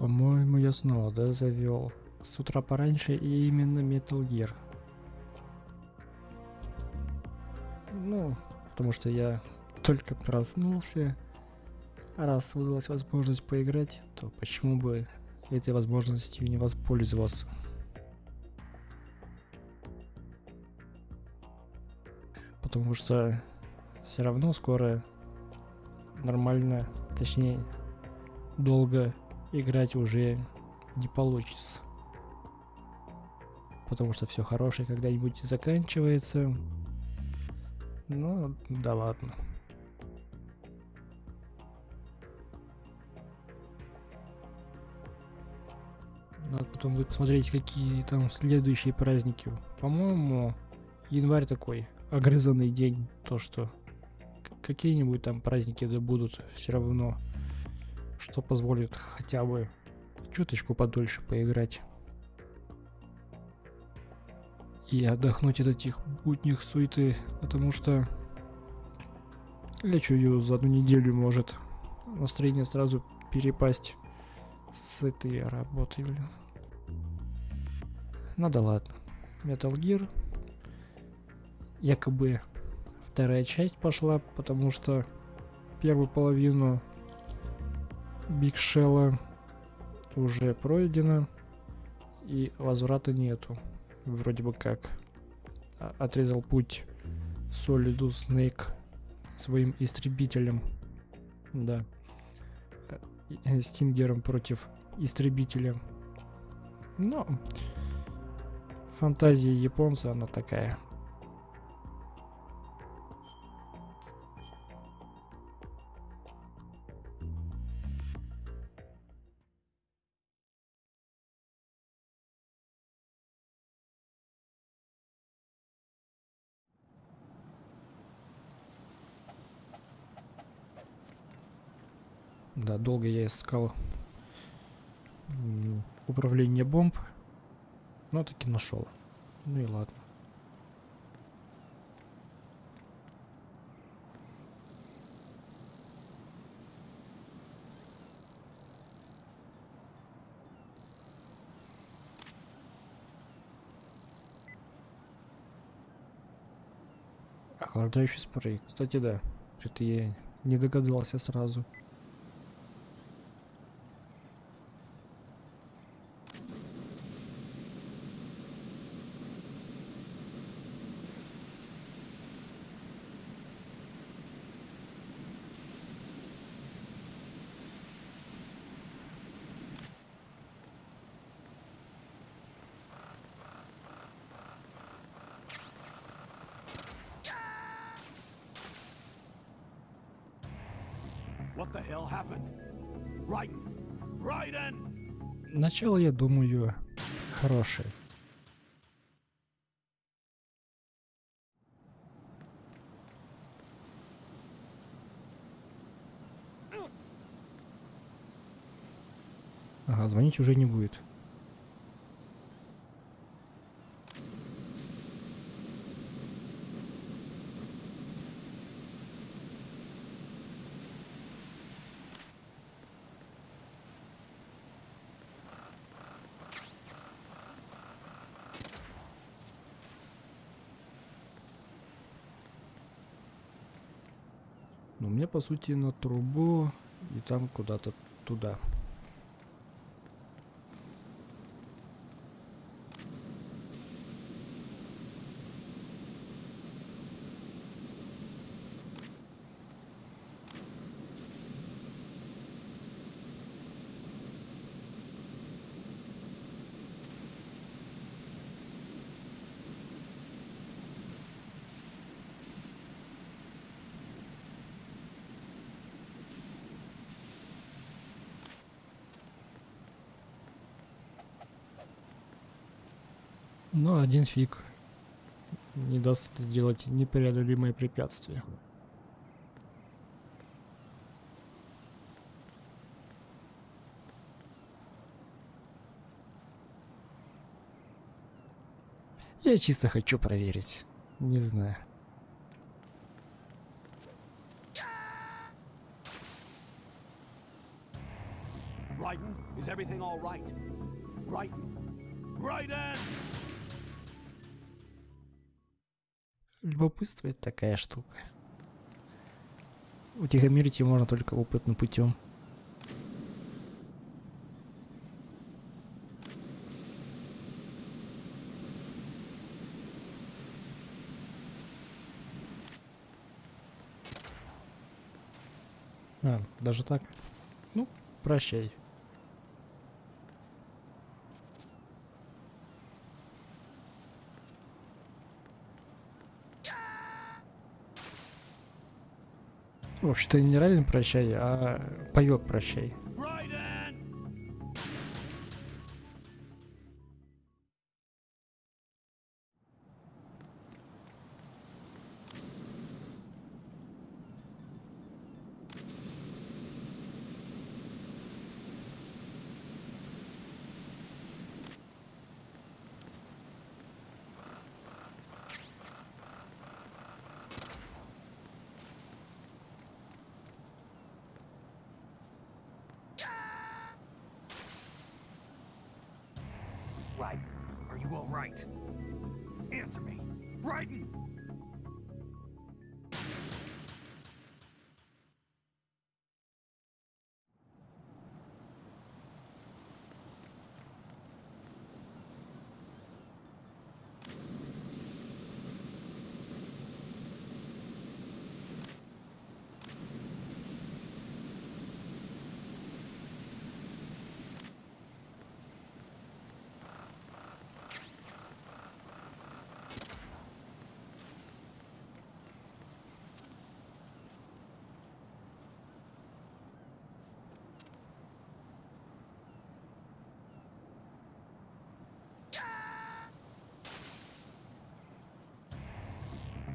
По-моему, я снова, да, завел. С утра пораньше и именно Metal Gear. Ну, потому что я только проснулся. Раз выдалась возможность поиграть, то почему бы этой возможностью не воспользоваться? Потому что все равно скоро нормально, точнее, долго играть уже не получится. Потому что все хорошее когда-нибудь заканчивается. Ну, да ладно. Надо потом будет посмотреть, какие там следующие праздники. По-моему, январь такой огрызанный день. То, что какие-нибудь там праздники да будут все равно, что позволит хотя бы чуточку подольше поиграть. И отдохнуть от этих будних суеты, потому что я чую, за одну неделю может настроение сразу перепасть с этой работой, блин. Ну да ладно. Metal Gear. Якобы вторая часть пошла, потому что первую половину Big Shell'а уже пройдена и возврата нету. Вроде бы как отрезал путь Solidus Snake своим истребителем. Да. Стингером против истребителя. Но фантазия японца, она такая. Да, долго я искал управление бомб, но таки нашел. Ну и ладно. Охлаждающий спрей. Кстати, да. Это я не догадался сразу. What the hell happened? Raiden! Начало, я думаю, хорошее. Ага, звонить уже не будет. Ну, мне по сути на трубу и там куда-то туда. Но один фиг не даст сделать непреодолимые препятствия. Я чисто хочу проверить. Не знаю. Raiden, Is everything all right? Right. Right in! Любопытство — это такая штука. Утихомирить его можно только опытным путем. А, даже так? Ну, прощай. Вообще-то не равен прощай, а паёк прощай. Right in! Right. Are you all right? Answer me. Raiden!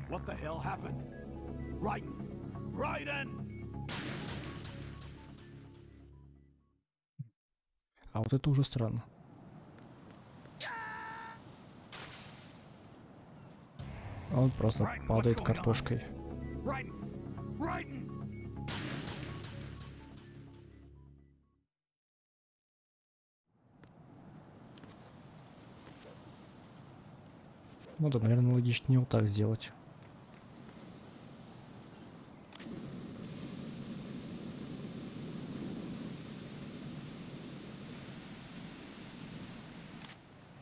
What the hell happened? Raiden! Raiden! А вот это уже странно. А он просто падает картошкой. Raiden! Raiden! Ну да, наверное, логичнее вот так сделать.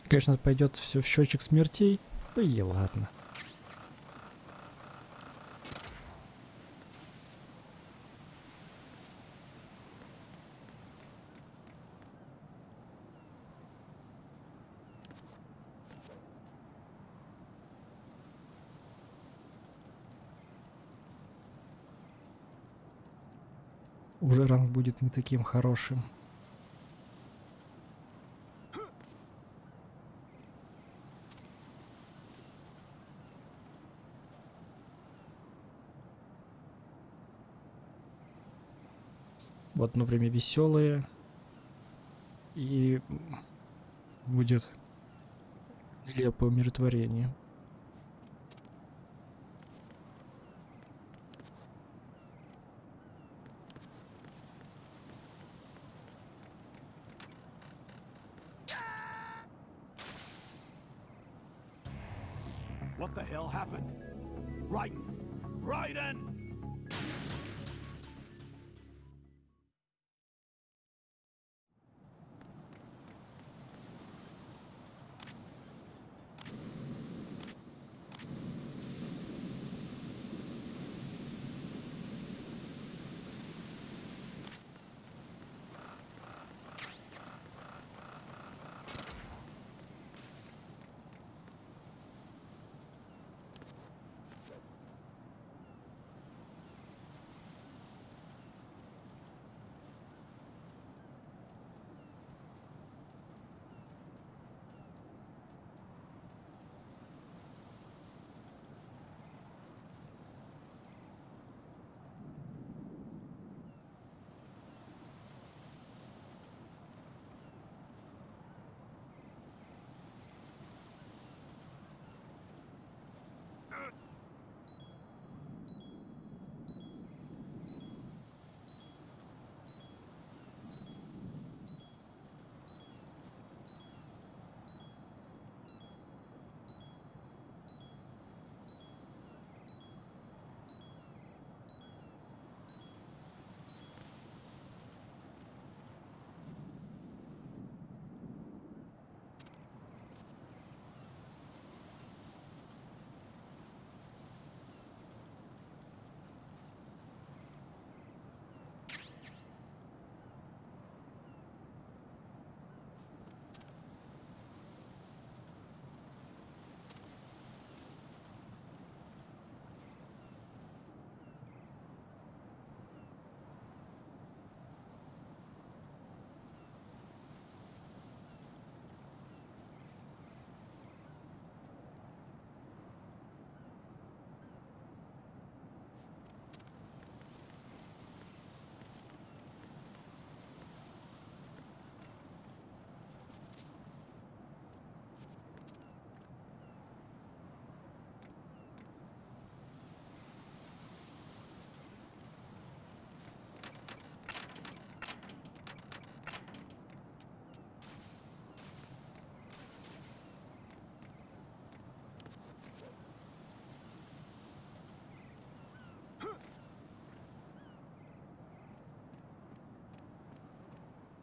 Конечно, пойдет все в счетчик смертей, да и ладно. Уже ранг будет не таким хорошим. В одно время веселое, и будет нелепое умиротворение. What the hell happened? Raiden! Raiden!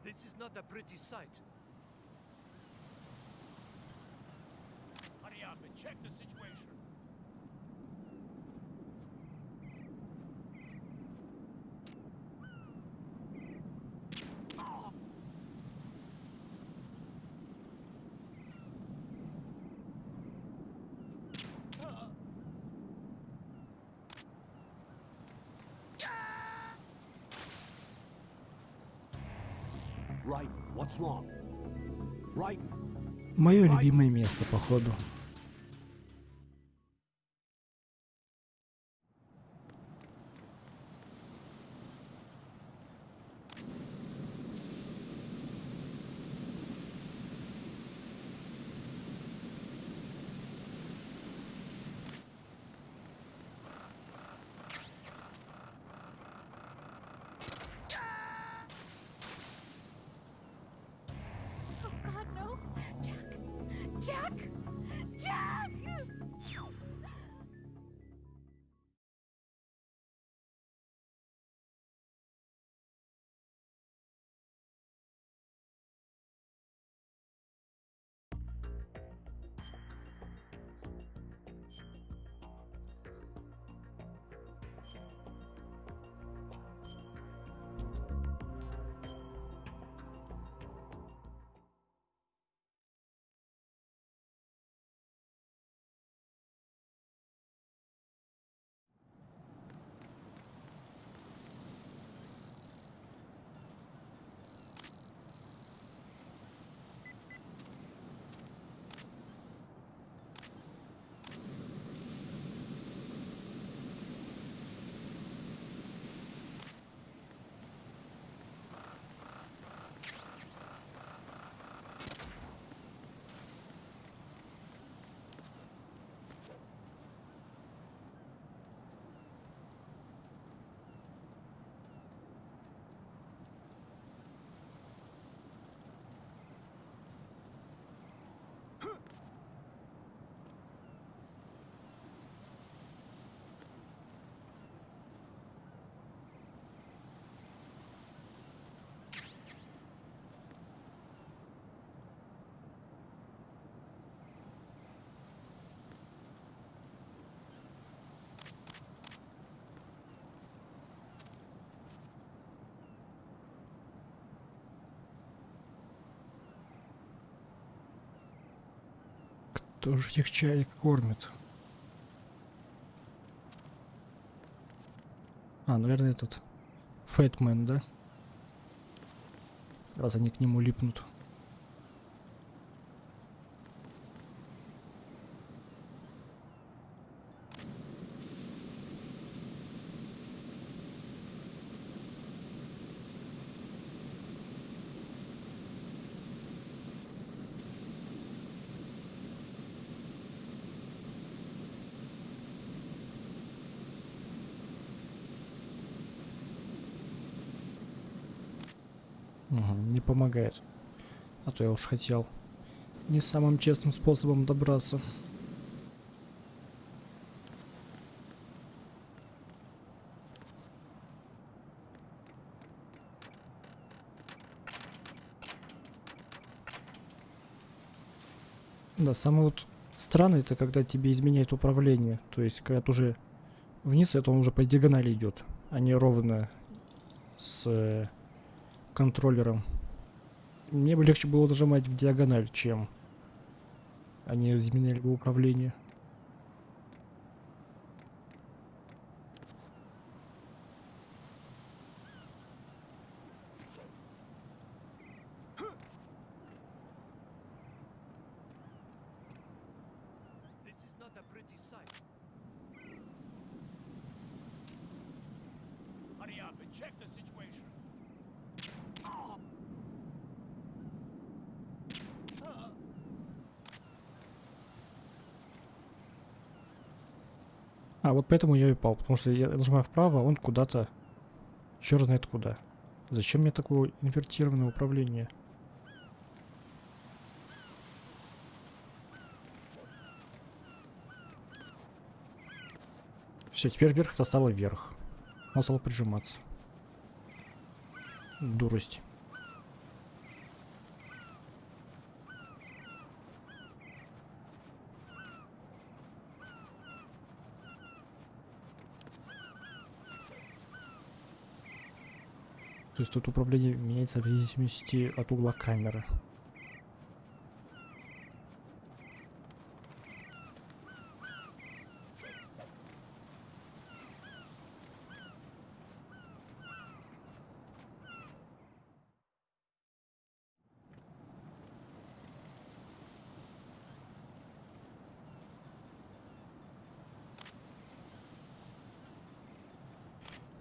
This is not a pretty sight. Hurry up and check the situation. Right. What's wrong? Right. Мое любимое место, походу. Oh God, no! Jack! Jack! Jack! Кто же этих чаек кормит? А, наверное, этот Фэтмен, да? Раз они к нему липнут. Не помогает. А то я уж хотел не самым честным способом добраться. Да, самое вот странное, это когда тебе изменяет управление. То есть, когда ты уже вниз, это он уже по диагонали идет, а не ровно с контроллером. Мне бы легче было нажимать в диагональ, чем они изменяли бы управление. This is not a pretty sight. Hurry up and check the situation. А, вот поэтому я и упал, потому что я нажимаю вправо, а он куда-то, черт знает куда. Зачем мне такое инвертированное управление? Все, теперь вверх это стало вверх. Он стал прижиматься. Дурость. То есть тут управление меняется в зависимости от угла камеры.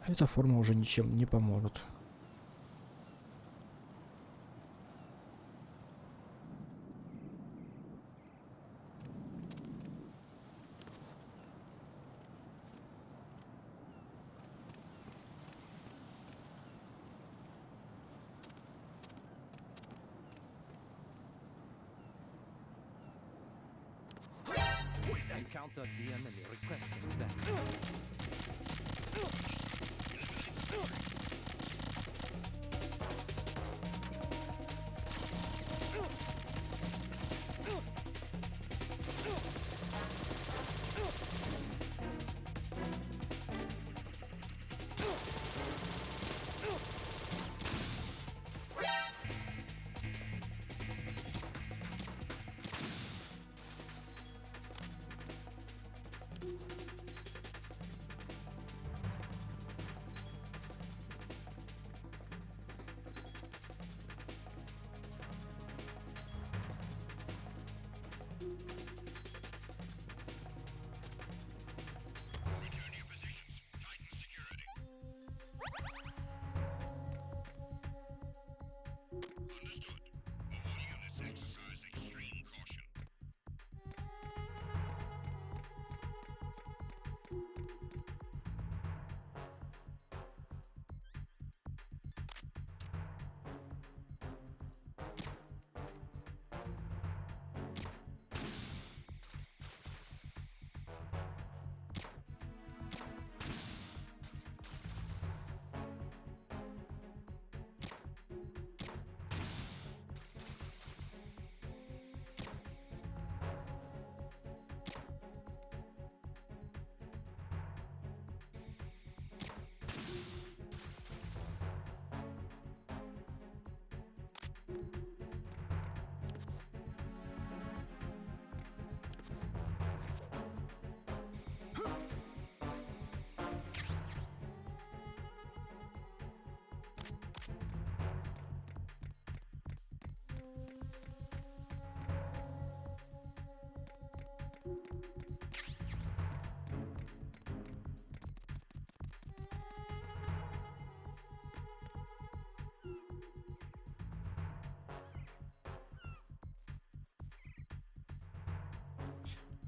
Эта форма уже ничем не поможет. Encountered the enemy requesting that.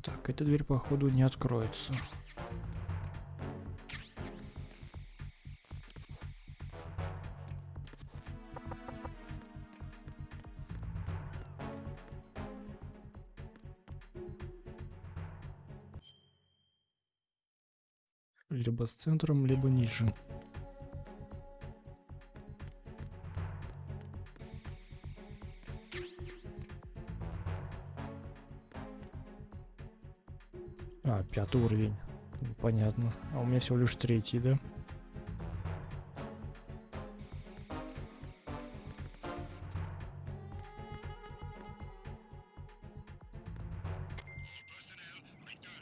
Так, эта дверь, походу, не откроется. Либо с центром, либо ниже. А, 5-й уровень. Понятно. А у меня всего лишь 3-й, да?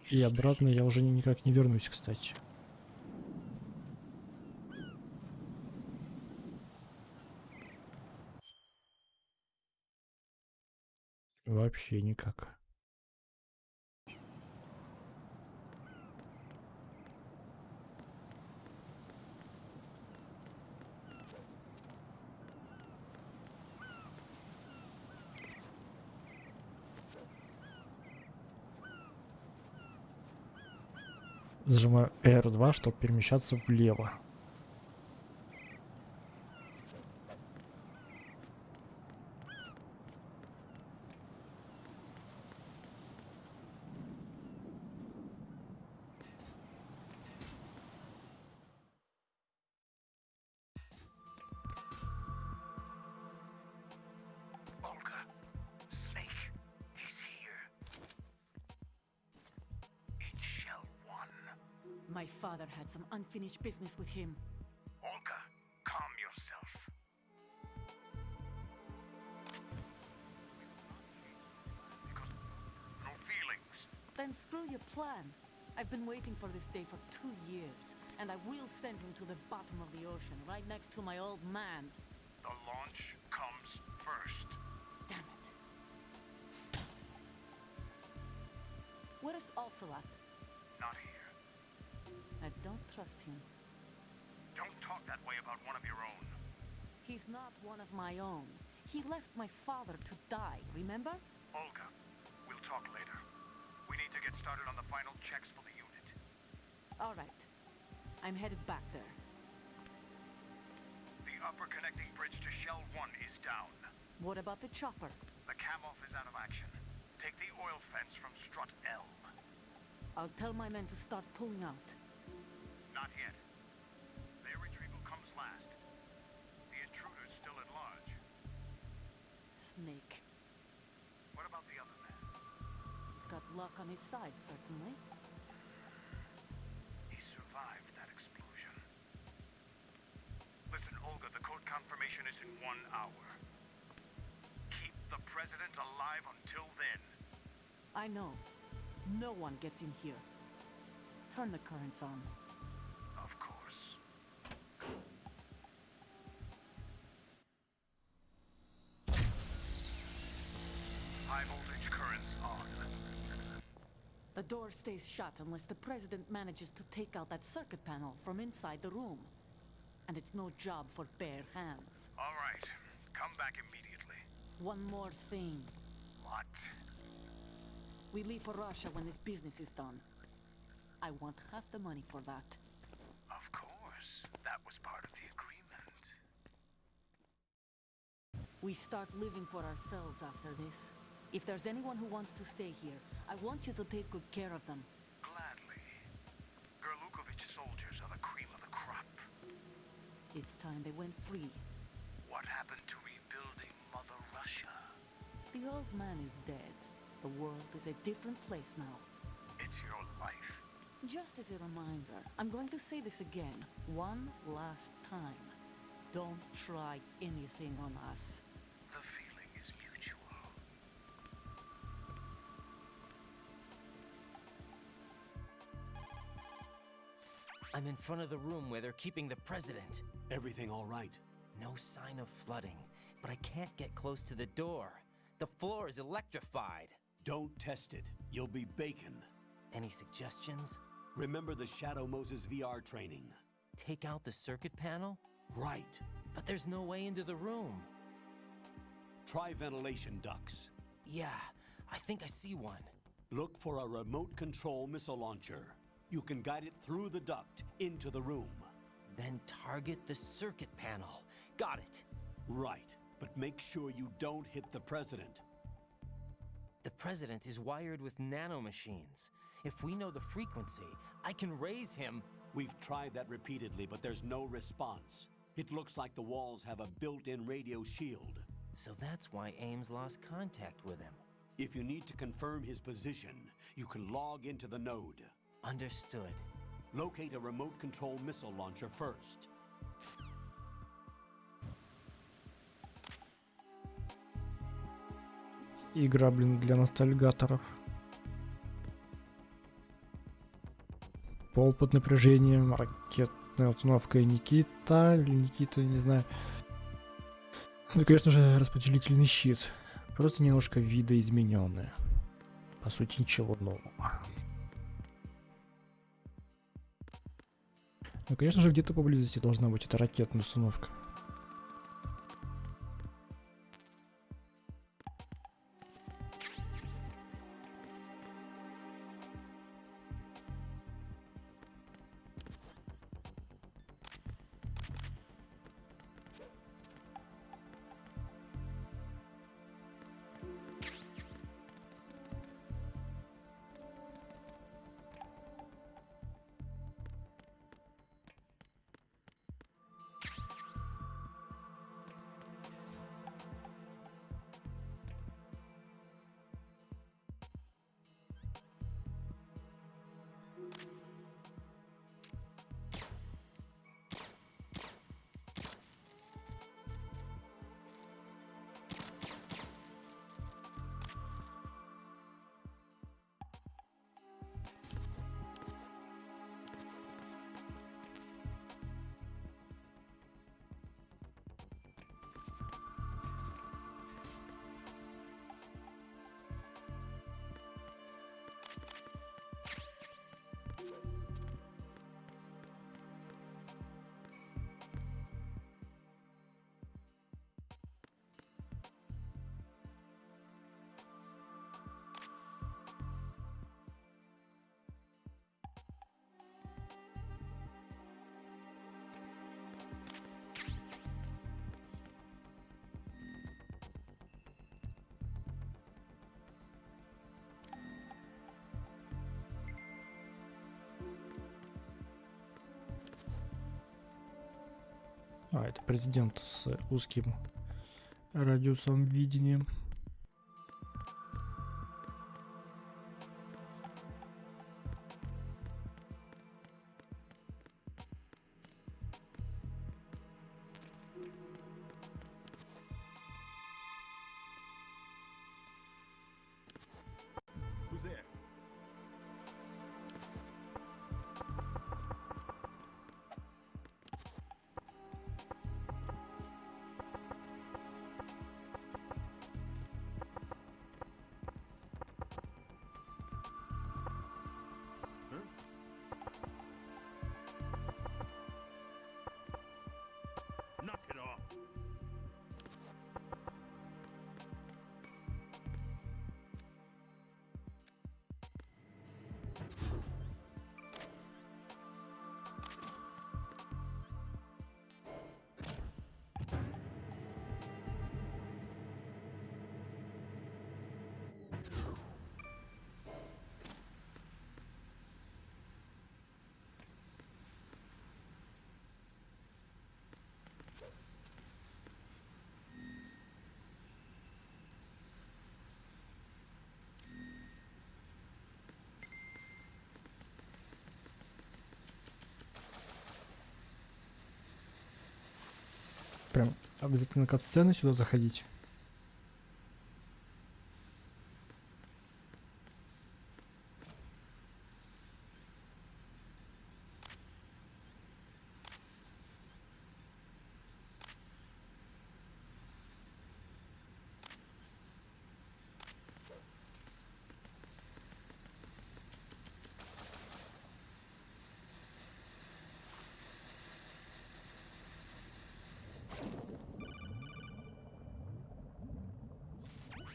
И обратно я уже никак не вернусь, кстати. Вообще никак. Зажимаю R2, чтобы перемещаться влево. Olga, Snake, he's here. In Shell 1. My father had some unfinished business with him. Olga, calm yourself. Then screw your plan. I've been waiting for this day for 2 years, and I will send him to the bottom of the ocean, right next to my old man. The launch comes first. Damn it. Where's Ocelot? Not here. I don't trust him. Don't talk that way about one of your own. He's not one of my own. He left my father to die, remember? Olga, we'll talk later. We need to get started on the final checks for the unit. All right. I'm headed back there. The upper connecting bridge to Shell 1 is down. What about the chopper? The cam-off is out of action. Take the oil fence from strut L. I'll tell my men to start pulling out. Not yet. Their retrieval comes last. The intruder's still at large. Snake. What about the other man? He's got luck on his side, certainly. He survived that explosion. Listen, Olga, the code confirmation is in 1 hour. Keep the president alive until then. I know. No one gets in here. Turn the currents on. Of course. High voltage currents on. The door stays shut unless the president manages to take out that circuit panel from inside the room. And it's no job for bare hands. All right. Come back immediately. One more thing. What? We leave for Russia when this business is done. I want half the money for that. Of course. That was part of the agreement. We start living for ourselves after this. If there's anyone who wants to stay here, I want you to take good care of them. Gladly. Gerlukovich soldiers are the cream of the crop. It's time they went free. What happened to rebuilding Mother Russia? The old man is dead. The world is a different place now. It's your life. Just as a reminder, I'm going to say this again, one last time. Don't try anything on us. The feeling is mutual. I'm in front of the room where they're keeping the president. Everything all right? No sign of flooding, but I can't get close to the door. The floor is electrified. Don't test it. You'll be bacon. Any suggestions? Remember the Shadow Moses VR training? Take out the circuit panel? Right. But there's no way into the room. Try ventilation ducts. Yeah, I think I see one. Look for a remote control missile launcher. You can guide it through the duct into the room. Then target the circuit panel. Got it. Right, but make sure you don't hit the president. The president is wired with nanomachines. If we know the frequency, I can raise him. We've tried that repeatedly, but there's no response. It looks like the walls have a built-in radio shield. So that's why Ames lost contact with him. If you need to confirm his position, you can log into the node. Understood. Locate a remote control missile launcher first. Игра, блин, для ностальгаторов. Пол под напряжением, ракетная установка Никита, или Никита, не знаю. Ну и, конечно же, распределительный щит. Просто немножко видоизмененный. По сути, ничего нового. Ну, конечно же, где-то поблизости должна быть эта ракетная установка. А, это президент с узким радиусом видения. Who's there? Knock it off. Прям обязательно кат-сцены сюда заходить.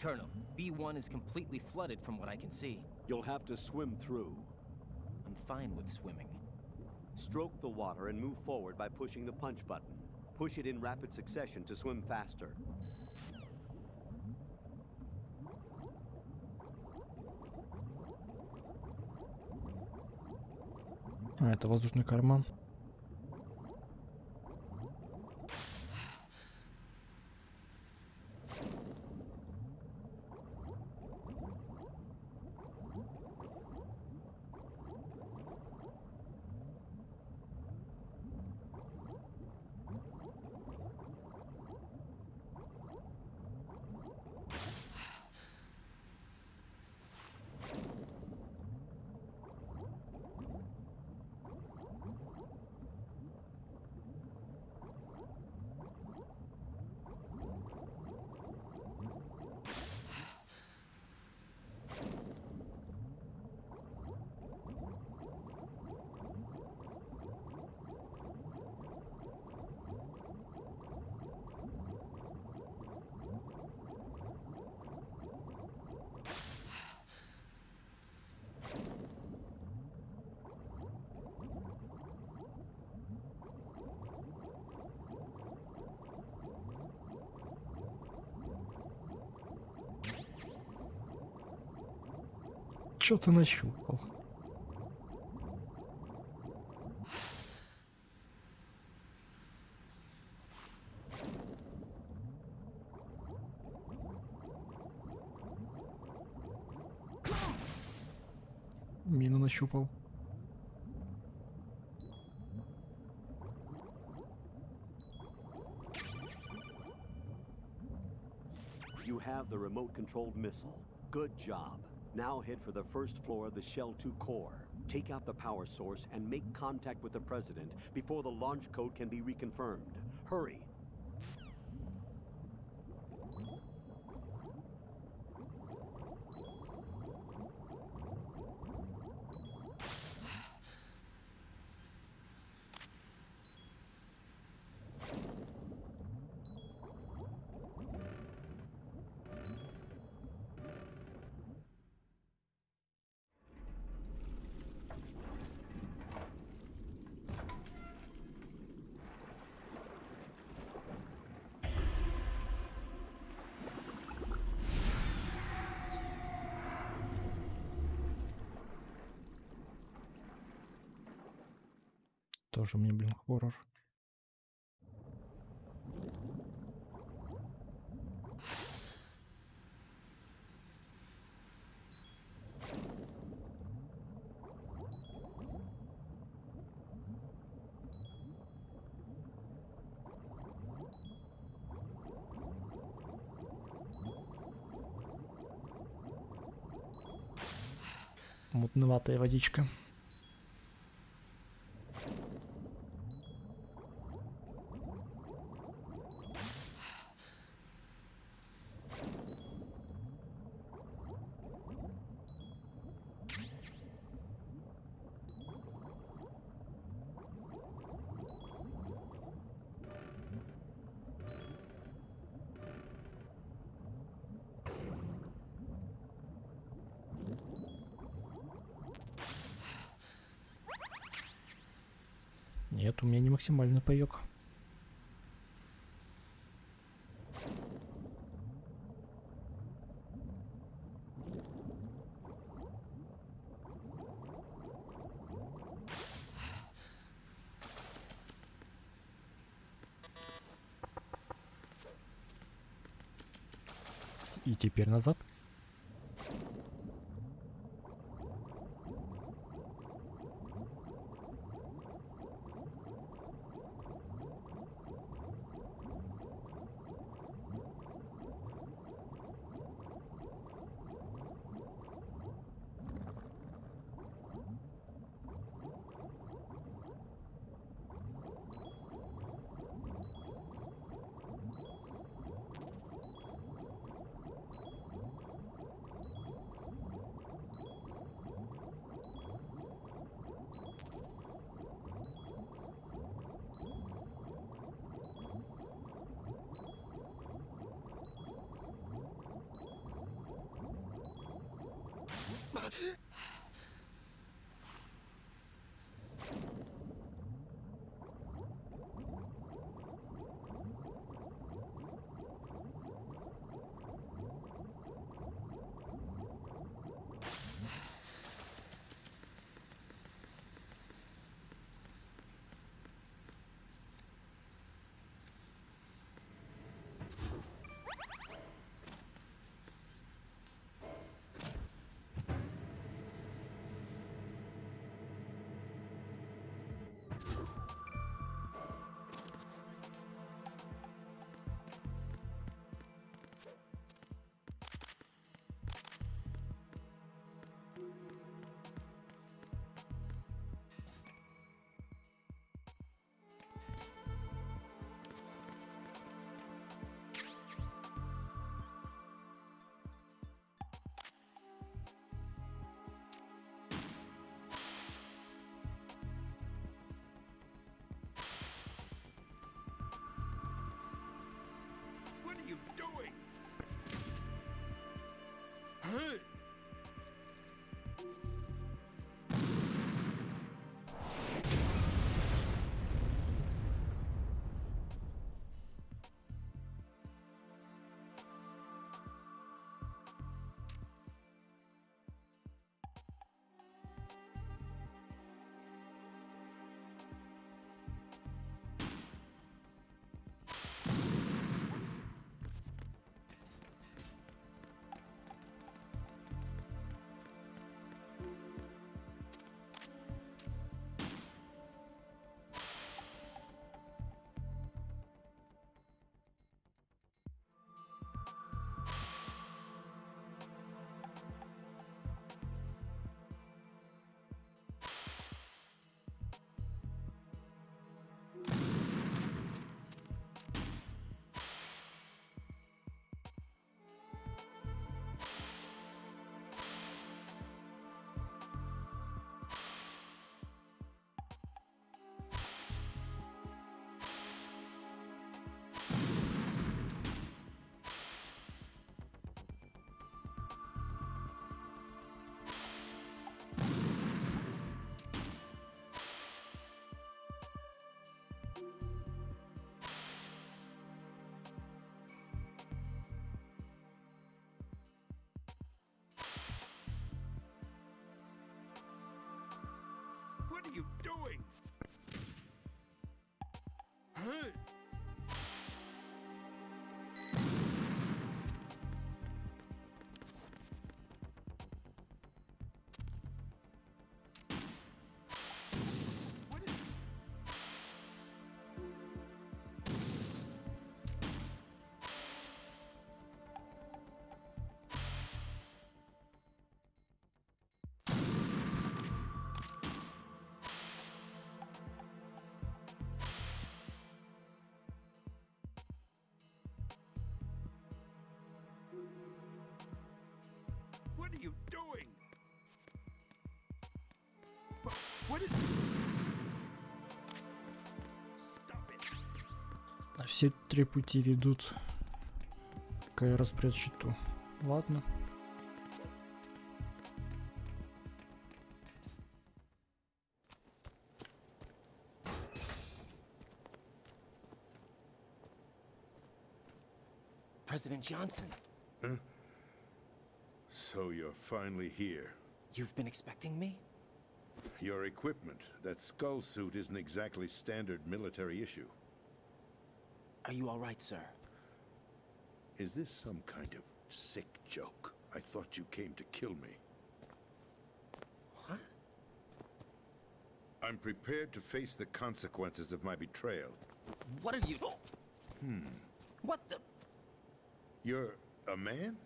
Colonel, B1 is completely flooded from what I can see. You'll have to swim through. I'm fine with swimming. Stroke the water and move forward by pushing the punch button. Push it in rapid succession to swim faster. А, это воздушный карман. Что-то нащупал. Мину нащупал. You have the remote-controlled missile. Good job. Now head for the first floor of the Shell 2 core. Take out the power source and make contact with the President before the launch code can be reconfirmed. Hurry. Тоже мне, блин, хоррор. Мутноватая водичка. Нет, у меня не максимальный паёк. И теперь назад. What are you doing? Huh? What are you doing? Huh? doing? What is... Stop it. А все 3 пути ведут к распредсчету. Ладно. President Johnson, So you're finally here. you've been expecting me? Your equipment, that skull suit isn't exactly standard military issue. Are you all right, sir? Is this some kind of sick joke? I thought you came to kill me. What? I'm prepared to face the consequences of my betrayal. What are you... What the... You're a man?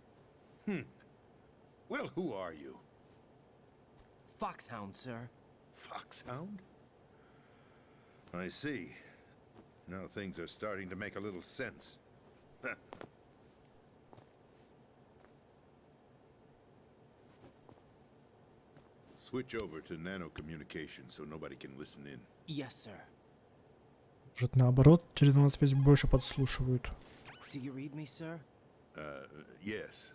Well, who are you? Foxhound, sir. Foxhound? I see. Now things are starting to make a little sense. Switch over to nano-communication so nobody can listen in. Yes, sir. Может, наоборот, через связь больше подслушивают. Do you read me, sir? Yes.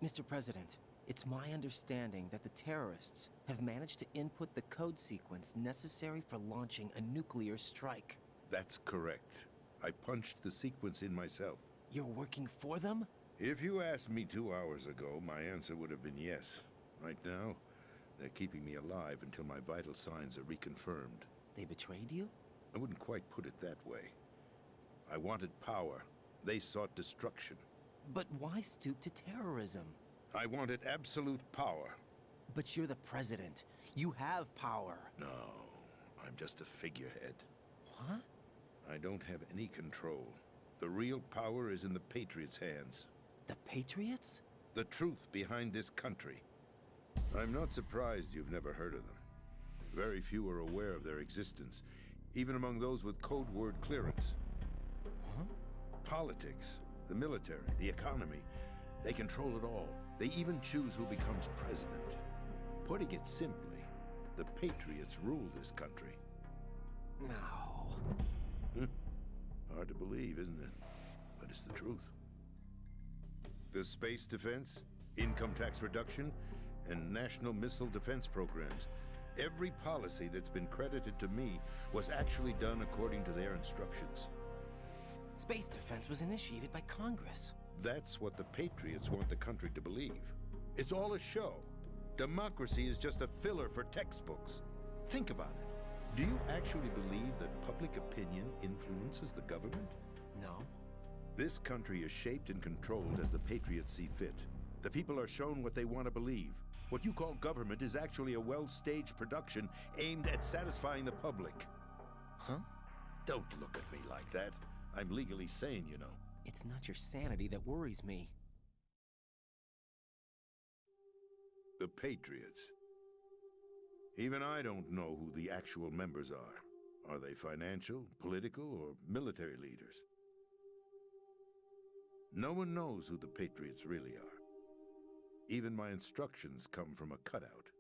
Mr. President, it's my understanding that the terrorists have managed to input the code sequence necessary for launching a nuclear strike. That's correct. I punched the sequence in myself. You're working for them? If you asked me 2 hours ago, my answer would have been yes. Right now, they're keeping me alive until my vital signs are reconfirmed. They betrayed you? I wouldn't quite put it that way. I wanted power. They sought destruction. But why stoop to terrorism? I wanted absolute power. But you're the president. You have power. No, I'm just a figurehead. What? I don't have any control. The real power is in the Patriots' hands. The Patriots? The truth behind this country. I'm not surprised you've never heard of them. Very few are aware of their existence, even among those with code word clearance. Huh? Politics, the military, the economy, they control it all. They even choose who becomes president. Putting it simply, the Patriots rule this country. No. Hard to believe, isn't it? But it's the truth. The space defense, income tax reduction, and national missile defense programs. Every policy that's been credited to me was actually done according to their instructions. Space defense was initiated by Congress. That's what the Patriots want the country to believe. It's all a show. Democracy is just a filler for textbooks. Think about it. Do you actually believe that public opinion influences the government? No. This country is shaped and controlled as the Patriots see fit. The people are shown what they want to believe. What you call government is actually a well-staged production aimed at satisfying the public. Huh? Don't look at me like that. I'm legally sane, you know. It's not your sanity that worries me. The Patriots. Even I don't know who the actual members are. Are they financial, political, or military leaders? No one knows who the Patriots really are. Even my instructions come from a cutout.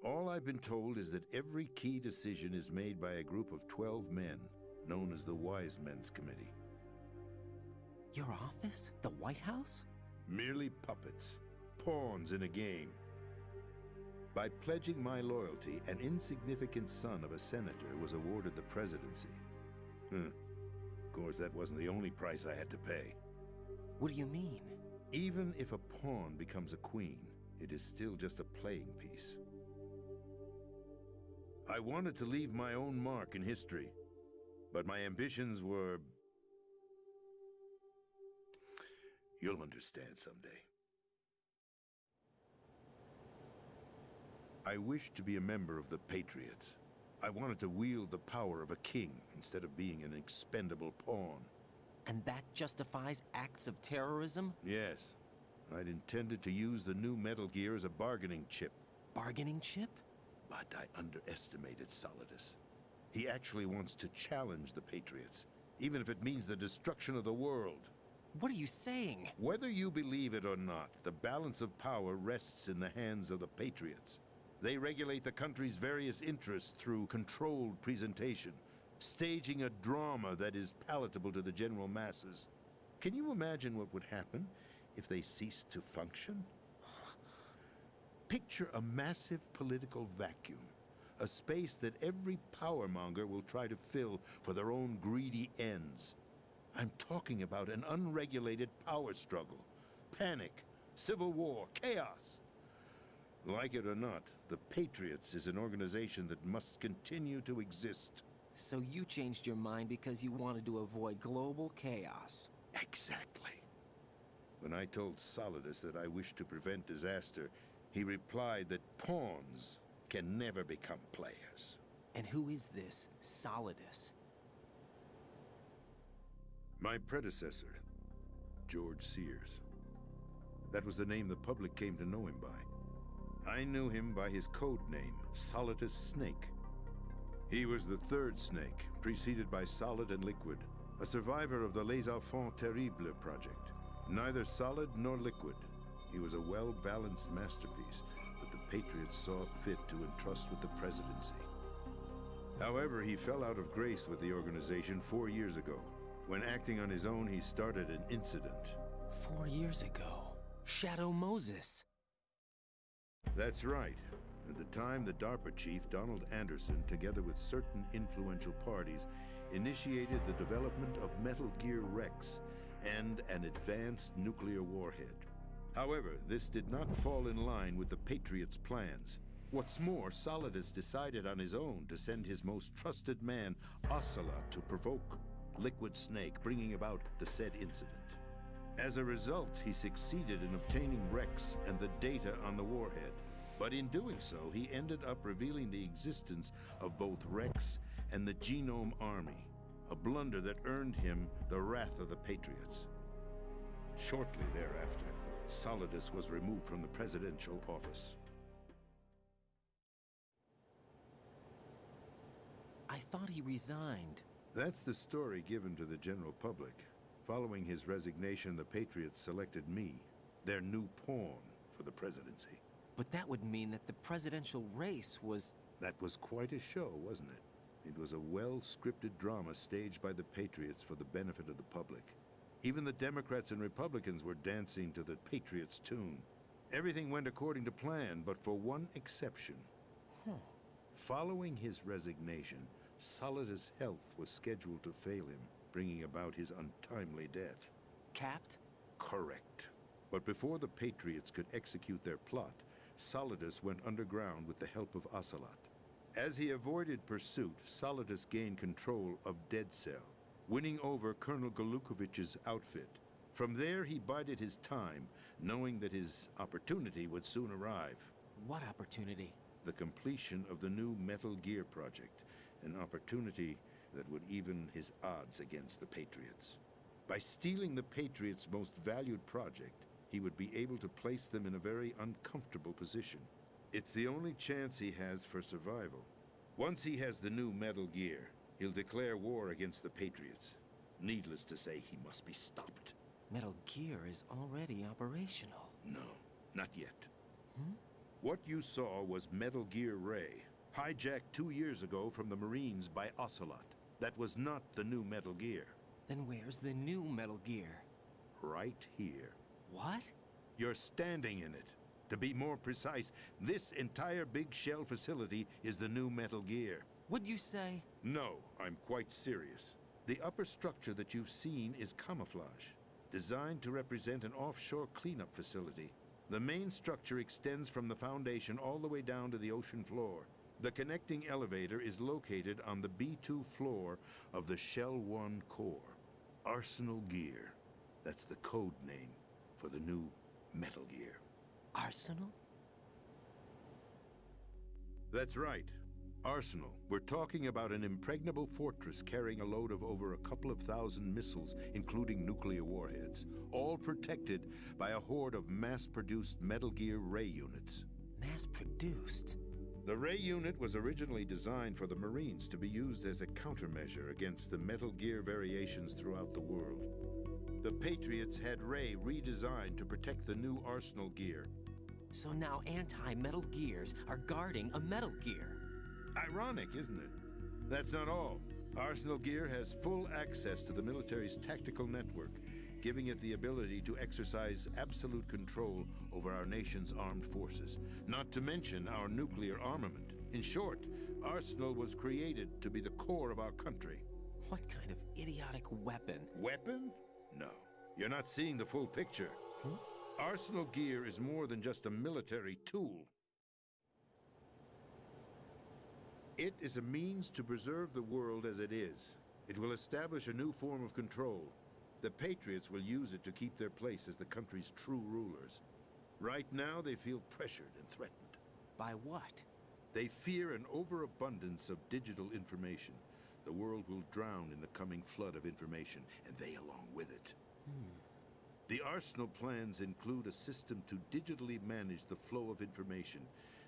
All I've been told is that every key decision is made by a group of 12 men, known as the Wise Men's Committee. Your office? The White House? Merely puppets, pawns in a game. By pledging my loyalty, an insignificant son of a senator was awarded the presidency. Of course, that wasn't the only price I had to pay. What do you mean? Even if a pawn becomes a queen, it is still just a playing piece. I wanted to leave my own mark in history, but my ambitions were... You'll understand someday. I wished to be a member of the Patriots. I wanted to wield the power of a king instead of being an expendable pawn. And that justifies acts of terrorism? Yes. I'd intended to use the new Metal Gear as a bargaining chip. Bargaining chip? But I underestimated Solidus. He actually wants to challenge the Patriots, even if it means the destruction of the world. What are you saying? Whether you believe it or not, the balance of power rests in the hands of the Patriots. They regulate the country's various interests through controlled presentation, staging a drama that is palatable to the general masses. Can you imagine what would happen if they ceased to function? Picture a massive political vacuum, a space that every powermonger will try to fill for their own greedy ends. I'm talking about an unregulated power struggle, panic, civil war, chaos. Like it or not, the Patriots is an organization that must continue to exist. So you changed your mind because you wanted to avoid global chaos. Exactly. When I told Solidus that I wished to prevent disaster, he replied that pawns can never become players. And who is this Solidus? My predecessor, George Sears. That was the name the public came to know him by. I knew him by his code name, Solidus Snake. He was the third Snake, preceded by Solid and Liquid, a survivor of the Les Enfants Terribles project. Neither solid nor liquid, he was a well-balanced masterpiece that the Patriots saw fit to entrust with the presidency. However, he fell out of grace with the organization 4 years ago. When acting on his own, he started an incident. 4 years ago. Shadow Moses. That's right. At the time, the DARPA chief, Donald Anderson, together with certain influential parties, initiated the development of Metal Gear Rex and an advanced nuclear warhead. However, this did not fall in line with the Patriots' plans. What's more, Solidus decided on his own to send his most trusted man, Ocelot, to provoke Liquid Snake, bringing about the said incident. As a result, he succeeded in obtaining Rex and the data on the warhead. But in doing so, he ended up revealing the existence of both Rex and the Genome Army, a blunder that earned him the wrath of the Patriots. Shortly thereafter, Solidus was removed from the presidential office. I thought he resigned. That's the story given to the general public. Following his resignation, the Patriots selected me, their new pawn, for the presidency. But that would mean that the presidential race was... That was quite a show, wasn't it? It was a well-scripted drama staged by the Patriots for the benefit of the public. Even the Democrats and Republicans were dancing to the Patriots' tune. Everything went according to plan, but for one exception. Following his resignation, Solidus' health was scheduled to fail him, bringing about his untimely death. Capped? Correct. But before the Patriots could execute their plot, Solidus went underground with the help of Ocelot. As he avoided pursuit, Solidus gained control of Dead Cell, winning over Colonel Golukovich's outfit. From there, he bided his time, knowing that his opportunity would soon arrive. What opportunity? The completion of the new Metal Gear project, an opportunity that would even his odds against the Patriots. By stealing the Patriots' most valued project, he would be able to place them in a very uncomfortable position. It's the only chance he has for survival. Once he has the new Metal Gear, he'll declare war against the Patriots. Needless to say, he must be stopped. Metal Gear is already operational. No, not yet. What you saw was Metal Gear Ray, hijacked 2 years ago from the Marines by Ocelot. That was not the new Metal Gear. Then where's the new Metal Gear? Right here. What? You're standing in it. To be more precise, this entire big shell facility is the new Metal Gear. What'd you say? No, I'm quite serious. The upper structure that you've seen is camouflage, designed to represent an offshore cleanup facility. The main structure extends from the foundation all the way down to the ocean floor. The connecting elevator is located on the B2 floor of the Shell 1 core. Arsenal Gear. That's the code name for the new Metal Gear. Arsenal? That's right. Arsenal. We're talking about an impregnable fortress carrying a load of over a couple of thousand missiles, including nuclear warheads, all protected by a horde of mass-produced Metal Gear Ray units. Mass-produced? The Ray unit was originally designed for the Marines to be used as a countermeasure against the Metal Gear variations throughout the world. The Patriots had Ray redesigned to protect the new Arsenal gear. So now anti-metal gears are guarding a metal gear. Ironic, isn't it? That's not all. Arsenal gear has full access to the military's tactical network, giving it the ability to exercise absolute control over our nation's armed forces, not to mention our nuclear armament. In short, Arsenal was created to be the core of our country. What kind of idiotic weapon? Weapon? No. You're not seeing the full picture. Arsenal gear is more than just a military tool. It is a means to preserve the world as it is. It will establish a new form of control. The Patriots will use it to keep their place as the country's true rulers. Right now, they feel pressured and threatened. By what? They fear an overabundance of digital information. The world will drown in the coming flood of information, and they along with it. The Arsenal plans include a system to digitally manage the flow of information,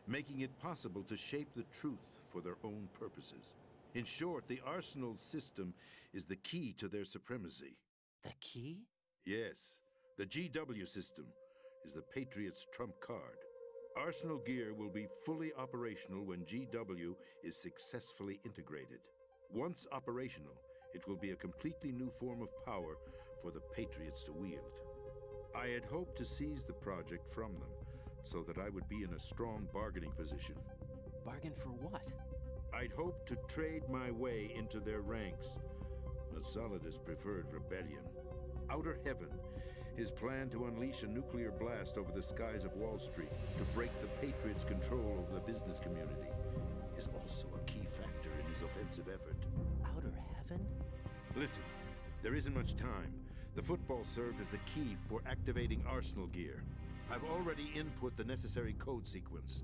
making it possible to shape the truth for their own purposes. In short, the Arsenal system is the key to their supremacy. The key? Yes, the GW system is the Patriots' trump card. Arsenal gear will be fully operational when GW is successfully integrated. Once operational, it will be a completely new form of power for the Patriots to wield. I had hoped to seize the project from them, so that I would be in a strong bargaining position. Bargain for what? I'd hoped to trade my way into their ranks, but Solidus preferred rebellion. Outer Heaven, his plan to unleash a nuclear blast over the skies of Wall Street to break the Patriots' control over the business community, is also a key factor in his offensive effort. Outer Heaven? Listen, there isn't much time. The football served as the key for activating Arsenal gear. I've already input the necessary code sequence.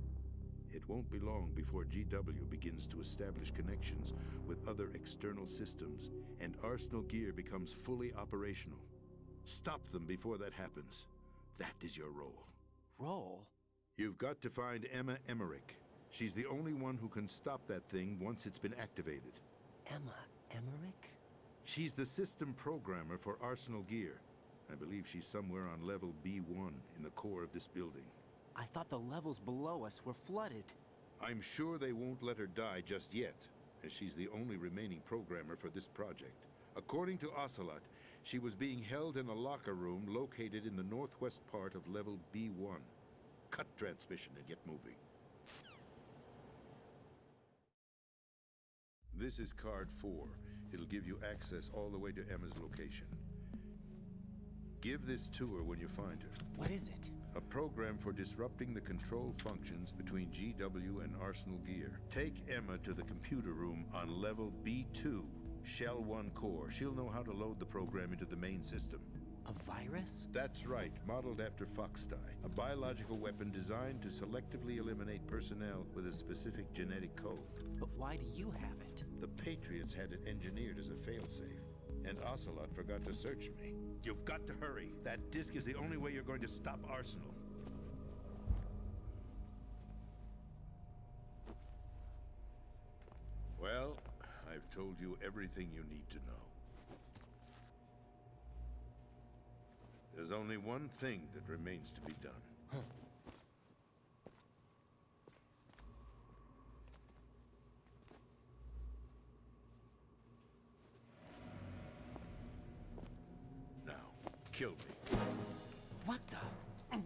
It won't be long before GW begins to establish connections with other external systems, and Arsenal gear becomes fully operational. Stop them before that happens. That is your role. Role? You've got to find Emma Emmerich. She's the only one who can stop that thing once it's been activated. Emma Emmerich? She's the system programmer for Arsenal gear. I believe she's somewhere on level B1 in the core of this building. I thought the levels below us were flooded. I'm sure they won't let her die just yet, as she's the only remaining programmer for this project. According to Ocelot, she was being held in a locker room located in the northwest part of level B1. Cut transmission and get moving. This is card 4. It'll give you access all the way to Emma's location. Give this to her when you find her. What is it? A program for disrupting the control functions between GW and Arsenal gear. Take Emma to the computer room on level B2, Shell 1 core. She'll know how to load the program into the main system. A virus? That's right, modeled after Foxdie. A biological weapon designed to selectively eliminate personnel with a specific genetic code. But why do you have it? The Patriots had it engineered as a failsafe, and Ocelot forgot to search me. You've got to hurry. That disk is the only way you're going to stop Arsenal. Well, I've told you everything you need to know. There's only one thing that remains to be done. Now, kill me. What the?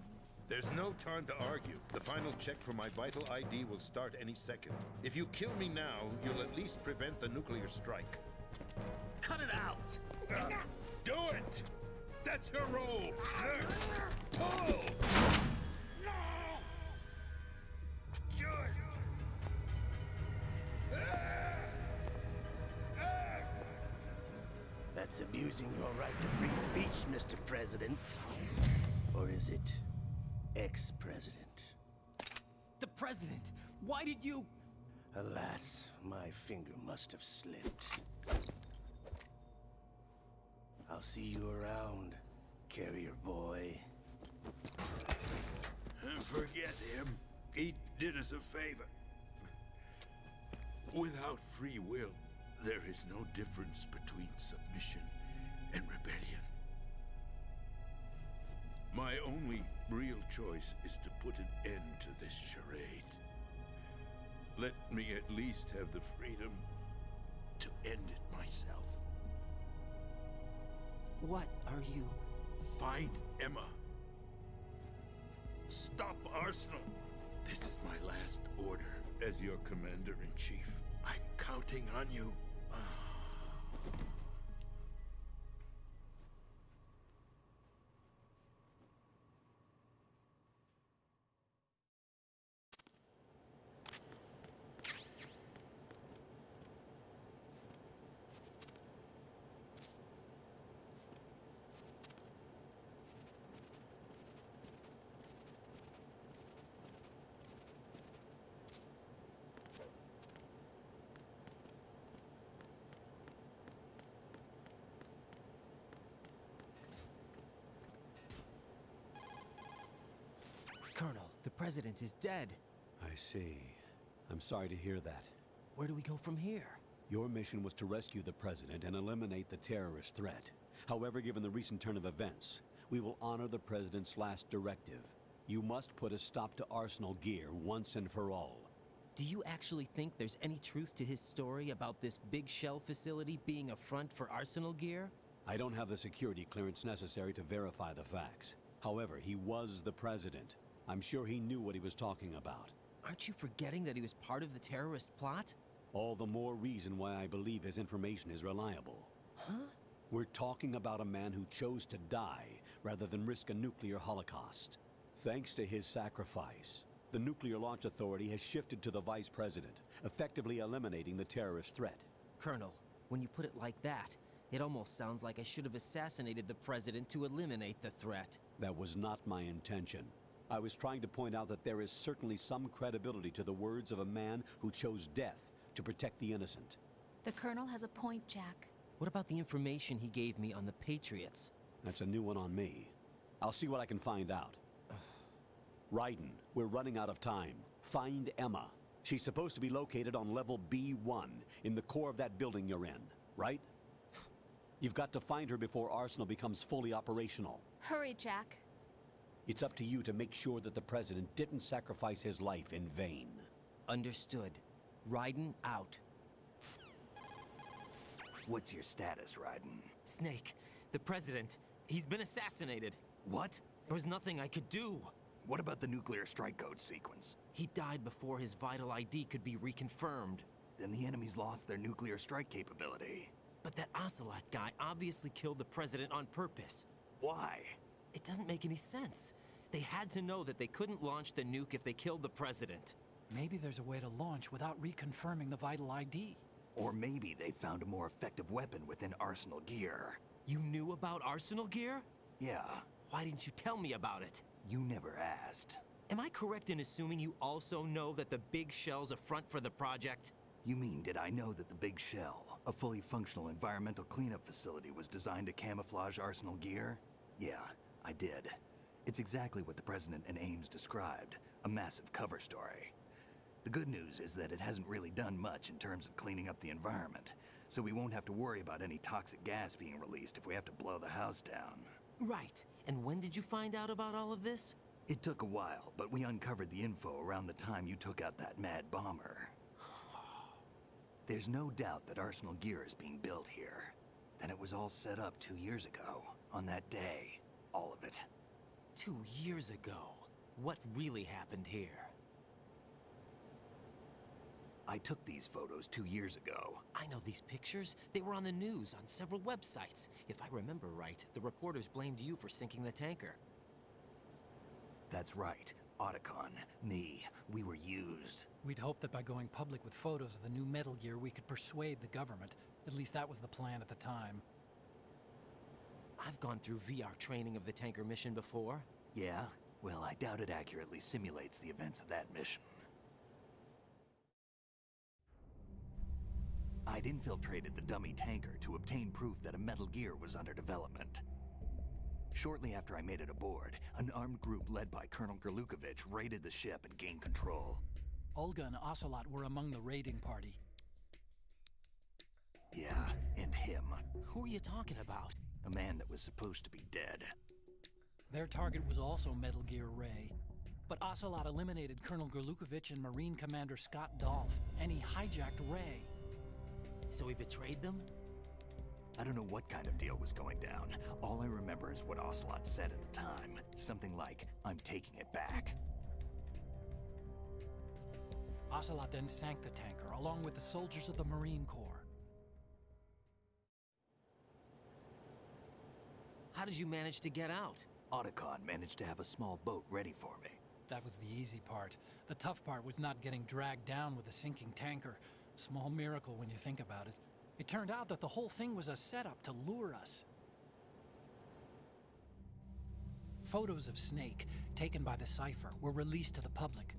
There's no time to argue. The final check for my vital ID will start any second. If you kill me now, you'll at least prevent the nuclear strike. Cut it out! Do it! That's your role! Pull! No! That's abusing your right to free speech, Mr. President. Or is it ex-president? The president! Why did you... Alas, my finger must have slipped. I'll see you around, carrier boy. Forget him. He did us a favor. Without free will, there is no difference between submission and rebellion. My only real choice is to put an end to this charade. Let me at least have the freedom to end it myself. What are you... Find Emma. Stop Arsenal. This is my last order as your commander-in-chief. I'm counting on you. Colonel, the president is dead. I see. I'm sorry to hear that. Where do we go from here? Your mission was to rescue the president and eliminate the terrorist threat. However, given the recent turn of events, we will honor the president's last directive. You must put a stop to Arsenal gear once and for all. Do you actually think there's any truth to his story about this big shell facility being a front for Arsenal gear? I don't have the security clearance necessary to verify the facts. However, he was the president. I'm sure he knew what he was talking about. Aren't you forgetting that he was part of the terrorist plot? All the more reason why I believe his information is reliable. Huh? We're talking about a man who chose to die rather than risk a nuclear holocaust. Thanks to his sacrifice, the Nuclear Launch Authority has shifted to the vice president, effectively eliminating the terrorist threat. Colonel, when you put it like that, it almost sounds like I should have assassinated the president to eliminate the threat. That was not my intention. I was trying to point out that there is certainly some credibility to the words of a man who chose death to protect the innocent. The Colonel has a point, Jack. What about the information he gave me on the Patriots? That's a new one on me. I'll see what I can find out. Raiden, we're running out of time. Find Emma. She's supposed to be located on level B1, in the core of that building you're in, right? You've got to find her before Arsenal becomes fully operational. Hurry, Jack. It's up to you to make sure that the president didn't sacrifice his life in vain. Understood. Raiden out. What's your status, Raiden? Snake, the president, he's been assassinated. What? There was nothing I could do. What about the nuclear strike code sequence? He died before his vital ID could be reconfirmed. Then the enemy's lost their nuclear strike capability. But that Ocelot guy obviously killed the president on purpose. Why? It doesn't make any sense. They had to know that they couldn't launch the nuke if they killed the president. Maybe there's a way to launch without reconfirming the vital ID. Or maybe they found a more effective weapon within Arsenal gear. You knew about Arsenal gear? Yeah. Why didn't you tell me about it? You never asked. Am I correct in assuming you also know that the Big Shell's a front for the project? You mean, did I know that the Big Shell, a fully functional environmental cleanup facility, was designed to camouflage Arsenal gear? Yeah, I did. It's exactly what the President and Ames described, a massive cover story. The good news is that it hasn't really done much in terms of cleaning up the environment, so we won't have to worry about any toxic gas being released if we have to blow the house down. Right. And when did you find out about all of this? It took a while, but we uncovered the info around the time you took out that mad bomber. There's no doubt that Arsenal gear is being built here. Then it was all set up 2 years ago, on that day. All of it. 2 years ago? What really happened here? I took these photos 2 years ago. I know these pictures. They were on the news on several websites. If I remember right, the reporters blamed you for sinking the tanker. That's right. Otacon, me, we were used. We'd hoped that by going public with photos of the new Metal Gear, we could persuade the government. At least that was the plan at the time. I've gone through VR training of the tanker mission before. Yeah? Well, I doubt it accurately simulates the events of that mission. I'd infiltrated the dummy tanker to obtain proof that a Metal Gear was under development. Shortly after I made it aboard, an armed group led by Colonel Gerlukovich raided the ship and gained control. Olga and Ocelot were among the raiding party. Yeah, and him. Who are you talking about? A man that was supposed to be dead. Their target was also Metal Gear Ray. But Ocelot eliminated Colonel Gorlukovich and Marine Commander Scott Dolph, and he hijacked Ray. So he betrayed them? I don't know what kind of deal was going down. All I remember is what Ocelot said at the time. Something like, "I'm taking it back." Ocelot then sank the tanker, along with the soldiers of the Marine Corps. How did you manage to get out? Otacon managed to have a small boat ready for me. That was the easy part. The tough part was not getting dragged down with a sinking tanker. A small miracle when you think about it. It turned out that the whole thing was a setup to lure us. Photos of Snake, taken by the Cypher, were released to the public.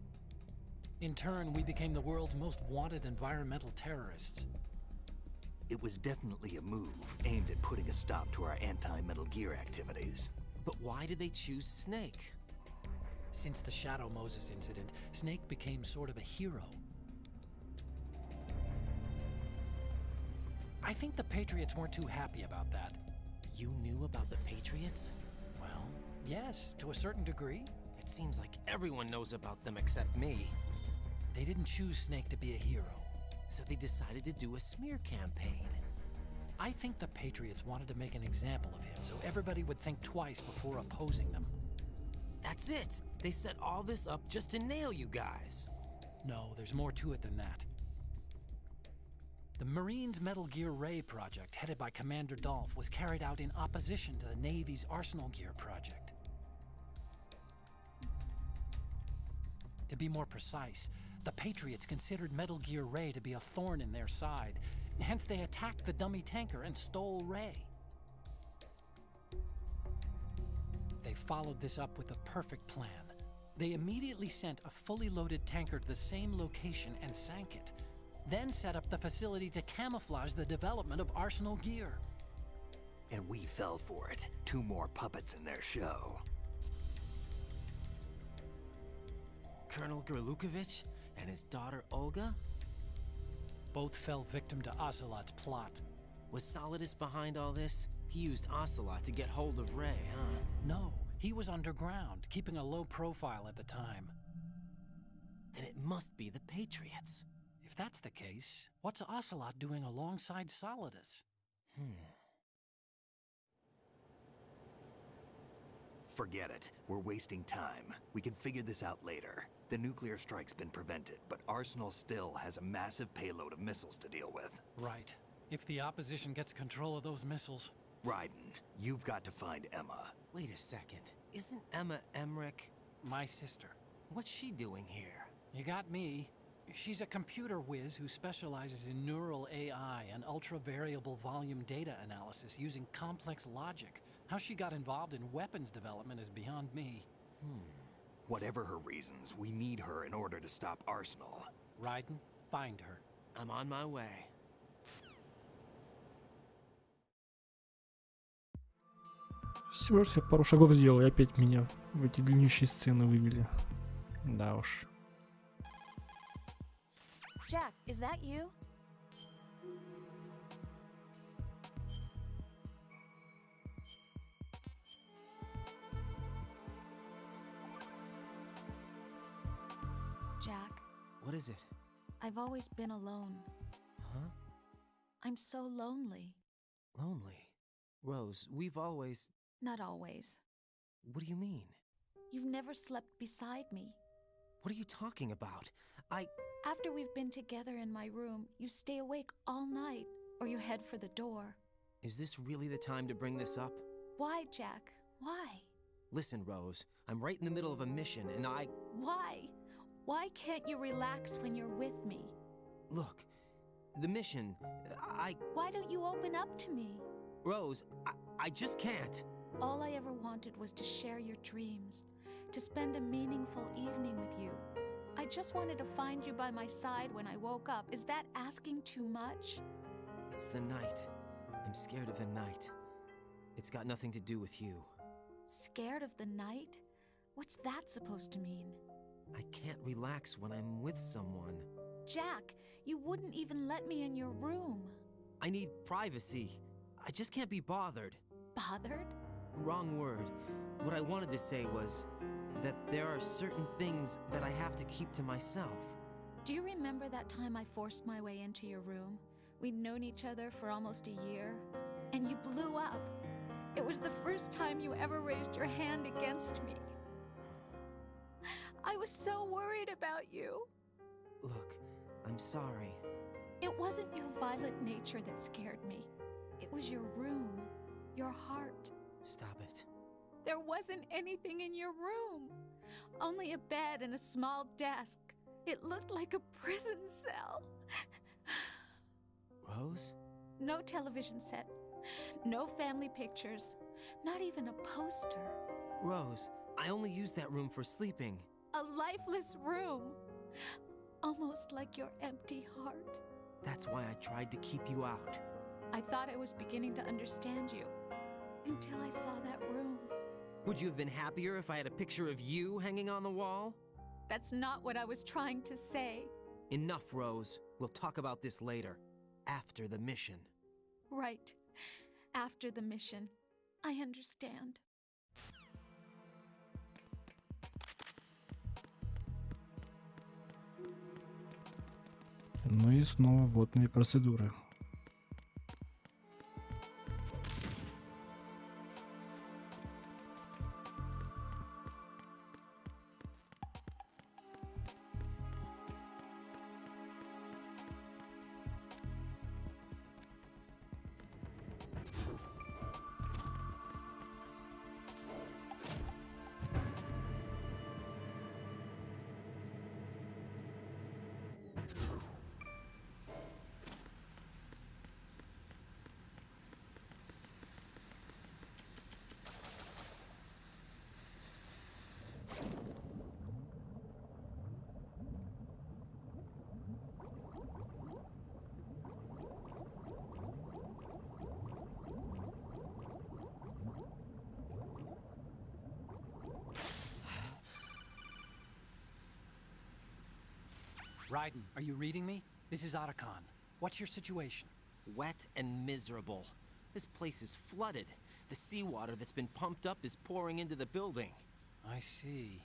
In turn, we became the world's most wanted environmental terrorists. It was definitely a move aimed at putting a stop to our anti-Metal Gear activities. But why did they choose Snake? Since the Shadow Moses incident, Snake became sort of a hero. I think the Patriots weren't too happy about that. You knew about the Patriots? Well, yes, to a certain degree. It seems like everyone knows about them except me. They didn't choose Snake to be a hero. So they decided to do a smear campaign. I think the Patriots wanted to make an example of him so everybody would think twice before opposing them. That's it! They set all this up just to nail you guys. No, there's more to it than that. The Marines' Metal Gear Ray project, headed by Commander Dolph, was carried out in opposition to the Navy's Arsenal Gear project. To be more precise, the Patriots considered Metal Gear Ray to be a thorn in their side. Hence, they attacked the dummy tanker and stole Ray. They followed this up with a perfect plan. They immediately sent a fully loaded tanker to the same location and sank it. Then set up the facility to camouflage the development of Arsenal Gear. And we fell for it. 2 more puppets in their show. Colonel Gorlukovich and his daughter Olga? Both fell victim to Ocelot's plot. Was Solidus behind all this? He used Ocelot to get hold of Ray, huh? No, he was underground, keeping a low profile at the time. Then it must be the Patriots. If that's the case, what's Ocelot doing alongside Solidus? Forget it. We're wasting time. We can figure this out later. The nuclear strike's been prevented, but Arsenal still has a massive payload of missiles to deal with. Right. If the opposition gets control of those missiles... Raiden, you've got to find Emma. Wait a second. Isn't Emma Emmerich? My sister. What's she doing here? You got me. She's a computer whiz who specializes in neural AI and ultra-variable volume data analysis using complex logic. How she got involved in weapons development is beyond me. Whatever her reasons, we need her in order to stop Arsenal. Raiden, find her. I'm on my way. Всего лишь я пару шагов сделал, и опять меня в эти длиннющие сцены вывели. Да уж. Jack, is that you? Jack, What is it? I've always been alone. Huh? I'm so lonely. Lonely? Rose, we've always... Not always. What do you mean? You've never slept beside me. What are you talking about? After we've been together in my room, you stay awake all night, or you head for the door. Is this really the time to bring this up? Why, Jack? Why? Listen, Rose, I'm right in the middle of a mission and Why? Why can't you relax when you're with me? Look, the mission, Why don't you open up to me? Rose, I just can't. All I ever wanted was to share your dreams, to spend a meaningful evening with you. I just wanted to find you by my side when I woke up. Is that asking too much? It's the night. I'm scared of the night. It's got nothing to do with you. Scared of the night? What's that supposed to mean? I can't relax when I'm with someone. Jack, you wouldn't even let me in your room. I need privacy. I just can't be bothered. Bothered? wrong word. What I wanted to say was that there are certain things that I have to keep to myself. Do you remember that time I forced my way into your room? We'd known each other for almost a year, and you blew up. It was the first time you ever raised your hand against me. I was so worried about you. Look, I'm sorry. It wasn't your violent nature that scared me. It was your room, your heart. Stop it. There wasn't anything in your room. Only a bed and a small desk. It looked like a prison cell. Rose? No television set. No family pictures. Not even a poster. Rose, I only use that room for sleeping. A lifeless room. Almost like your empty heart. That's why I tried to keep you out. I thought I was beginning to understand you. Until I saw that room. Would you have been happier if I had a picture of you hanging on the wall? That's not what I was trying to say. Enough, Rose. We'll talk about this later. After the mission. Right. After the mission. I understand. Ну и снова водные процедуры. Raiden, are you reading me? This is Otacon. What's your situation? Wet and miserable. This place is flooded. The seawater that's been pumped up is pouring into the building. I see.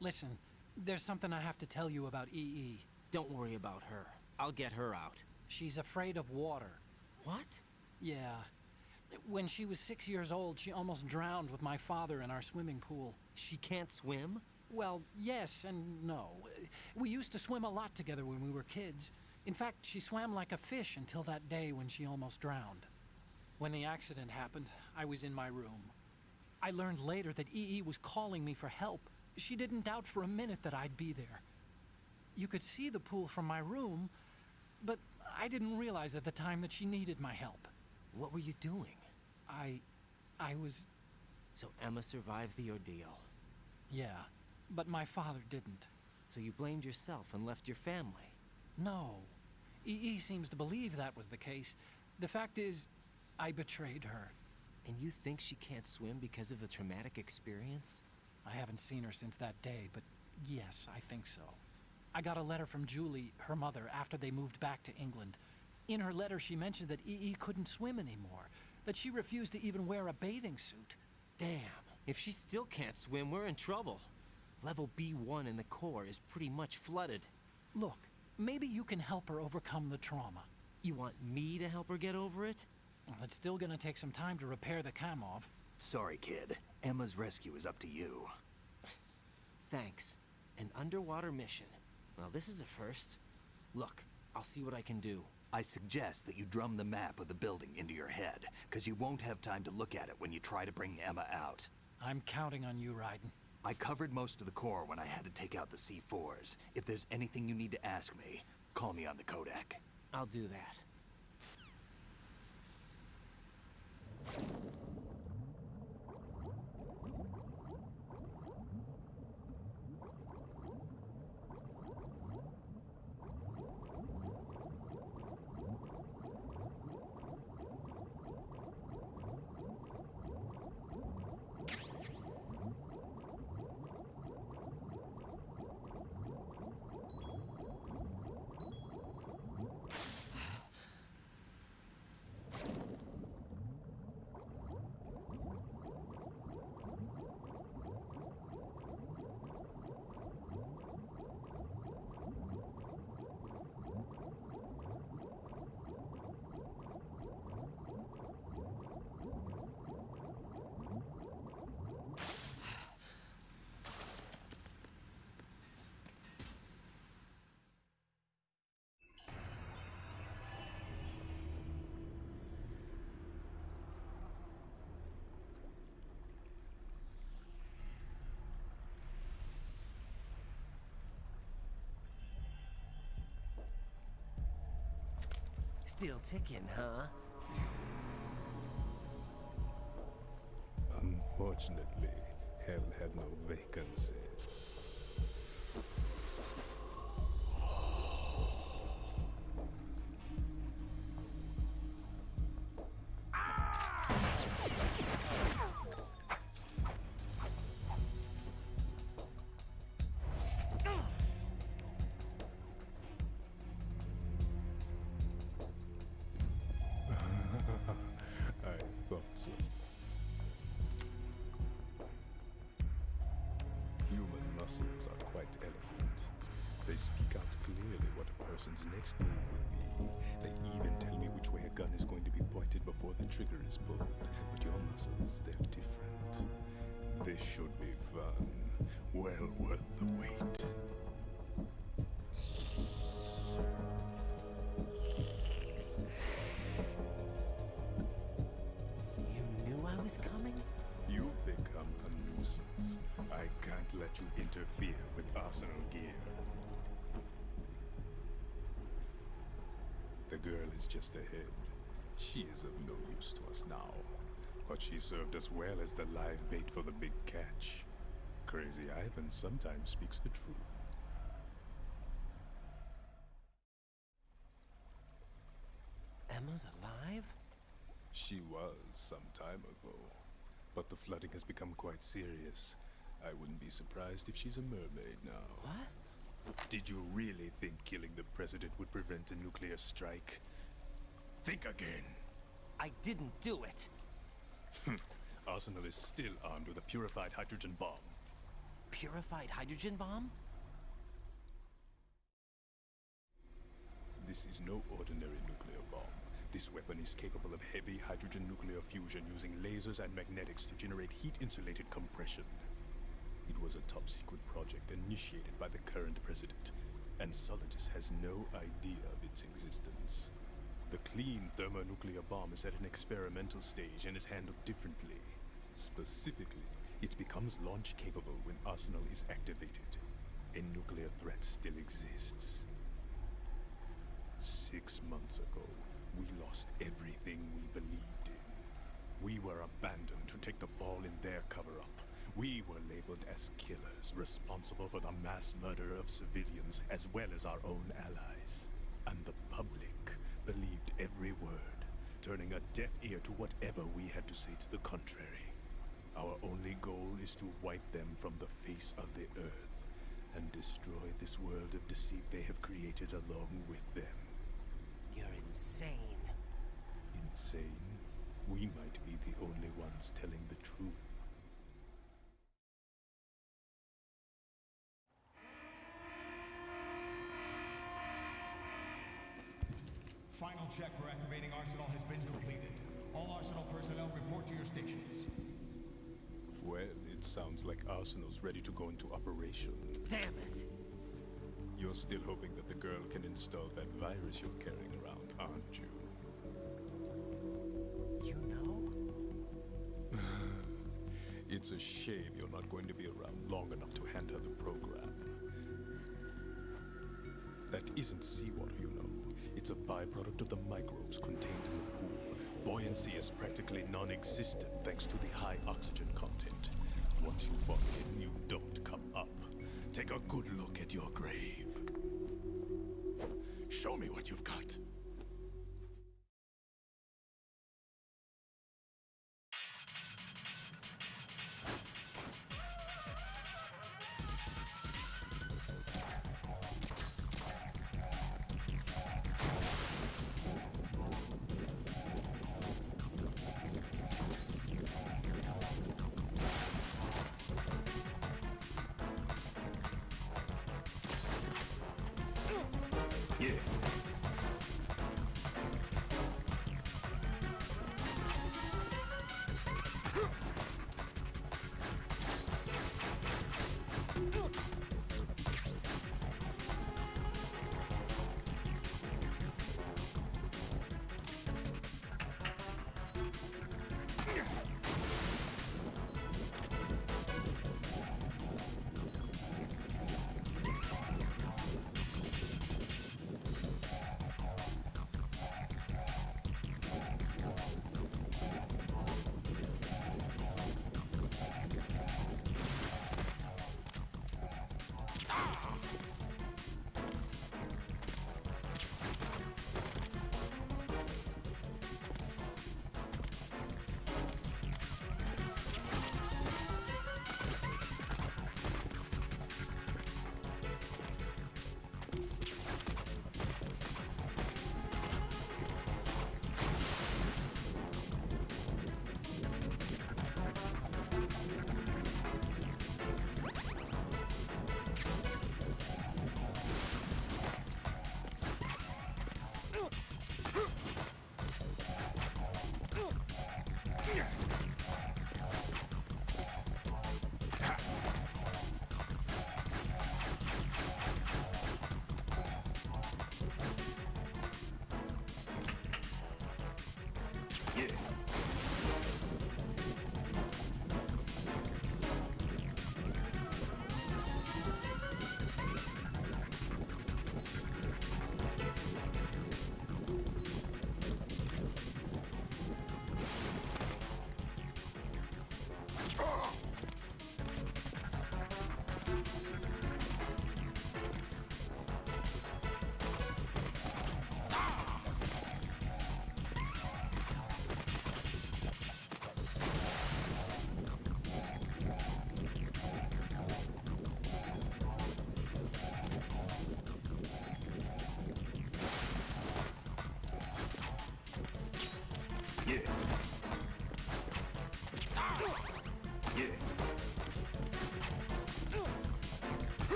Listen, there's something I have to tell you about EE. Don't worry about her. I'll get her out. She's afraid of water. What? Yeah. When she was 6 years old, she almost drowned with my father in our swimming pool. She can't swim? Well, yes and no. We used to swim a lot together when we were kids. In fact, she swam like a fish until that day when she almost drowned. When the accident happened, I was in my room. I learned later that EE was calling me for help. She didn't doubt for a minute that I'd be there. You could see the pool from my room, but I didn't realize at the time that she needed my help. What were you doing? I was... So Emma survived the ordeal. Yeah, but my father didn't. So you blamed yourself and left your family? No. EE seems to believe that was the case. The fact is, I betrayed her. And you think she can't swim because of the traumatic experience? I haven't seen her since that day, but yes, I think so. I got a letter from Julie, her mother, after they moved back to England. In her letter, she mentioned that EE couldn't swim anymore, that she refused to even wear a bathing suit. Damn, if she still can't swim, we're in trouble. Level B1 in the core is pretty much flooded. Look, maybe you can help her overcome the trauma. You want me to help her get over it? Well, it's still gonna take some time to repair the Kamov. Sorry, kid. Emma's rescue is up to you. Thanks. An underwater mission. Well, this is a first. Look, I'll see what I can do. I suggest that you drum the map of the building into your head, because you won't have time to look at it when you try to bring Emma out. I'm counting on you, Raiden. I covered most of the core when I had to take out the C4s. If there's anything you need to ask me, call me on the codec. I'll do that. Still ticking, huh? Unfortunately, hell had no vacancies. I thought so. Human muscles are quite eloquent. They speak out clearly what a person's next move will be. They even tell me which way a gun is going to be pointed before the trigger is pulled. But your muscles, they're different. This should be fun. Well worth the wait. You knew I was coming? You've become a nuisance. I can't let you interfere with arsenal gear. The girl is just ahead. She is of no use to us now. But she served us well as the live bait for the big catch. Crazy Ivan sometimes speaks the truth. Emma's alive? She was some time ago. But the flooding has become quite serious. I wouldn't be surprised if she's a mermaid now. What? Did you really think killing the president would prevent a nuclear strike? Think again. I didn't do it. Arsenal is still armed with a purified hydrogen bomb. Purified hydrogen bomb? This is no ordinary nuclear bomb. This weapon is capable of heavy hydrogen nuclear fusion using lasers and magnetics to generate heat-insulated compression. It was a top-secret project initiated by the current president, and Solidus has no idea of its existence. The clean thermonuclear bomb is at an experimental stage and is handled differently. Specifically, it becomes launch-capable when Arsenal is activated. A nuclear threat still exists. 6 months ago, we lost everything we believed in. We were abandoned to take the fall in their cover-up. We were labeled as killers, responsible for the mass murder of civilians as well as our own allies. And the public believed every word, turning a deaf ear to whatever we had to say to the contrary. Our only goal is to wipe them from the face of the earth and destroy this world of deceit they have created along with them. You're insane. Insane? We might be the only ones telling the truth. Final check for activating Arsenal has been completed. All Arsenal personnel report to your stations. Well, it sounds like Arsenal's ready to go into operation. Damn it! You're still hoping that the girl can install that virus you're carrying around, aren't you? You know? It's a shame you're not going to be around long enough to hand her the program. That isn't seawater, you know. It's a byproduct of the microbes contained in the pool. Buoyancy is practically non-existent thanks to the high oxygen content. Once you fall in, you don't come up. Take a good look at your grave. Show me what you've got.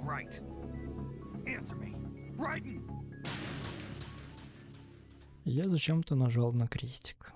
right? Answer me. Raiden! Я зачем-то нажал на крестик.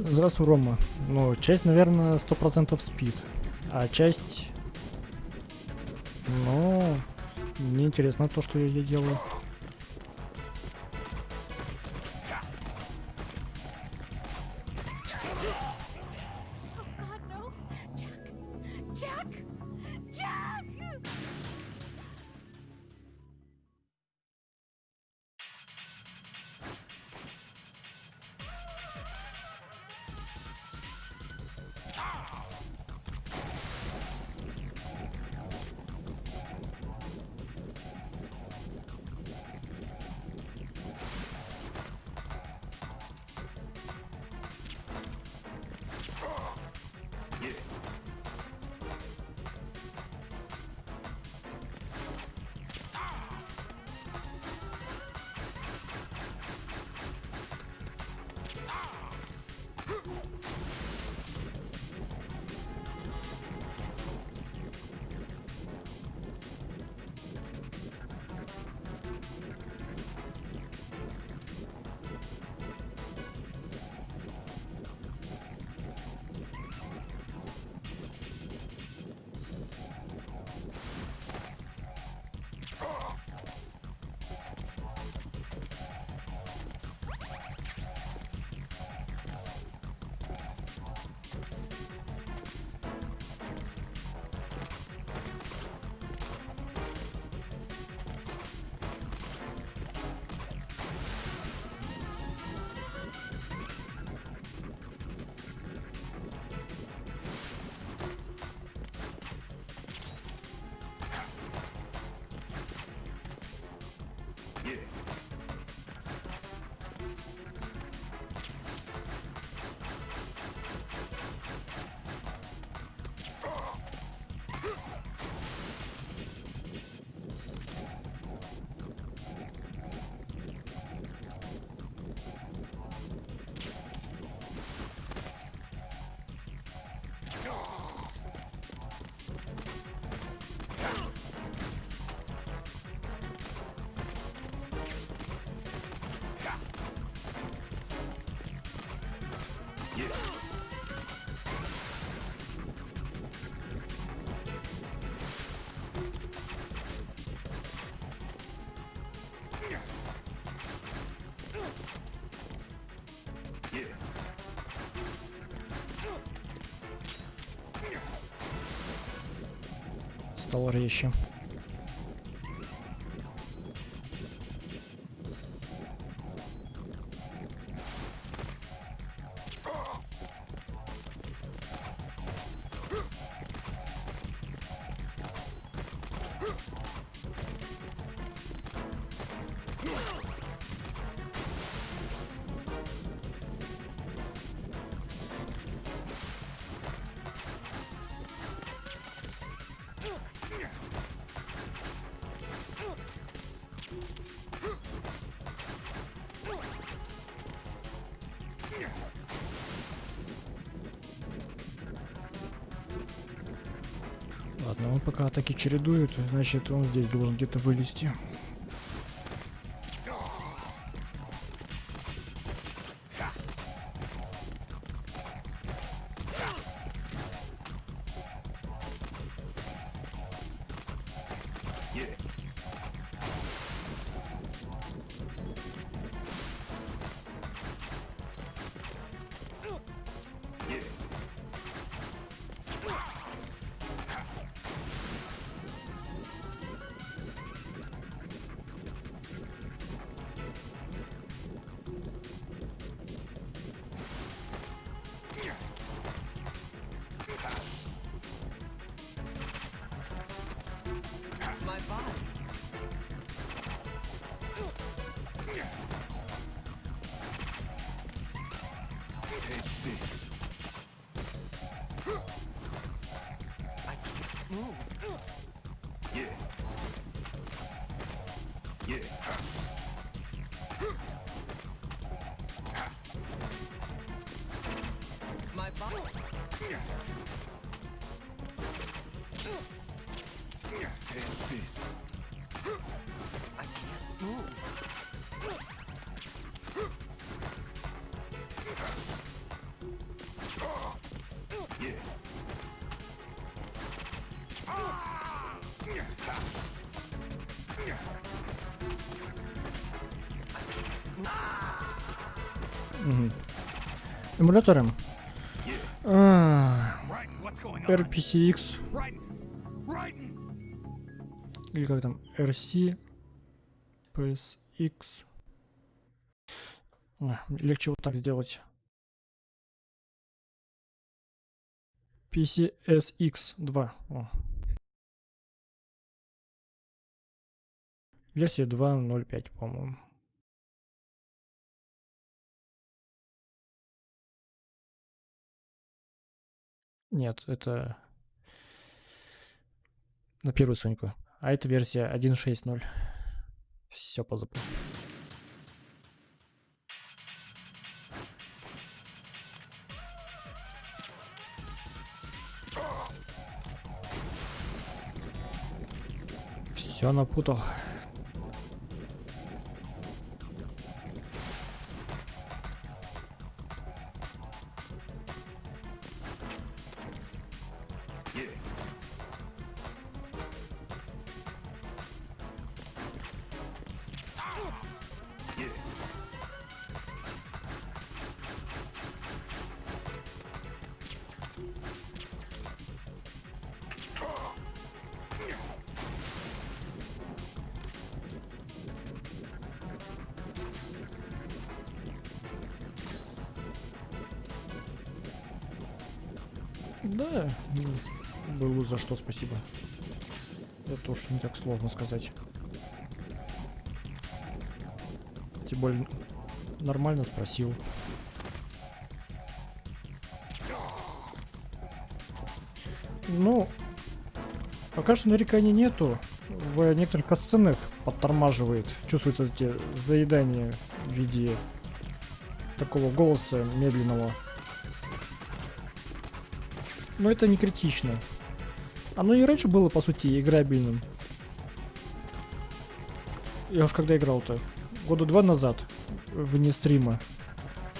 Здравствуй, Рома. Ну, часть, наверное, 100% спит. А часть... Ну... Мне интересно то, что я делаю. Стало резче. Ладно, он пока атаки чередует, значит он здесь должен где-то вылезти. Угу. Эмуляторы. RPCX. Или как там? RC. PSX. Легче вот так сделать. PCSX2. О. Версия 2.0.5, по-моему. Нет, это на первую Соньку. А это версия 1.6.0. Все позабыл. Все напутал. Да, было за что спасибо. Это уж не так сложно сказать. Тем более нормально спросил. Ну, пока что нареканий нету. В некоторых катсценах подтормаживает. Чувствуется эти заедания в виде такого голоса медленного. Но это не критично. Оно и раньше было, по сути, играбельным. Я уж когда играл-то? Года 2 назад. Вне стрима.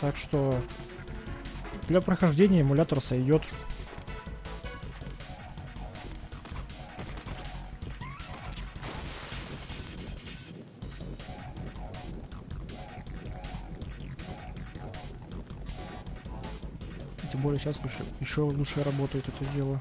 Так что для прохождения эмулятор сойдет. Тем более сейчас еще лучше работает это дело.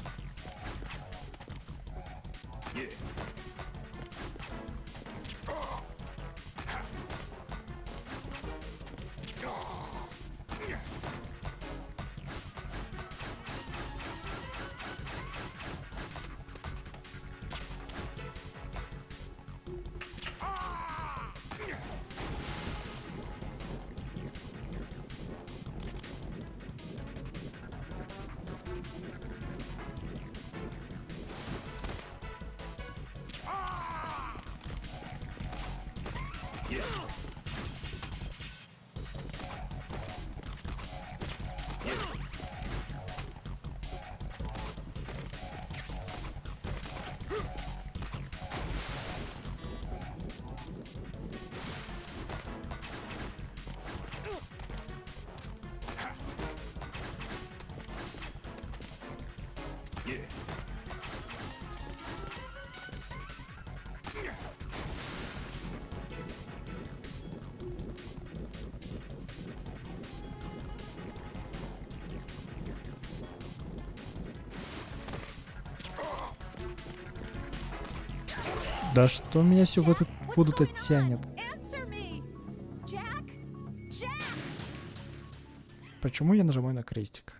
Да что меня все в эту буду-то тянет? Почему я нажимаю на крестик?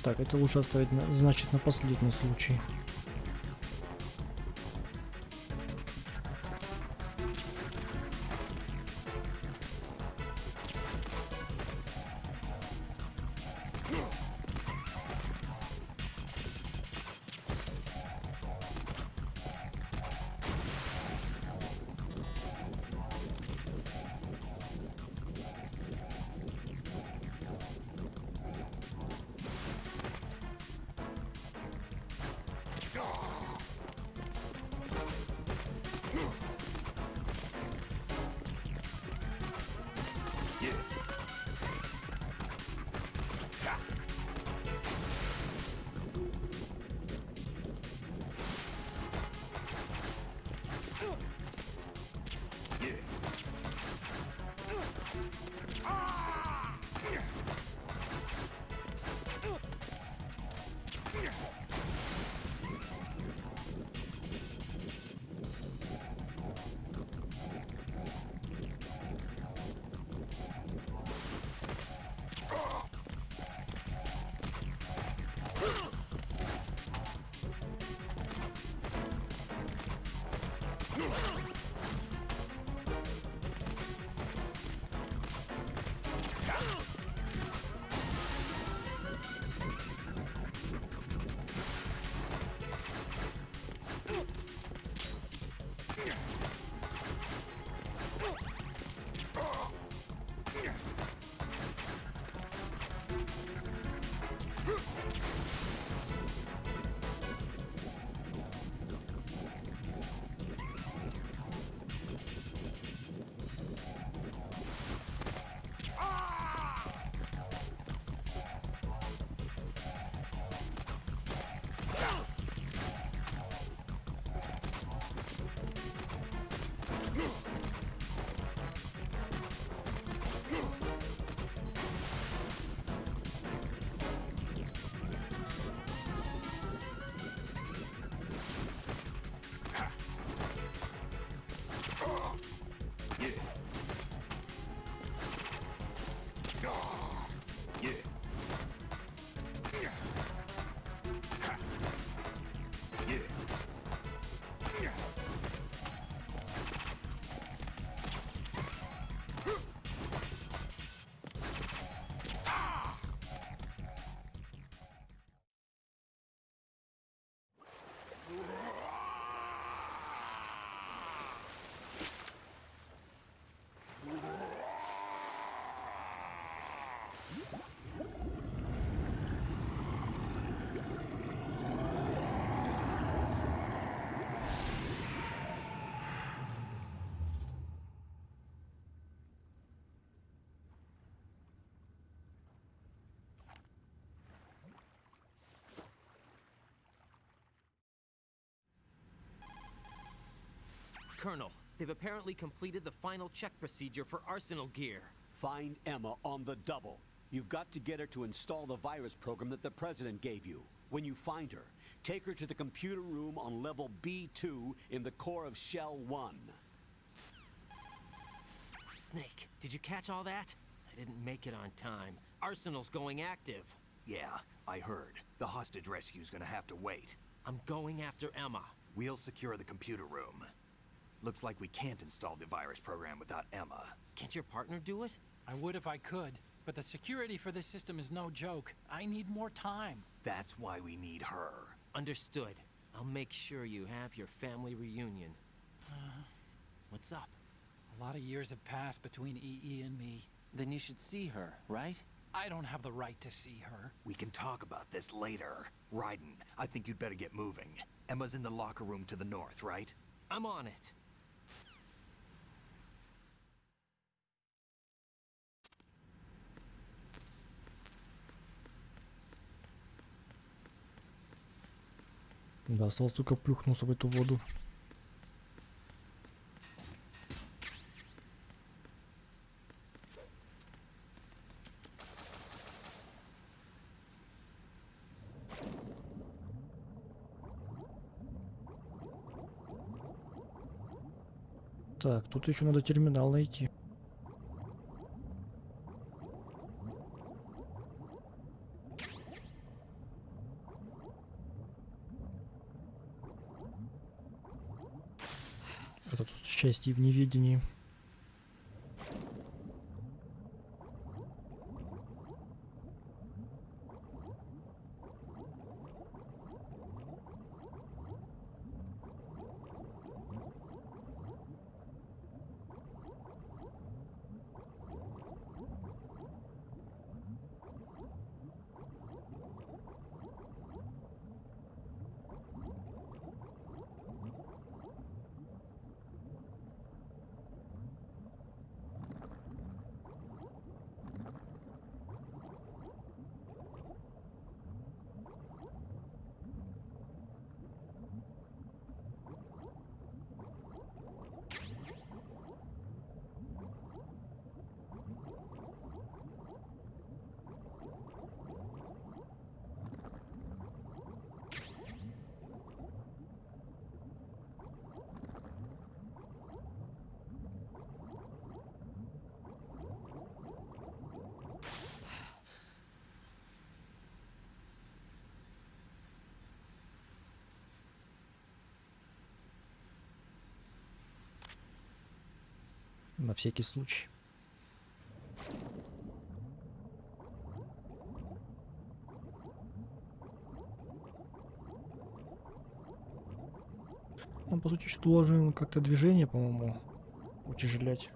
Так, это лучше оставить, значит, на последний случай. Colonel, they've apparently completed the final check procedure for arsenal gear. Find Emma on the double. You've got to get her to install the virus program that the President gave you. When you find her, take her to the computer room on level B2 in the core of Shell 1. Snake, did you catch all that? I didn't make it on time. Arsenal's going active. Yeah, I heard. The hostage rescue's gonna have to wait. I'm going after Emma. We'll secure the computer room. Looks like we can't install the virus program without Emma. Can't your partner do it? I would if I could, but the security for this system is no joke. I need more time. That's why we need her. Understood. I'll make sure you have your family reunion. What's up? A lot of years have passed between EE and me. Then you should see her, right? I don't have the right to see her. We can talk about this later. Raiden, I think you'd better get moving. Emma's in the locker room to the north, right? I'm on it. Да, осталось только плюхнуться в эту воду. Так, тут еще надо терминал найти. Это тут счастье в неведении. На всякий случай. Он, по сути, что должен как-то движение, по-моему, утяжелять.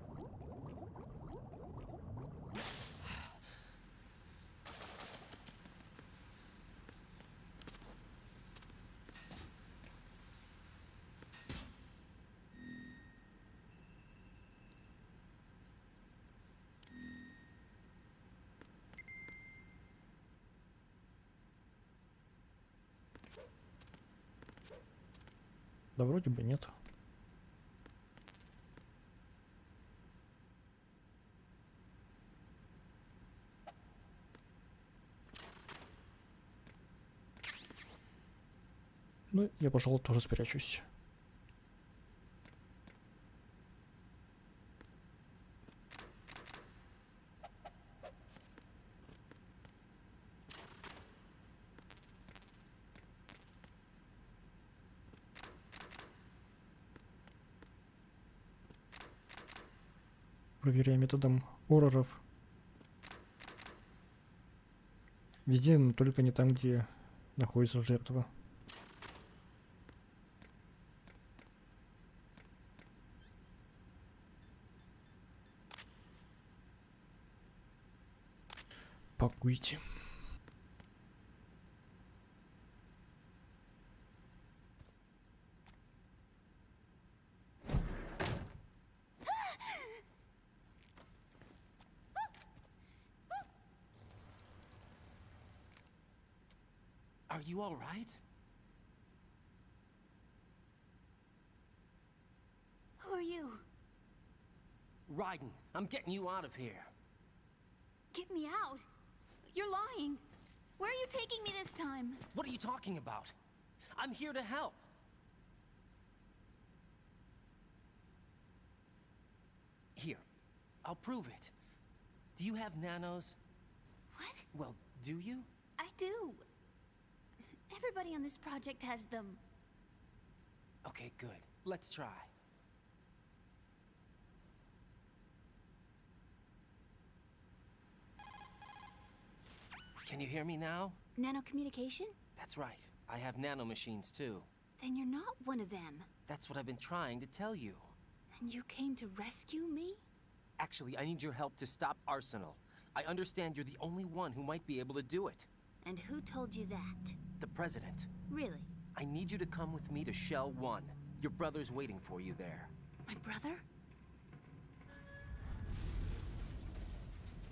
Да вроде бы нет. Ну, я, пожалуй, тоже спрячусь. Проверяем методом хорроров. Везде, но только не там, где находится жертва. Пакуйте. Are you all right? Who are you? Raiden, I'm getting you out of here. Get me out. You're lying. Where are you taking me this time? What are you talking about? I'm here to help. Here, I'll prove it. Do you have nanos? What? Well, do you? I do. Everybody on this project has them. Okay, good. Let's try. Can you hear me now? Nanocommunication? That's right. I have nanomachines too. Then you're not one of them. That's what I've been trying to tell you. And you came to rescue me? Actually, I need your help to stop Arsenal. I understand you're the only one who might be able to do it. And who told you that? The President. Really? I need you to come with me to Shell 1. Your brother's waiting for you there. My brother?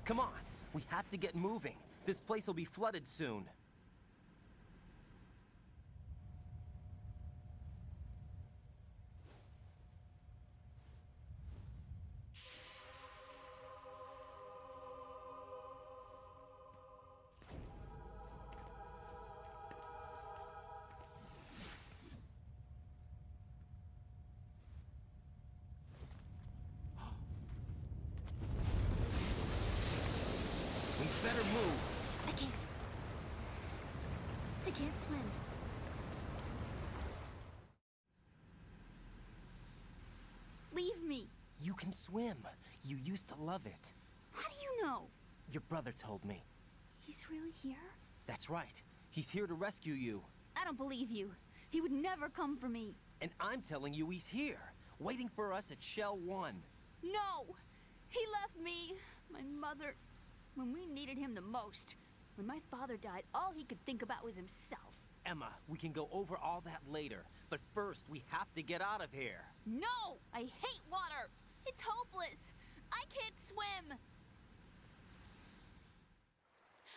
Come on! We have to get moving. This place will be flooded soon. can't swim. Leave me. You can swim. You used to love it. How do you know? Your brother told me. He's really here? That's right. He's here to rescue you. I don't believe you. He would never come for me. And I'm telling you he's here, waiting for us at Shell 1. No! He left me, my mother, when we needed him the most. When my father died, all he could think about was himself. Emma, we can go over all that later, but first we have to get out of here. No! I hate water! It's hopeless! I can't swim!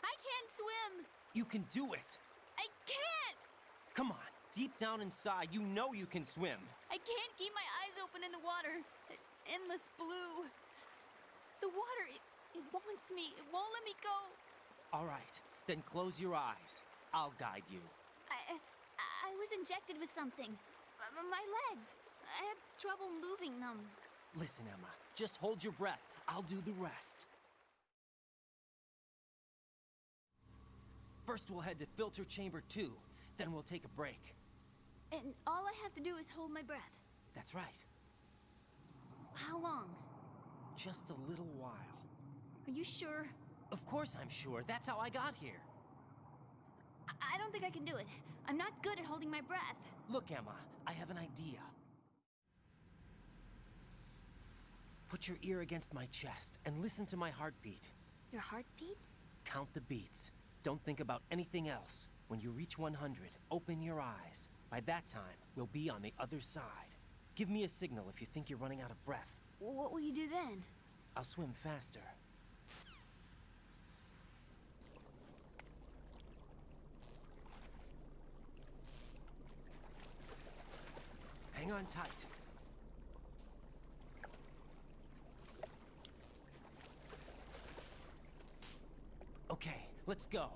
I can't swim! You can do it! I can't! Come on, deep down inside, you know you can swim. I can't keep my eyes open in the water. Endless blue. The water, it wants me. It won't let me go. All right, then close your eyes. I'll guide you. I was injected with something. My legs. I have trouble moving them. Listen, Emma, just hold your breath. I'll do the rest. First, we'll head to filter chamber 2. Then we'll take a break. And all I have to do is hold my breath. That's right. How long? Just a little while. Are you sure? Of course I'm sure. That's how I got here. I don't think I can do it. I'm not good at holding my breath. Look, Emma, I have an idea. Put your ear against my chest and listen to my heartbeat. Your heartbeat? Count the beats. Don't think about anything else. When you reach 100, open your eyes. By that time, we'll be on the other side. Give me a signal if you think you're running out of breath. What will you do then? I'll swim faster. Hang on tight. Okay, let's go.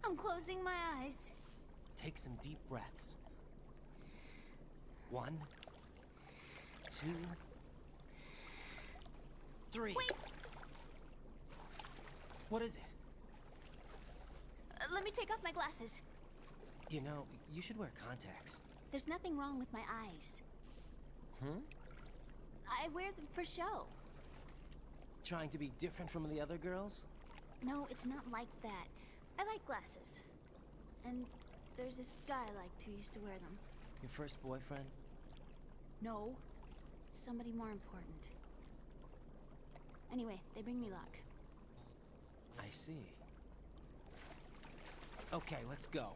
I'm closing my eyes. Take some deep breaths. 1, 2, 3. Wait! What is it? Let me take off my glasses. You know, you should wear contacts. There's nothing wrong with my eyes. I wear them for show. Trying to be different from the other girls? No, it's not like that. I like glasses. And there's this guy I liked who used to wear them. Your first boyfriend? No. Somebody more important. Anyway, they bring me luck. I see. Okay, let's go.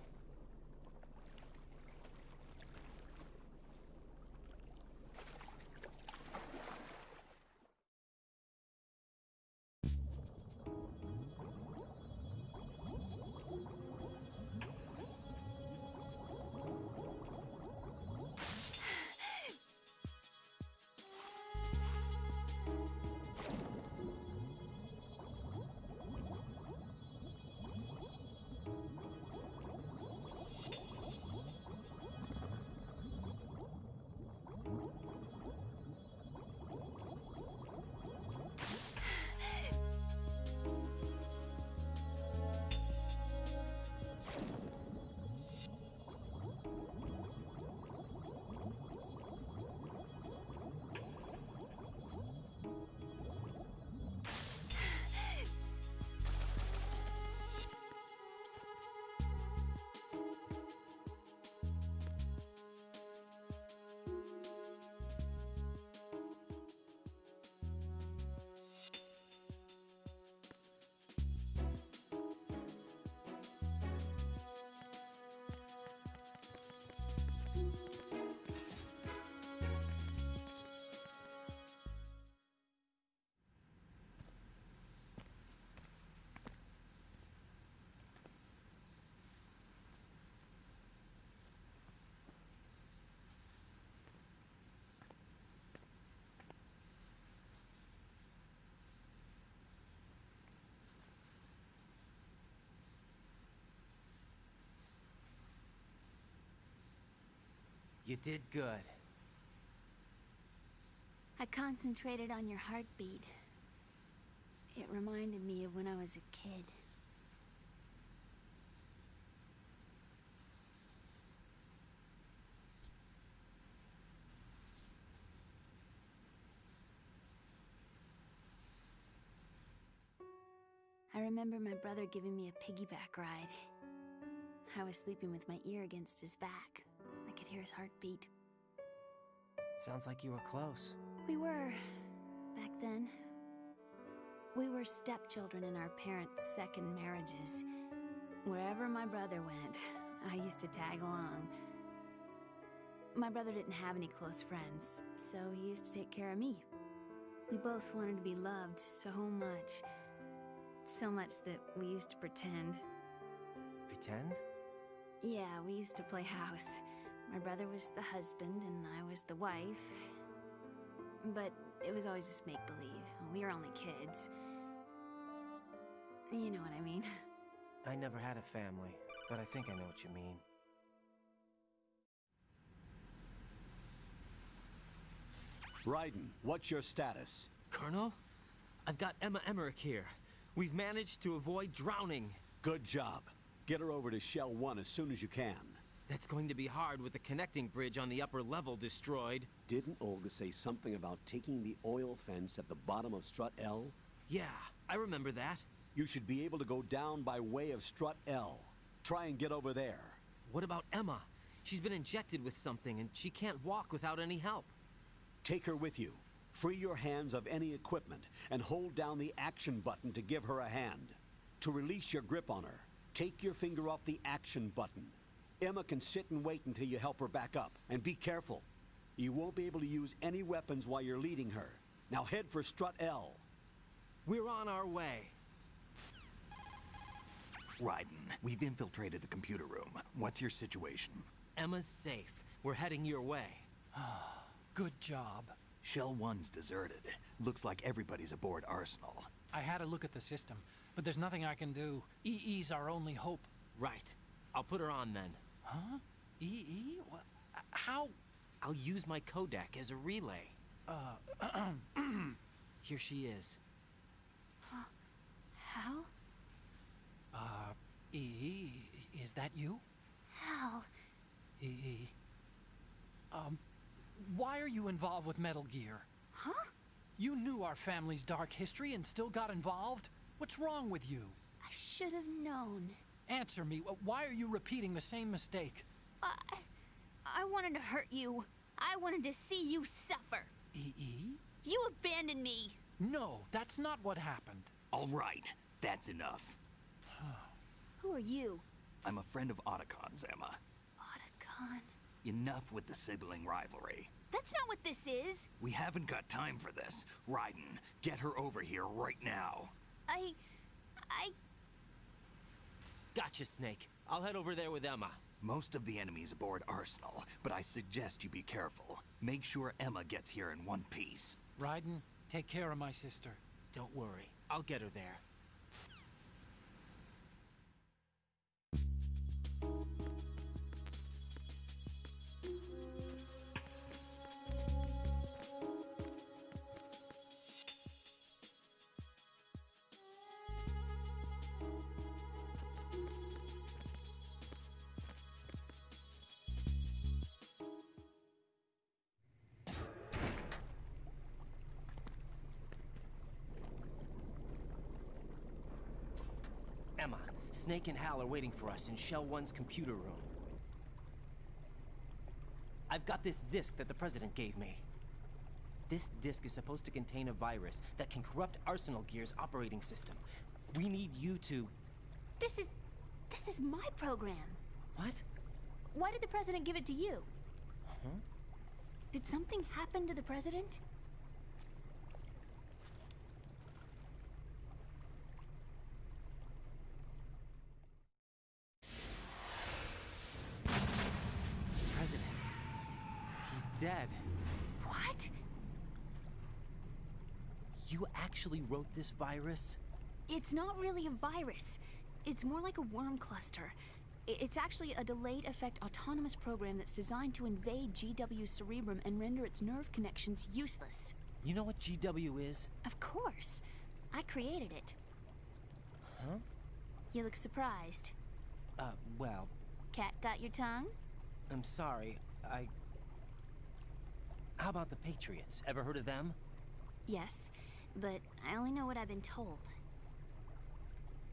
You did good. I concentrated on your heartbeat. It reminded me of when I was a kid. I remember my brother giving me a piggyback ride. I was sleeping with my ear against his back. I could hear his heartbeat. Sounds like you were close. We were, back then. We were stepchildren in our parents' second marriages. Wherever my brother went, I used to tag along. My brother didn't have any close friends, so he used to take care of me. We both wanted to be loved so much. So much that we used to pretend. Pretend? Yeah, we used to play house. My brother was the husband and I was the wife. But it was always just make-believe. We were only kids. You know what I mean. I never had a family, but I think I know what you mean. Raiden, what's your status? Colonel? I've got Emma Emmerich here. We've managed to avoid drowning. Good job. Get her over to Shell 1 as soon as you can. That's going to be hard with the connecting bridge on the upper level destroyed. Didn't Olga say something about taking the oil fence at the bottom of Strut L? Yeah, I remember that. You should be able to go down by way of Strut L. Try and get over there. What about Emma? She's been injected with something and she can't walk without any help. Take her with you. Free your hands of any equipment and hold down the action button to give her a hand. To release your grip on her, take your finger off the action button. Emma can sit and wait until you help her back up. And be careful. You won't be able to use any weapons while you're leading her. Now head for Strut L. We're on our way. Raiden, we've infiltrated the computer room. What's your situation? Emma's safe. We're heading your way. Good job. Shell 1's deserted. Looks like everybody's aboard Arsenal. I had a look at the system, but there's nothing I can do. EE's our only hope. Right. I'll put her on then. Huh? EE? What? How? I'll use my Kodak as a relay. Here she is. Hal? EE, is that you? Hal. EE. Why are you involved with Metal Gear? Huh? You knew our family's dark history and still got involved? What's wrong with you? I should have known. Answer me. Why are you repeating the same mistake? I wanted to hurt you. I wanted to see you suffer. EE? You abandoned me. No, that's not what happened. All right, that's enough. Who are you? I'm a friend of Otacon's, Emma. Otacon? Enough with the sibling rivalry. That's not what this is. We haven't got time for this. Raiden, get her over here right now. I... Gotcha, Snake. I'll head over there with Emma. Most of the enemy's aboard Arsenal, but I suggest you be careful. Make sure Emma gets here in one piece. Raiden, take care of my sister. Don't worry. I'll get her there. Emma, Snake and Hal are waiting for us in Shell 1's computer room. I've got this disk that the President gave me. This disk is supposed to contain a virus that can corrupt Arsenal Gear's operating system. We need you to... This is my program. What? Why did the President give it to you? Huh? Did something happen to the President? President. He's dead. What? You actually wrote this virus? It's not really a virus. It's more like a worm cluster. It's actually a delayed effect autonomous program that's designed to invade GW's cerebrum and render its nerve connections useless. You know what GW is? Of course. I created it. Huh? You look surprised. Well... Cat got your tongue? I'm sorry, How about the Patriots? Ever heard of them? Yes, but I only know what I've been told.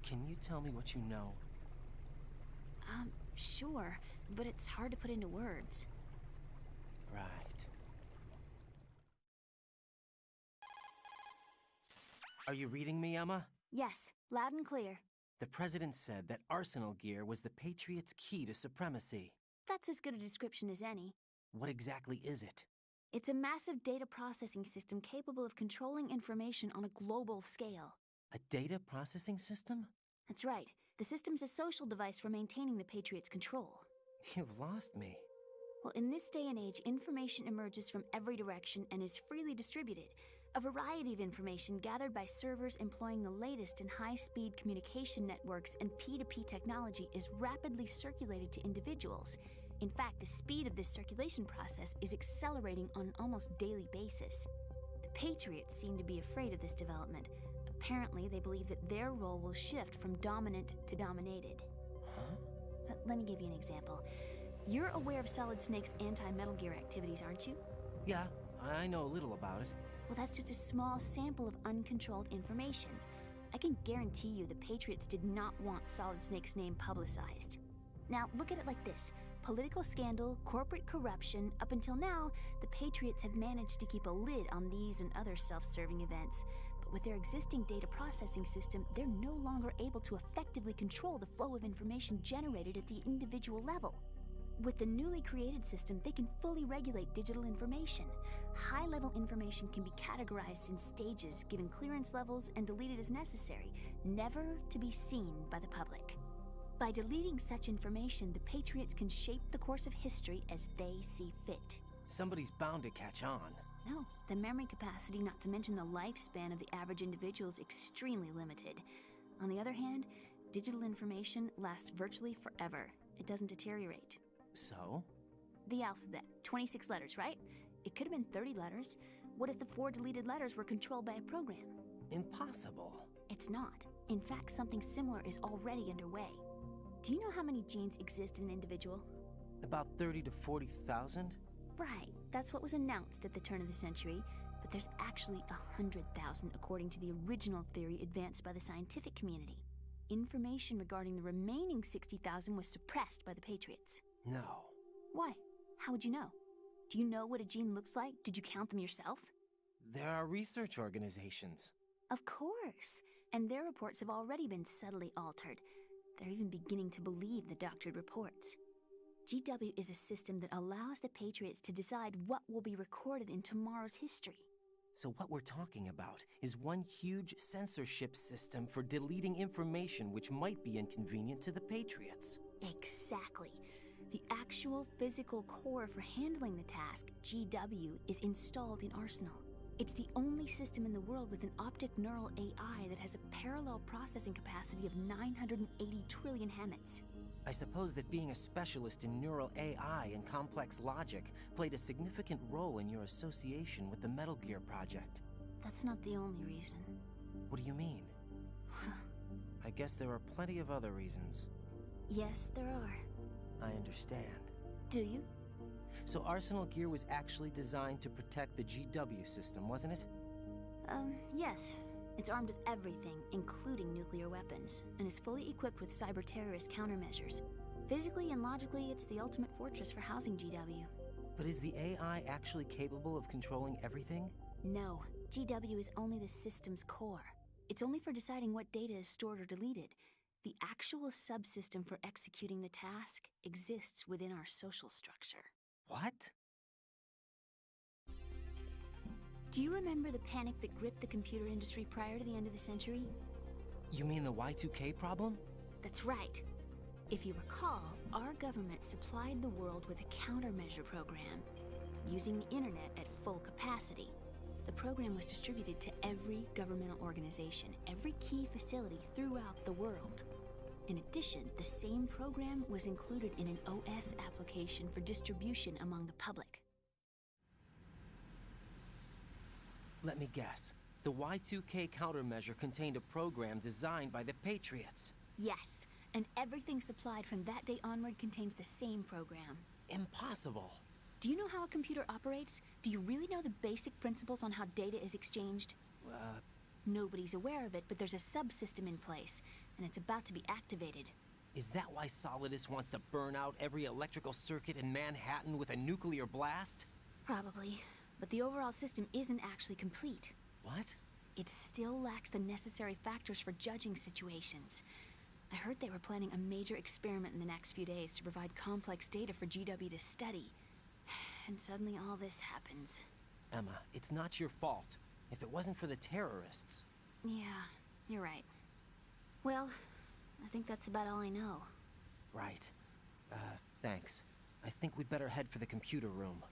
Can you tell me what you know? Sure, but it's hard to put into words. Right. Are you reading me, Emma? Yes, loud and clear. The President said that Arsenal gear was the Patriots' key to supremacy. That's as good a description as any. What exactly is it? It's a massive data processing system capable of controlling information on a global scale. A data processing system? That's right. The system's a social device for maintaining the Patriots' control. You've lost me. Well, in this day and age, information emerges from every direction and is freely distributed. A variety of information gathered by servers employing the latest in high-speed communication networks and P2P technology is rapidly circulated to individuals. In fact, the speed of this circulation process is accelerating on an almost daily basis. The Patriots seem to be afraid of this development. Apparently, they believe that their role will shift from dominant to dominated. Huh? Let me give you an example. You're aware of Solid Snake's anti-Metal Gear activities, aren't you? Yeah, I know a little about it. Well, that's just a small sample of uncontrolled information. I can guarantee you the Patriots did not want Solid Snake's name publicized. Now, look at it like this. Political scandal, corporate corruption, up until now, the Patriots have managed to keep a lid on these and other self-serving events. But with their existing data processing system, they're no longer able to effectively control the flow of information generated at the individual level. With the newly created system, they can fully regulate digital information. High-level information can be categorized in stages, given clearance levels, and deleted as necessary, never to be seen by the public. By deleting such information, the Patriots can shape the course of history as they see fit. Somebody's bound to catch on. No, the memory capacity, not to mention the lifespan of the average individual, is extremely limited. On the other hand, digital information lasts virtually forever. It doesn't deteriorate. So? The alphabet, 26 letters, right? It could have been 30 letters. What if the 4 deleted letters were controlled by a program? Impossible. It's not. In fact, something similar is already underway. Do you know how many genes exist in an individual? About 30 to 40,000? Right. That's what was announced at the turn of the century. But there's actually 100,000 according to the original theory advanced by the scientific community. Information regarding the remaining 60,000 was suppressed by the Patriots. No. Why? How would you know? Do you know what a gene looks like? Did you count them yourself? There are research organizations. Of course. And their reports have already been subtly altered. They're even beginning to believe the doctored reports. GW is a system that allows the Patriots to decide what will be recorded in tomorrow's history. So what we're talking about is one huge censorship system for deleting information which might be inconvenient to the Patriots. Exactly. The actual physical core for handling the task, GW, is installed in Arsenal. It's the only system in the world with an optic neural AI that has a parallel processing capacity of 980 trillion Hammets. I suppose that being a specialist in neural AI and complex logic played a significant role in your association with the Metal Gear project. That's not the only reason. What do you mean? I guess there are plenty of other reasons. Yes, there are. I understand. Do you? So Arsenal gear was actually designed to protect the GW system, wasn't it? Yes. It's armed with everything, including nuclear weapons, and is fully equipped with cyber-terrorist countermeasures. Physically and logically, it's the ultimate fortress for housing GW. But is the AI actually capable of controlling everything? No. GW is only the system's core. It's only for deciding what data is stored or deleted. The actual subsystem for executing the task exists within our social structure. What? Do you remember the panic that gripped the computer industry prior to the end of the century? You mean the Y2K problem? That's right. If you recall, our government supplied the world with a countermeasure program, using the internet at full capacity. The program was distributed to every governmental organization, every key facility throughout the world. In addition, the same program was included in an OS application for distribution among the public. Let me guess. The Y2K countermeasure contained a program designed by the Patriots. Yes, and everything supplied from that day onward contains the same program. Impossible. Do you know how a computer operates? Do you really know the basic principles on how data is exchanged? Nobody's aware of it, but there's a subsystem in place, and it's about to be activated. Is that why Solidus wants to burn out every electrical circuit in Manhattan with a nuclear blast? Probably, but the overall system isn't actually complete. What? It still lacks the necessary factors for judging situations. I heard they were planning a major experiment in the next few days to provide complex data for GW to study. And suddenly all this happens. Emma, it's not your fault. If it wasn't for the terrorists... Yeah, you're right. Well, I think that's about all I know. Right. Thanks. I think we'd better head for the computer room.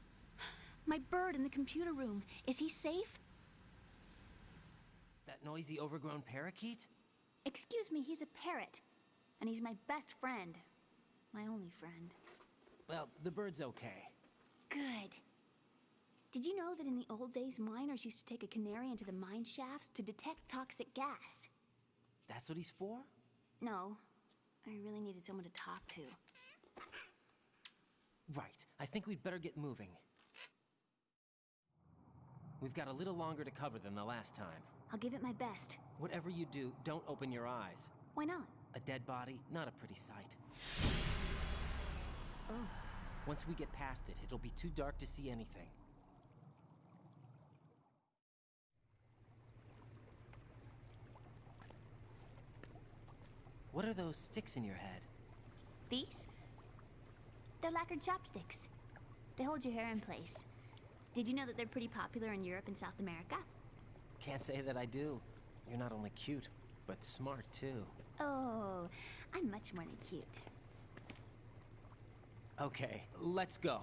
My bird in the computer room. Is he safe? That noisy, overgrown parakeet? Excuse me, he's a parrot. And he's my best friend. My only friend. Well, the bird's okay. Good. Did you know that in the old days, miners used to take a canary into the mine shafts to detect toxic gas? That's what he's for? No. I really needed someone to talk to. Right. I think we'd better get moving. We've got a little longer to cover than the last time. I'll give it my best. Whatever you do, don't open your eyes. Why not? A dead body, not a pretty sight. Oh. Once we get past it, it'll be too dark to see anything. What are those sticks in your head? These? They're lacquered chopsticks. They hold your hair in place. Did you know that they're pretty popular in Europe and South America? Can't say that I do. You're not only cute, but smart too. Oh, I'm much more than cute. Okay, let's go.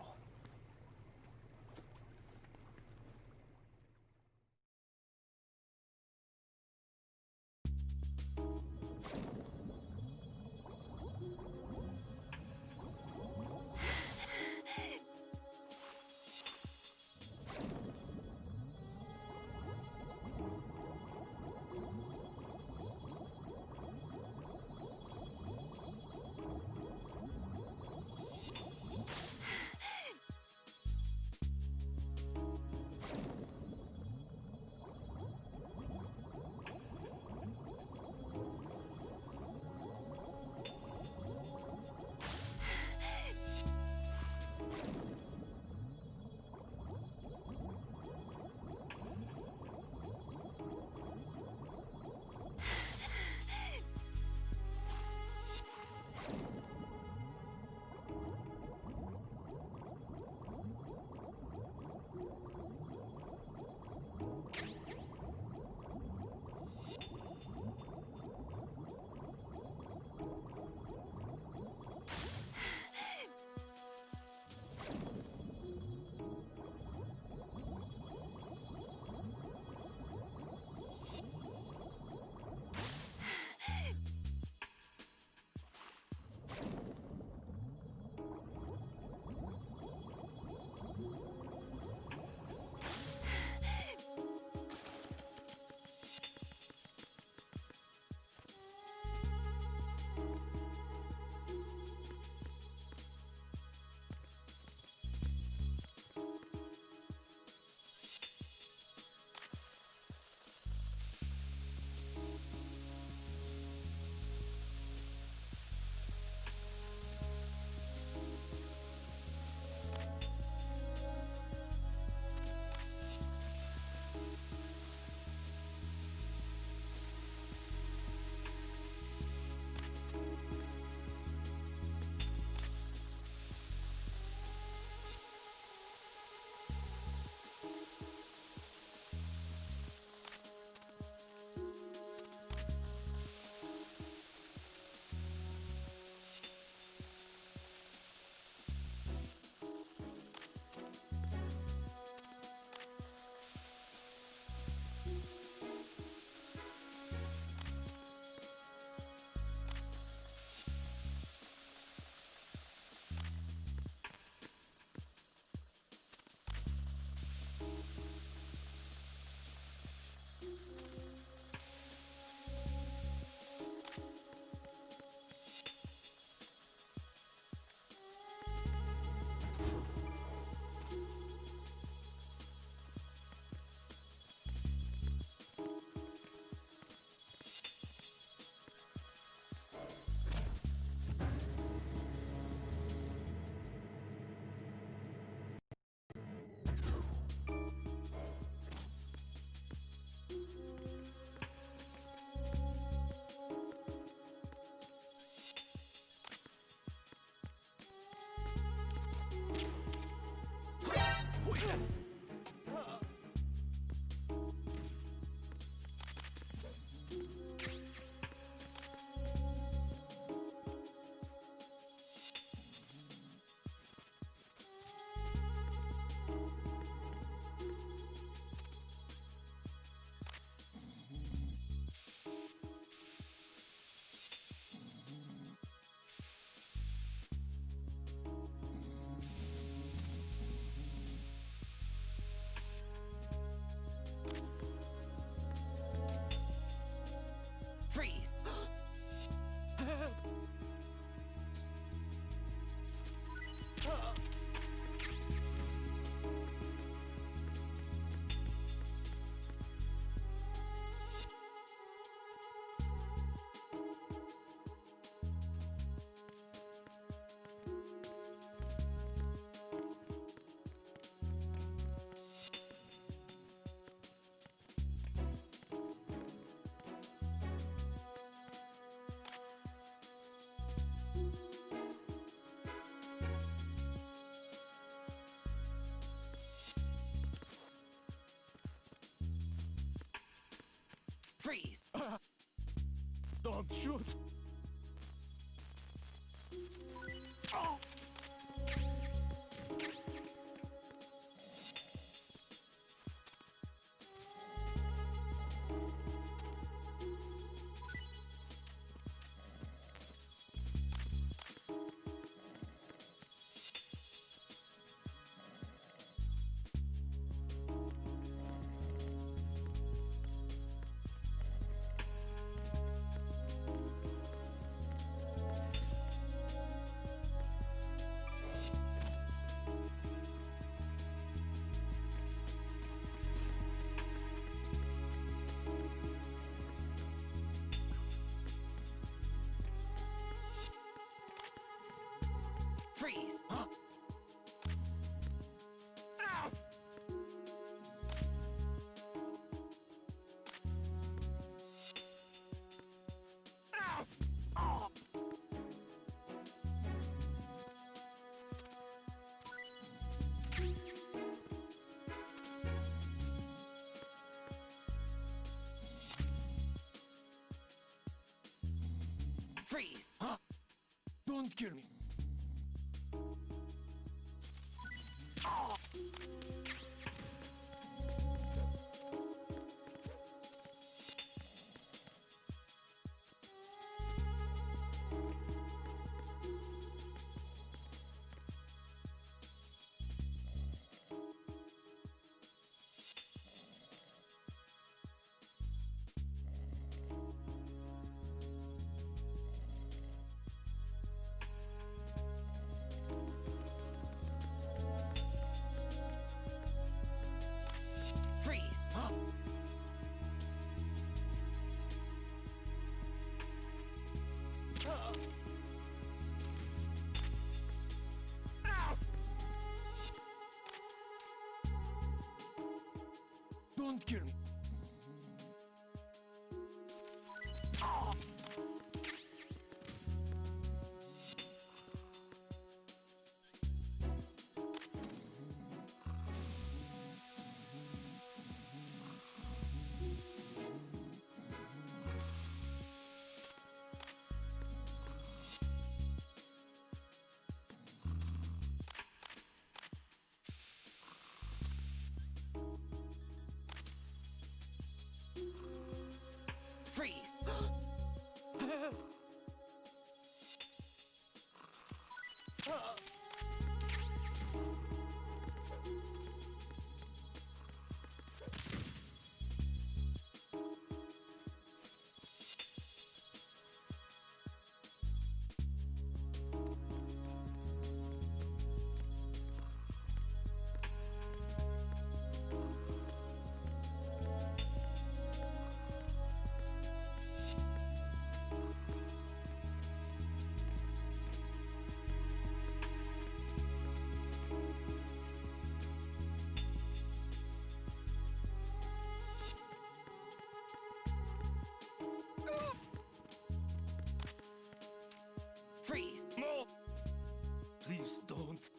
Freeze! Don't shoot! Freeze! Huh? Ow! Ow! Oh! Freeze! Huh? Don't kill me! Freeze! Huh? Ow! Don't kill me! Freeze! Freeze! No! Please don't.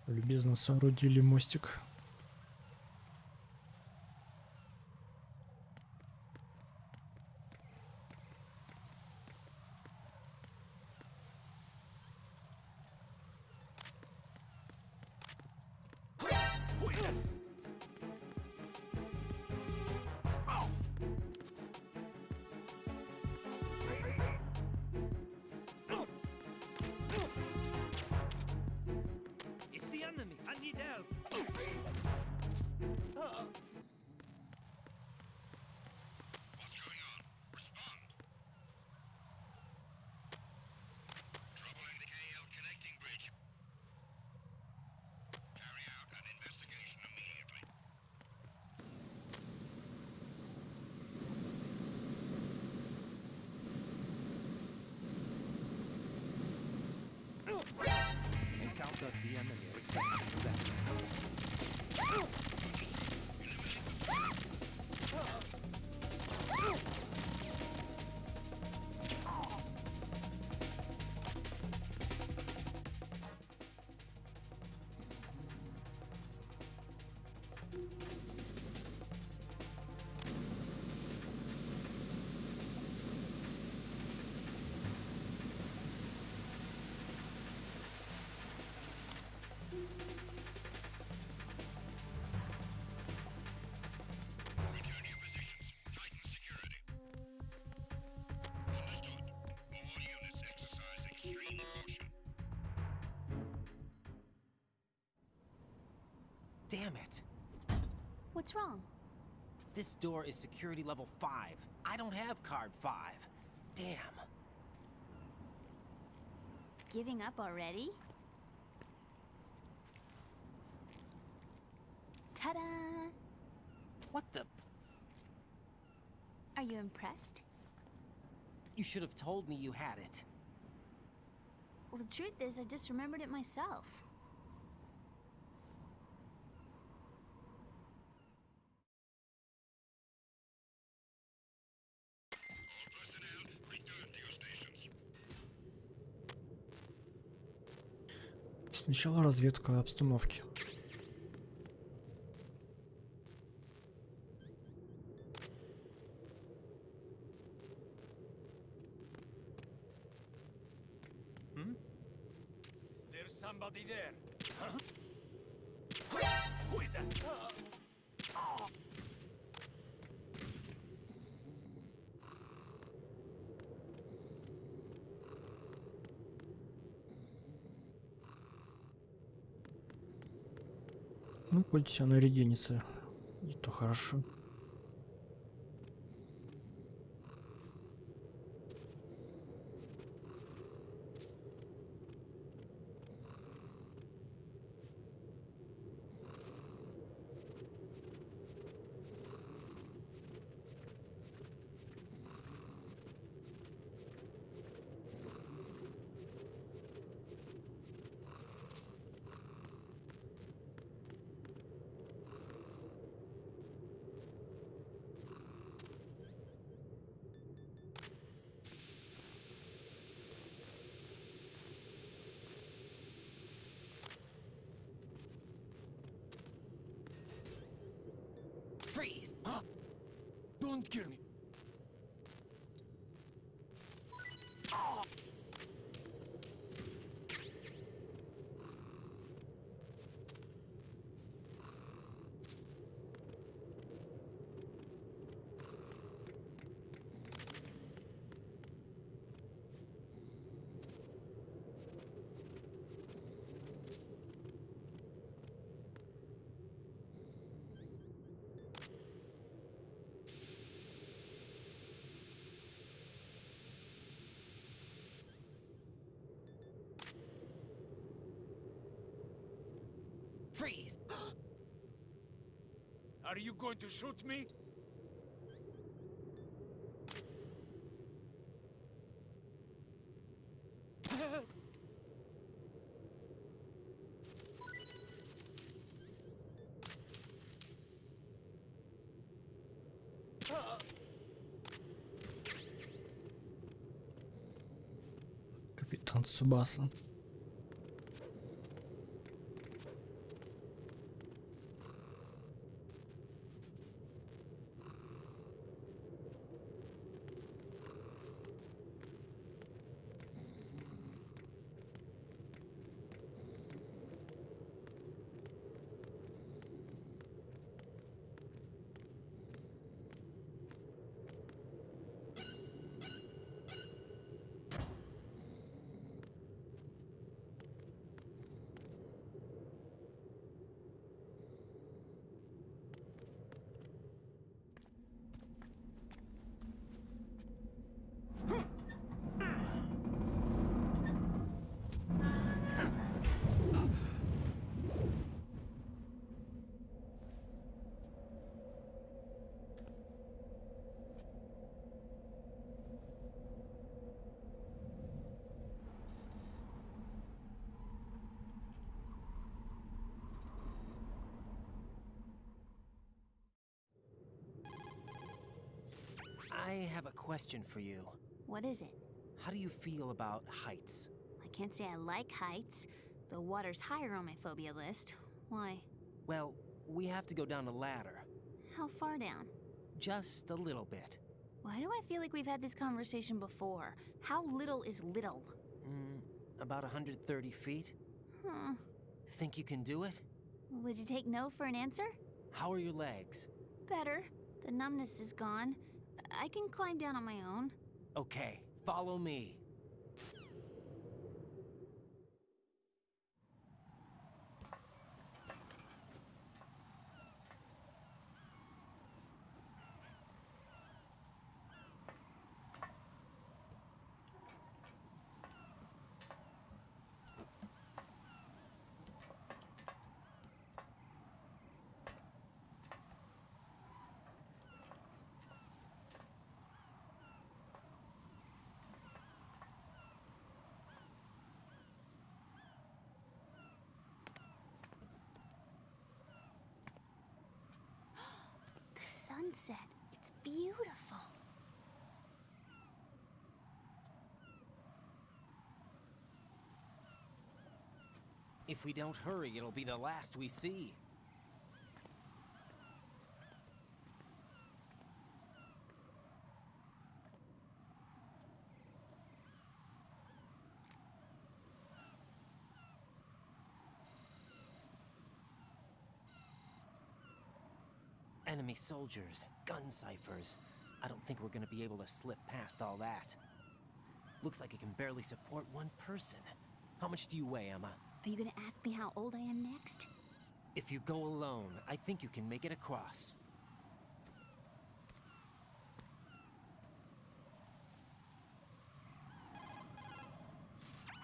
Любезно соорудили мостик. encountered the enemy requesting that. Damn it! What's wrong? This door is security level 5. I don't have card 5. Damn. Giving up already? Ta-da! What the? Are you impressed? You should have told me you had it. Well, the truth is, I just remembered it myself. Сначала разведка обстановки. There's somebody there. Who is that? Ну, хоть она регенится. И то хорошо. Freeze! Huh? Don't kill me. Freeze! Are you going to shoot me? Капитан Цубаса. I have a question for you. What is it? How do you feel about heights? I can't say I like heights. The water's higher on my phobia list. Why? Well, we have to go down a ladder. How far down? Just a little bit. Why do I feel like we've had this conversation before? How little is little? About 130 feet. Huh. Think you can do it? Would you take no for an answer? How are your legs? Better. The numbness is gone. I can climb down on my own. Okay, follow me. The sunset. It's beautiful. If we don't hurry, it'll be the last we see. Enemy soldiers, gun ciphers. I don't think we're gonna be able to slip past all that. Looks like it can barely support one person. How much do you weigh, Emma? Are you gonna ask me how old I am next? If you go alone, I think you can make it across.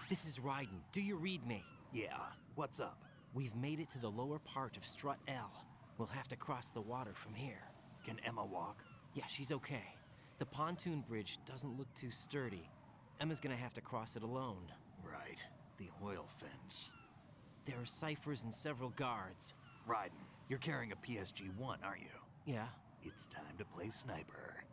This is Raiden. Do you read me? Yeah, what's up? We've made it to the lower part of Strut L. We'll have to cross the water from here. Can Emma walk? Yeah, she's okay. The pontoon bridge doesn't look too sturdy. Emma's gonna have to cross it alone. Right, the oil fence. There are ciphers and several guards. Raiden, you're carrying a PSG-1, aren't you? Yeah. It's time to play sniper.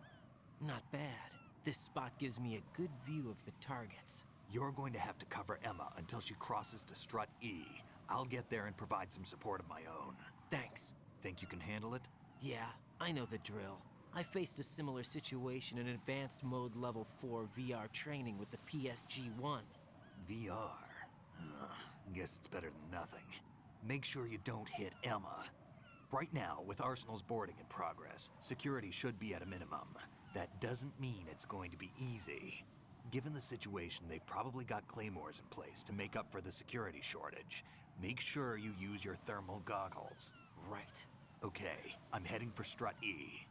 Not bad. This spot gives me a good view of the targets. You're going to have to cover Emma until she crosses to Strut E. I'll get there and provide some support of my own. Thanks. Think you can handle it? Yeah, I know the drill. I faced a similar situation in Advanced Mode Level 4 VR training with the PSG-1. VR? Guess it's better than nothing. Make sure you don't hit Emma. Right now, with Arsenal's boarding in progress, security should be at a minimum. That doesn't mean it's going to be easy. Given the situation, they've probably got claymores in place to make up for the security shortage. Make sure you use your thermal goggles. Right. Okay, I'm heading for Strut E.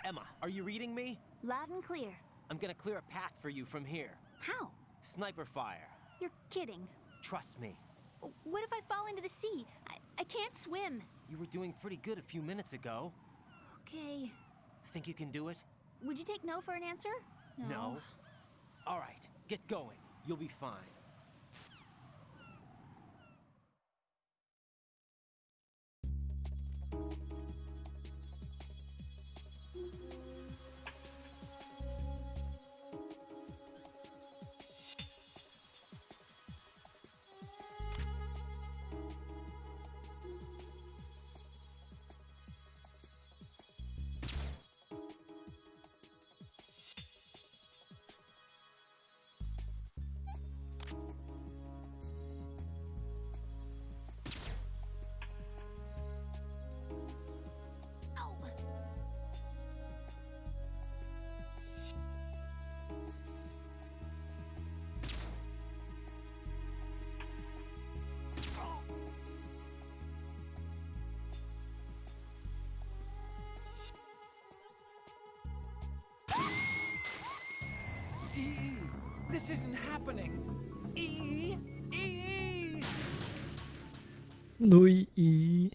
Emma, are you reading me? Loud and clear. I'm gonna clear a path for you from here. How? Sniper fire. You're kidding. Trust me. What if I fall into the sea? I can't swim. You were doing pretty good a few minutes ago. Okay. Think you can do it? Would you take no for an answer? No. All right, get going. You'll be fine. This isn't happening. E. Ну и...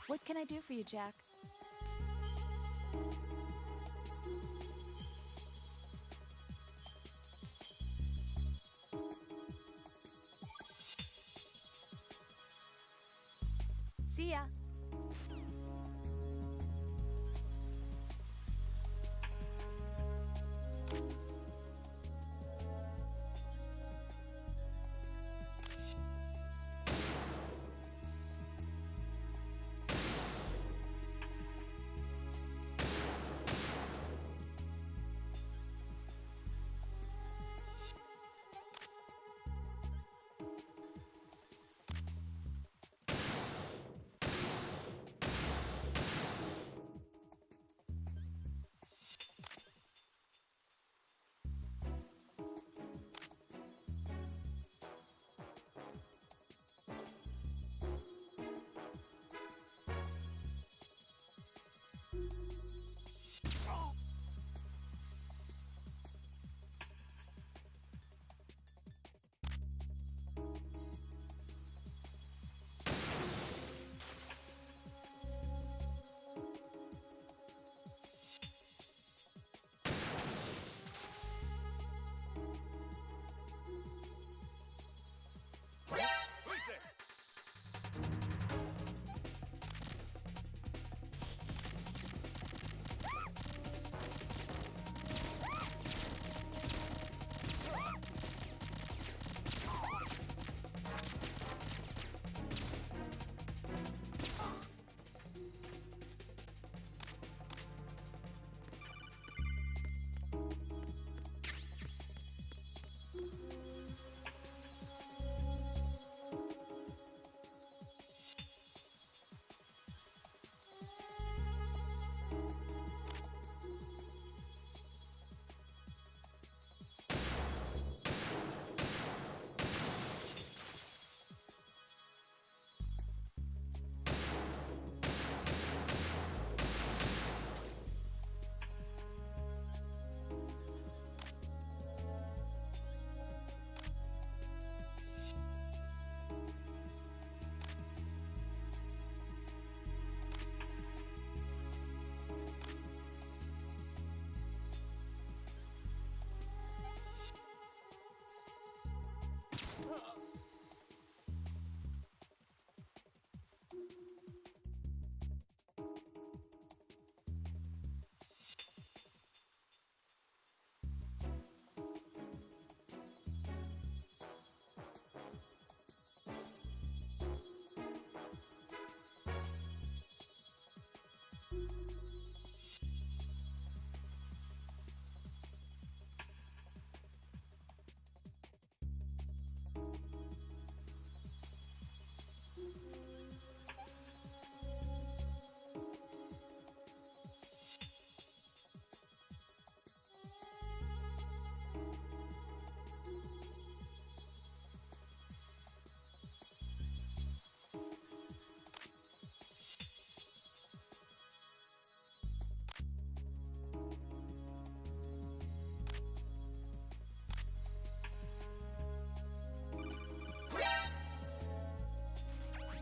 What can I do for you, Jack? See ya.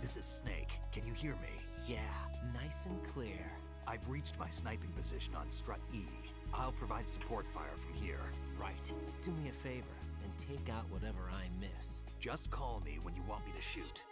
This is Snake. Can you hear me? Yeah, nice and clear. I've reached my sniping position on Strut E. I'll provide support fire from here. Right. Do me a favor and take out whatever I miss. Just call me when you want me to shoot.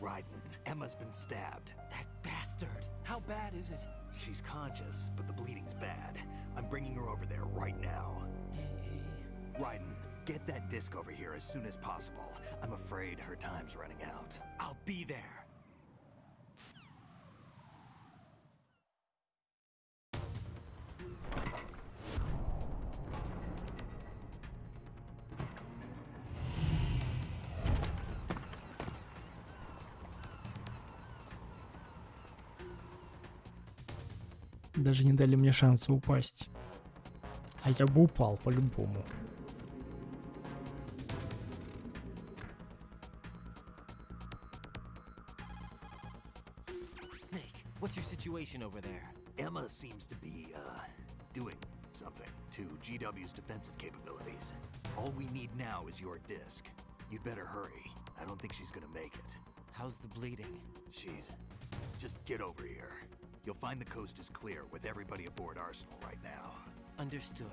Raiden, Emma's been stabbed. That bastard! How bad is it? She's conscious, but the bleeding's bad. I'm bringing her over there right now. Raiden, get that disc over here as soon as possible. I'm afraid her time's running out. I'll be there. Даже не дали мне шанса упасть. А я бы упал по-любому. Snake, what's your situation over there? Emma seems to be, doing something to GW's defensive capabilities. All we need now is your disc. You'd better hurry. I don't think she's gonna make it. How's the bleeding? Just get over here. You'll find the coast is clear with everybody aboard Arsenal right now. Understood.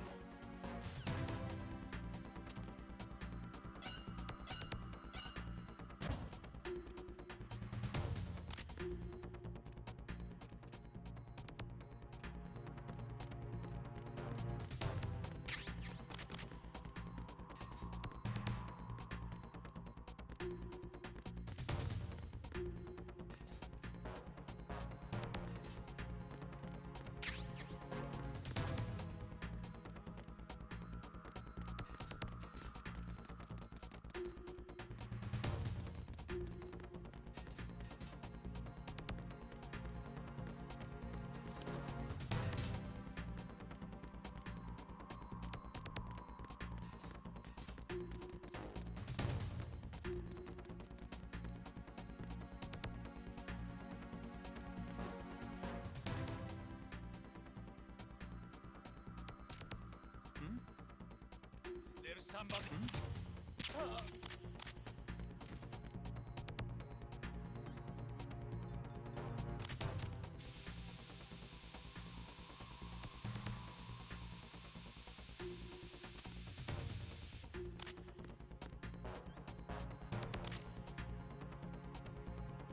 There's somebody.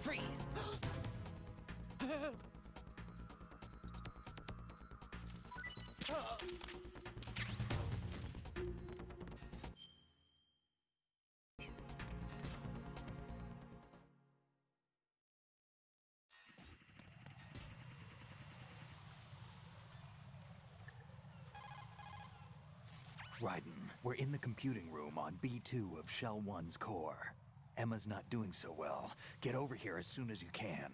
Freeze! Raiden, we're in the computing room on B2 of Shell 1's core. Emma's not doing so well. Get over here as soon as you can.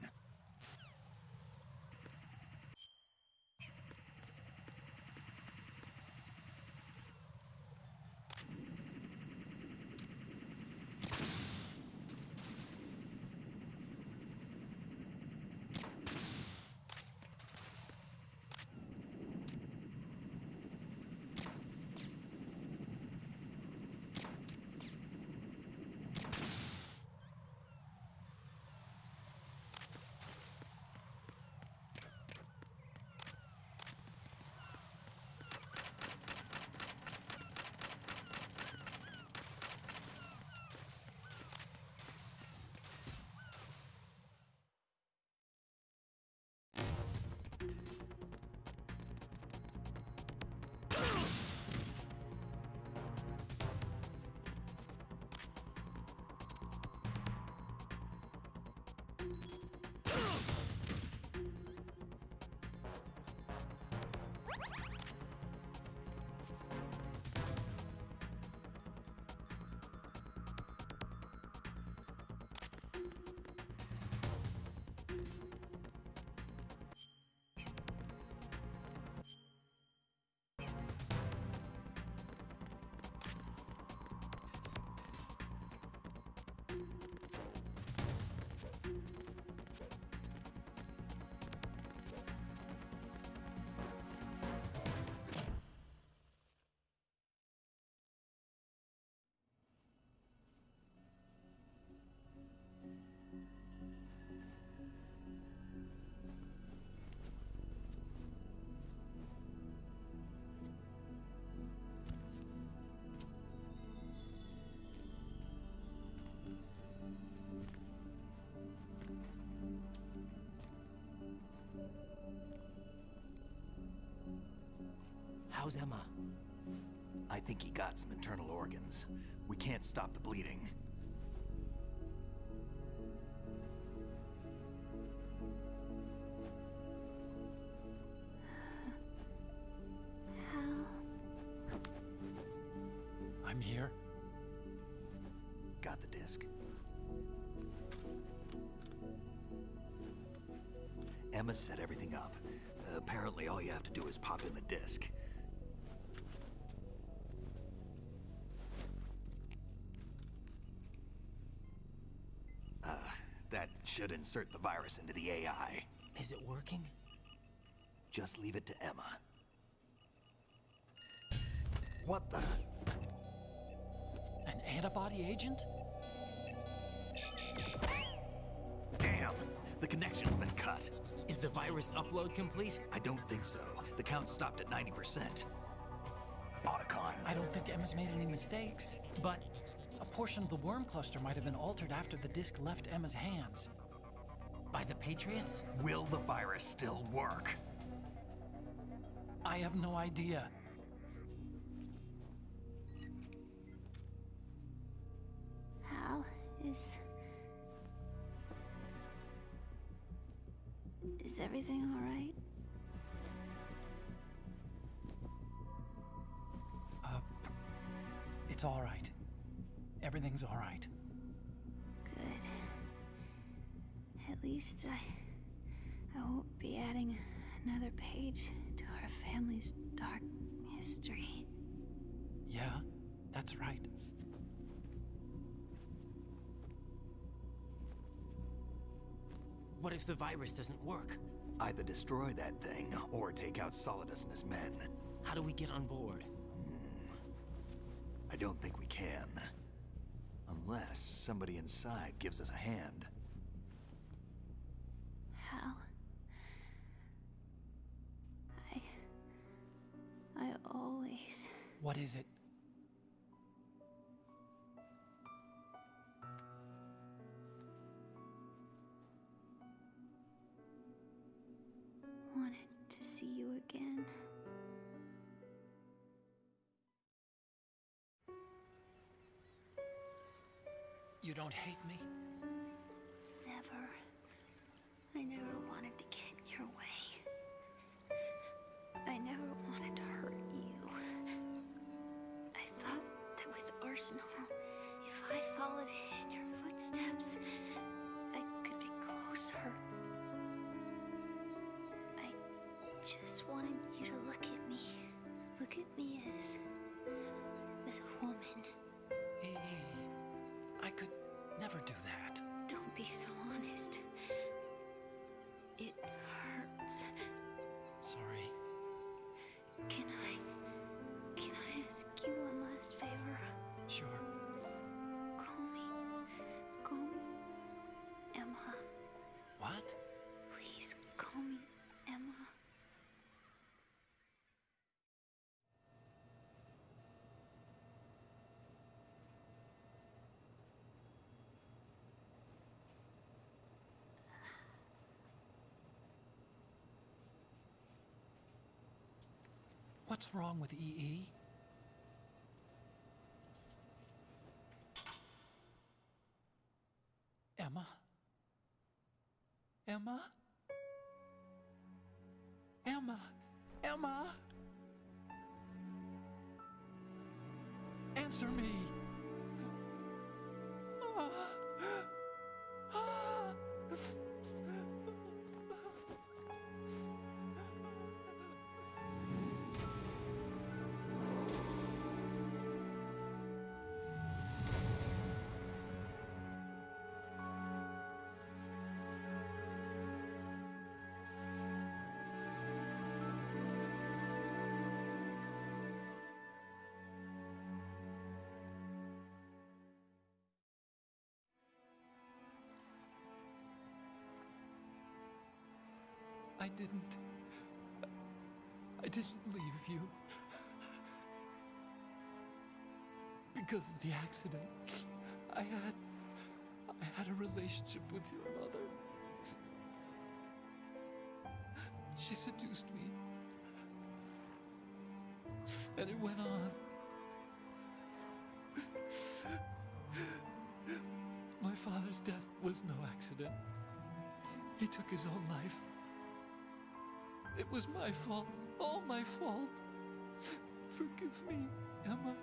How's Emma? I think he got some internal organs. We can't stop the bleeding. I'm here. Got the disc. Emma set everything up. Apparently all you have to do is pop in the disc. That should insert the virus into the AI. Is it working? Just leave it to Emma. What the? An antibody agent? Damn! The connection's been cut. Is the virus upload complete? I don't think so. The count stopped at 90%. Otacon. I don't think Emma's made any mistakes. But a portion of the worm cluster might have been altered after the disc left Emma's hands. By the Patriots? Will the virus still work? I have no idea. Hal, is everything all right? It's all right. Everything's all right. Good. At least I won't be adding another page to our family's dark history. Yeah, that's right. What if the virus doesn't work? Either destroy that thing, or take out Solidus and his men. How do we get on board? I don't think we can. Unless somebody inside gives us a hand. Hal, I always... What is it? wanted to see you again. You don't hate me? Never. I never wanted to get in your way. I never wanted to hurt you. Arsenal. If I followed in your footsteps, I could be closer. I just wanted you to look at me. Look at me as a woman. I could never do that. Don't be so honest. It hurts. Sorry. Can I ask you one last favor? Sure. Call me Emma. What? Please call me Emma. What's wrong with EE? Emma? Emma? Emma? Emma? Answer me! Ah. Ah. I didn't leave you because of the accident. I had a relationship with your mother. She seduced me, and it went on. My father's death was no accident. He took his own life. It was my fault, all my fault. Forgive me, Emma.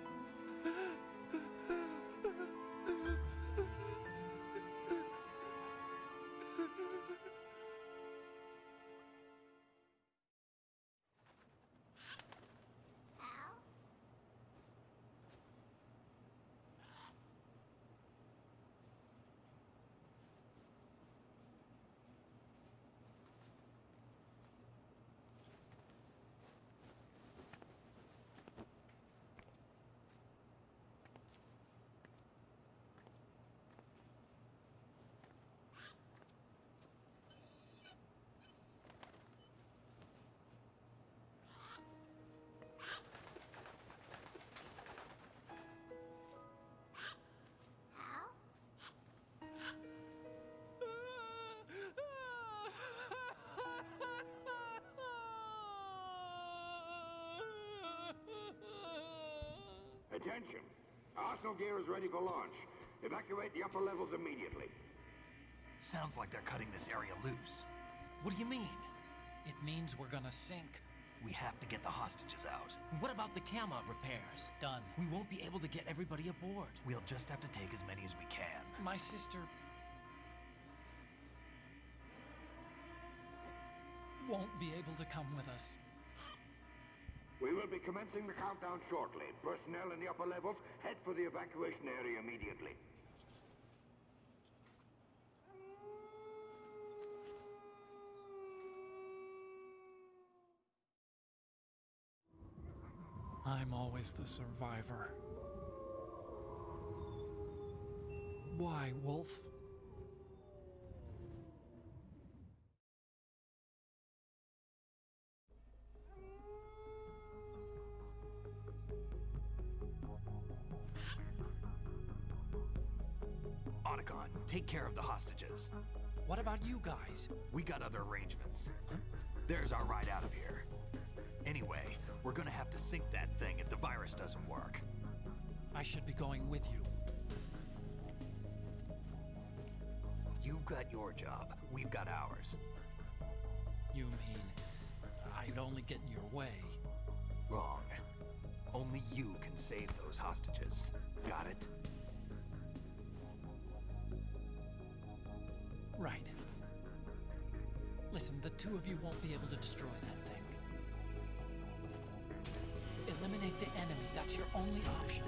Attention! Arsenal gear is ready for launch. Evacuate the upper levels immediately. Sounds like they're cutting this area loose. What do you mean? It means we're gonna sink. We have to get the hostages out. What about the camera repairs? Done. We won't be able to get everybody aboard. We'll just have to take as many as we can. My sister won't be able to come with us. We will be commencing the countdown shortly. Personnel in the upper levels, head for the evacuation area immediately. I'm always the survivor. Why, Wolf? Otacon, take care of the hostages. What about you guys? We got other arrangements. There's our ride out of here. Anyway, we're gonna have to sink that thing if the virus doesn't work. I should be going with you. You've got your job. We've got ours. You mean I'd only get in your way? Wrong. Only you can save those hostages. Got it? Right. Listen, the two of you won't be able to destroy that thing. Eliminate the enemy. That's your only option.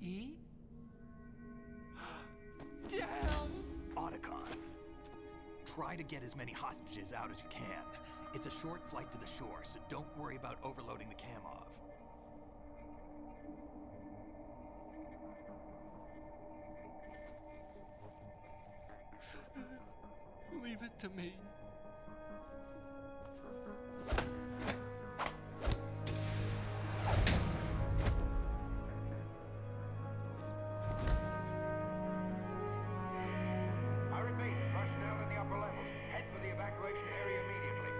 E? Damn! Otacon. Try to get as many hostages out as you can. It's a short flight to the shore, so don't worry about overloading the Kamov. Leave it to me. I repeat, personnel in the upper levels, head for the evacuation area immediately.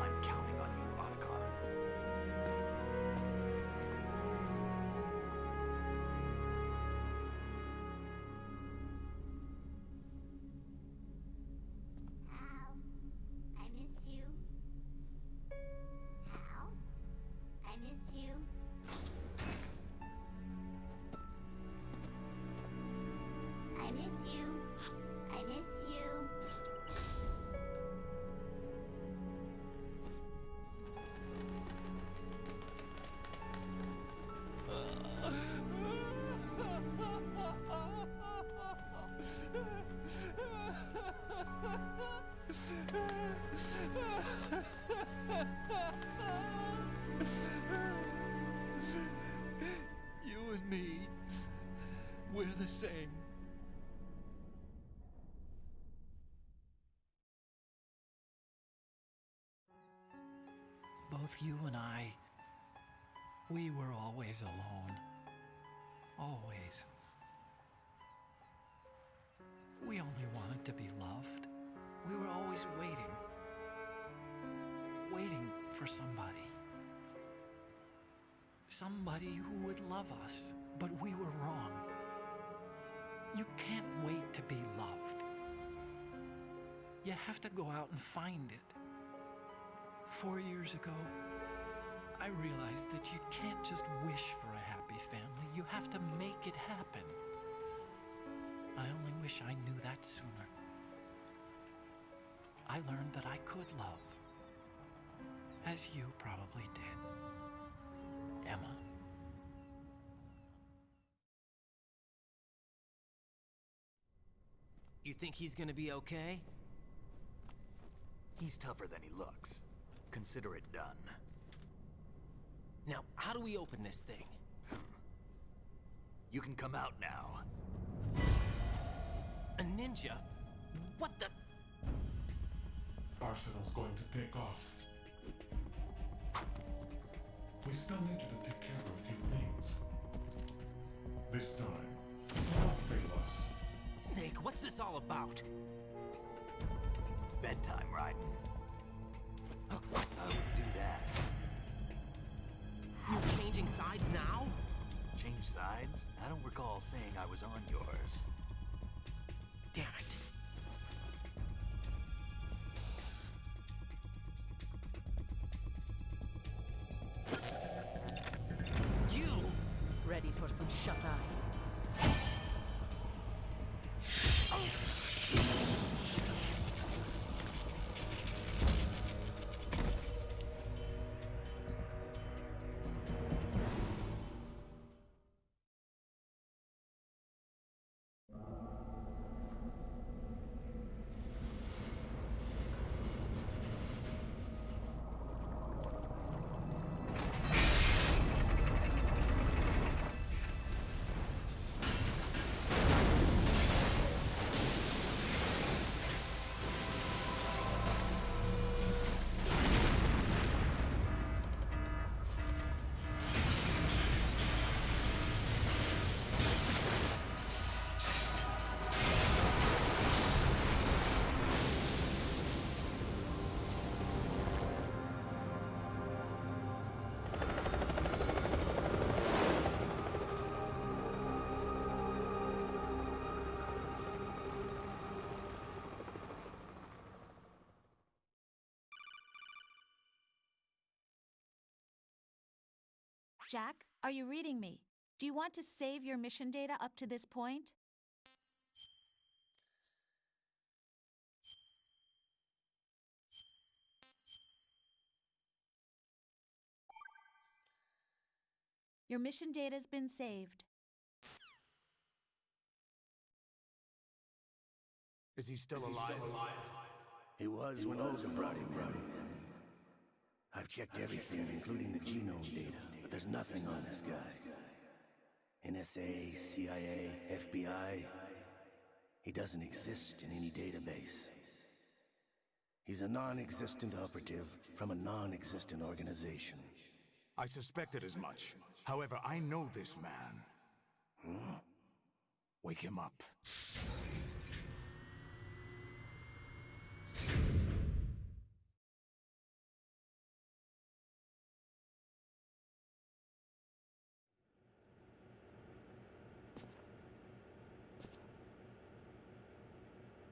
I'm counting on you, Otacon. Hal, I miss you. Hal, I miss you. I miss you. I miss you. You and me, we're the same. Both you and I, we were always alone. Always. We only wanted to be loved. We were always waiting. Waiting for somebody. Somebody who would love us, but we were wrong. You can't wait to be loved. You have to go out and find it. 4 years ago, I realized that you can't just wish for a happy family. You have to make it happen. I only wish I knew that sooner. I learned that I could love, as you probably did, Emma. You think he's gonna be okay? He's tougher than he looks. Consider it done. Now, how do we open this thing? You can come out now. A ninja? What the? Arsenal's going to take off. We still need you to take care of a few things. This time, don't fail us. Snake, what's this all about? Bedtime, Raiden. I wouldn't do that. You're changing sides now? Change sides? I don't recall saying I was on yours. Damn it. You! Ready for some shut-eye? Jack, are you reading me? Do you want to save your mission data up to this point? Your mission data's been saved. Is he still alive? He was when Olga brought him in. I've checked everything, including the genome data, but there's nothing on this guy. NSA, CIA, FBI. He doesn't exist in any database. He's a non-existent operative from a non-existent organization. I suspected as much. However, I know this man. Hmm? Wake him up.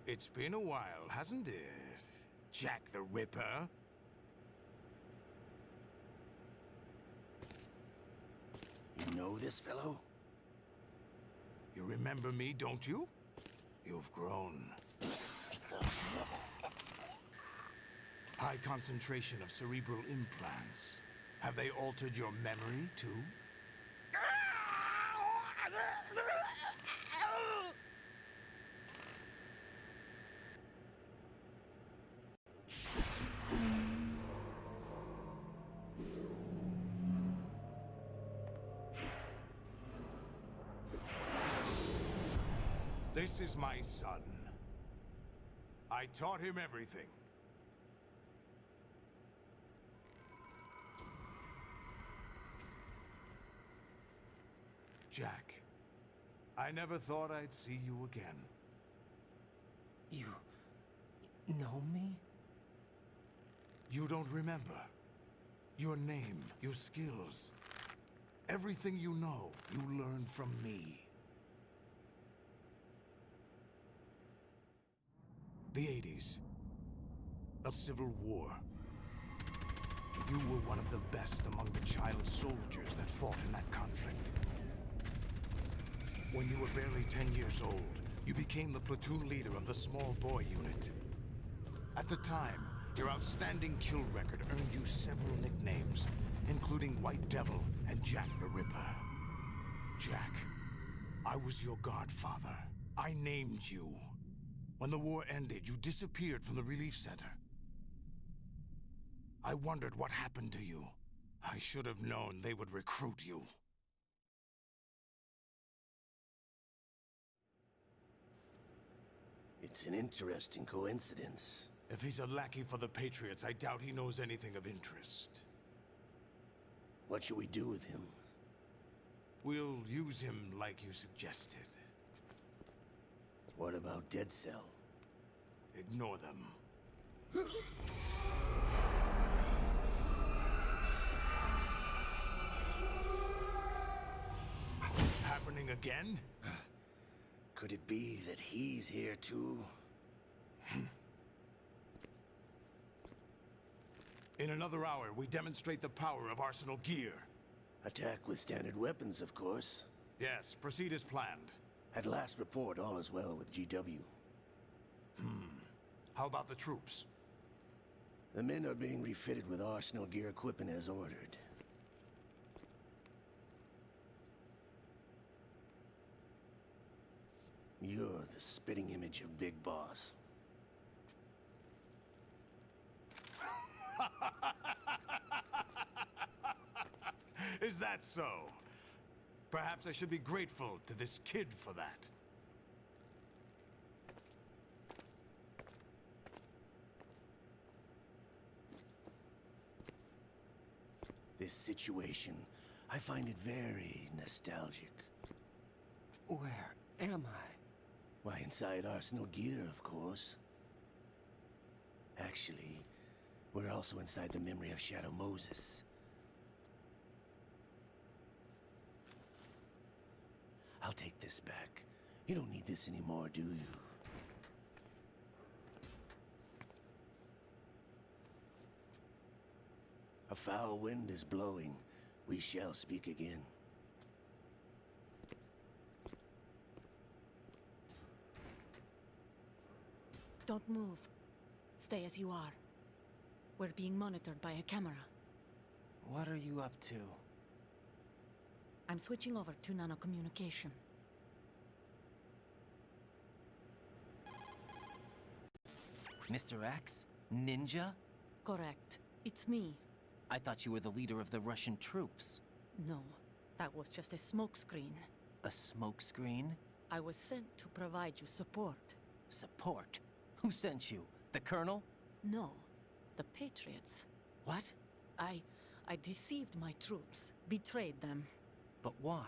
It's been a while, hasn't it? Jack the Ripper? You know this fellow? You remember me, don't you? You've grown. High concentration of cerebral implants. Have they altered your memory, too? This is my son. I taught him everything. Jack, I never thought I'd see you again. You know me? You don't remember. Your name, your skills. Everything you know, you learned from me. The 80s. A civil war. You were one of the best among the child soldiers that fought in that conflict. When you were barely 10 years old, you became the platoon leader of the small boy unit. At the time, your outstanding kill record earned you several nicknames, including White Devil and Jack the Ripper. Jack, I was your godfather. I named you. When the war ended, you disappeared from the relief center. I wondered what happened to you. I should have known they would recruit you. It's an interesting coincidence. If he's a lackey for the Patriots, I doubt he knows anything of interest. What should we do with him? We'll use him like you suggested. What about Dead Cell? Ignore them. Happening again? Could it be that he's here too? In another hour, we demonstrate the power of Arsenal gear. Attack with standard weapons, of course. Yes, proceed as planned. At last report, all is well with GW. How about the troops? The men are being refitted with Arsenal gear equipment as ordered. You're the spitting image of Big Boss. Is that so? Perhaps I should be grateful to this kid for that. This situation, I find it very nostalgic. Where am I? Why, inside Arsenal gear, of course. Actually, we're also inside the memory of Shadow Moses. I'll take this back. You don't need this anymore, do you? A foul wind is blowing. We shall speak again. Don't move. Stay as you are. We're being monitored by a camera. What are you up to? I'm switching over to nanocommunication. Mr. X? Ninja? Correct. It's me. I thought you were the leader of the Russian troops. No, that was just a smokescreen. A smokescreen? I was sent to provide you support. Support? Who sent you? The Colonel? No, the Patriots. What? I deceived my troops, betrayed them. But why?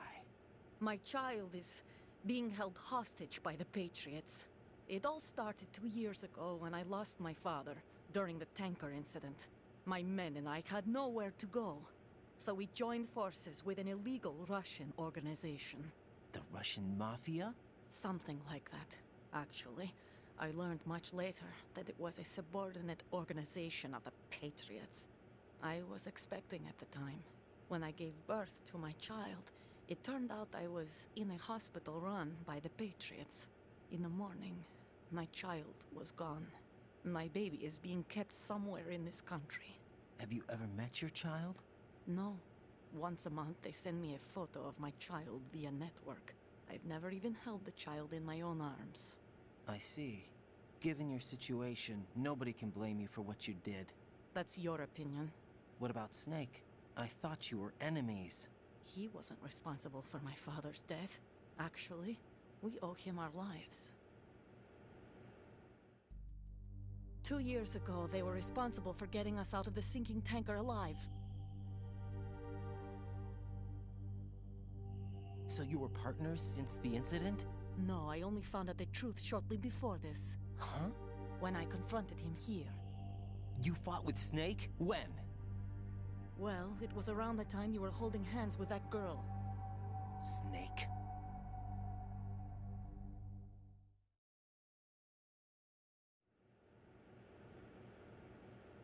My child is being held hostage by the Patriots. It all started 2 years ago when I lost my father during the tanker incident. My men and I had nowhere to go, so we joined forces with an illegal Russian organization. The Russian Mafia? Something like that, actually. I learned much later that it was a subordinate organization of the Patriots. I was expecting at the time. When I gave birth to my child, it turned out I was in a hospital run by the Patriots. In the morning, my child was gone. My baby is being kept somewhere in this country. Have you ever met your child? No. Once a month, they send me a photo of my child via network. I've never even held the child in my own arms. I see. Given your situation, nobody can blame you for what you did. That's your opinion. What about Snake? I thought you were enemies. He wasn't responsible for my father's death. Actually, we owe him our lives. 2 years ago, they were responsible for getting us out of the sinking tanker alive. So you were partners since the incident? No, I only found out the truth shortly before this. Huh? When I confronted him here. You fought with Snake? When? Well, it was around the time you were holding hands with that girl. Snake.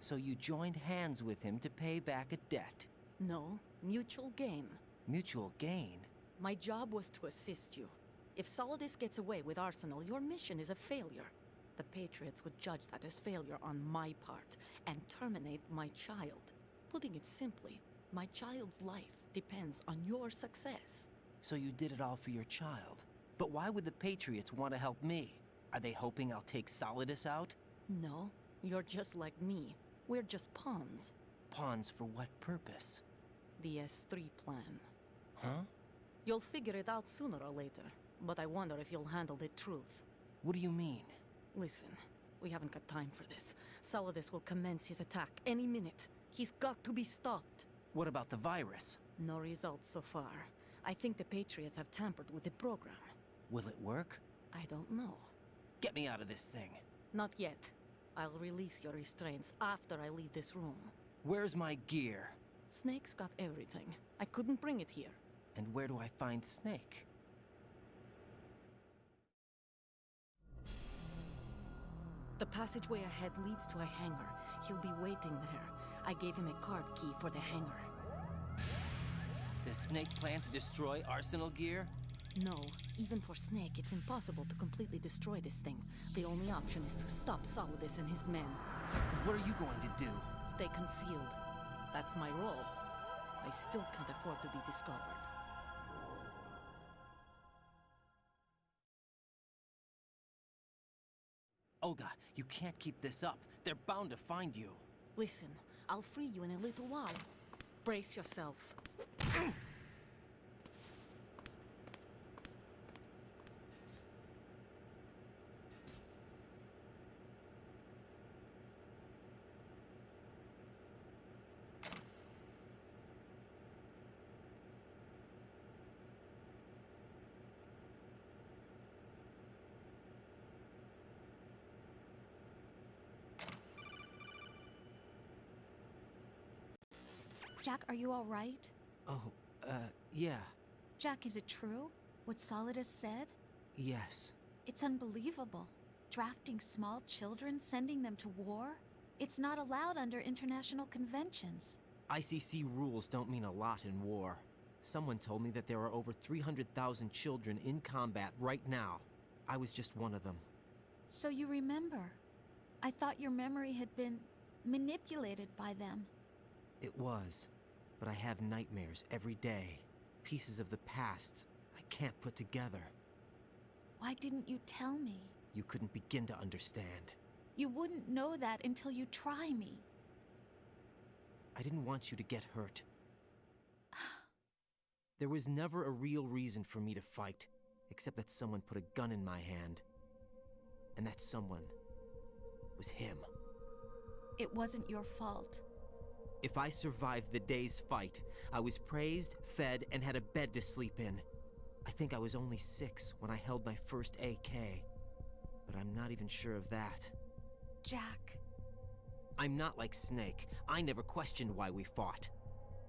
So you joined hands with him to pay back a debt? No, mutual gain. Mutual gain? My job was to assist you. If Solidus gets away with Arsenal, your mission is a failure. The Patriots would judge that as failure on my part and terminate my child. Putting it simply, my child's life depends on your success. So you did it all for your child. But why would the Patriots want to help me? Are they hoping I'll take Solidus out? No, you're just like me. We're just pawns. Pawns for what purpose? The S3 plan. Huh? You'll figure it out sooner or later, but I wonder if you'll handle the truth. What do you mean? Listen, we haven't got time for this. Solidus will commence his attack any minute. He's got to be stopped. What about the virus? No results so far. I think the Patriots have tampered with the program. Will it work? I don't know. Get me out of this thing. Not yet. I'll release your restraints after I leave this room. Where's my gear? Snake's got everything. I couldn't bring it here. And where do I find Snake? The passageway ahead leads to a hangar. He'll be waiting there. I gave him a card key for the hangar. Does Snake plan to destroy Arsenal gear? No. Even for Snake, it's impossible to completely destroy this thing. The only option is to stop Solidus and his men. What are you going to do? Stay concealed. That's my role. I still can't afford to be discovered. Olga, you can't keep this up. They're bound to find you. Listen, I'll free you in a little while. Brace yourself. Jack, are you all right? Oh, yeah. Jack, is it true? What Solidus said? Yes. It's unbelievable. Drafting small children, sending them to war? It's not allowed under international conventions. ICC rules don't mean a lot in war. Someone told me that there are over 300,000 children in combat right now. I was just one of them. So you remember. I thought your memory had been manipulated by them. It was, but I have nightmares every day. Pieces of the past I can't put together. Why didn't you tell me? You couldn't begin to understand. You wouldn't know that until you try me. I didn't want you to get hurt. There was never a real reason for me to fight, except that someone put a gun in my hand. And that someone was him. It wasn't your fault. If I survived the day's fight, I was praised, fed, and had a bed to sleep in. I think I was only 6 when I held my first AK. But I'm not even sure of that. Jack. I'm not like Snake. I never questioned why we fought.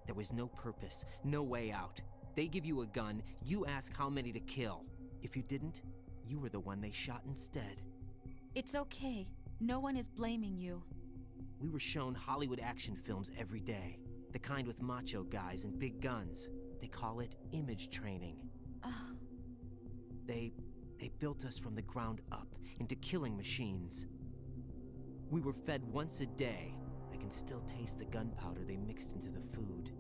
There was no purpose, no way out. They give you a gun, you ask how many to kill. If you didn't, you were the one they shot instead. It's okay. No one is blaming you. We were shown Hollywood action films every day. The kind with macho guys and big guns. They call it image training. Ugh. They built us from the ground up into killing machines. We were fed once a day. I can still taste the gunpowder they mixed into the food.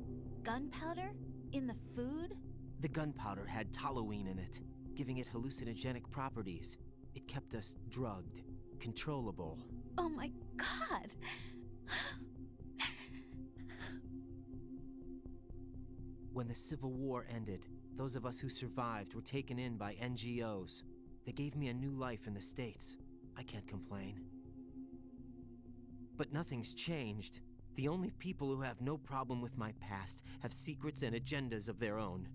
Gunpowder? In the food? The gunpowder had toluene in it, giving it hallucinogenic properties. It kept us drugged, controllable. Oh my God! When the Civil War ended, those of us who survived were taken in by NGOs. They gave me a new life in the States. I can't complain. But nothing's changed. The only people who have no problem with my past have secrets and agendas of their own.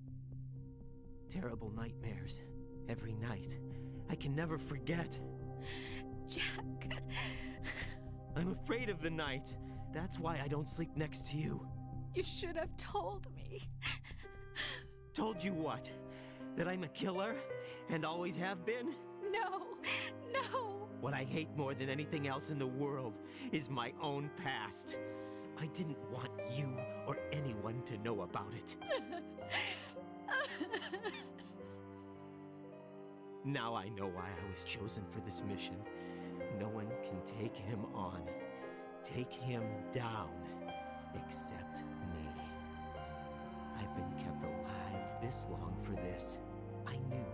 Terrible nightmares. Every night. I can never forget. Jack. I'm afraid of the night. That's why I don't sleep next to you. You should have told me. Told you what? That I'm a killer? And always have been? No, no. What I hate more than anything else in the world is my own past. I didn't want you or anyone to know about it. Now I know why I was chosen for this mission. No one can take him on, take him down, except me. I've been kept alive this long for this. I knew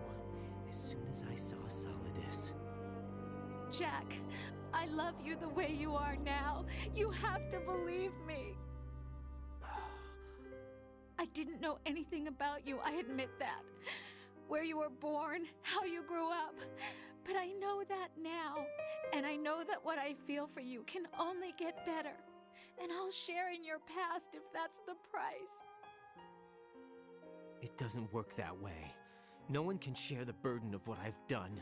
as soon as I saw Solidus. Jack, I love you the way you are now. You have to believe me. I didn't know anything about you, I admit that. Where you were born, how you grew up. But I know that now. And I know that what I feel for you can only get better. And I'll share in your past if that's the price. It doesn't work that way. No one can share the burden of what I've done.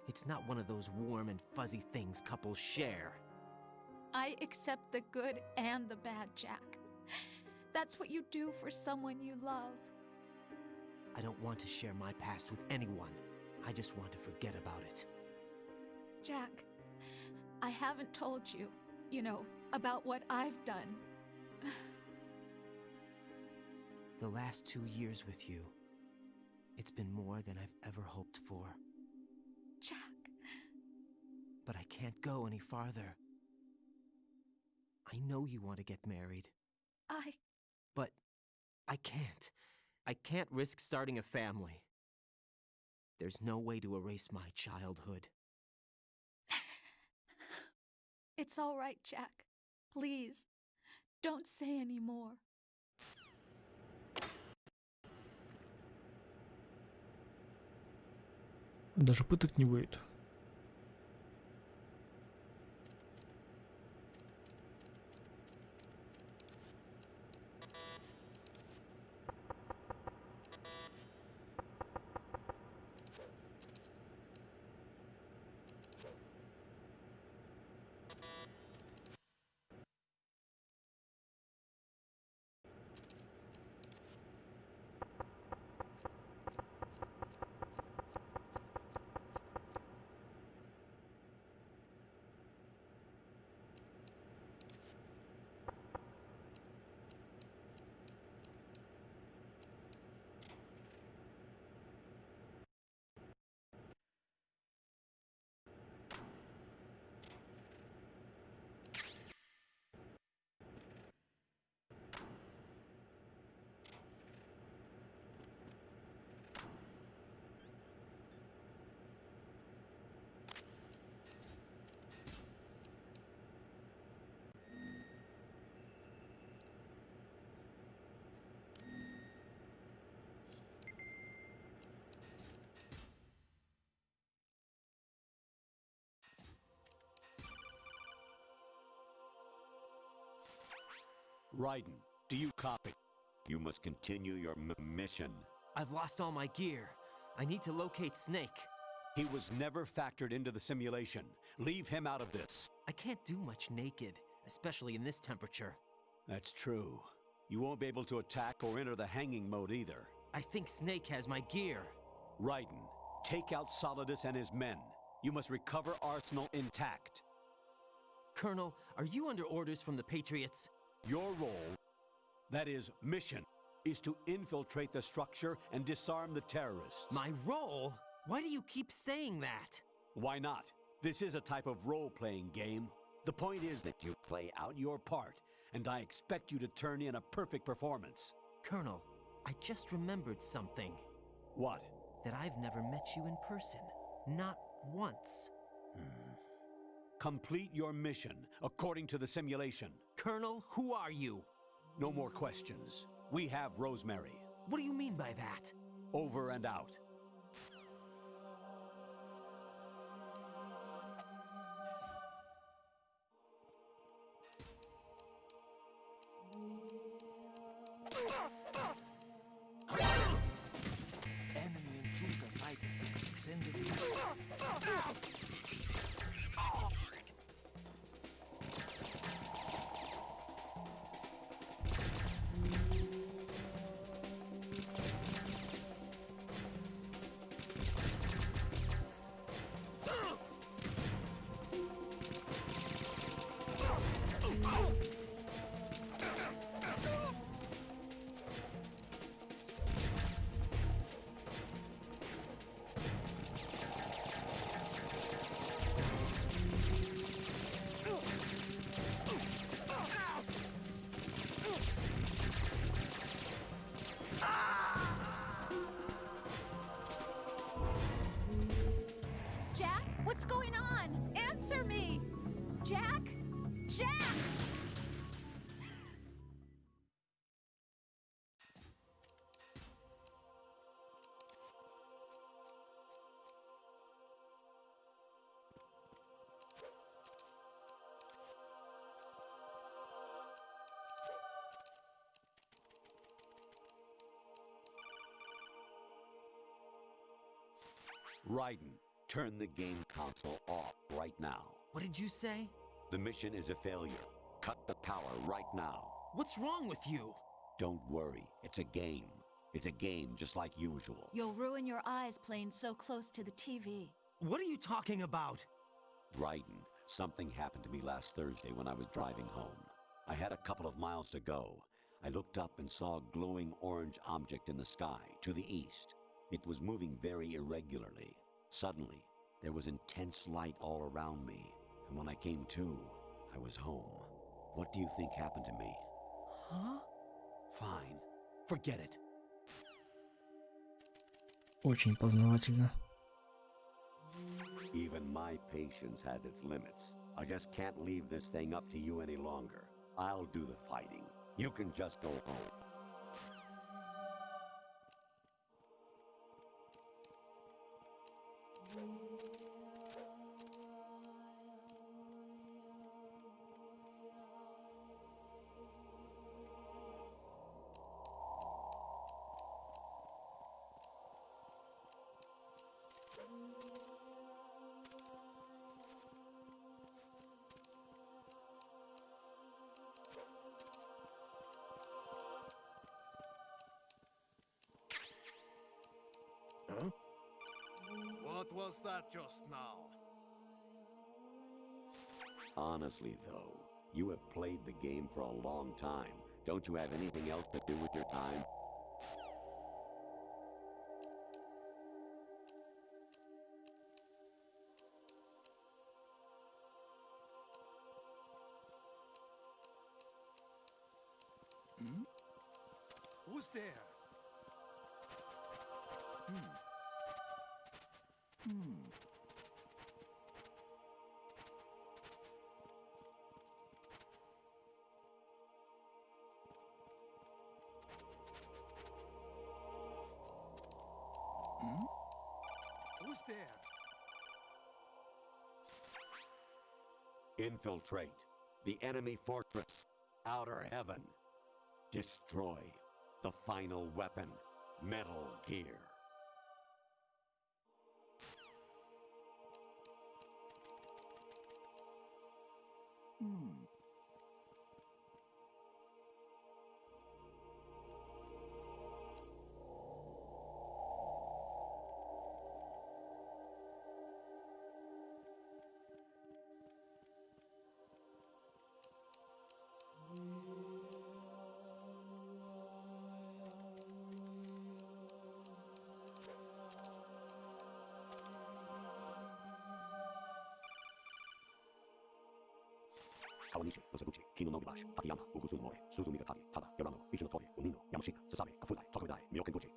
It's not one of those warm and fuzzy things couples share. I accept the good and the bad, Jack. That's what you do for someone you love. I don't want to share my past with anyone. I just want to forget about it. Jack, I haven't told you, about what I've done. The last 2 years with you, it's been more than I've ever hoped for. Jack. But I can't go any farther. I know you want to get married. But I can't. I can't risk starting a family. There's no way to erase my childhood. It's all right, Jack. Please, don't say any more. Даже пыток не будет. Raiden, do you copy? You must continue your mission. I've lost all my gear. I need to locate Snake. He was never factored into the simulation. Leave him out of this. I can't do much naked, especially in this temperature. That's true. You won't be able to attack or enter the hanging mode either. I think Snake has my gear. Raiden, take out Solidus and his men. You must recover Arsenal intact. Colonel, are you under orders from the Patriots? Your role, that is, mission, is to infiltrate the structure and disarm the terrorists. My role? Why do you keep saying that? Why not? This is a type of role-playing game. The point is that you play out your part, and I expect you to turn in a perfect performance. Colonel, I just remembered something. What? That I've never met you in person. Not once. Complete your mission according to the simulation. Colonel, who are you? No more questions. We have Rosemary. What do you mean by that? Over and out. Enemy intruder sighted. Extended. Jack, what's going on? Answer me! Jack? Jack! Raiden, turn the game console off right now. What did you say? The mission is a failure. Cut the power right now. What's wrong with you? Don't worry, it's a game. It's a game just like usual. You'll ruin your eyes playing so close to the TV. What are you talking about? Raiden, something happened to me last Thursday when I was driving home. I had a couple of miles to go. I looked up and saw a glowing orange object in the sky to the east. It was moving very irregularly. Suddenly, there was intense light all around me, and when I came to, I was home. What do you think happened to me? Huh? Fine. Forget it. Очень познавательно. Even my patience has its limits. I just can't leave this thing up to you any longer. I'll do the fighting. You can just go home. Huh? What was that just now? Honestly, though, you have played the game for a long time. Don't you have anything else to do with your time? Hmm? Who's there? Who's there? Infiltrate the enemy fortress. Outer heaven. Destroy the final weapon, Metal Gear. Kawanishi, Osabuchi, Kino no Gibashi, Takayama, Ugusun Mori, Suzumi Gatagi, Tada, Yorano, Ichinotori, Umino, Yamashita, Sasabe, Kafudai, Tokudai, Myokenguchi.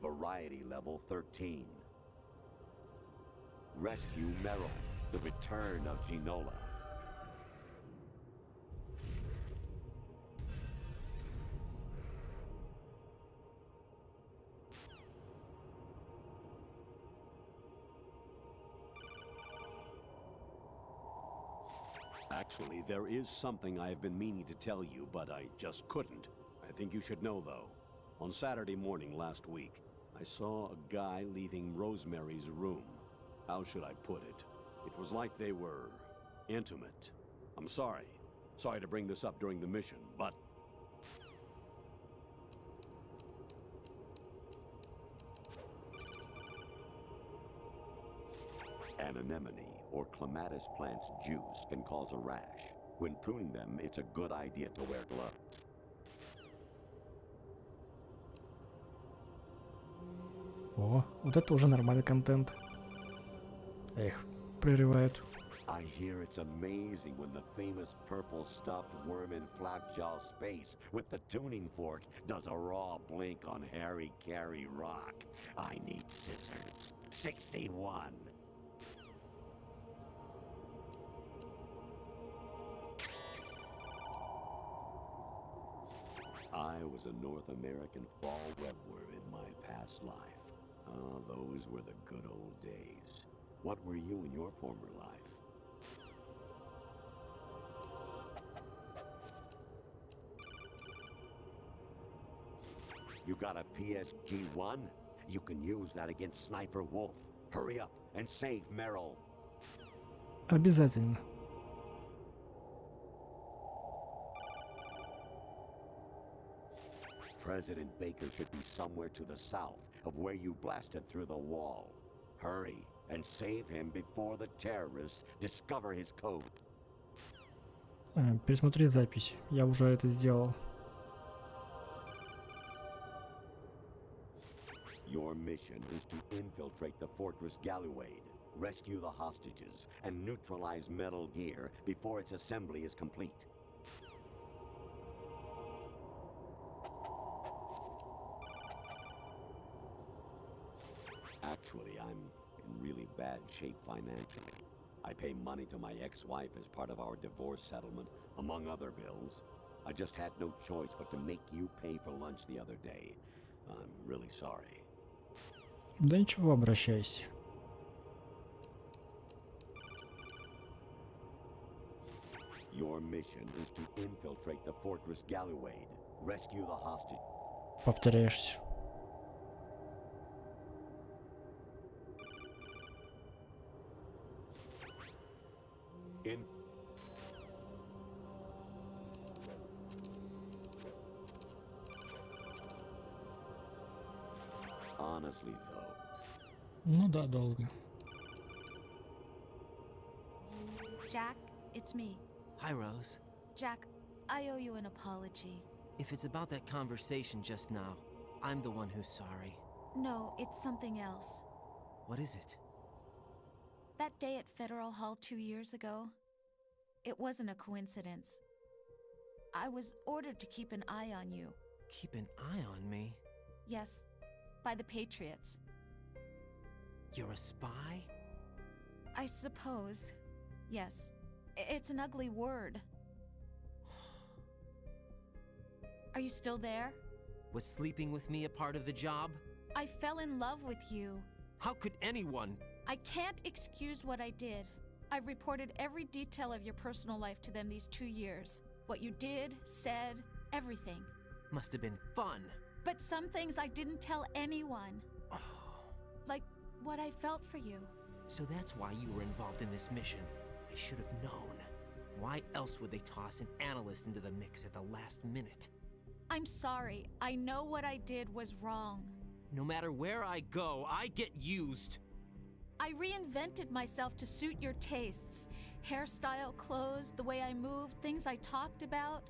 Variety level 13. Rescue Meryl, the return of Ginola. Actually, there is something I have been meaning to tell you, but I just couldn't. I think you should know, though. On Saturday morning last week, I saw a guy leaving Rosemary's room. How should I put it? It was like they were intimate. I'm sorry. Sorry to bring this up during the mission, but... An anemone or clematis plant's juice can cause a rash. When pruning them, it's a good idea to wear gloves. О, вот это уже нормальный контент. Эх, прерывают. I hear it's amazing when the famous purple stuffed worm in Flapjaw space with the tuning fork does a raw blink on Harry Carey rock. I need scissors. 61. I was a North American fall webworm in my past life. Ah, those were the good old days. What were you in your former life? You got a PSG-1? You can use that against Sniper Wolf. Hurry up and save Meryl. Обязательно. President Baker should be somewhere to the south of where you blasted through the wall. Hurry and save him before the terrorists discover his code. Пересмотри запись. Я уже это сделал. Your mission is to infiltrate the Fortress Galluade, rescue the hostages, and neutralize Metal Gear before its assembly is complete. Actually, I'm in really bad shape financially. I pay money to my ex-wife as part of our divorce settlement, among other bills. I just had no choice but to make you pay for lunch the other day. I'm really sorry. Да ничего, обращайся. Your mission is to infiltrate the Fortress Galluade, rescue the hostage. Повторяешься. In honestly, though. Ну да, долго. Jack, it's me. Hi, Rose. Jack, I owe you an apology. If it's about that conversation just now, I'm the one who's sorry. No, it's something else. What is it? That day at Federal Hall 2 years ago, it wasn't a coincidence. I was ordered to keep an eye on you. Keep an eye on me? Yes, by the Patriots. You're a spy? I suppose. Yes. It's an ugly word. Are you still there? Was sleeping with me a part of the job? I fell in love with you. How could anyone? I can't excuse what I did. I've reported every detail of your personal life to them these 2 years. What you did, said, everything. Must have been fun. But some things I didn't tell anyone. Like what I felt for you. So that's why you were involved in this mission. I should have known. Why else would they toss an analyst into the mix at the last minute? I'm sorry. I know what I did was wrong. No matter where I go, I get used. I reinvented myself to suit your tastes. Hairstyle, clothes, the way I moved, things I talked about.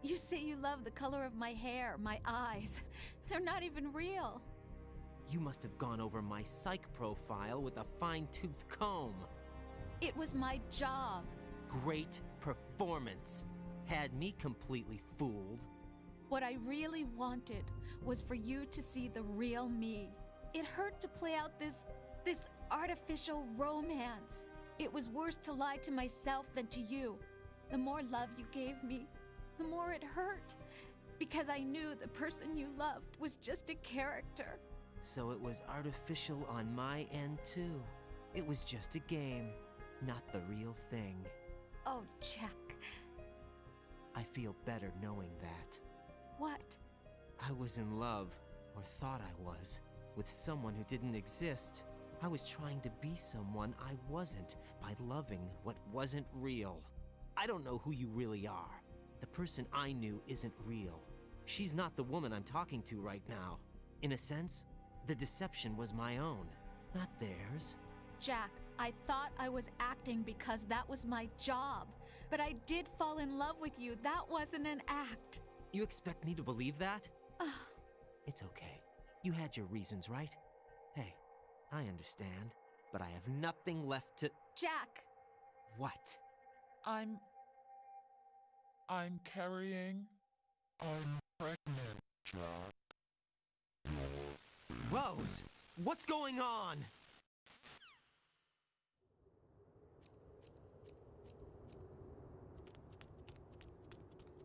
You say you love the color of my hair, my eyes. They're not even real. You must have gone over my psych profile with a fine-tooth comb. It was my job. Great performance. Had me completely fooled. What I really wanted was for you to see the real me. It hurt to play out this artificial romance. It was worse to lie to myself than to you. The more love you gave me, the more it hurt. Because I knew the person you loved was just a character. So it was artificial on my end too. It was just a game, not the real thing. Oh, Jack. I feel better knowing that. What? I was in love, or thought I was, with someone who didn't exist. I was trying to be someone I wasn't by loving what wasn't real. I don't know who you really are. The person I knew isn't real. She's not the woman I'm talking to right now. In a sense, the deception was my own, not theirs. Jack, I thought I was acting because that was my job. But I did fall in love with you. That wasn't an act. You expect me to believe that? It's okay. You had your reasons, right? Hey, I understand, but I have nothing left to— Jack! What? I'm carrying. I'm pregnant, Jack. Rose! What's going on?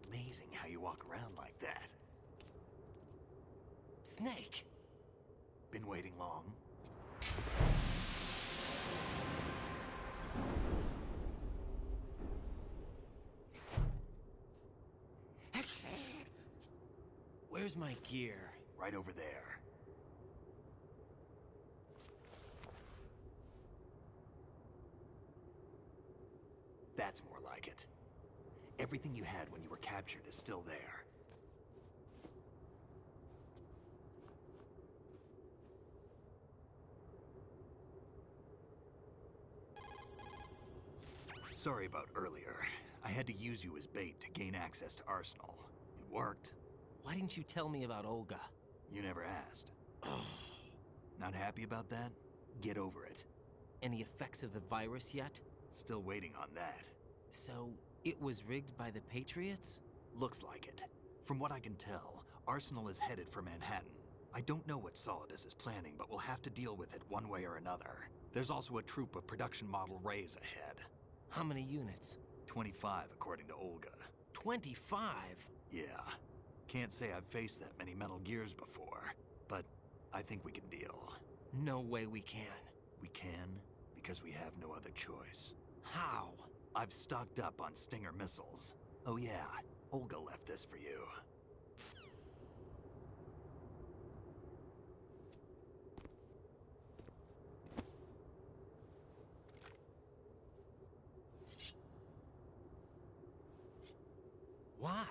Amazing how you walk around like that. Snake! Been waiting long? Where's my gear? Right over there. That's more like it. Everything you had when you were captured is still there. Sorry about earlier. I had to use you as bait to gain access to Arsenal. It worked. Why didn't you tell me about Olga? You never asked. Not happy about that? Get over it. Any effects of the virus yet? Still waiting on that. So, it was rigged by the Patriots? Looks like it. From what I can tell, Arsenal is headed for Manhattan. I don't know what Solidus is planning, but we'll have to deal with it one way or another. There's also a troop of production model Rays ahead. How many units? 25, according to Olga. 25? Yeah. Can't say I've faced that many Metal Gears before, but I think we can deal. No way we can. We can, because we have no other choice. How? I've stocked up on Stinger missiles. Oh yeah, Olga left this for you. Why?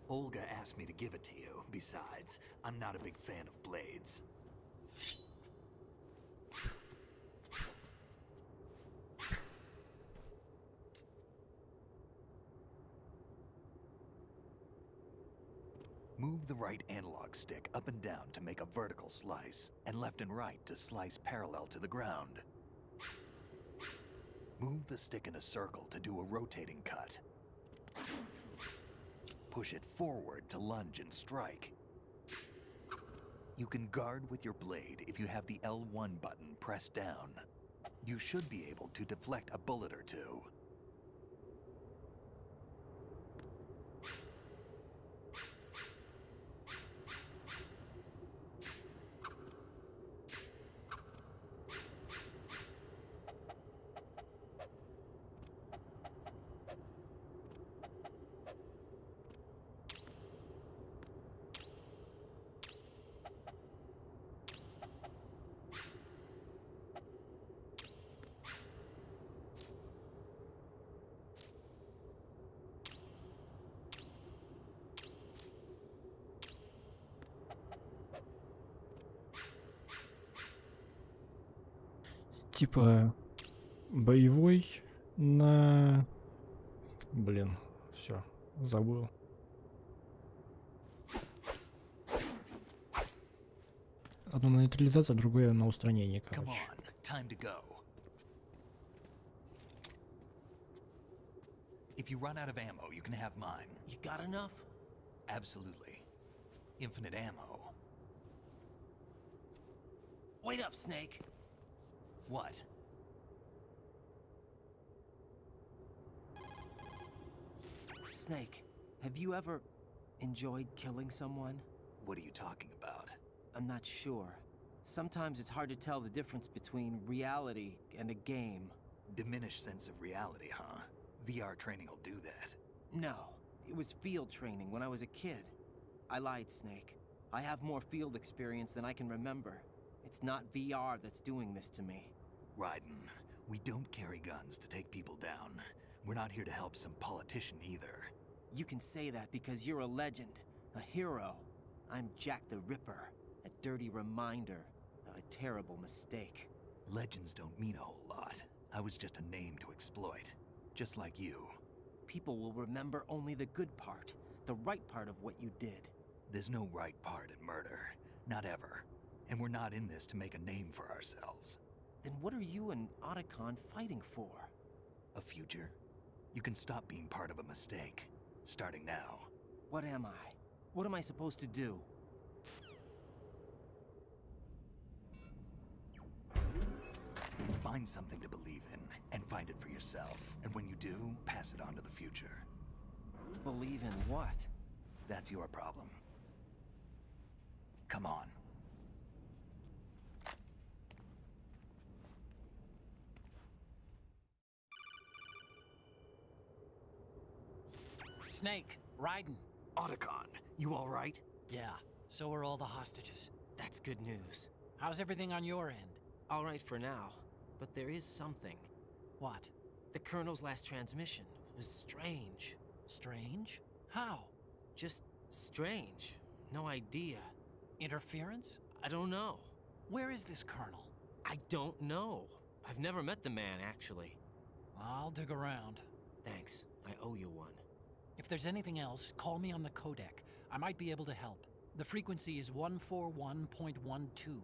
Olga asked me to give it to you. Besides, I'm not a big fan of blades. Move the right analog stick up and down to make a vertical slice, and left and right to slice parallel to the ground. Move the stick in a circle to do a rotating cut. Push it forward to lunge and strike. You can guard with your blade if you have the L1 button pressed down. You should be able to deflect a bullet or two. Типа боевой на... Блин, все, забыл. Одно на нейтрализацию, а другое на устранение, короче. Time to go. If you run out of ammo, you can have mine. You got enough? Absolutely. Infinite ammo. Wait up, Snake. What? Snake, have you ever enjoyed killing someone? What are you talking about? I'm not sure. Sometimes it's hard to tell the difference between reality and a game. Diminished sense of reality, huh? VR training will do that. No, it was field training when I was a kid. I lied, Snake. I have more field experience than I can remember. It's not VR that's doing this to me. Raiden, we don't carry guns to take people down. We're not here to help some politician either. You can say that because you're a legend, a hero. I'm Jack the Ripper, a dirty reminder of a terrible mistake. Legends don't mean a whole lot. I was just a name to exploit, just like you. People will remember only the good part, the right part of what you did. There's no right part in murder, not ever. And we're not in this to make a name for ourselves. Then what are you and Otacon fighting for? A future? You can stop being part of a mistake, starting now. What am I? What am I supposed to do? Find something to believe in, and find it for yourself. And when you do, pass it on to the future. Believe in what? That's your problem. Come on. Snake, Raiden. Otacon, you all right? Yeah, so are all the hostages. That's good news. How's everything on your end? All right for now, but there is something. What? The Colonel's last transmission was strange. Strange? How? Just strange. No idea. Interference? I don't know. Where is this Colonel? I don't know. I've never met the man, actually. I'll dig around. Thanks. I owe you one. If there's anything else, call me on the codec. I might be able to help. The frequency is 141.12.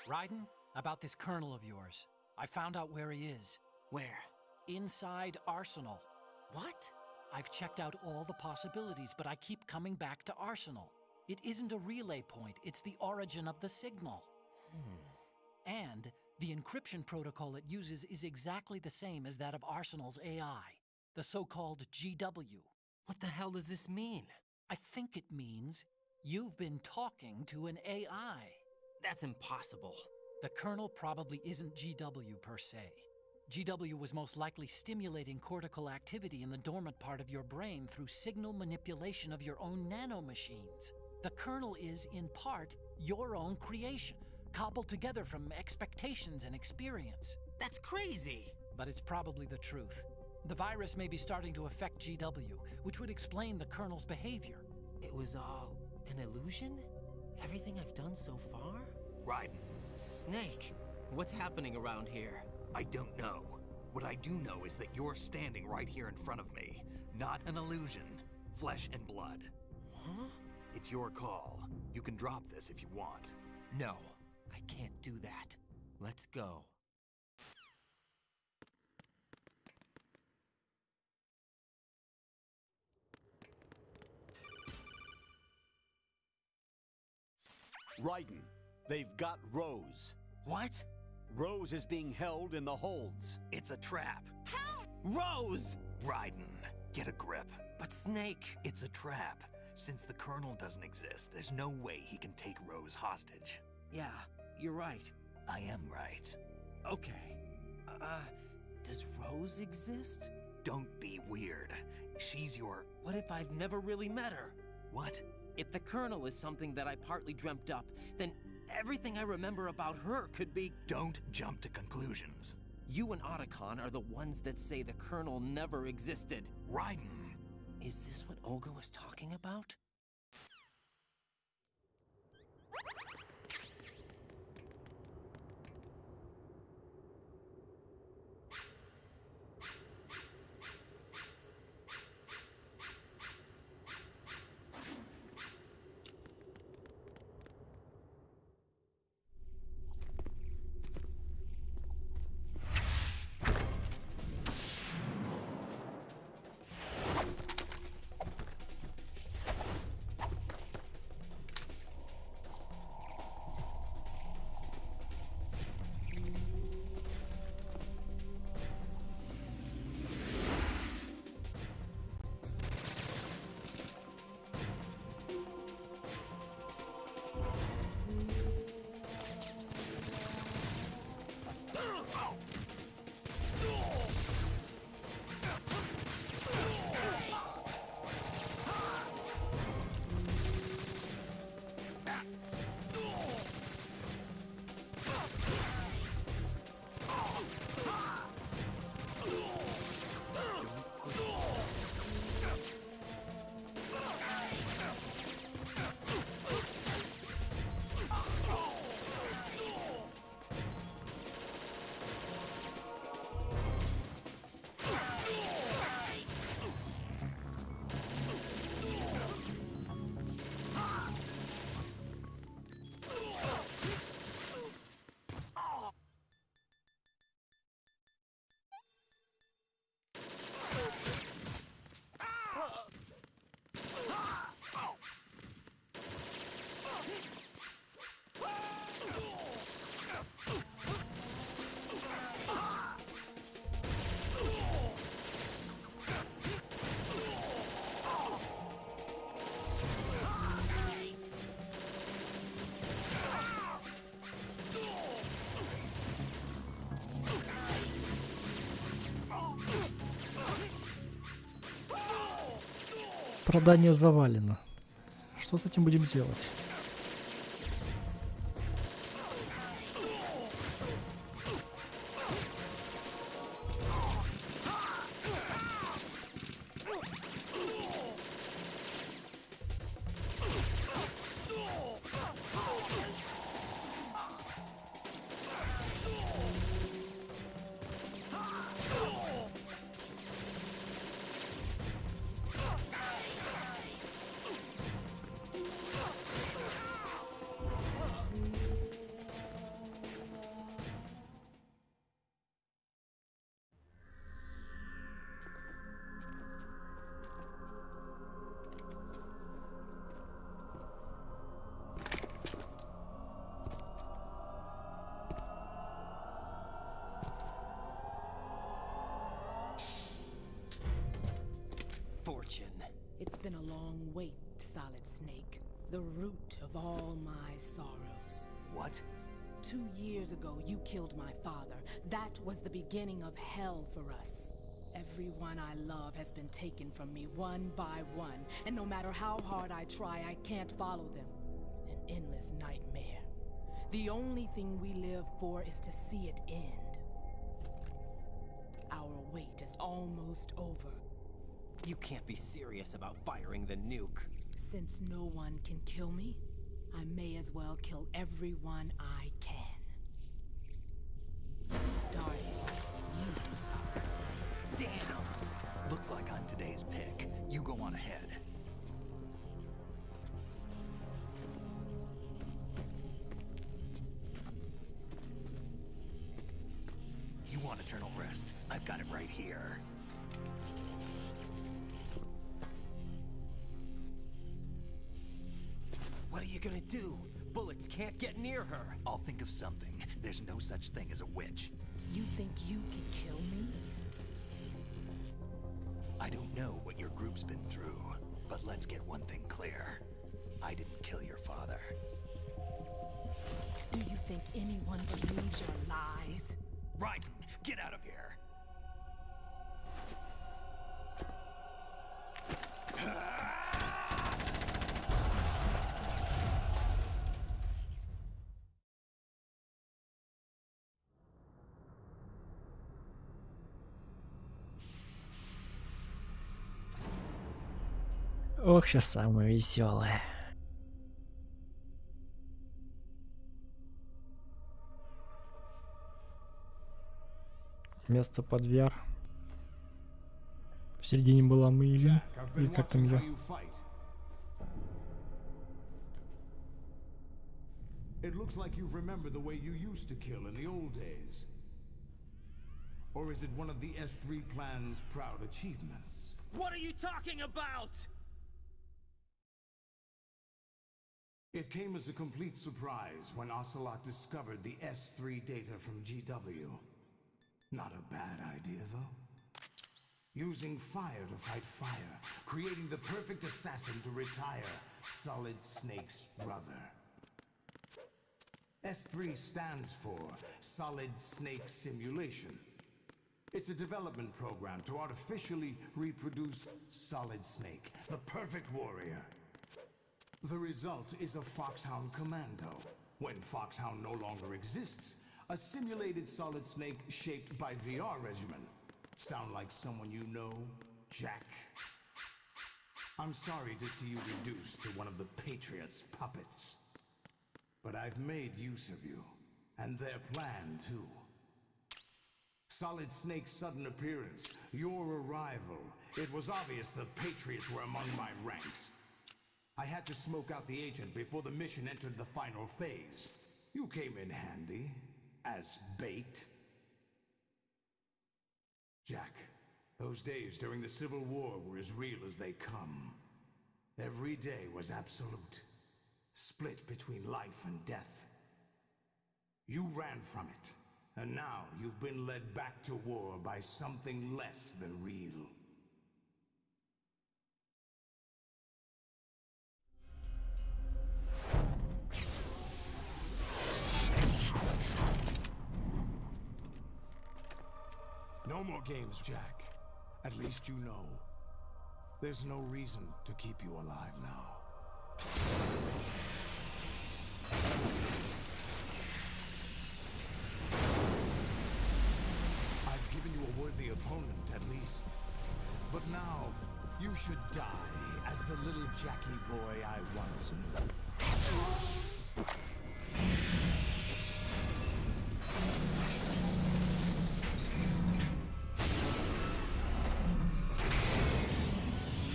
Raiden, about this colonel of yours. I found out where he is. Where? Inside Arsenal. What? I've checked out all the possibilities, but I keep coming back to Arsenal. It isn't a relay point, it's the origin of the signal. And the encryption protocol it uses is exactly the same as that of Arsenal's AI, the so-called GW. What the hell does this mean? I think it means you've been talking to an AI. That's impossible. The Colonel probably isn't GW per se. GW was most likely stimulating cortical activity in the dormant part of your brain through signal manipulation of your own nanomachines. The Colonel is, in part, your own creation, cobbled together from expectations and experience. That's crazy! But it's probably the truth. The virus may be starting to affect GW, which would explain the Colonel's behavior. It was all an illusion? Everything I've done so far? Raiden, Snake, what's happening around here? I don't know. What I do know is that you're standing right here in front of me. Not an illusion. Flesh and blood. Huh? It's your call. You can drop this if you want. No, I can't do that. Let's go. Raiden, they've got Rose. What? Rose is being held in the holds. It's a trap. Help! Rose! Raiden, get a grip. But Snake... It's a trap. Since the Colonel doesn't exist, there's no way he can take Rose hostage. Yeah, you're right. I am right. Okay. Does Rose exist? Don't be weird. She's your... What if I've never really met her? What? If the Colonel is something that I partly dreamt up, then everything I remember about her could be... Don't jump to conclusions. You and Otacon are the ones that say the Colonel never existed. Raiden! Is this what Olga was talking about? Продание завалено. Что с этим будем делать? The root of all my sorrows. What? 2 years ago, you killed my father. That was the beginning of hell for us. Everyone I love has been taken from me one by one, and no matter how hard I try, I can't follow them. An endless nightmare. The only thing we live for is to see it end. Our wait is almost over. You can't be serious about firing the nuke. Since no one can kill me, I may as well kill everyone I can. Starting with you, Solid Snake. Damn! Looks like I'm today's pick. You go on ahead. You want eternal rest? I've got it right here. What are you gonna do? Bullets can't get near her. I'll think of something. There's no such thing as a witch. You think you can kill me? I don't know what your group's been through, but let's get one thing clear. I didn't kill your father. Do you think anyone believes your lies? Raiden, get out of here! Ох, сейчас самое веселое. Место под VR. В середине была Мэйвин. Или как там ее? It looks like you've remembered the way you used to kill in the old days. Or is it one of the S3 plan's proud achievements? What are you talking about? It came as a complete surprise when Ocelot discovered the S3 data from GW. Not a bad idea, though. Using fire to fight fire, creating the perfect assassin to retire Solid Snake's brother. S3 stands for Solid Snake Simulation. It's a development program to artificially reproduce Solid Snake, the perfect warrior. The result is a Foxhound Commando. When Foxhound no longer exists, a simulated Solid Snake shaped by VR regimen. Sound like someone you know, Jack? I'm sorry to see you reduced to one of the Patriots' puppets. But I've made use of you, and their plan too. Solid Snake's sudden appearance, your arrival. It was obvious the Patriots were among my ranks. I had to smoke out the agent before the mission entered the final phase. You came in handy, as bait. Jack, those days during the Civil War were as real as they come. Every day was absolute, split between life and death. You ran from it, and now you've been led back to war by something less than real. No more games, Jack. At least you know. There's no reason to keep you alive now. I've given you a worthy opponent, at least. But now, you should die as the little Jackie boy I once knew.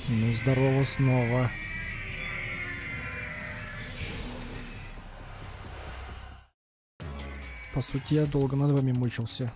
Ну, здорово снова. По сути, я долго над вами мучился.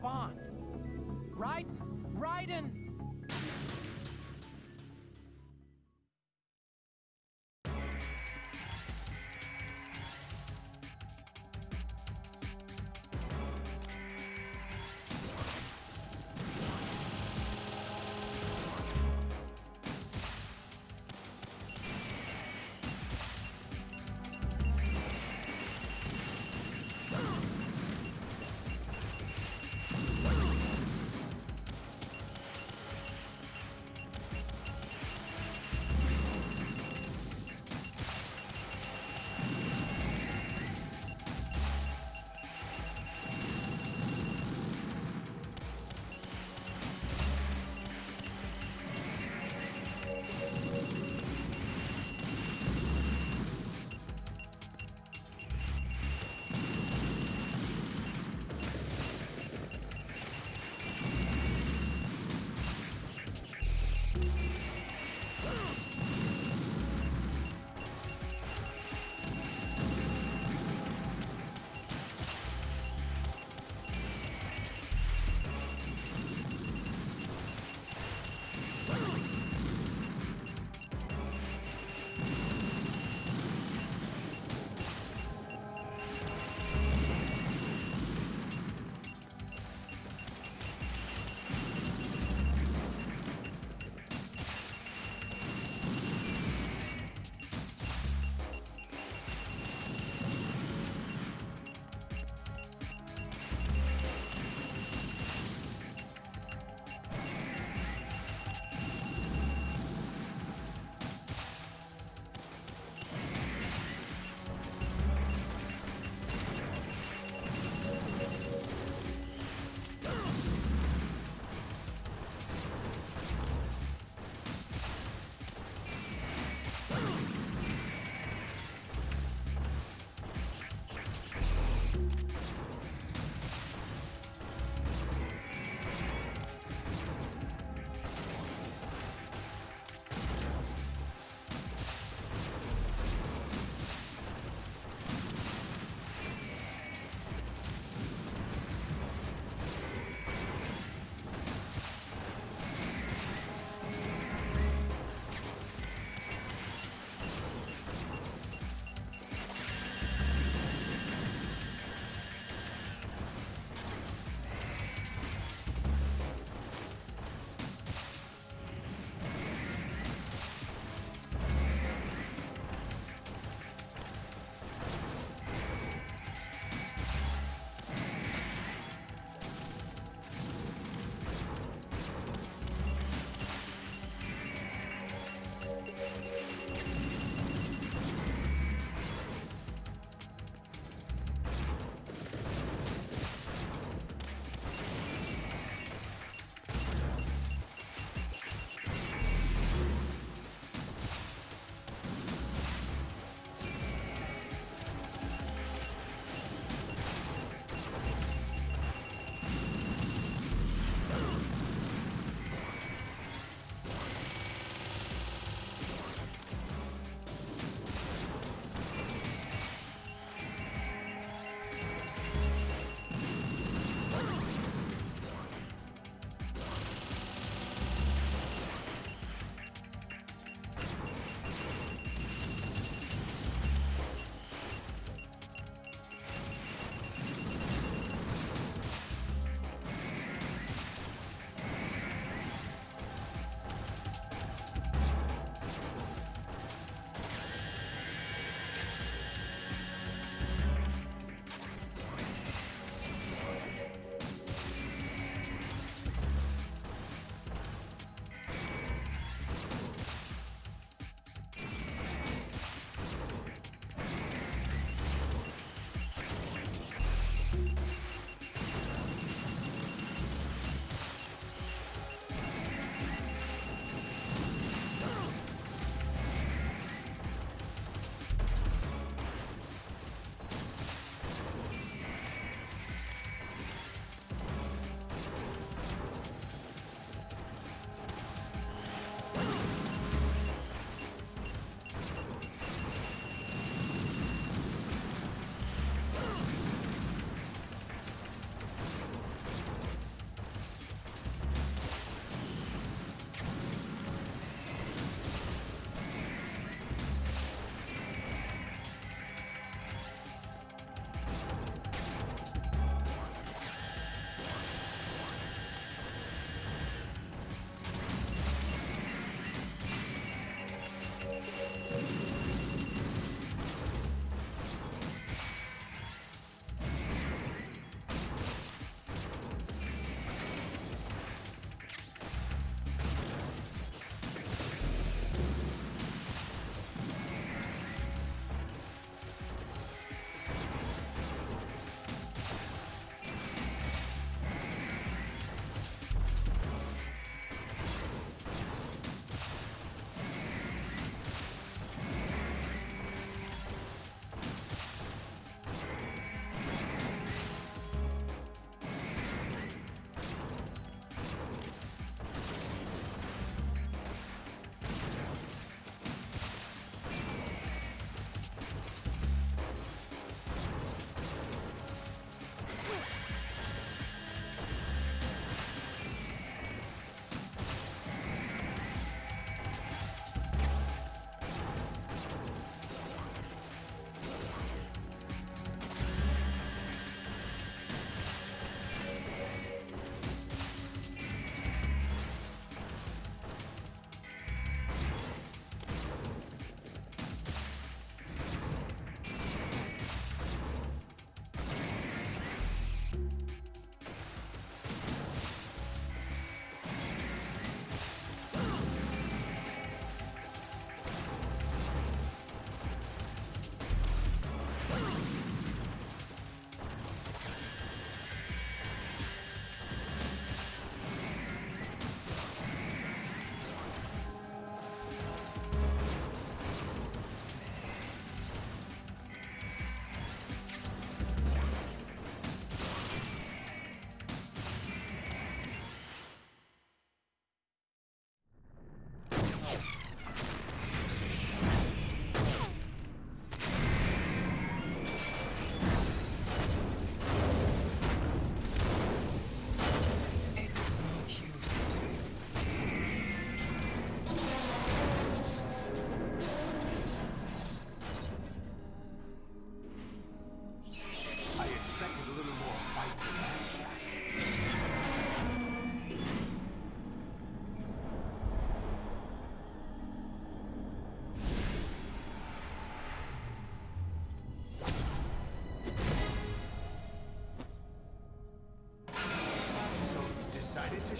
respond. Raiden!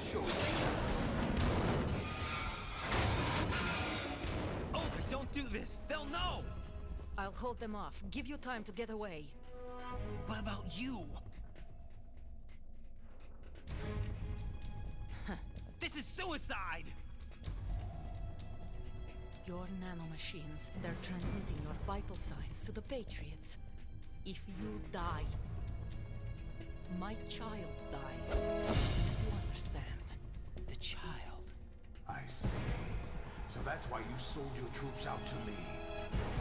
show you. Olga, don't do this! They'll know! I'll hold them off. Give you time to get away. What about you? This is suicide! Your nanomachines, they're transmitting your vital signs to the Patriots. If you die, my child dies. You understand? The child? I see. So that's why you sold your troops out to me.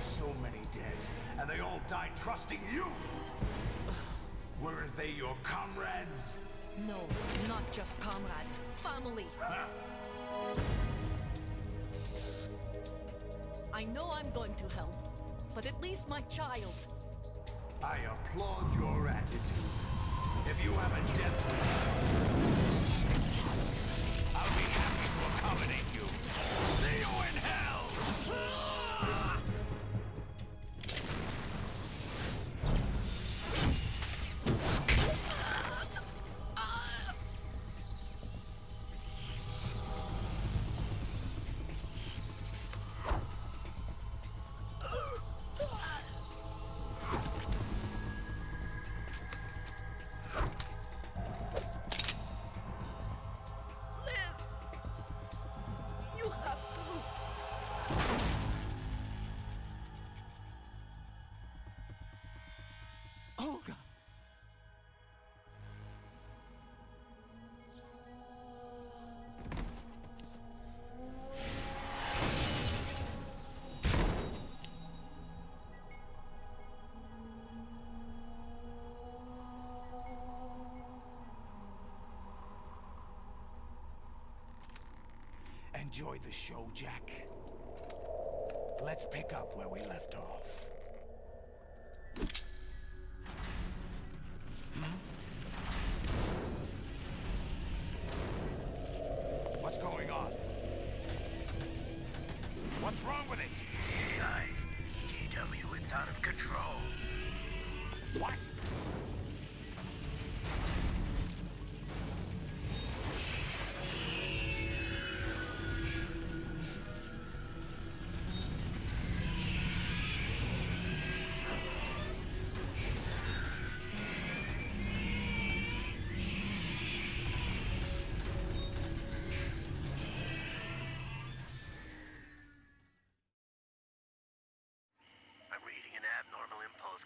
So many dead, and they all died trusting you! Weren't they your comrades? No, not just comrades. Family! I know I'm going to help, but at least my child. I applaud your attitude. If you have a death wish, I'll be happy to accommodate you. See you in hell! Olga! Enjoy the show, Jack. Let's pick up where we left off. What's going on? What's wrong with it? GW, it's out of control. What?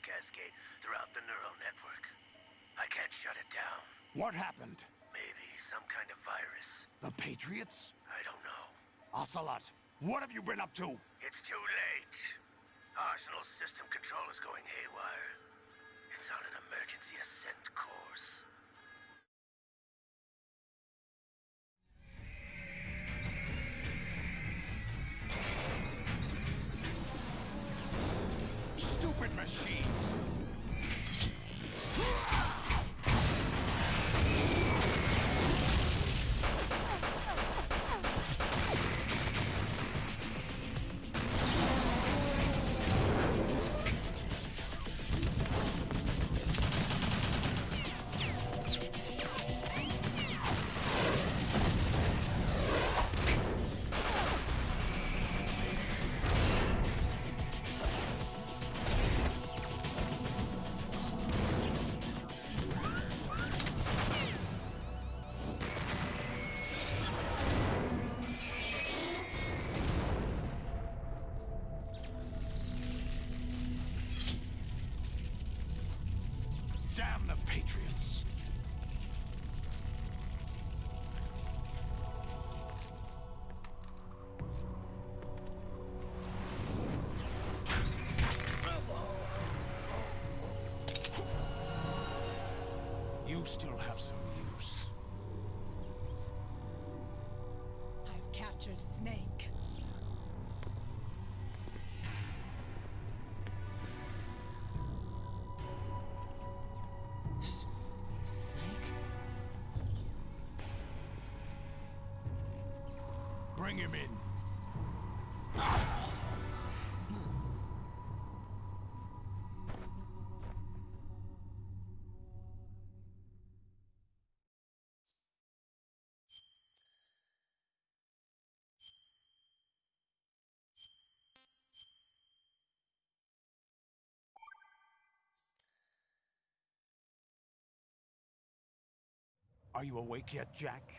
Cascade throughout the neural network. I can't shut it down. What happened? Maybe some kind of virus. The Patriots? I don't know. Ocelot, what have you been up to? It's too late. Arsenal's system control is going haywire. It's on an emergency ascent course. Stupid machines! Damn the Patriots! You still have some use. I've captured Snake. Bring him in. Are you awake yet, Jack?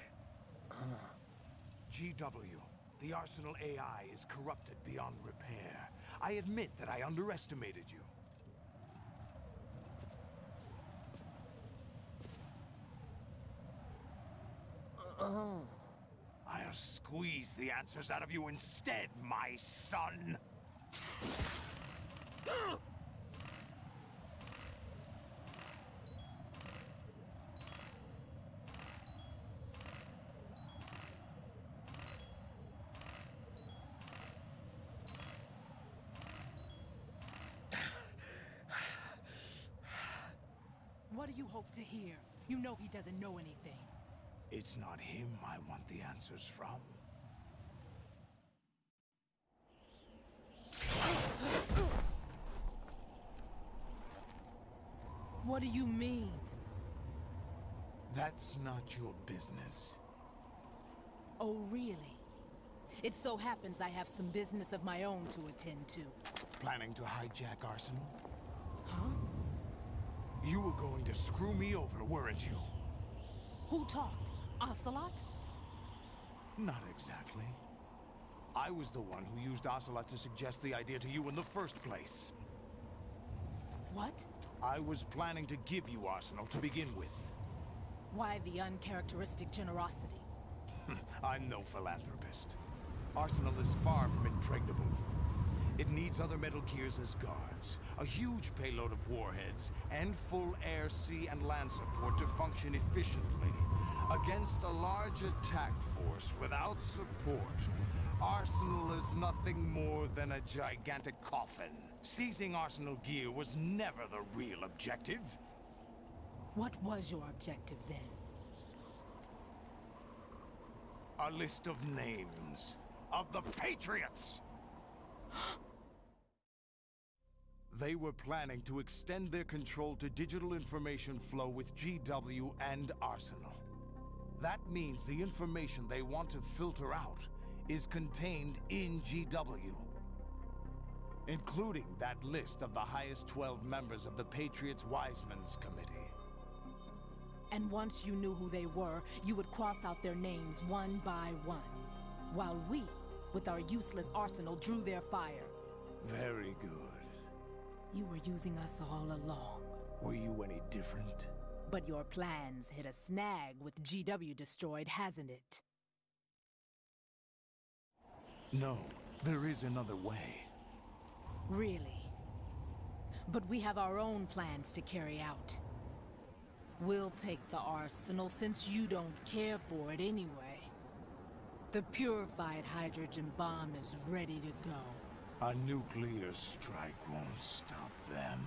GW, the Arsenal AI is corrupted beyond repair. I admit that I underestimated you. I'll squeeze the answers out of you instead, my son! What do you hope to hear? You know he doesn't know anything. It's not him I want the answers from. What do you mean? That's not your business. Oh, really? It so happens I have some business of my own to attend to. Planning to hijack Arsenal? Huh? You were going to screw me over, weren't you? Who talked? Ocelot? Not exactly. I was the one who used Ocelot to suggest the idea to you in the first place. What? I was planning to give you Arsenal to begin with. Why the uncharacteristic generosity? I'm no philanthropist. Arsenal is far from impregnable. It needs other Metal Gears as guards, a huge payload of warheads, and full air, sea, and land support to function efficiently. Against a large attack force without support, Arsenal is nothing more than a gigantic coffin. Seizing Arsenal gear was never the real objective. What was your objective then? A list of names of the Patriots! They were planning to extend their control to digital information flow with GW and Arsenal. That means the information they want to filter out is contained in GW, including that list of the highest 12 members of the Patriots Wiseman's Committee. And once you knew who they were, you would cross out their names one by one, while we, with our useless arsenal, drew their fire. Very good. You were using us all along. Were you any different? But your plans hit a snag with GW destroyed, hasn't it? No, there is another way. Really? But we have our own plans to carry out. We'll take the arsenal since you don't care for it anyway. The purified hydrogen bomb is ready to go. A nuclear strike won't stop them.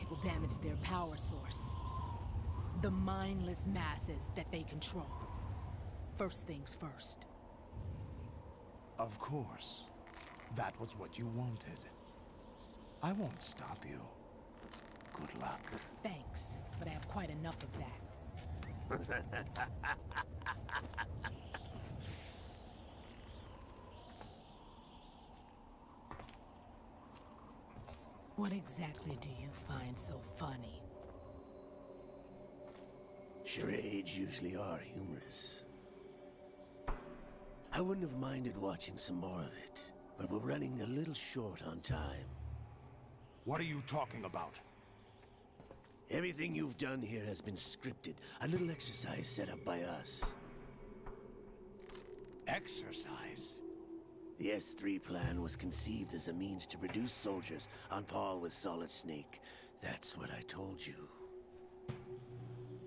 It will damage their power source. The mindless masses that they control. First things first. Of course. That was what you wanted. I won't stop you. Good luck. Thanks, but I have quite enough of that. What exactly do you find so funny? Charades usually are humorous. I wouldn't have minded watching some more of it, but we're running a little short on time. What are you talking about? Everything you've done here has been scripted. A little exercise set up by us. Exercise? The S3 plan was conceived as a means to produce soldiers on par with Solid Snake. That's what I told you.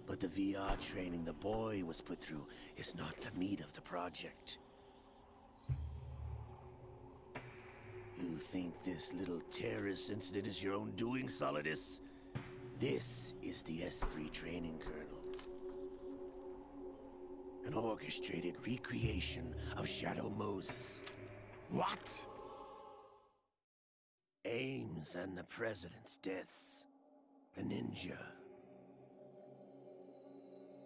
But the VR training the boy was put through is not the meat of the project. You think this little terrorist incident is your own doing, Solidus? This is the S3 training kernel. An orchestrated recreation of Shadow Moses. What? Ames and the President's deaths. The ninja.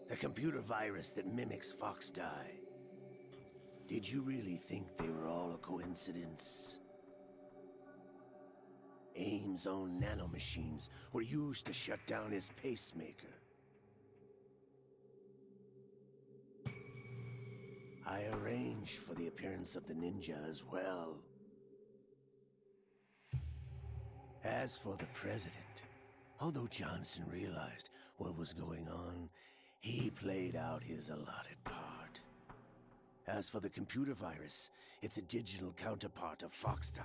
The computer virus that mimics Fox Die. Did you really think they were all a coincidence? AIM's own nanomachines were used to shut down his pacemaker. I arranged for the appearance of the ninja as well. As for the president, although Johnson realized what was going on, he played out his allotted part. As for the computer virus, it's a digital counterpart of Foxtie.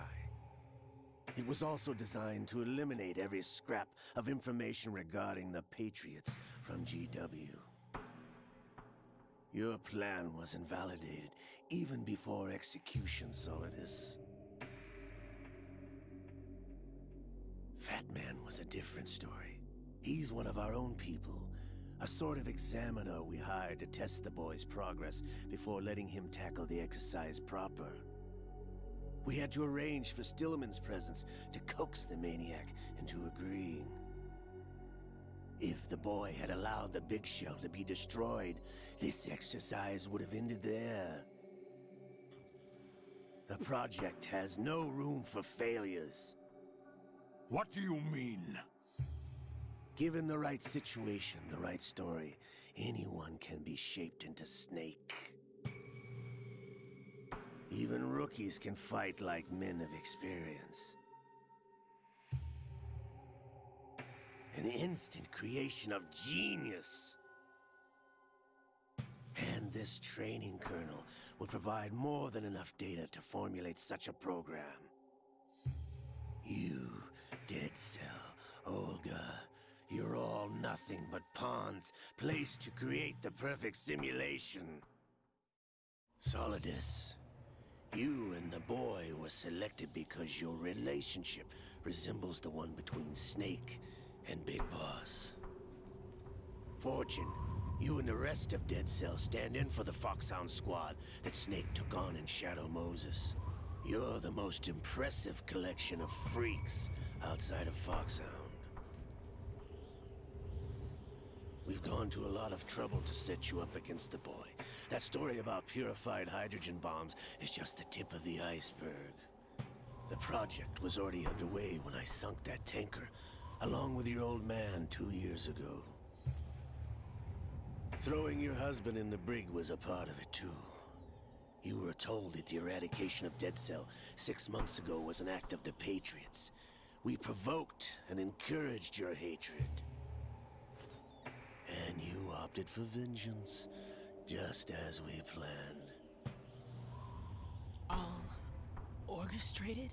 It was also designed to eliminate every scrap of information regarding the Patriots from GW. Your plan was invalidated even before execution, Solidus. Fat Man was a different story. He's one of our own people, a sort of examiner we hired to test the boy's progress before letting him tackle the exercise proper. We had to arrange for Stillman's presence to coax the maniac into agreeing. If the boy had allowed the big shell to be destroyed, this exercise would have ended there. The project has no room for failures. What do you mean? Given the right situation, the right story, anyone can be shaped into Snake. Even rookies can fight like men of experience. An instant creation of genius. And this training kernel would provide more than enough data to formulate such a program. You, Dead Cell, Olga, you're all nothing but pawns placed to create the perfect simulation. Solidus, you and the boy were selected because your relationship resembles the one between Snake and Big Boss. Fortune, you and the rest of Dead Cell stand in for the Foxhound squad that Snake took on in Shadow Moses. You're the most impressive collection of freaks outside of Foxhound. We've gone to a lot of trouble to set you up against the boy. That story about purified hydrogen bombs is just the tip of the iceberg. The project was already underway when I sunk that tanker, along with your old man 2 years ago. Throwing your husband in the brig was a part of it too. You were told that the eradication of Dead Cell 6 months ago was an act of the Patriots. We provoked and encouraged your hatred. And you opted for vengeance, just as we planned. All orchestrated?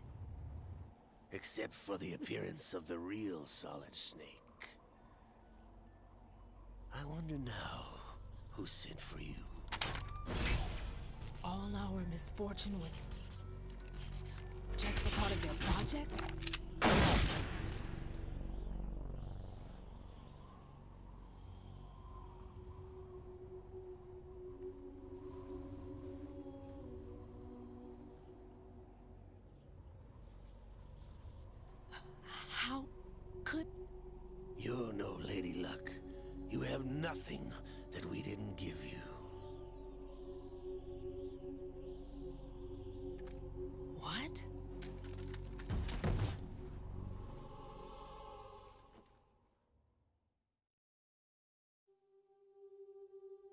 Except for the appearance of the real Solid Snake. I wonder now who sent for you. All our misfortune was just a part of their project? How could... You're no Lady Luck. You have nothing that we didn't give you. What?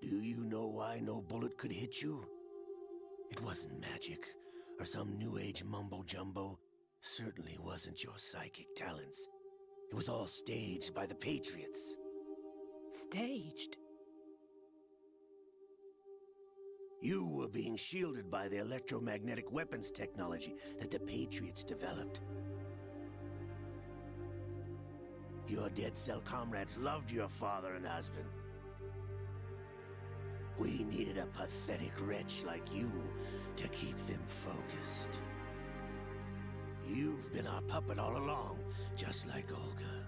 Do you know why no bullet could hit you? It wasn't magic, or some new age mumbo-jumbo. Certainly wasn't your psychic talents. It was all staged by the Patriots. Staged? You were being shielded by the electromagnetic weapons technology that the Patriots developed. Your Dead Cell comrades loved your father and husband. We needed a pathetic wretch like you to keep them focused. You've been our puppet all along, just like Olga.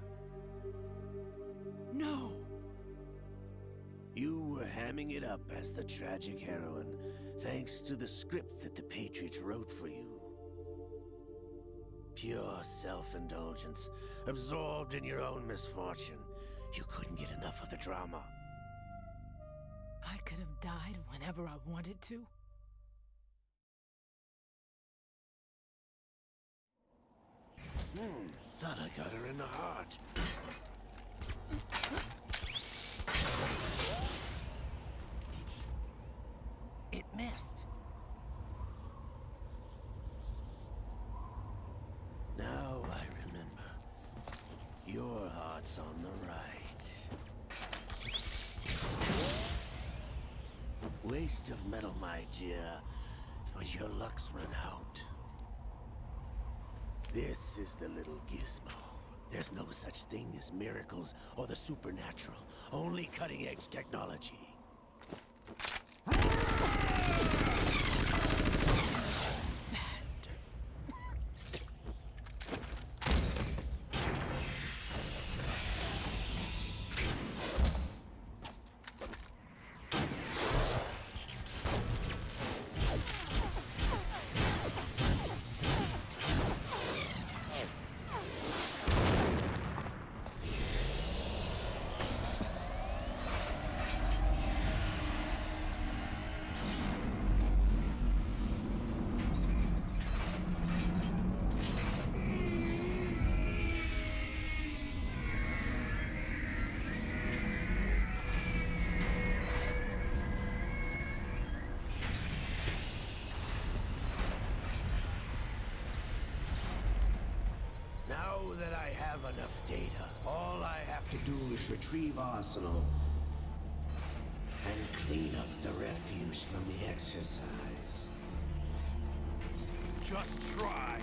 No! You were hamming it up as the tragic heroine, thanks to the script that the Patriots wrote for you. Pure self-indulgence, absorbed in your own misfortune. You couldn't get enough of the drama. I could have died whenever I wanted to. Thought I got her in the heart. It missed. Now I remember. Your heart's on the right. Waste of metal, my dear. When your luck's run out. This is the little gizmo. There's no such thing as miracles or the supernatural. Only cutting-edge technology. Now that I have enough data, all I have to do is retrieve Arsenal and clean up the refuse from the exercise. Just try.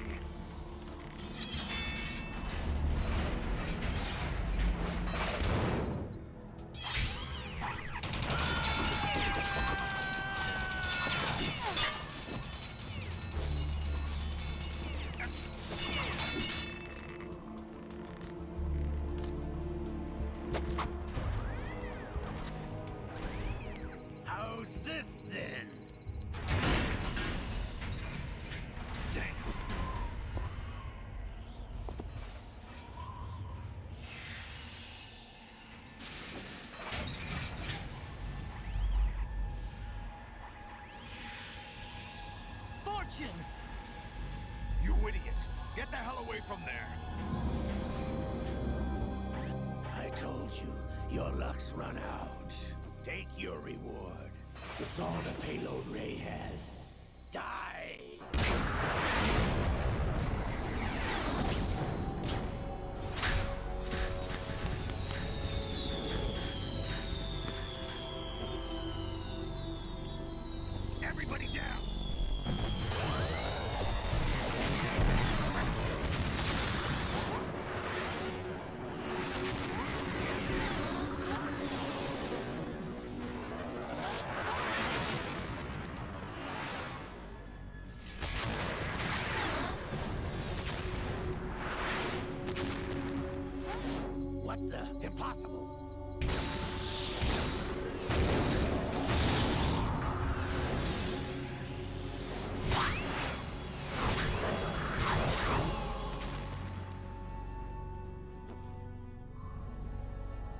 How's this then? Damn. Fortune! You idiot! Get the hell away from there! I told you, your luck's run out. Take your reward. It's all the payload Ray has. Die! Everybody down! What the? Impossible!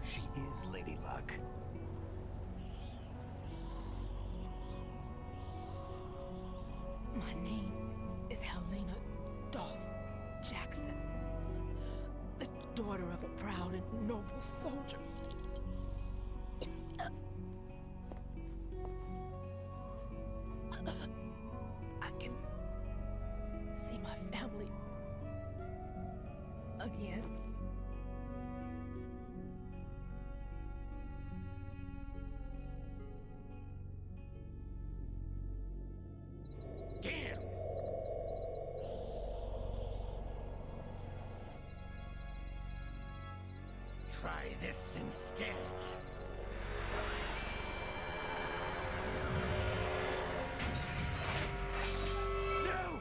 She is Lady Luck. My name is Helena Dolph Jackson, the daughter of a proud and noble soldier. I can see my family again. Damn! Try this instead. No!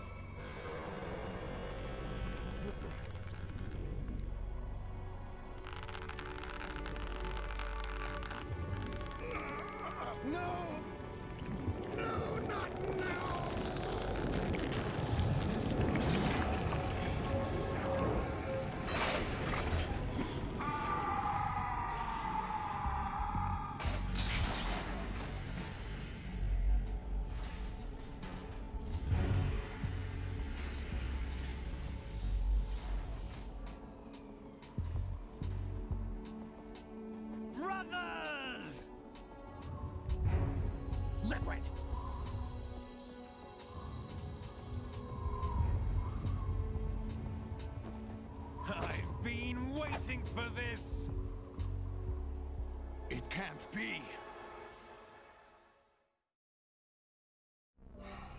No! No, not now! Liquid! I've been waiting for this! It can't be.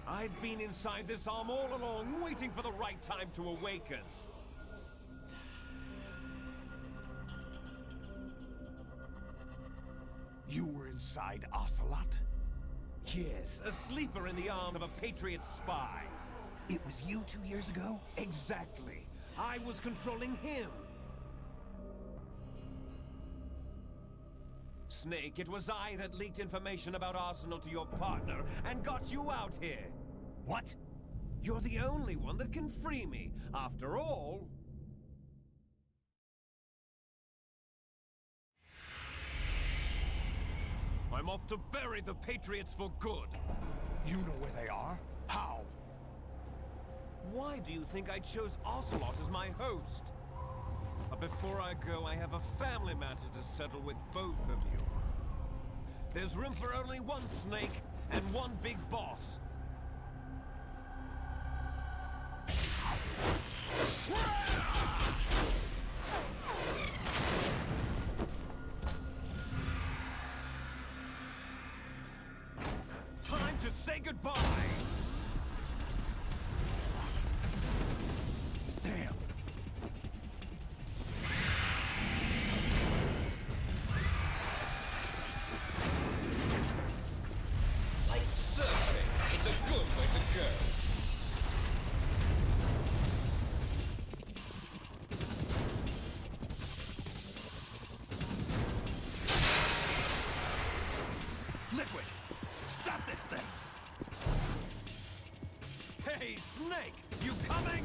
I've been inside this arm all along, waiting for the right time to awaken. You were inside Ocelot? Yes, a sleeper in the arm of a Patriot spy. It was you 2 years ago? Exactly. I was controlling him. Snake, it was I that leaked information about Arsenal to your partner and got you out here. What? You're the only one that can free me. After all... I'm off to bury the Patriots for good. You know where they are? How? Why do you think I chose Ocelot as my host? But before I go, I have a family matter to settle with both of you. There's room for only one Snake and one big boss. Time to say goodbye! Damn. Like surfing, it's a good way to go. Liquid! Stop this thing! Hey, Snake! You coming?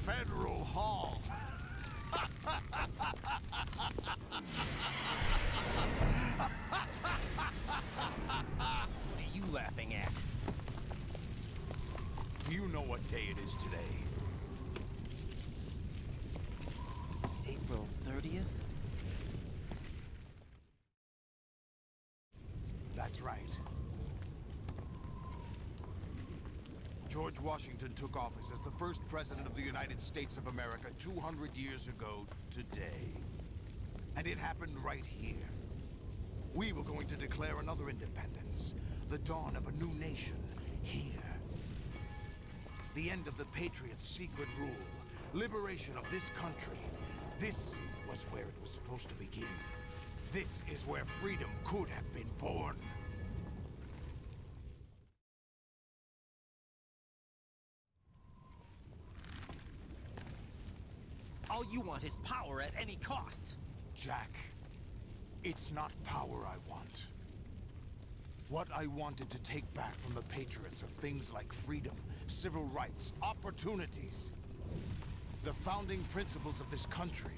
Federal Hall. What are you laughing at? Do you know what day it is today? April 30th? That's right. George Washington took office as the first president of the United States of America 200 years ago today. And it happened right here. We were going to declare another independence, the dawn of a new nation, here. The end of the Patriots' secret rule, liberation of this country. This was where it was supposed to begin. This is where freedom could have been born. All you want is power at any cost. Jack, it's not power I want. What I wanted to take back from the Patriots are things like freedom, civil rights, opportunities. The founding principles of this country.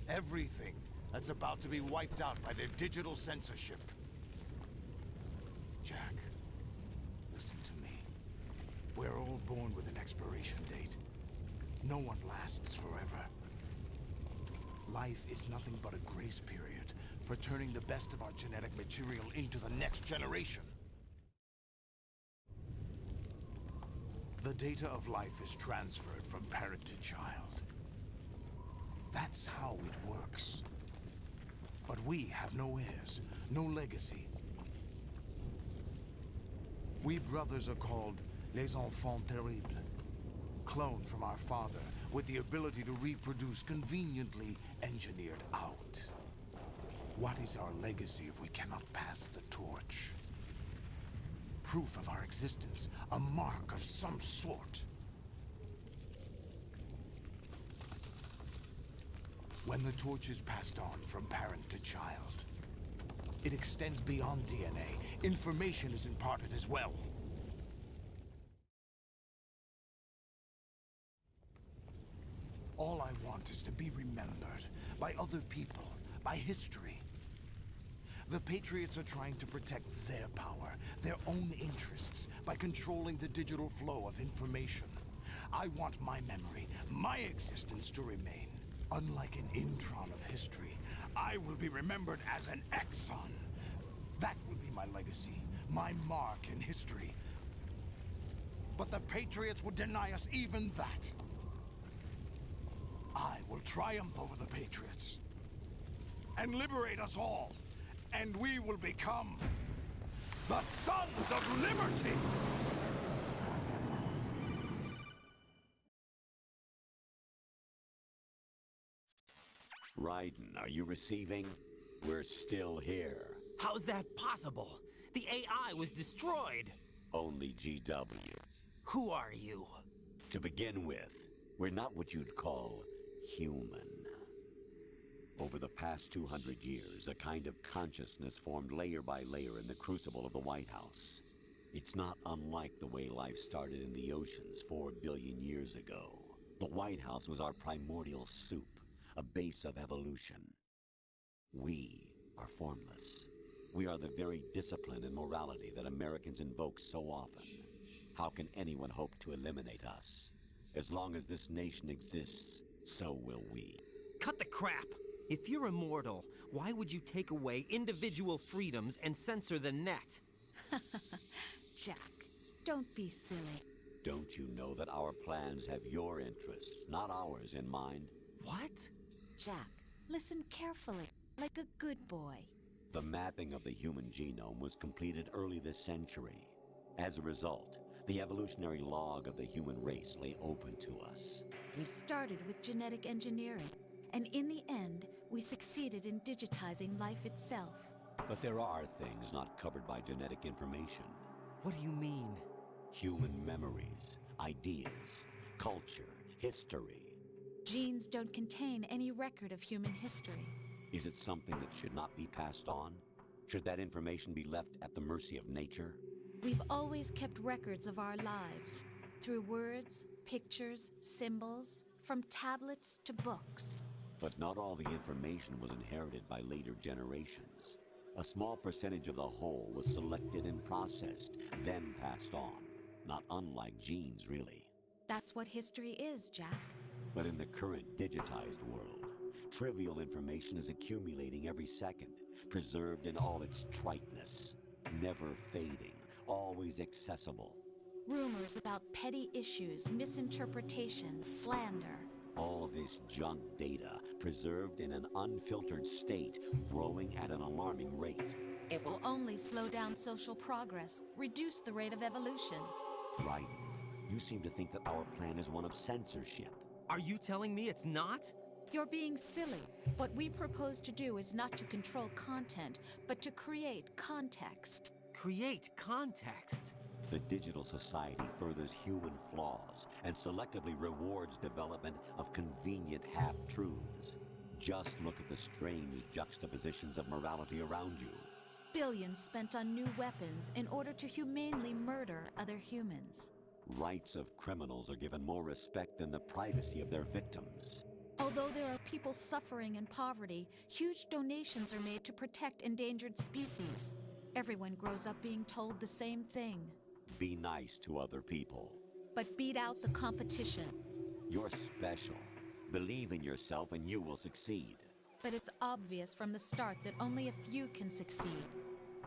Everything that's about to be wiped out by their digital censorship. Jack, listen to me. We're all born with an expiration date. No one lasts forever. Life is nothing but a grace period for turning the best of our genetic material into the next generation. The data of life is transferred from parent to child. That's how it works. But we have no heirs, no legacy. We brothers are called les enfants terribles, cloned from our father with the ability to reproduce conveniently engineered out. What is our legacy if we cannot pass the torch? Proof of our existence, a mark of some sort. When the torch is passed on from parent to child, it extends beyond DNA. Information is imparted as well. All I want is to be remembered by other people, by history. The Patriots are trying to protect their power, their own interests, by controlling the digital flow of information. I want my memory, my existence to remain. Unlike an intron of history, I will be remembered as an exon. That will be my legacy, my mark in history. But the Patriots would deny us even that. I will triumph over the Patriots and liberate us all, and we will become the Sons of Liberty! Raiden, are you receiving? We're still here. How's that possible? The AI was destroyed. Only GW. Who are you? To begin with, we're not what you'd call human. Over the past 200 years, a kind of consciousness formed layer by layer in the crucible of the White House. It's not unlike the way life started in the oceans 4 billion years ago. The White House was our primordial soup, a base of evolution. We are formless. We are the very discipline and morality that Americans invoke so often. How can anyone hope to eliminate us? As long as this nation exists, so will we. Cut the crap! If you're immortal, why would you take away individual freedoms and censor the net? Jack, don't be silly. Don't you know that our plans have your interests, not ours, in mind? What? Jack, listen carefully, like a good boy. The mapping of the human genome was completed early this century. As a result, the evolutionary log of the human race lay open to us. We started with genetic engineering, and in the end, we succeeded in digitizing life itself. But there are things not covered by genetic information. What do you mean? Human memories, ideas, culture, history. Genes don't contain any record of human history. Is it something that should not be passed on? Should that information be left at the mercy of nature? We've always kept records of our lives, through words, pictures, symbols, from tablets to books. But not all the information was inherited by later generations. A small percentage of the whole was selected and processed, then passed on. Not unlike genes, really. That's what history is, Jack. But in the current digitized world, trivial information is accumulating every second, preserved in all its triteness, never fading, always accessible. Rumors about petty issues, misinterpretations, slander. All this junk data, preserved in an unfiltered state, growing at an alarming rate. It will only slow down social progress, reduce the rate of evolution. Right. You seem to think that our plan is one of censorship. Are you telling me it's not? You're being silly. What we propose to do is not to control content, but to create context. Create context? The digital society furthers human flaws and selectively rewards development of convenient half-truths. Just look at the strange juxtapositions of morality around you. Billions spent on new weapons in order to humanely murder other humans. Rights of criminals are given more respect than the privacy of their victims. Although there are people suffering in poverty, huge donations are made to protect endangered species. Everyone grows up being told the same thing. Be nice to other people. But beat out the competition. You're special. Believe in yourself and you will succeed. But it's obvious from the start that only a few can succeed.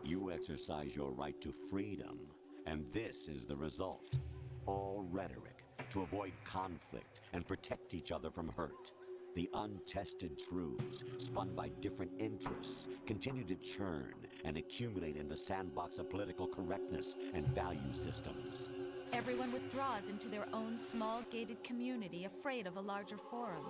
You exercise your right to freedom, and this is the result. All rhetoric to avoid conflict and protect each other from hurt. The untested truths, spun by different interests, continue to churn and accumulate in the sandbox of political correctness and value systems. Everyone withdraws into their own small gated community, afraid of a larger forum.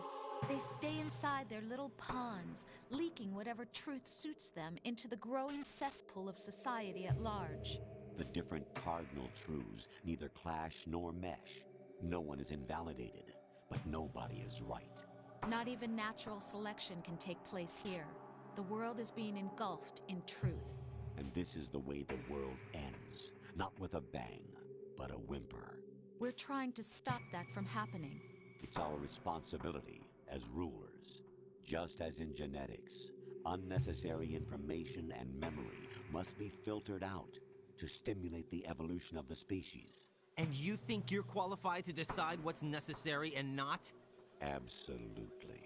They stay inside their little ponds, leaking whatever truth suits them into the growing cesspool of society at large. The different cardinal truths neither clash nor mesh. No one is invalidated, but nobody is right. Not even natural selection can take place here. The world is being engulfed in truth. And this is the way the world ends. Not with a bang, but a whimper. We're trying to stop that from happening. It's our responsibility as rulers. Just as in genetics, unnecessary information and memory must be filtered out to stimulate the evolution of the species. And you think you're qualified to decide what's necessary and not? Absolutely.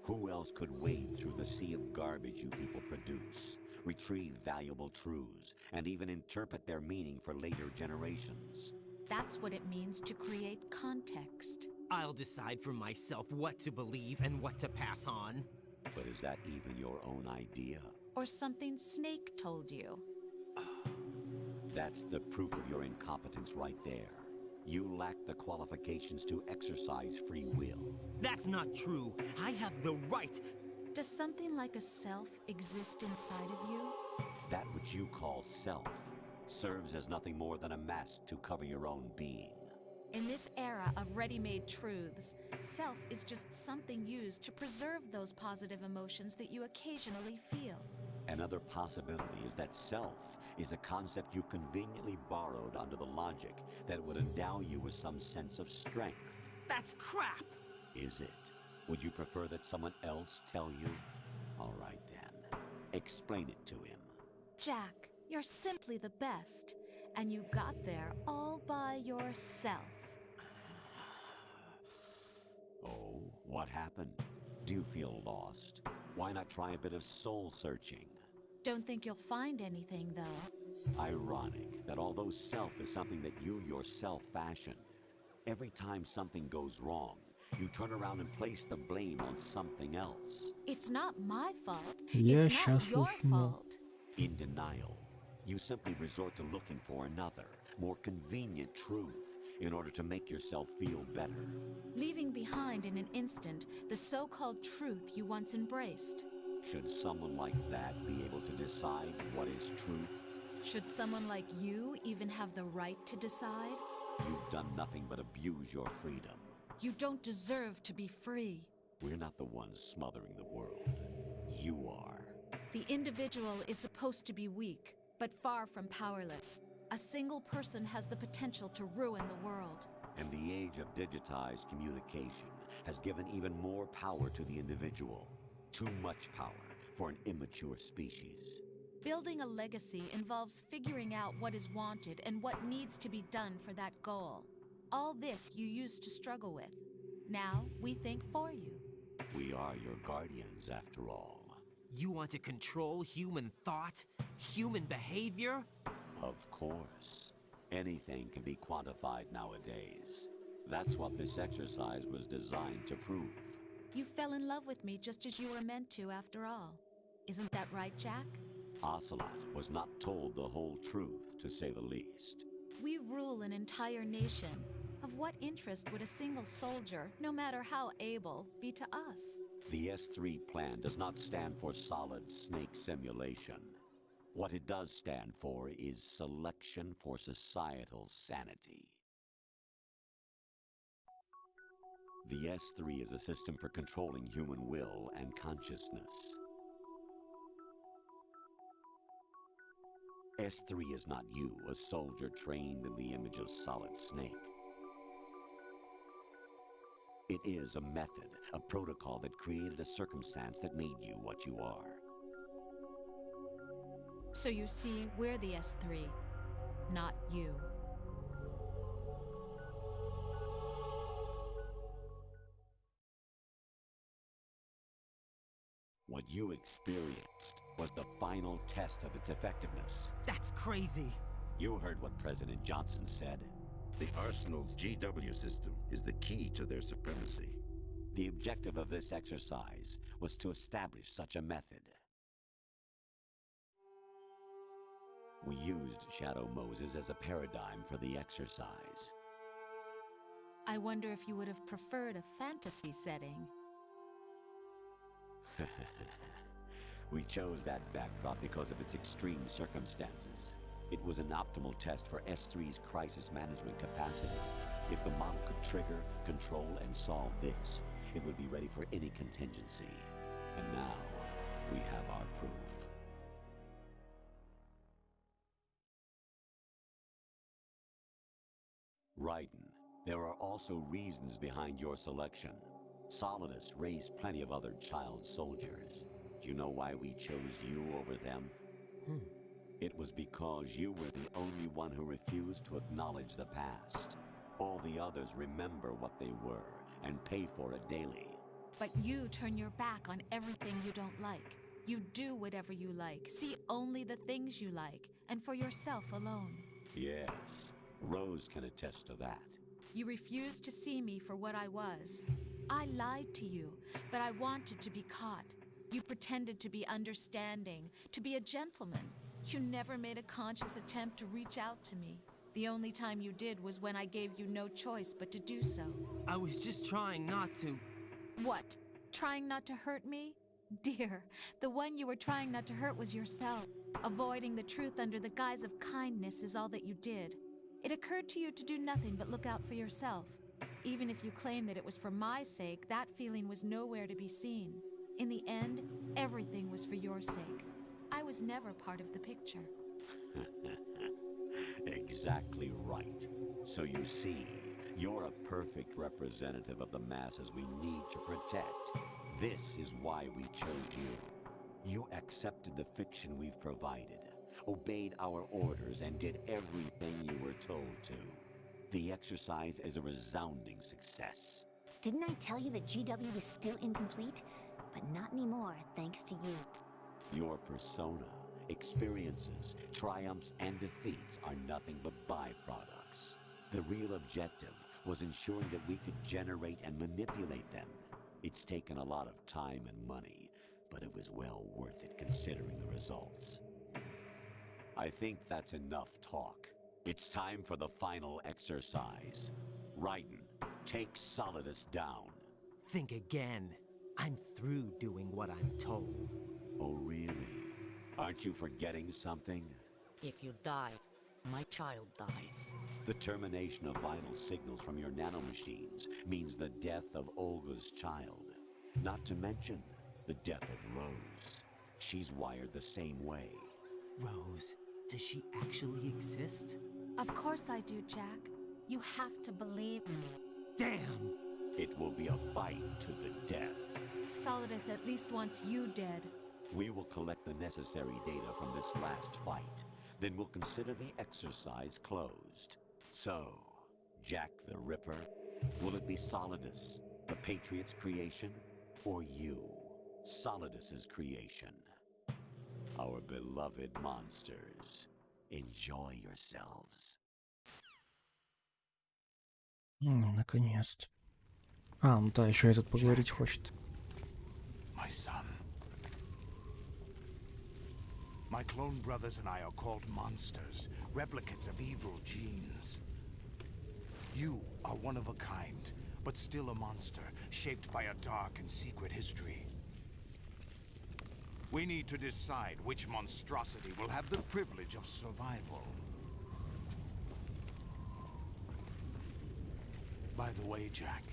Who else could wade through the sea of garbage you people produce, retrieve valuable truths, and even interpret their meaning for later generations? That's what it means to create context. I'll decide for myself what to believe and what to pass on. But is that even your own idea? Or something Snake told you? That's the proof of your incompetence right there. You lack the qualifications to exercise free will. That's not true. I have the right. Does something like a self exist inside of you? That which you call self serves as nothing more than a mask to cover your own being. In this era of ready-made truths, self is just something used to preserve those positive emotions that you occasionally feel. Another possibility is that self is a concept you conveniently borrowed under the logic that would endow you with some sense of strength. That's crap! Is it? Would you prefer that someone else tell you? All right then. Explain it to him. Jack, you're simply the best, and you got there all by yourself. Oh, what happened? Do you feel lost? Why not try a bit of soul searching? Don't think you'll find anything, though. Ironic that although self is something that you yourself fashioned, every time something goes wrong, you turn around and place the blame on something else. It's not my fault. Я It's not сейчас your усну. fault. In denial, you simply resort to looking for another, more convenient truth in order to make yourself feel better. Leaving behind in an instant the so-called truth you once embraced. Should someone like that be able to decide what is truth? Should someone like you even have the right to decide? You've done nothing but abuse your freedom. You don't deserve to be free. We're not the ones smothering the world. You are. The individual is supposed to be weak, but far from powerless. A single person has the potential to ruin the world. And the age of digitized communication has given even more power to the individual. Too much power for an immature species. Building a legacy involves figuring out what is wanted and what needs to be done for that goal. All this you used to struggle with. Now we think for you. We are your guardians, after all. You want to control human thought? Human behavior? Of course. Anything can be quantified nowadays. That's what this exercise was designed to prove. You fell in love with me just as you were meant to, after all. Isn't that right, Jack? Ocelot was not told the whole truth, to say the least. We rule an entire nation. Of what interest would a single soldier, no matter how able, be to us? The S3 plan does not stand for solid snake simulation. What it does stand for is selection for societal sanity. The S3 is a system for controlling human will and consciousness. S3 is not you, a soldier trained in the image of Solid Snake. It is a method, a protocol that created a circumstance that made you what you are. So you see, we're the S3, not you. What you experienced was the final test of its effectiveness. That's crazy. You heard what President Johnson said. The Arsenal's GW system is the key to their supremacy. The objective of this exercise was to establish such a method. We used Shadow Moses as a paradigm for the exercise. I wonder if you would have preferred a fantasy setting. We chose that backdrop because of its extreme circumstances. It was an optimal test for S3's crisis management capacity. If the model could trigger, control, and solve this, it would be ready for any contingency. And now, we have our proof. Raiden, there are also reasons behind your selection. Solidus raised plenty of other child soldiers. Do you know why we chose you over them? It was because you were the only one who refused to acknowledge the past. All the others remember what they were and pay for it daily. But you turn your back on everything you don't like. You do whatever you like, see only the things you like, and for yourself alone. Yes, Rose can attest to that. You refused to see me for what I was. I lied to you, but I wanted to be caught. You pretended to be understanding, to be a gentleman. You never made a conscious attempt to reach out to me. The only time you did was when I gave you no choice but to do so. I was just trying not to... What? Trying not to hurt me? Dear, the one you were trying not to hurt was yourself. Avoiding the truth under the guise of kindness is all that you did. It occurred to you to do nothing but look out for yourself. Even if you claim that it was for my sake, that feeling was nowhere to be seen. In the end, everything was for your sake. I was never part of the picture. Exactly right. So you see, you're a perfect representative of the masses we need to protect. This is why we chose you. You accepted the fiction we've provided, obeyed our orders, and did everything you were told to. The exercise is a resounding success. Didn't I tell you that GW was still incomplete? But not anymore, thanks to you. Your persona, experiences, triumphs, and defeats are nothing but byproducts. The real objective was ensuring that we could generate and manipulate them. It's taken a lot of time and money, but it was well worth it considering the results. I think that's enough talk. It's time for the final exercise. Raiden, take Solidus down. Think again. I'm through doing what I'm told. Oh, really? Aren't you forgetting something? If you die, my child dies. The termination of vital signals from your nanomachines means the death of Olga's child. Not to mention the death of Rose. She's wired the same way. Rose, does she actually exist? Of course I do, Jack. You have to believe me. Damn! It will be a fight to the death. Solidus at least wants you dead. We will collect the necessary data from this last fight. Then we'll consider the exercise closed. So, Jack the Ripper, will it be Solidus, the Patriot's creation, or you, Solidus's creation? Our beloved monsters, enjoy yourselves. Наконец-то. А, ну да, еще этот поговорить хочет. My son. My clone brothers and I are called monsters, replicates of evil genes. You are one of a kind, but still a monster, shaped by a dark and secret history. We need to decide which monstrosity will have the privilege of survival. By the way, Jack,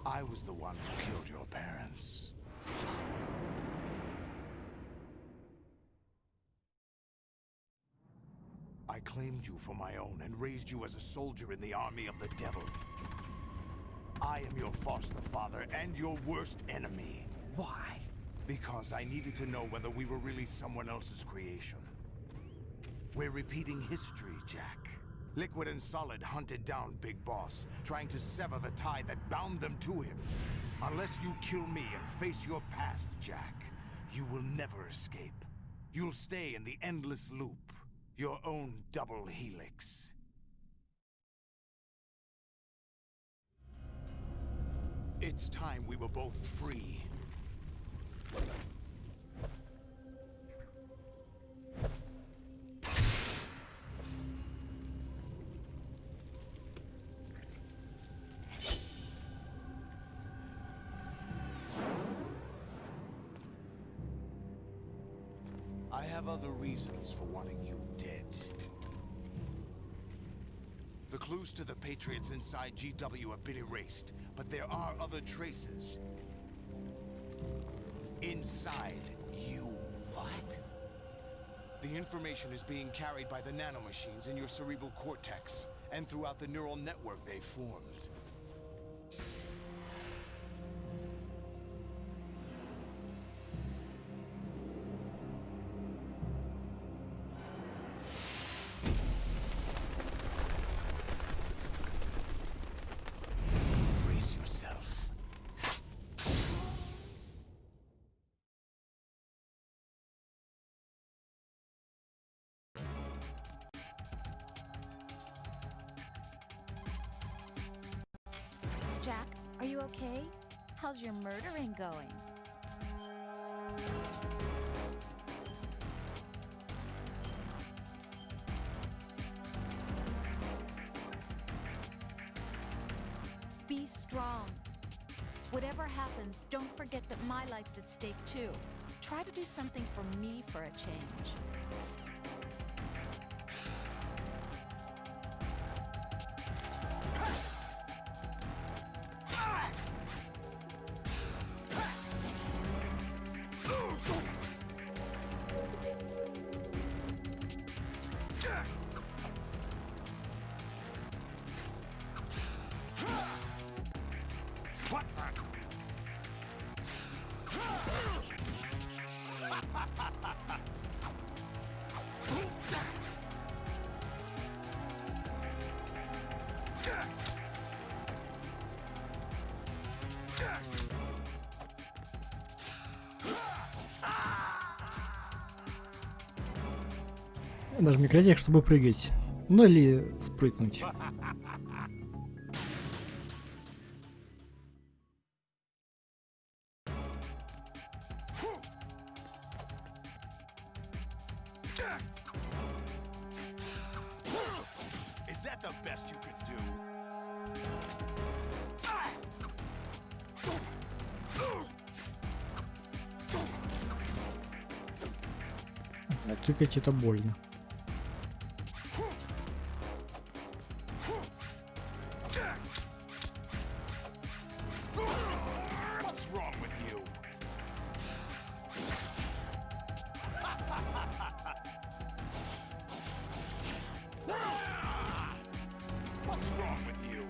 I was the one who killed your parents. claimed you for my own and raised you as a soldier in the army of the devil. I am your foster father and your worst enemy. Why? Because I needed to know whether we were really someone else's creation. We're repeating history, Jack. Liquid and Solid hunted down Big Boss, trying to sever the tie that bound them to him. Unless you kill me and face your past, Jack, you will never escape. You'll stay in the endless loop, your own double helix. It's time we were both free. I have other reasons for wanting you dead. The clues to the Patriots inside GW have been erased, but there are other traces. Inside you. What? The information is being carried by the nanomachines in your cerebral cortex, and throughout the neural network they formed. Brace yourself. Jack, are you okay? How's your murdering going? Be strong. Whatever happens, don't forget that my life's at stake too. Try to do something for me for a change. Даже микротех, чтобы прыгать. Ну или спрыгнуть. Is that the best you could do? А тыкать это больно. What's wrong with you? What's wrong with you?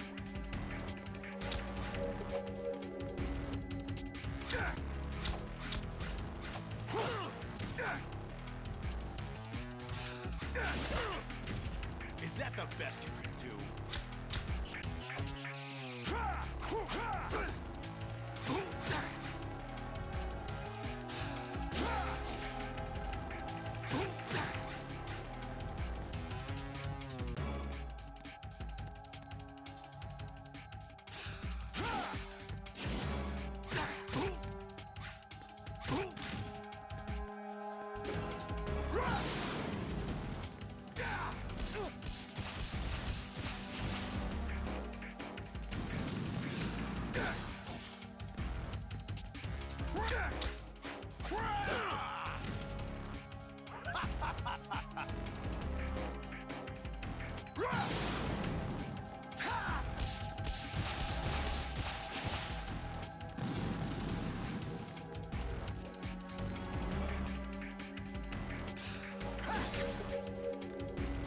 Is that the best you can do?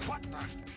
What the?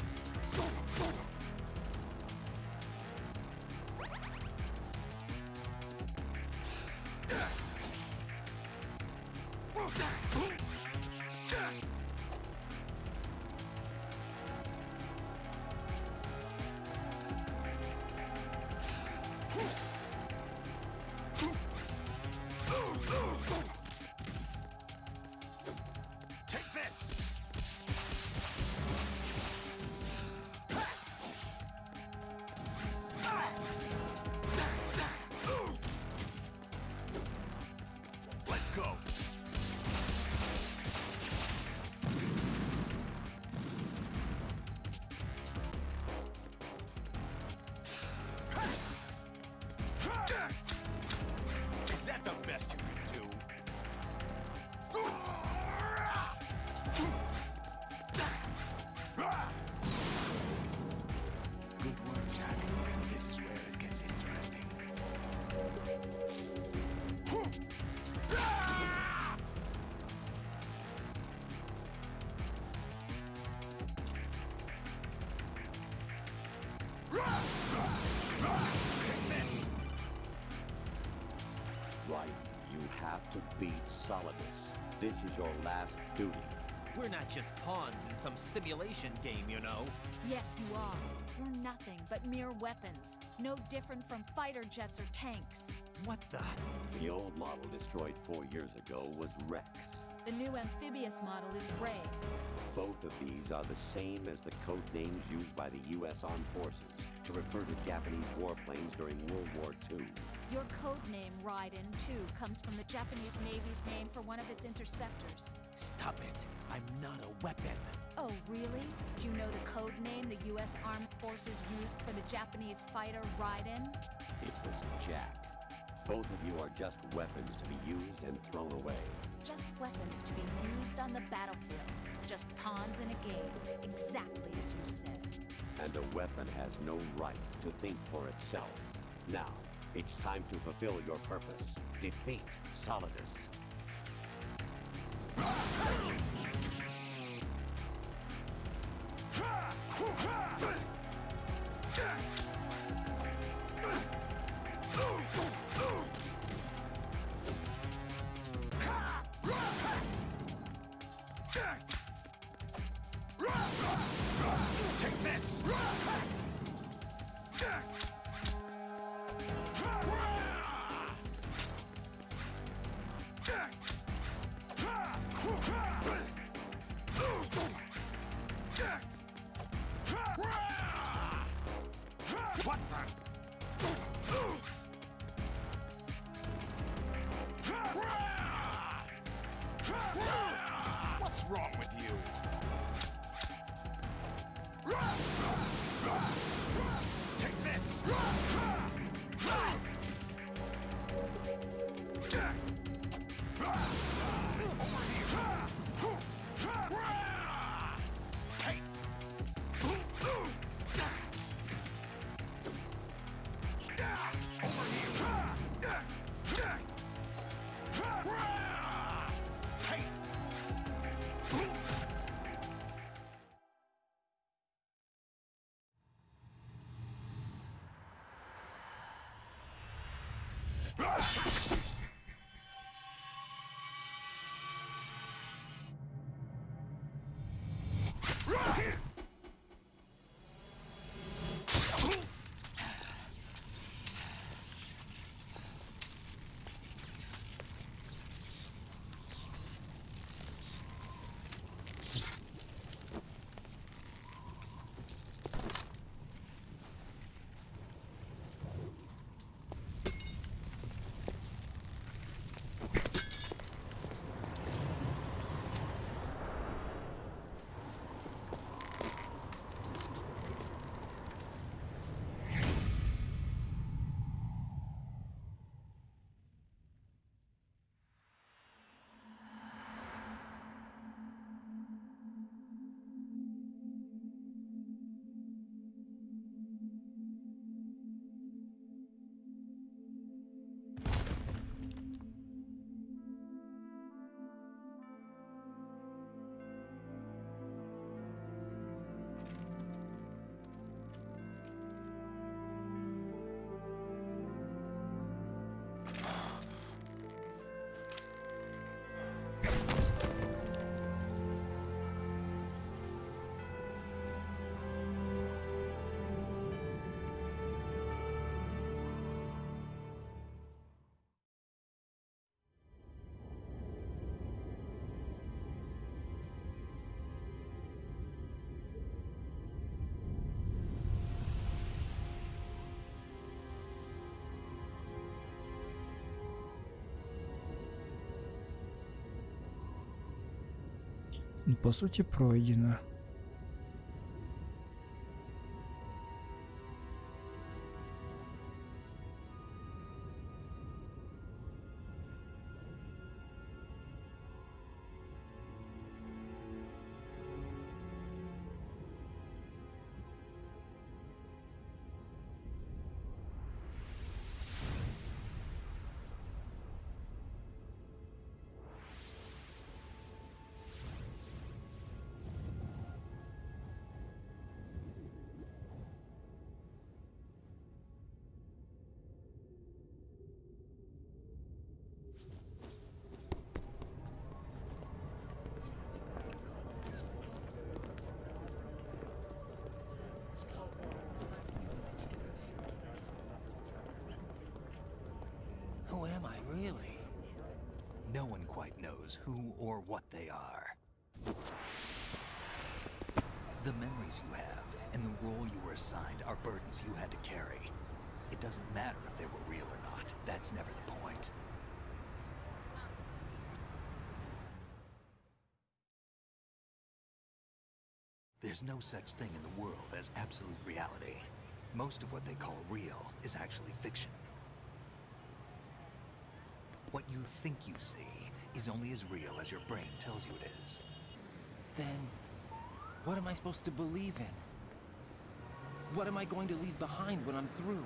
Right. You have to beat Solidus. This is your last duty. We're not just pawns in some simulation game, you know. Yes, you are. You're nothing but mere weapons. No different from fighter jets or tanks. What the? The old model destroyed 4 years ago was Rex. The new amphibious model is Ray. Both of these are the same as the code names used by the U.S. Armed Forces to refer to Japanese warplanes during World War II. Your code name, Raiden, too, comes from the Japanese Navy's name for one of its interceptors. Stop it. I'm not a weapon. Oh, really? Do you know the code name the U.S. Armed Forces used for the Japanese fighter Raiden? It was Jack. Both of you are just weapons to be used and thrown away. Just weapons to be used on the battlefield. Just pawns in a game, exactly as you said. And a weapon has no right to think for itself. Now, it's time to fulfill your purpose. Defeat Solidus. Take this! What What's wrong with you? Take this! Ну, по сути, пройдено. No one quite knows who or what they are. The memories you have and the role you were assigned are burdens you had to carry. It doesn't matter if they were real or not. That's never the point. There's no such thing in the world as absolute reality. Most of what they call real is actually fiction. What you think you see is only as real as your brain tells you it is. Then, what am I supposed to believe in? What am I going to leave behind when I'm through?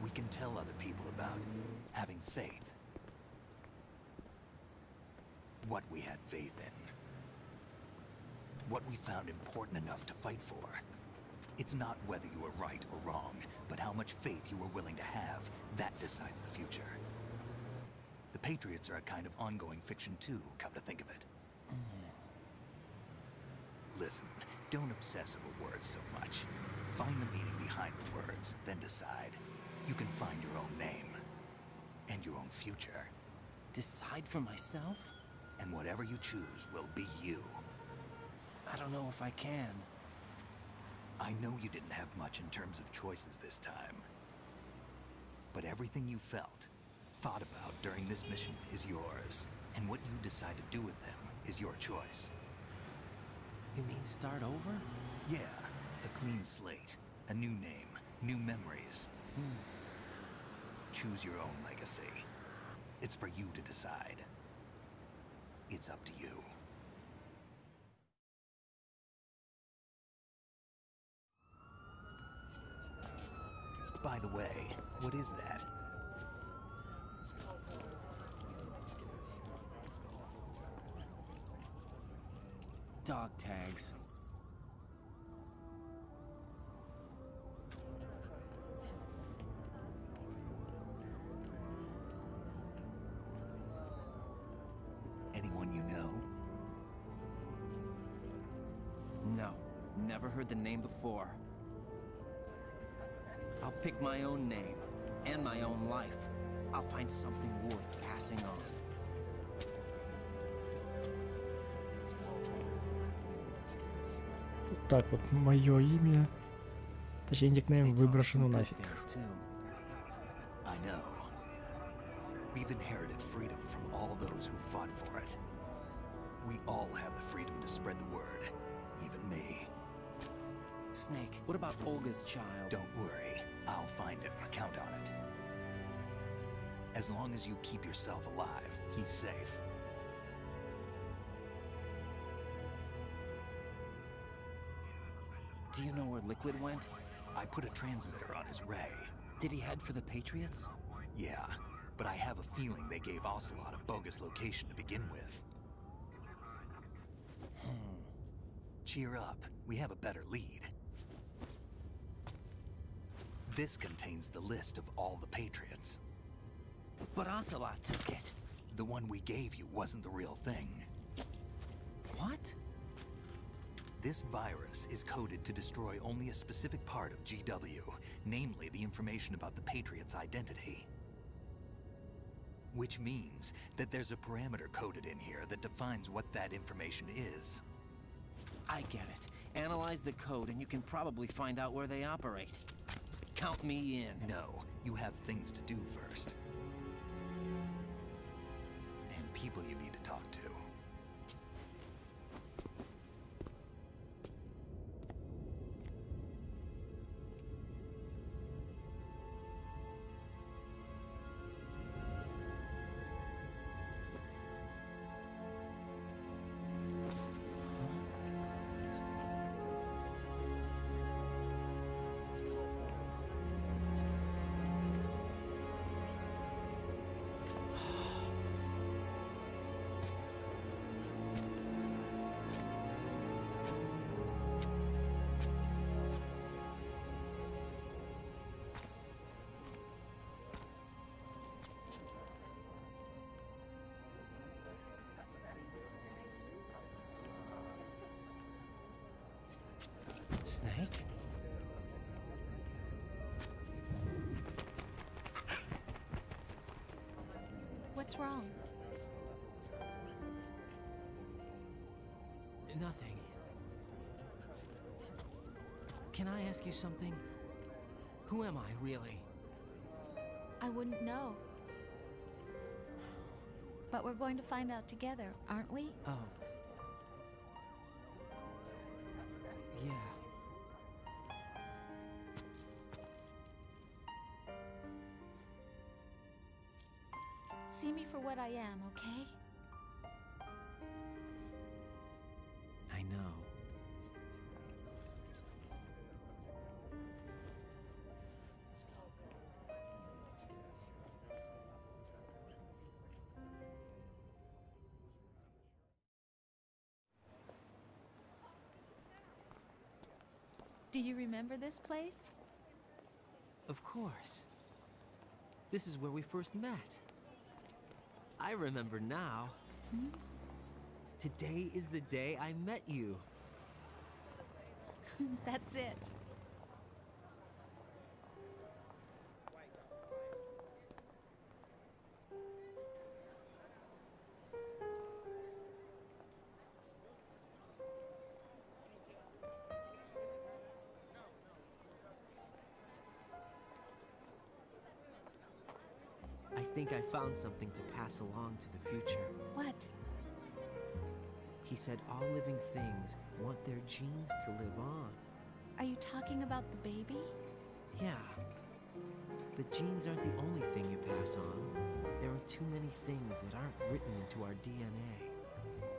We can tell other people about having faith. What we had faith in. What we found important enough to fight for. It's not whether you were right or wrong, but how much faith you were willing to have. That decides the future. The Patriots are a kind of ongoing fiction too, come to think of it. Listen, don't obsess over words so much. Find the meaning behind the words, then decide. You can find your own name. And your own future. Decide for myself? And whatever you choose will be you. I don't know if I can. I know you didn't have much in terms of choices this time. But everything you felt, thought about during this mission is yours. And what you decide to do with them is your choice. You mean start over? Yeah, a clean slate, a new name, new memories. Choose your own legacy. It's for you to decide. It's up to you. By the way, what is that? Dog tags. Anyone you know? No, never heard the name before. I'll pick my own name, and my own life. I'll find something worth passing on. Так вот, мое имя, точнее никнейм выброшено нафиг. I know. We've inherited freedom from all those who fought for it. We all have the freedom to spread the word, even me. Snake, what about Olga's child? Don't worry, I'll find him. Count on it. As long as you keep yourself alive, he's safe. Do you know where Liquid went? I put a transmitter on his ray. Did he head for the Patriots? Yeah, but I have a feeling they gave Ocelot a bogus location to begin with. Cheer up, we have a better lead. This contains the list of all the Patriots. But Ocelot took it. The one we gave you wasn't the real thing. What? This virus is coded to destroy only a specific part of GW, namely the information about the Patriots' identity. Which means that there's a parameter coded in here that defines what that information is. I get it. Analyze the code and you can probably find out where they operate. Count me in. No, you have things to do first. And people you need to talk to. Snake? What's wrong? Nothing. Can I ask you something? Who am I, really? I wouldn't know. But we're going to find out together, aren't we? Oh. Yeah. See me for what I am, okay? I know. Do you remember this place? Of course. This is where we first met. I remember now. Hmm? Today is the day I met you. That's it. I think I found something to pass along to the future. What? He said all living things want their genes to live on. Are you talking about the baby? Yeah. But genes aren't the only thing you pass on. There are too many things that aren't written into our DNA.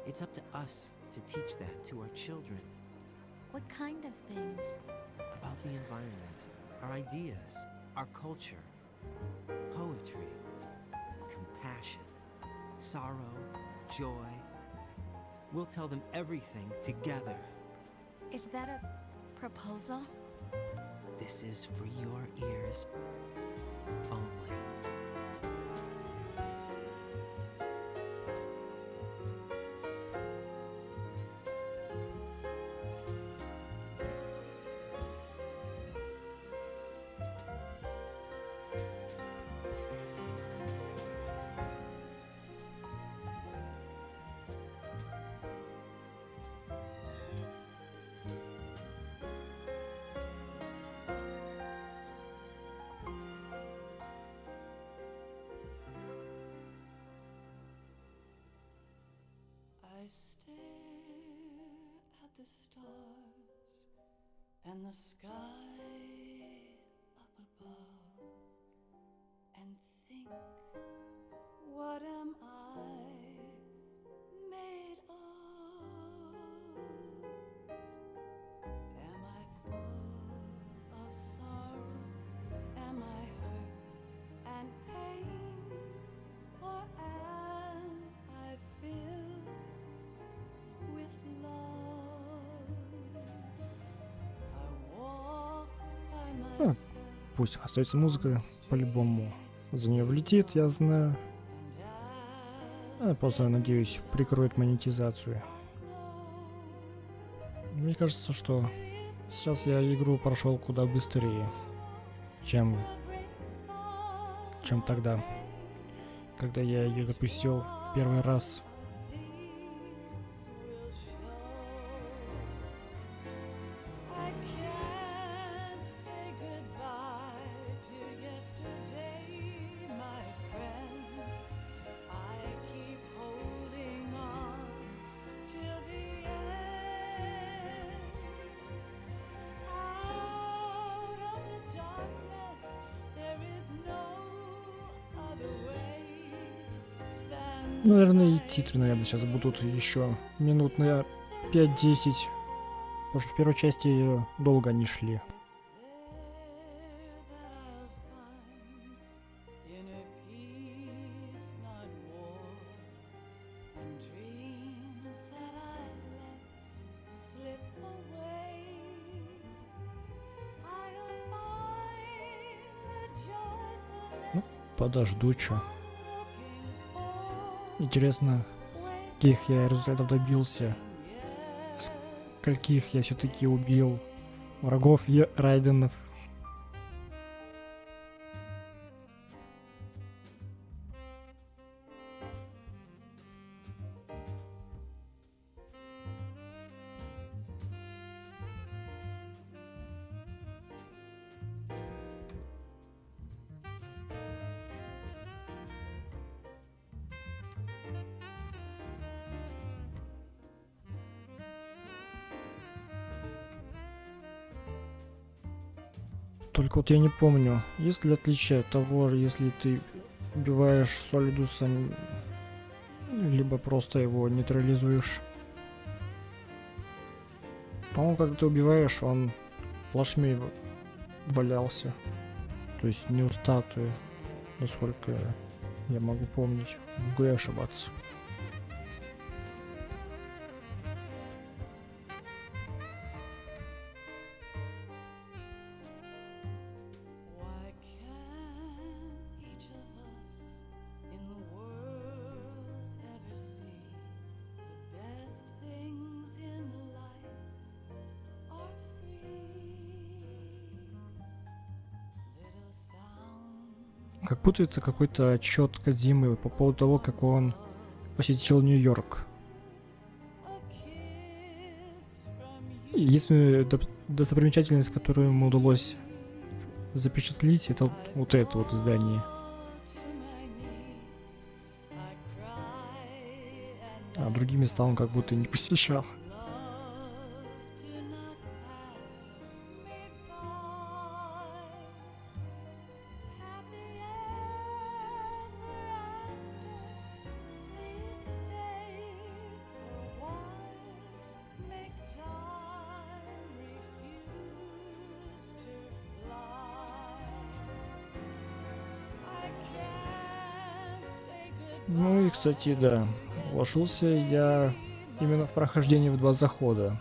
It's up to us to teach that to our children. What kind of things? About the environment, our ideas, our culture, poetry, compassion, sorrow, joy. We'll tell them everything together. Is that a proposal? This is for your ears only. I stare at the stars and the sky up above and think, what am I made of? Am I full of sorrow? Am I hurt and pain? Or am I filled with love? I walk by myself. Пусть остается музыка, по-любому за нее влетит, я знаю. Просто, надеюсь, прикроет монетизацию. Мне кажется, что сейчас я игру прошел куда быстрее, чем тогда, когда я ее запустил в первый раз. Наверное, и титры, наверное, сейчас будут еще минут на 5-10. Потому что в первой части долго они шли. Ну, подожду, чё. Интересно, каких я результатов добился, скольких я все-таки убил врагов и райденов. Только вот я не помню, есть ли отличие от того, если ты убиваешь Солидусом, либо просто его нейтрализуешь. По-моему, когда ты убиваешь, он плашмей валялся. То есть не у статуи, насколько я могу помнить. Могу я ошибаться. Why can't each of us in the world ever see the best things in life are free? Little sound. Как будто это какой-то отчет Кодзимы по поводу того, как он посетил Нью-Йорк. Единственная достопримечательность, которую ему удалось запечатлить, это вот это вот здание. А другие места он как будто и не посещал. Ну и, кстати, да, вложился я именно в прохождение в 2 захода.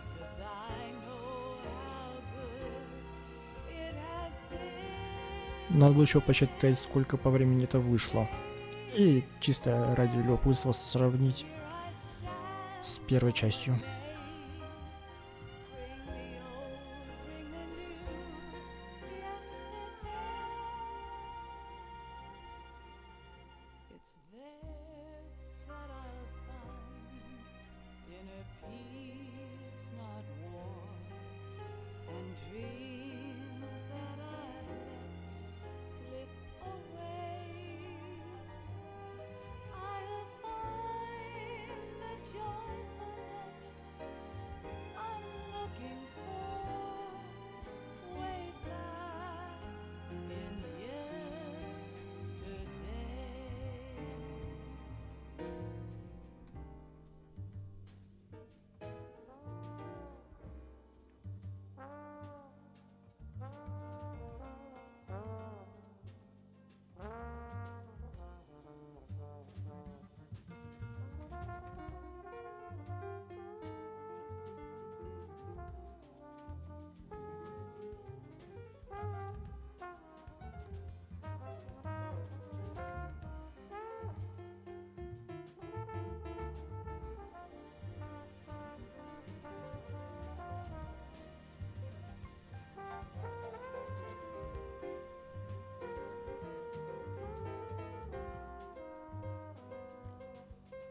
Надо было еще посчитать, сколько по времени это вышло. И чисто ради любопытства сравнить с первой частью. It's there that I'll find inner peace, not war, and dreams that I let slip away. I'll find the joyfulness I'm looking for way back in yesterday.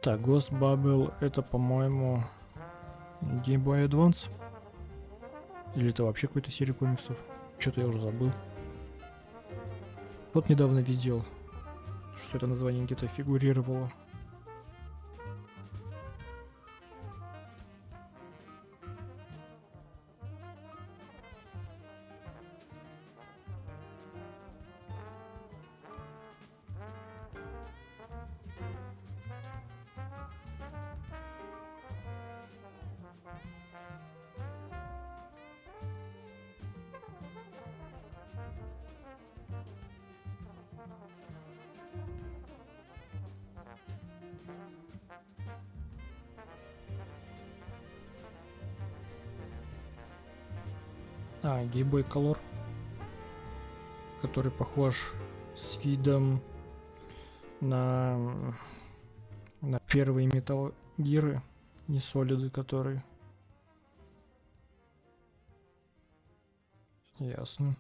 Так, Ghost Bubble это, по-моему, Game Boy Advance? Или это вообще какой-то серия комиксов? Что-то я уже забыл. Вот недавно видел, что это название где-то фигурировало. Game Boy Color, который похож с видом на первые Metal Gear, не солиды, которые. Ясно.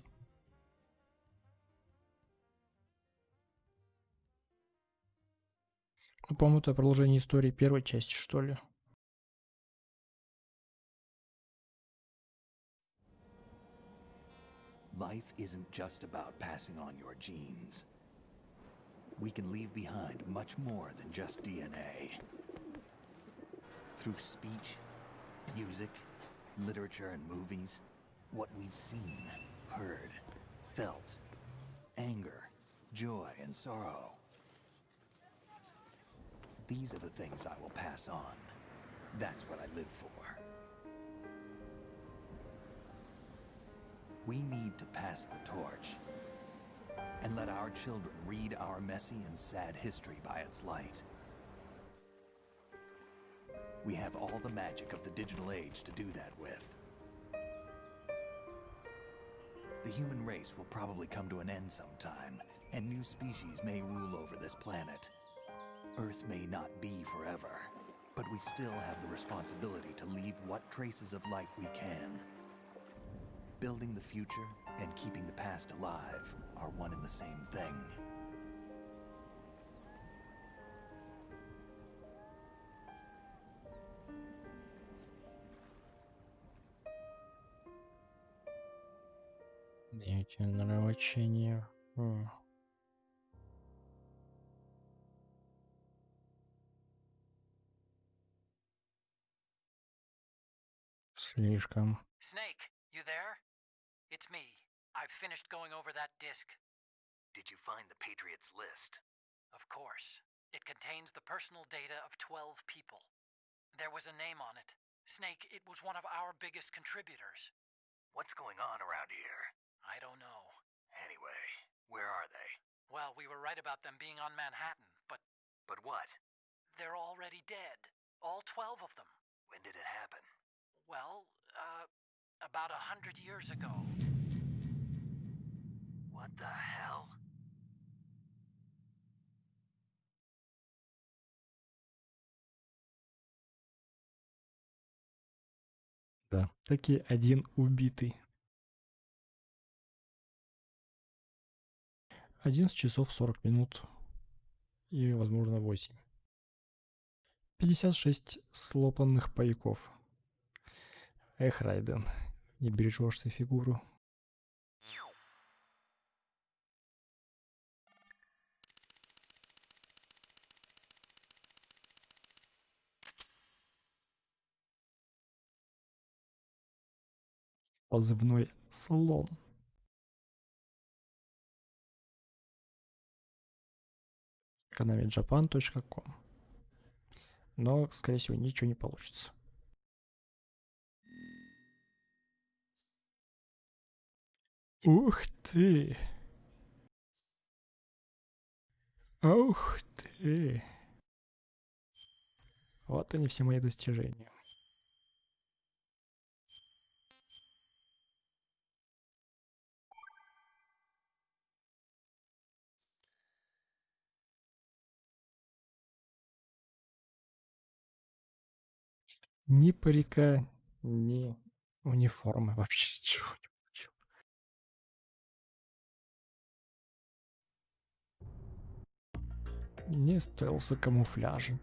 Ну, по-моему, это продолжение истории первой части, что ли. Life isn't just about passing on your genes. We can leave behind much more than just DNA. Through speech, music, literature, and movies, what we've seen, heard, felt. Anger, joy, and sorrow. These are the things I will pass on. That's what I live for. We need to pass the torch and let our children read our messy and sad history by its light. We have all the magic of the digital age to do that with. The human race will probably come to an end sometime, and new species may rule over this planet. Earth may not be forever, but we still have the responsibility to leave what traces of life we can. Building the future and keeping the past alive are one and the same thing. Эти нравоучения. Слишком. Snake, you there? It's me. I've finished going over that disk. Did you find the Patriots list? Of course. It contains the personal data of 12 people. There was a name on it. Snake, it was one of our biggest contributors. What's going on around here? I don't know. Anyway, where are they? Well, we were right about them being on Manhattan, but... But what? They're already dead. All 12 of them. When did it happen? Well, about 100 years ago. What the hell? Да, таки один убитый. 11 часов 40 минут. И, возможно, 8. 56 слопанных париков. Эх, Райден, не бережешь ты фигуру. Позывной слон. economyjapan.com. Но, скорее всего, ничего не получится. Ух ты! Ух ты! Вот они, все мои достижения. Ни парика, ни униформы, вообще ничего не получил. Ни стелса камуфляжа.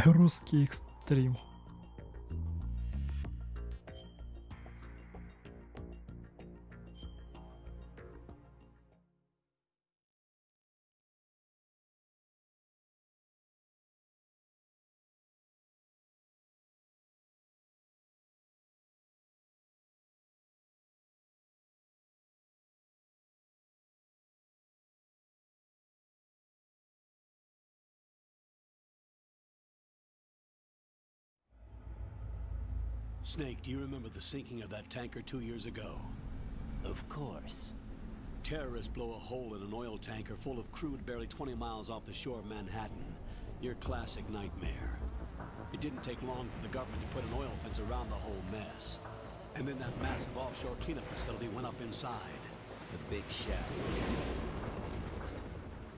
Русский экстрим. Snake, do you remember the sinking of that tanker 2 years ago? Of course. Terrorists blow a hole in an oil tanker full of crude barely 20 miles off the shore of Manhattan. Your classic nightmare. It didn't take long for the government to put an oil fence around the whole mess. And then that massive offshore cleanup facility went up inside. The big shell.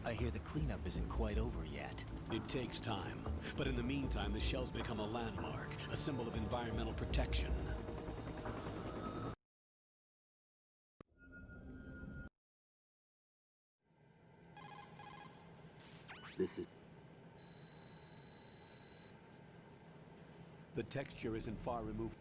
I hear the cleanup isn't quite over yet. It takes time. But in the meantime, the shell's become a landmark, a symbol of environmental protection. This is... The texture isn't far removed.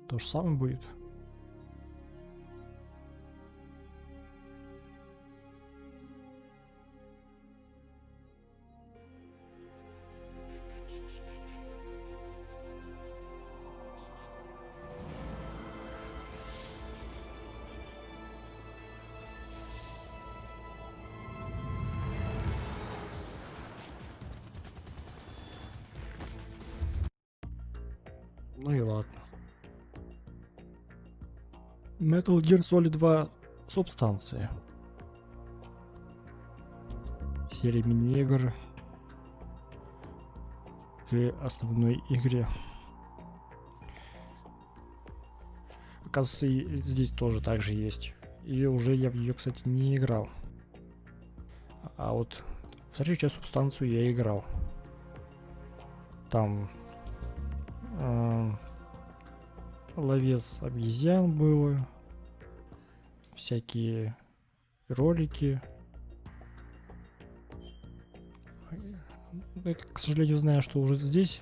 То же самое будет. Ну и ладно. Metal Gear Solid 2 субстанции. Серия мини-игр к основной игре. Оказывается, и здесь тоже так же есть. И уже я в нее, кстати, не играл. А вот вторую часть субстанцию я играл. Там ловец обезьян было, всякие ролики. Я, к сожалению, знаю, что уже здесь,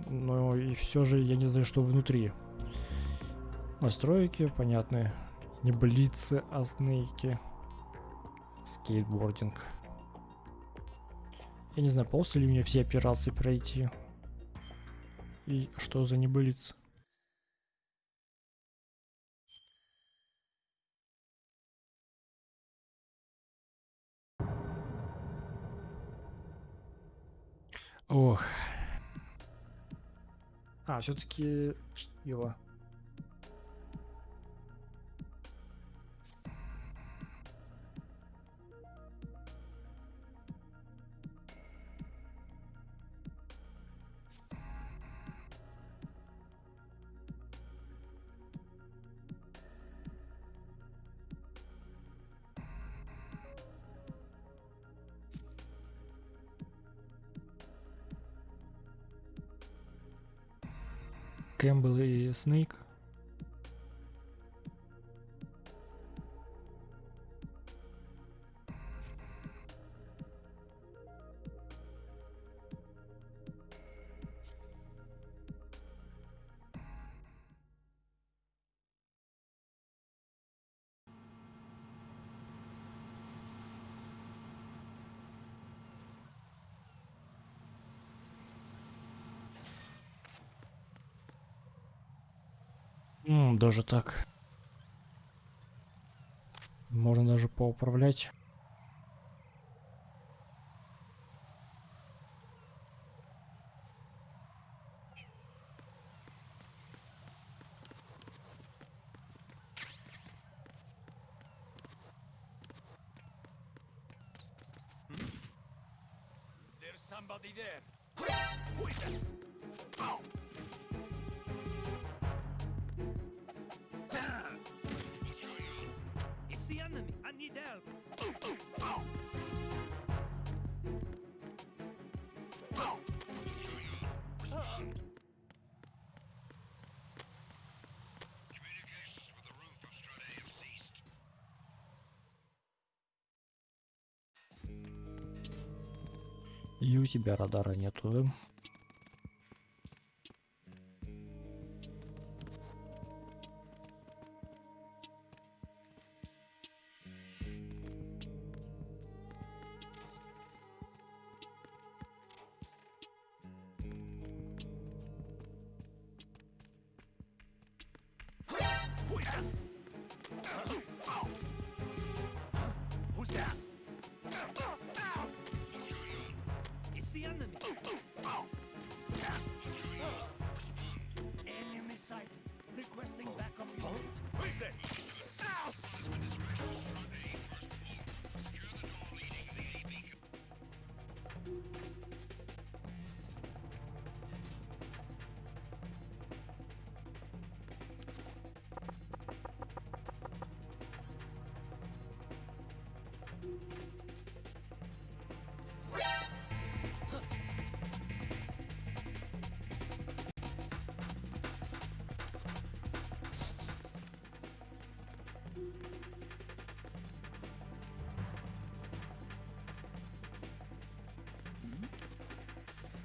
но и все же я не знаю, что внутри. Настройки, понятные. Не блицы, а снейки. Скейтбординг. Я не знаю, получится ли мне все операции пройти. И что за небылица? Ох. А, все-таки его. Кэмпбелл и Снейк. Даже так. Можно даже поуправлять. There's somebody there. Who is that? Ow! What's going on? It's the enemy. I need help. Ow! Ow! What's going on? Respond. Communications with the roof of Strut A have ceased. И у тебя радара нету, да? Who's that? Who's that? What's going on? It's the enemy. What's going on? Respond. Enemy sighted. Requesting backup unit. Who's that? Has been dispatched to Strut A, first floor. Secure the door leading to the A beacon.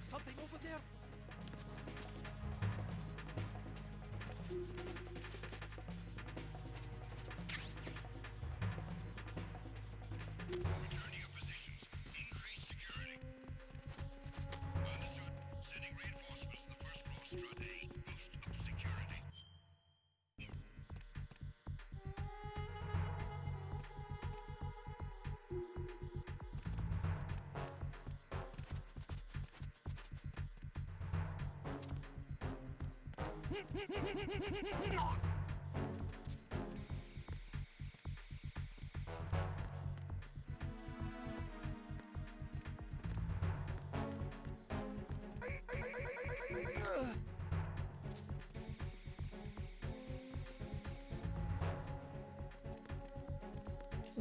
Something over there? Return to your positions. Increase security. Understood. Sending reinforcements to the first floor, Strut A. Boost up security.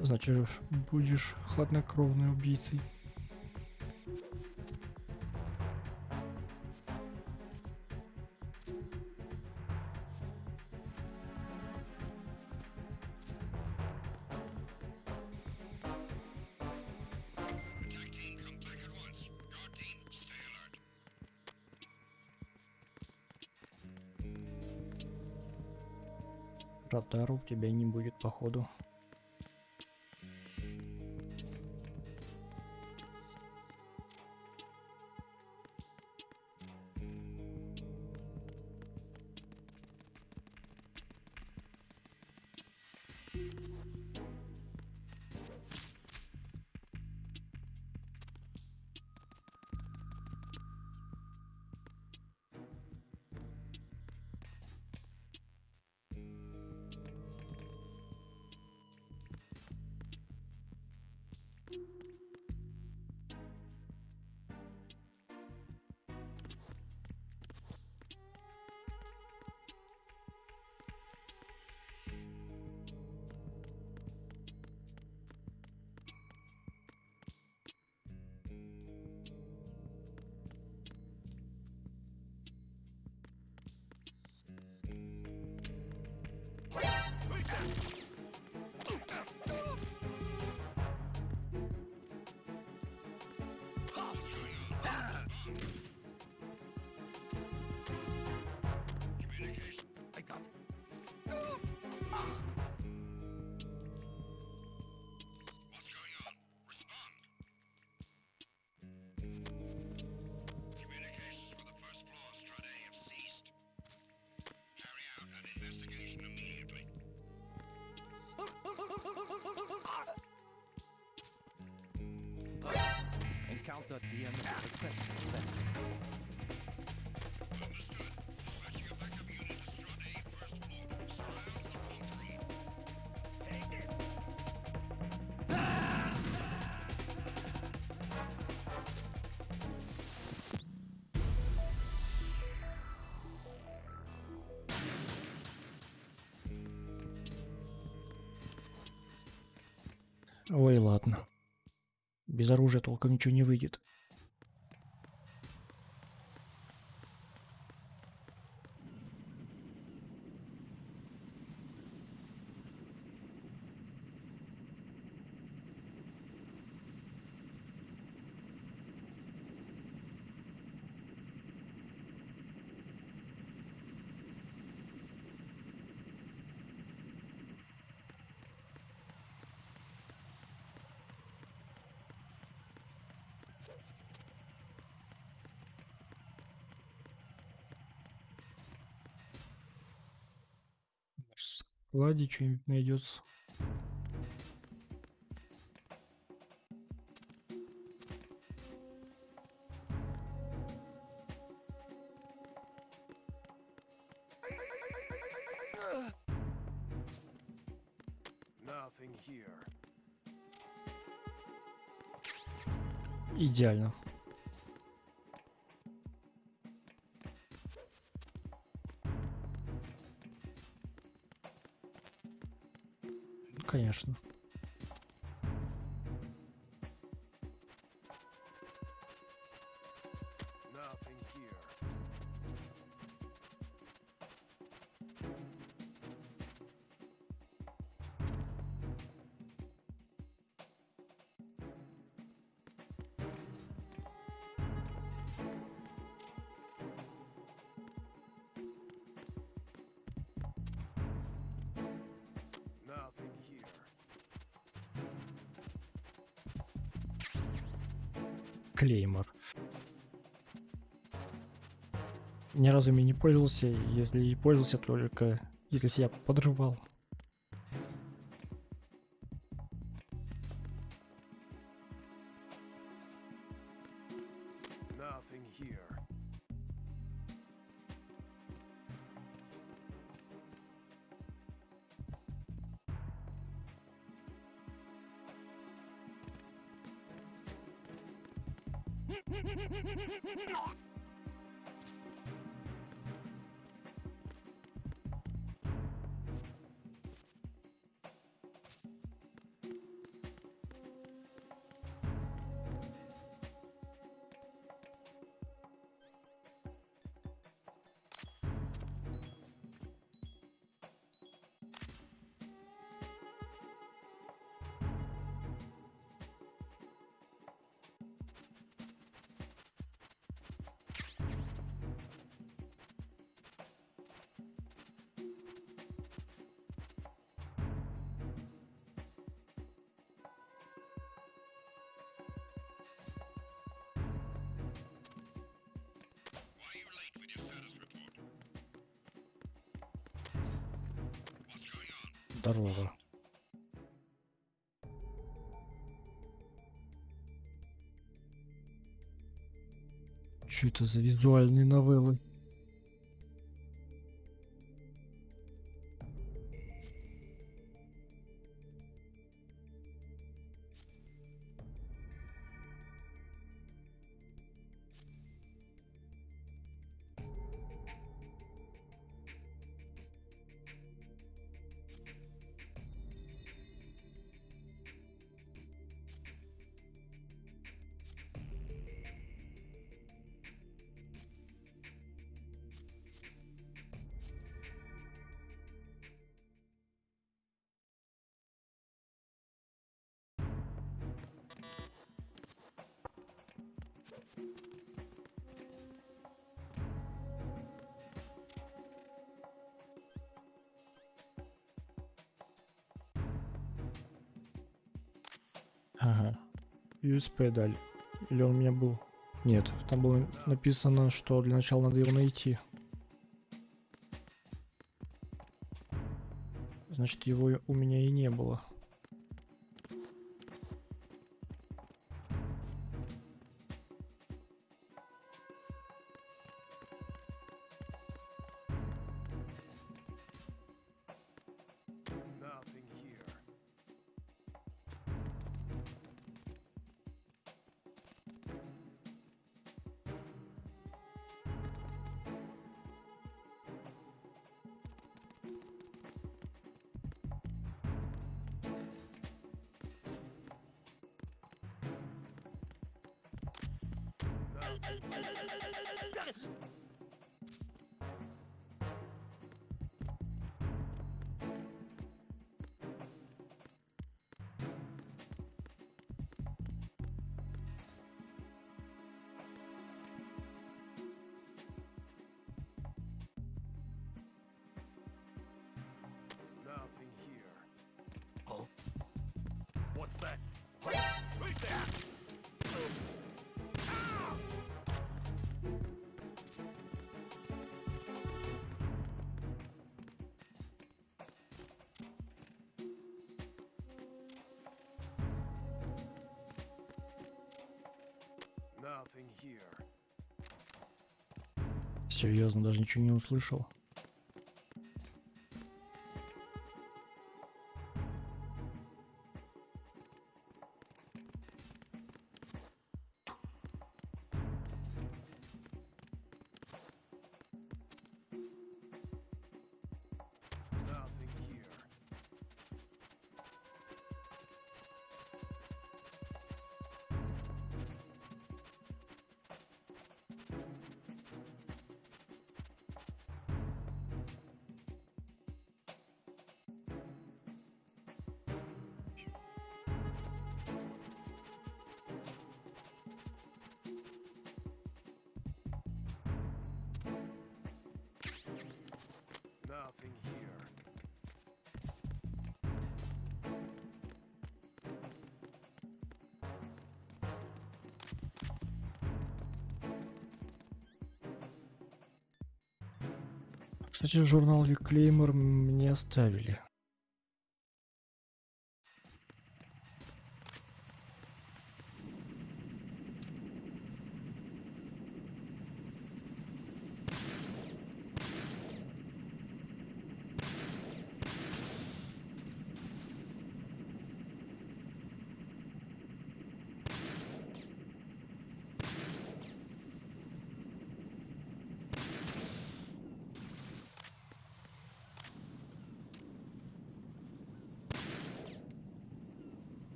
Значит, будешь хладнокровной убийцей. Attack team, come back at once. Guard team, stay alert. Радара у тебя не будет, походу. Encounter the enemy. Request defense. Understood. Dispatching a backup unit to Strut A, first floor. Surround the pump room. Take this. Ой, ладно. Без оружия толком ничего не выйдет. В складе что-нибудь найдется. Nothing here. Идеально. Конечно. Nothing here. Nothing here. Клеймор. Ни разу ими не пользовался, если и пользовался, только если себя подрывал. Nothing here. Здорово. Что это за визуальные новеллы? Ага. USP дали. Или он у меня был? Нет, там было написано, что для начала надо его найти. Значит, его у меня и не было. Nothing here. Nothing here. Huh? What's that? Huh? Who's that? Ah! Nothing here. Серьезно, даже ничего не услышал. Nothing here. Nothing here. Кстати, журнал Клеймор мне оставили.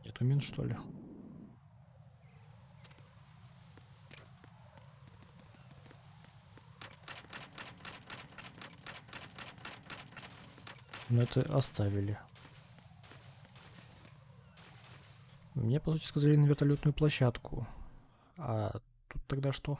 Нету мин, что ли? Но это оставили. Мне, по сути, сказали на вертолетную площадку. А тут тогда что?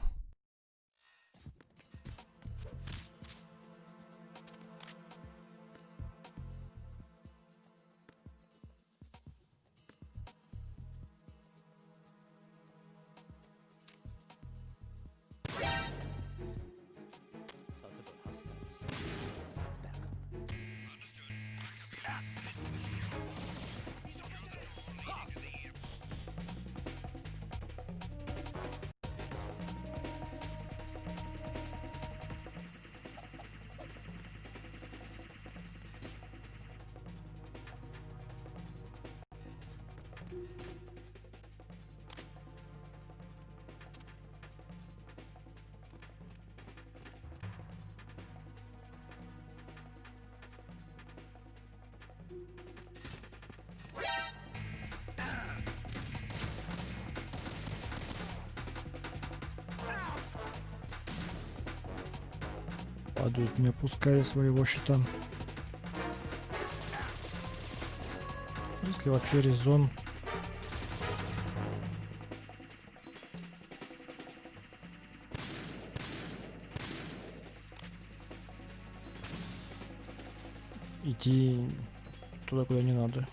Падают, не опуская своего щита. Если вообще резон. Идти туда, куда не надо.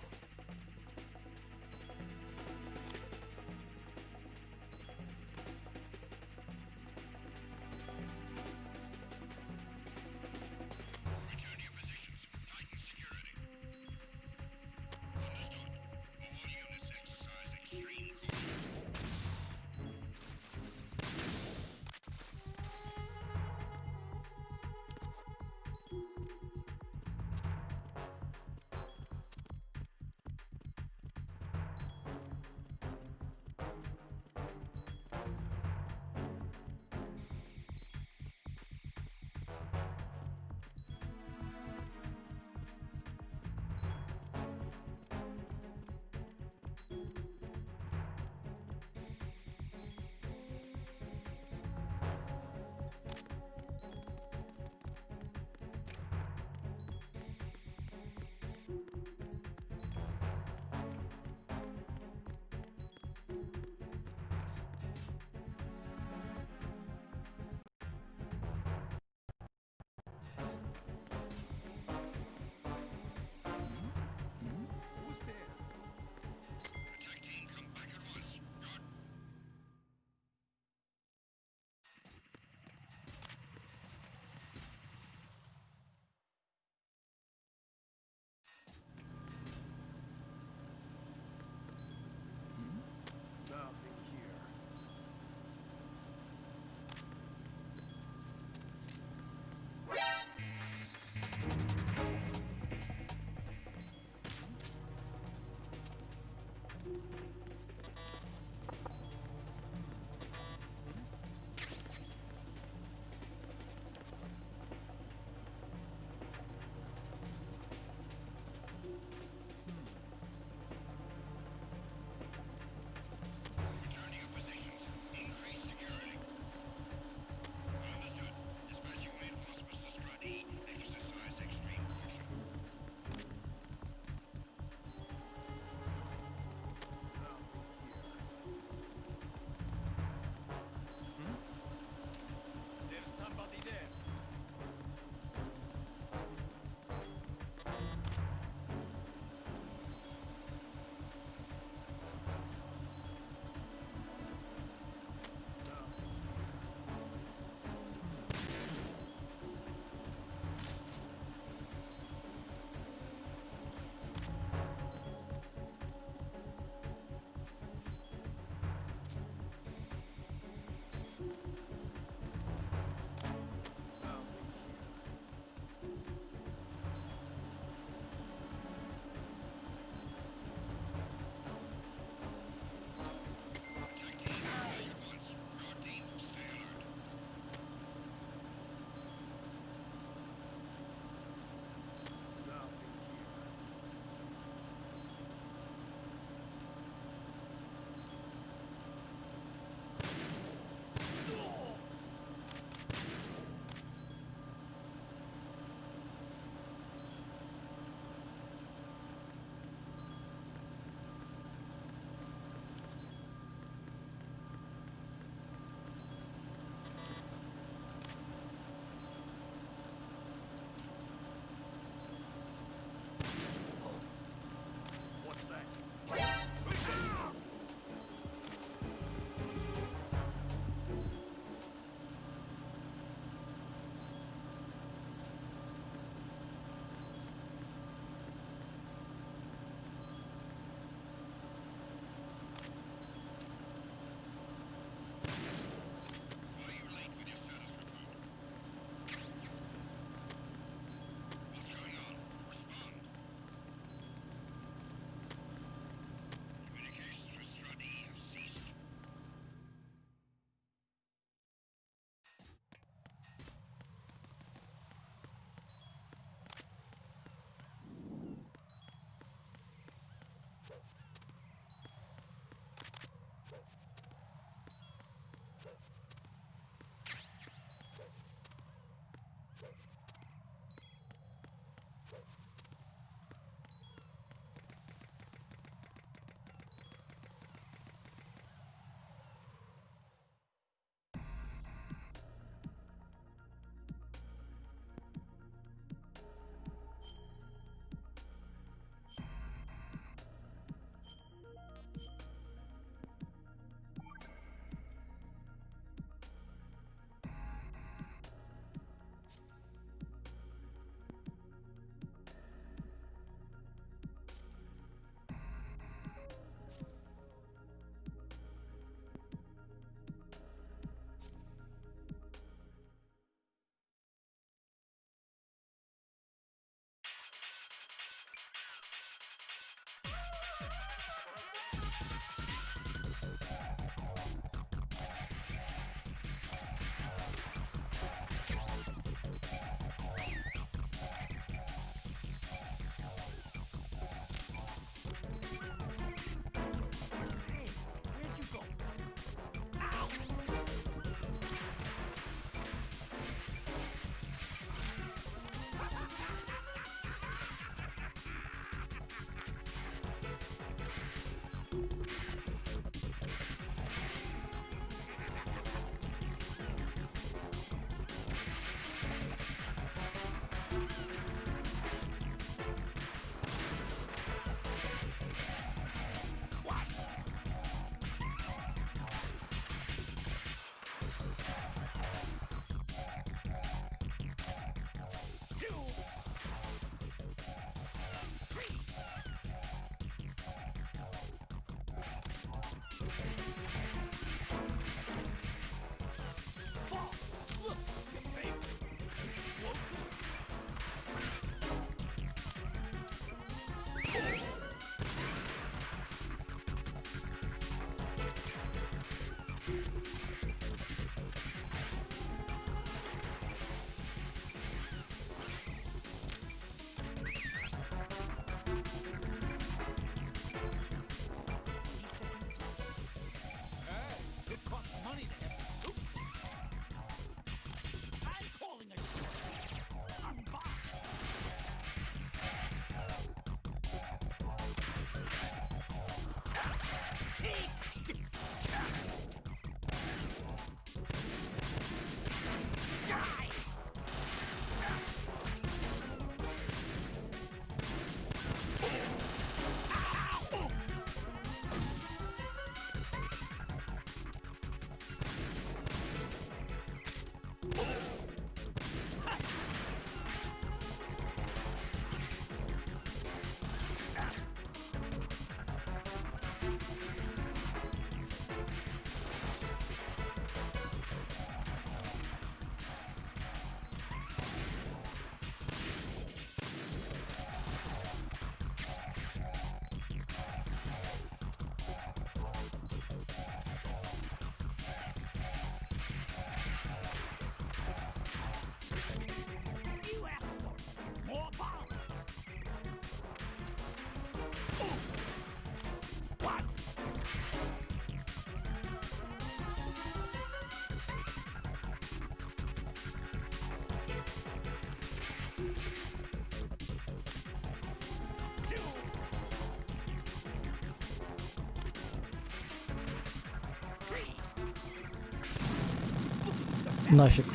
Нафиг.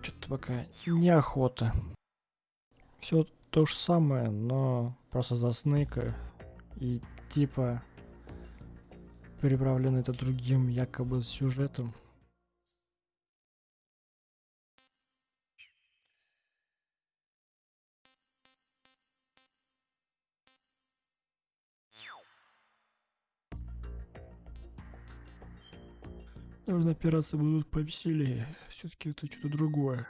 Что-то пока неохота. Все то же самое, но просто за Снейка. И типа приправлено это другим якобы сюжетом. Наверное, операции будут повеселее. Все-таки это что-то другое.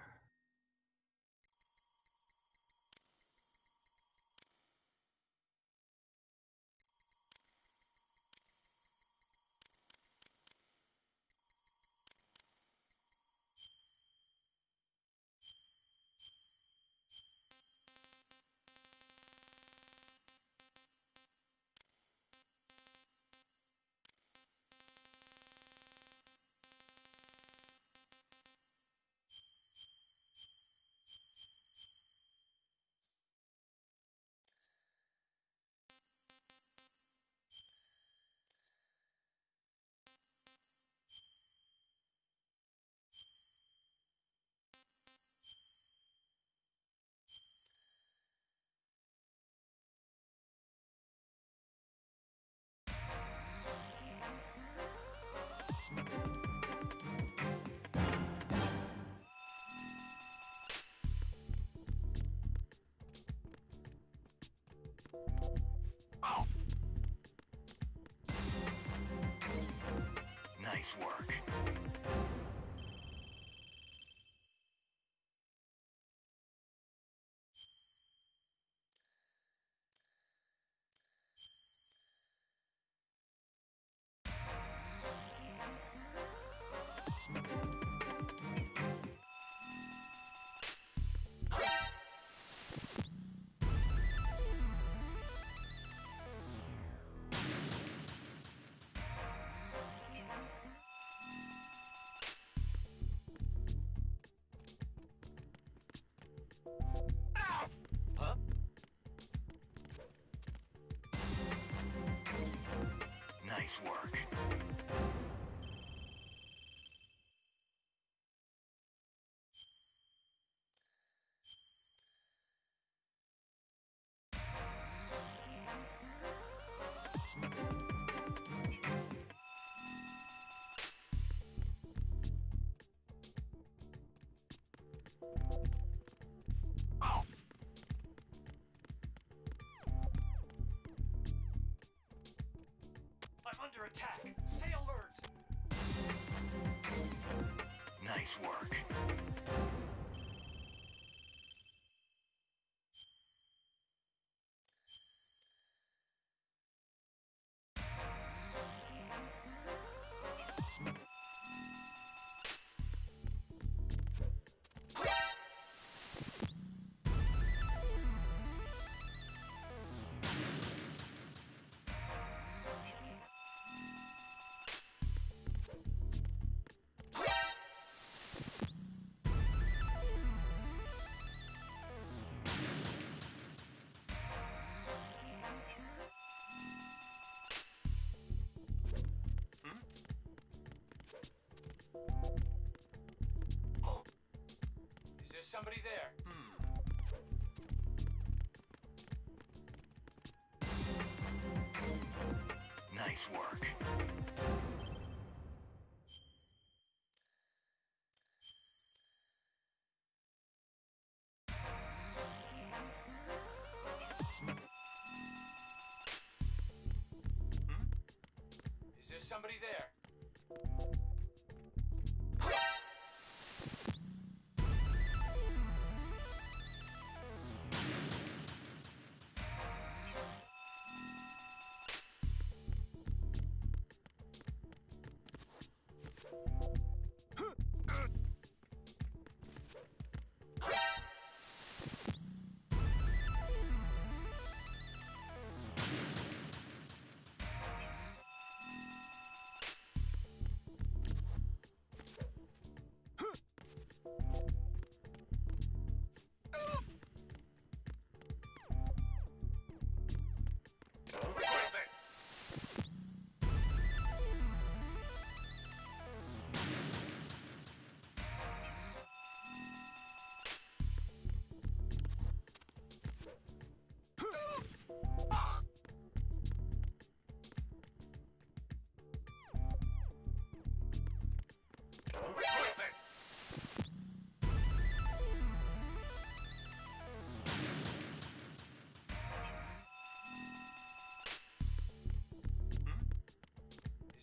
Nice work. Nice work. I'm under attack. Stay alert. Nice work. somebody there? Nice work. Is there somebody there?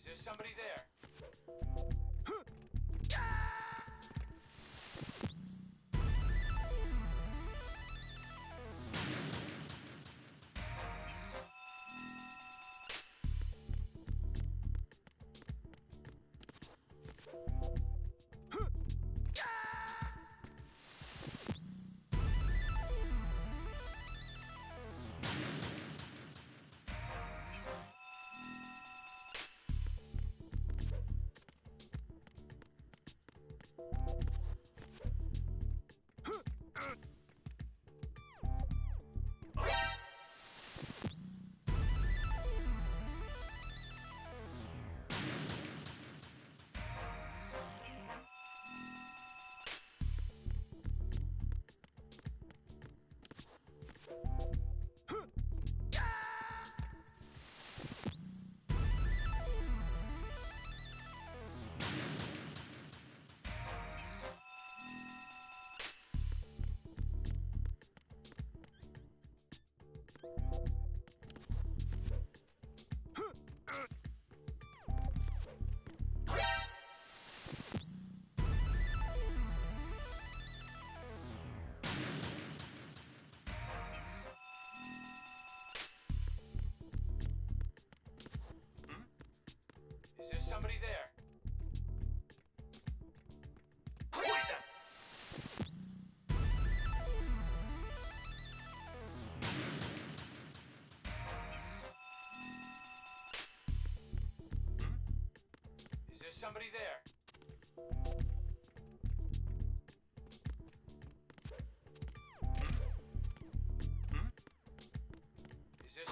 Is there somebody there? Is there somebody there? Is there somebody there? Is there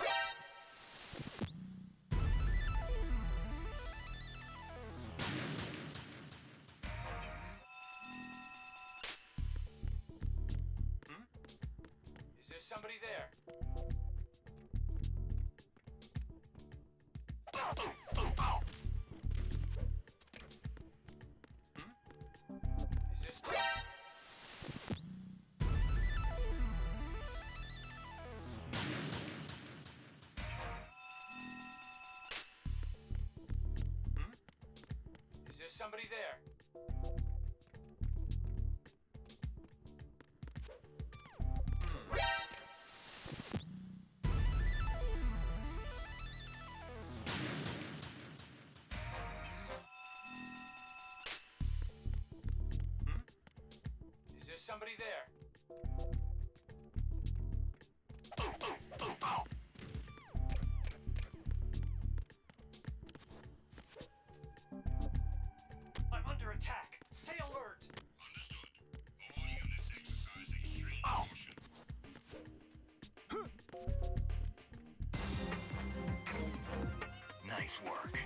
Is there somebody there? Is this Is there somebody there? Is there somebody there? I'm under attack. Stay alert. Understood. All units exercise extreme caution. Nice work.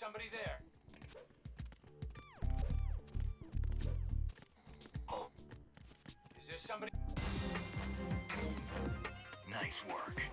somebody there? Is there somebody? Nice work.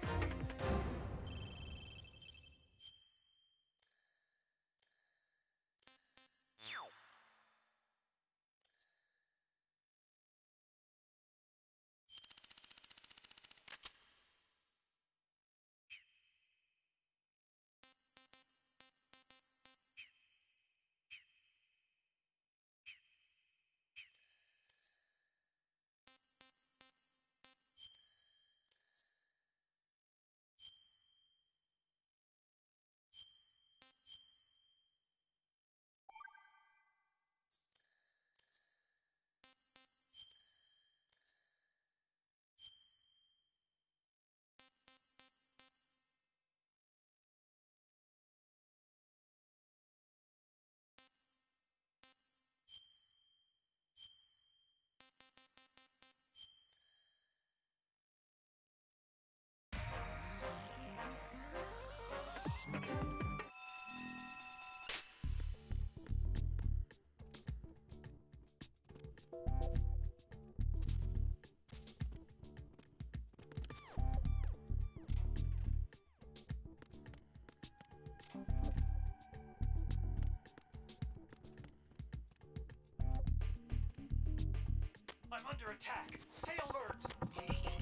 I'm under attack. Stay alert. Understood.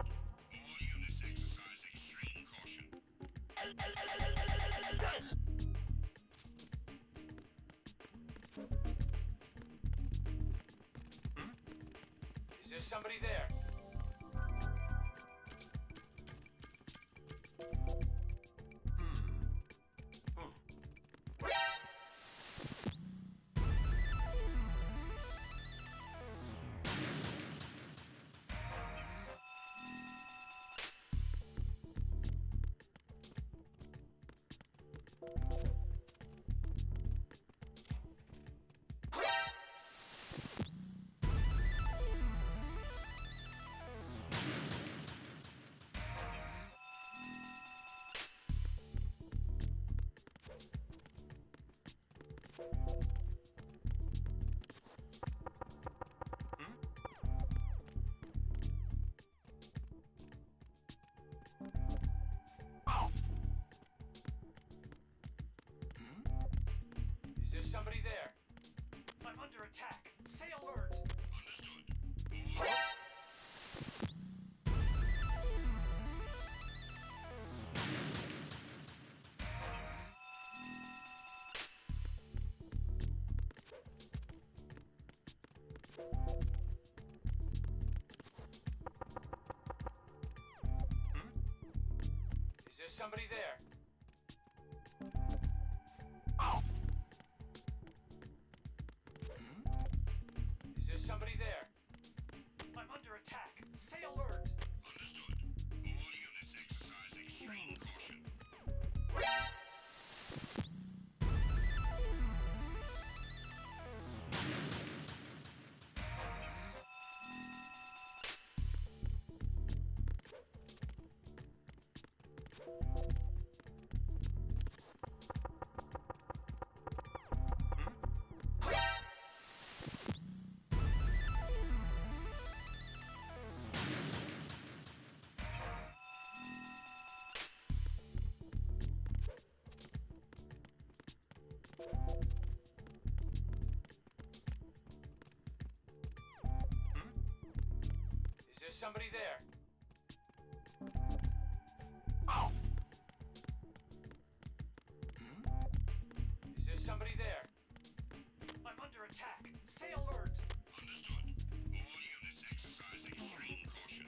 All units exercise extreme caution. Is there somebody there? Is there somebody there? I'm under attack. Stay alert. Understood. Is there somebody there? Is there somebody there? I'm under attack. Stay alert. Understood. All units exercise extreme caution. Is there somebody there? Is there somebody there? I'm under attack. Stay alert. Understood. All units exercise extreme caution.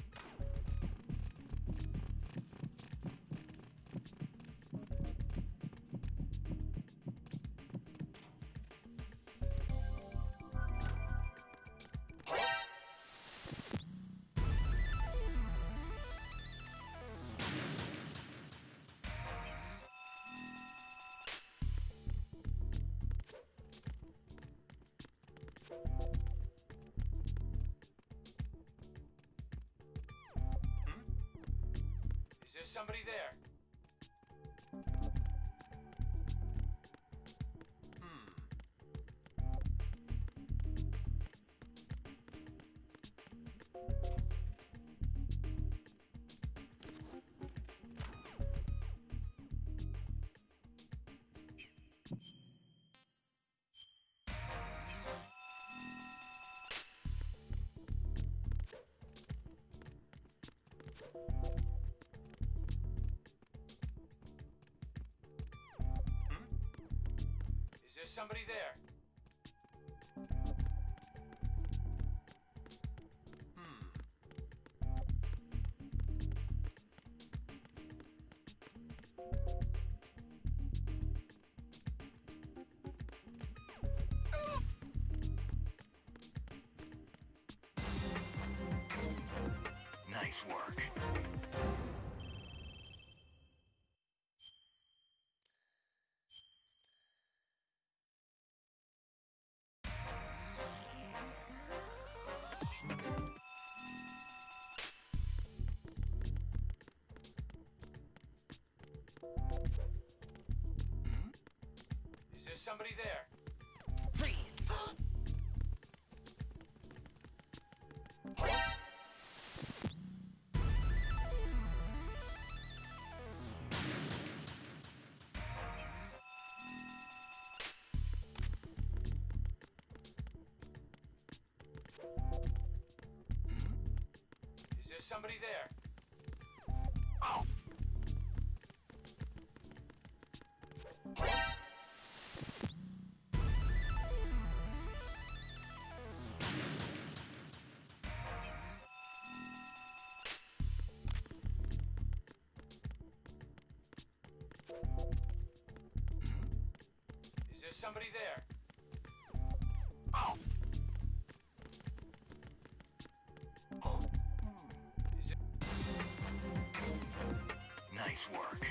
Is there somebody there? Is there somebody there? Nice work. Is there somebody there? Freeze! Is there somebody there? Is there somebody there? Is it? Nice work.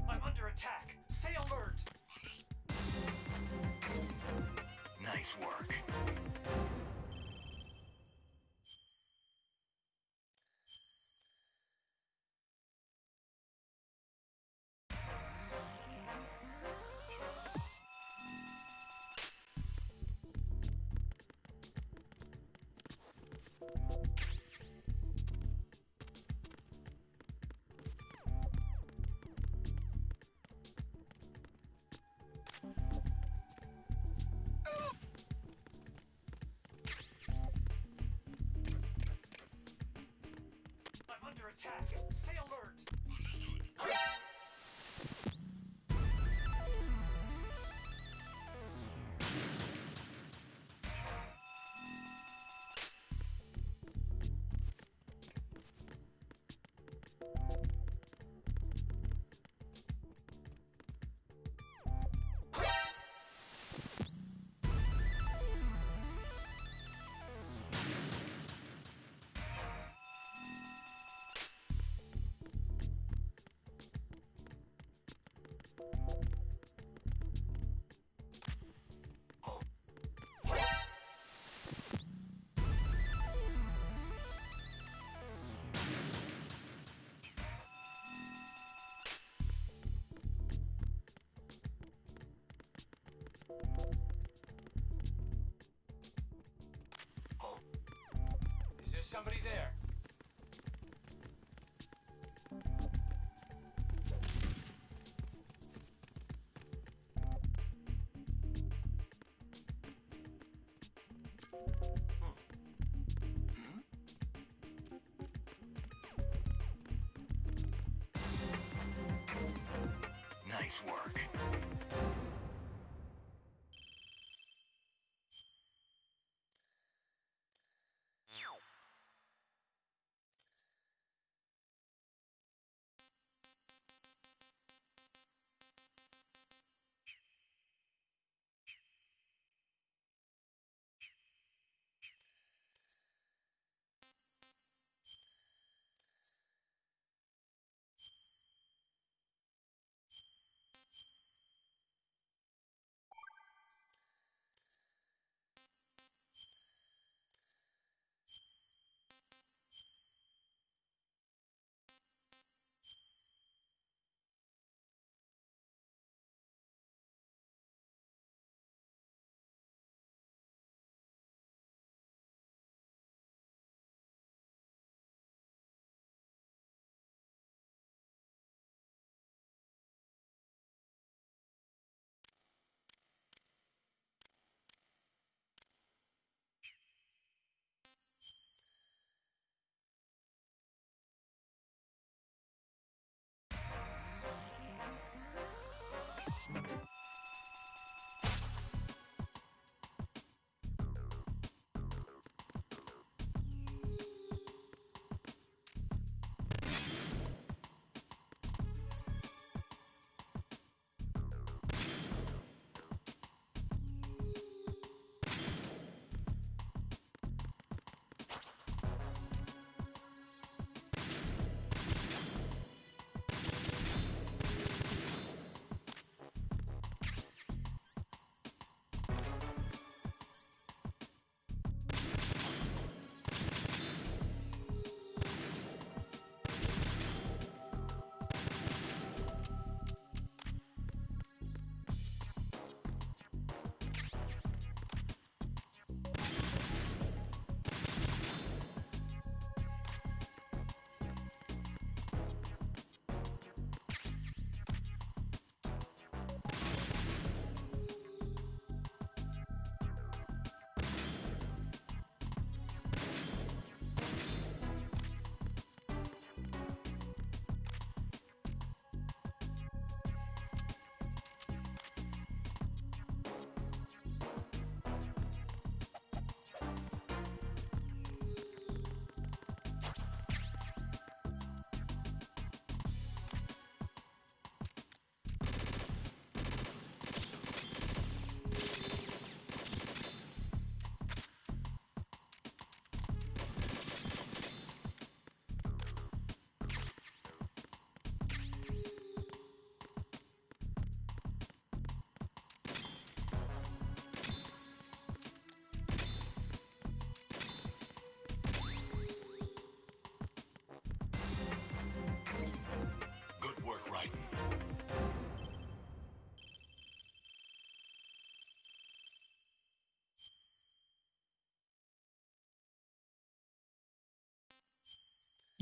I'm under attack. Stay alert. Nice work. I'm under attack. Stay alert. Is there somebody there? Nice work.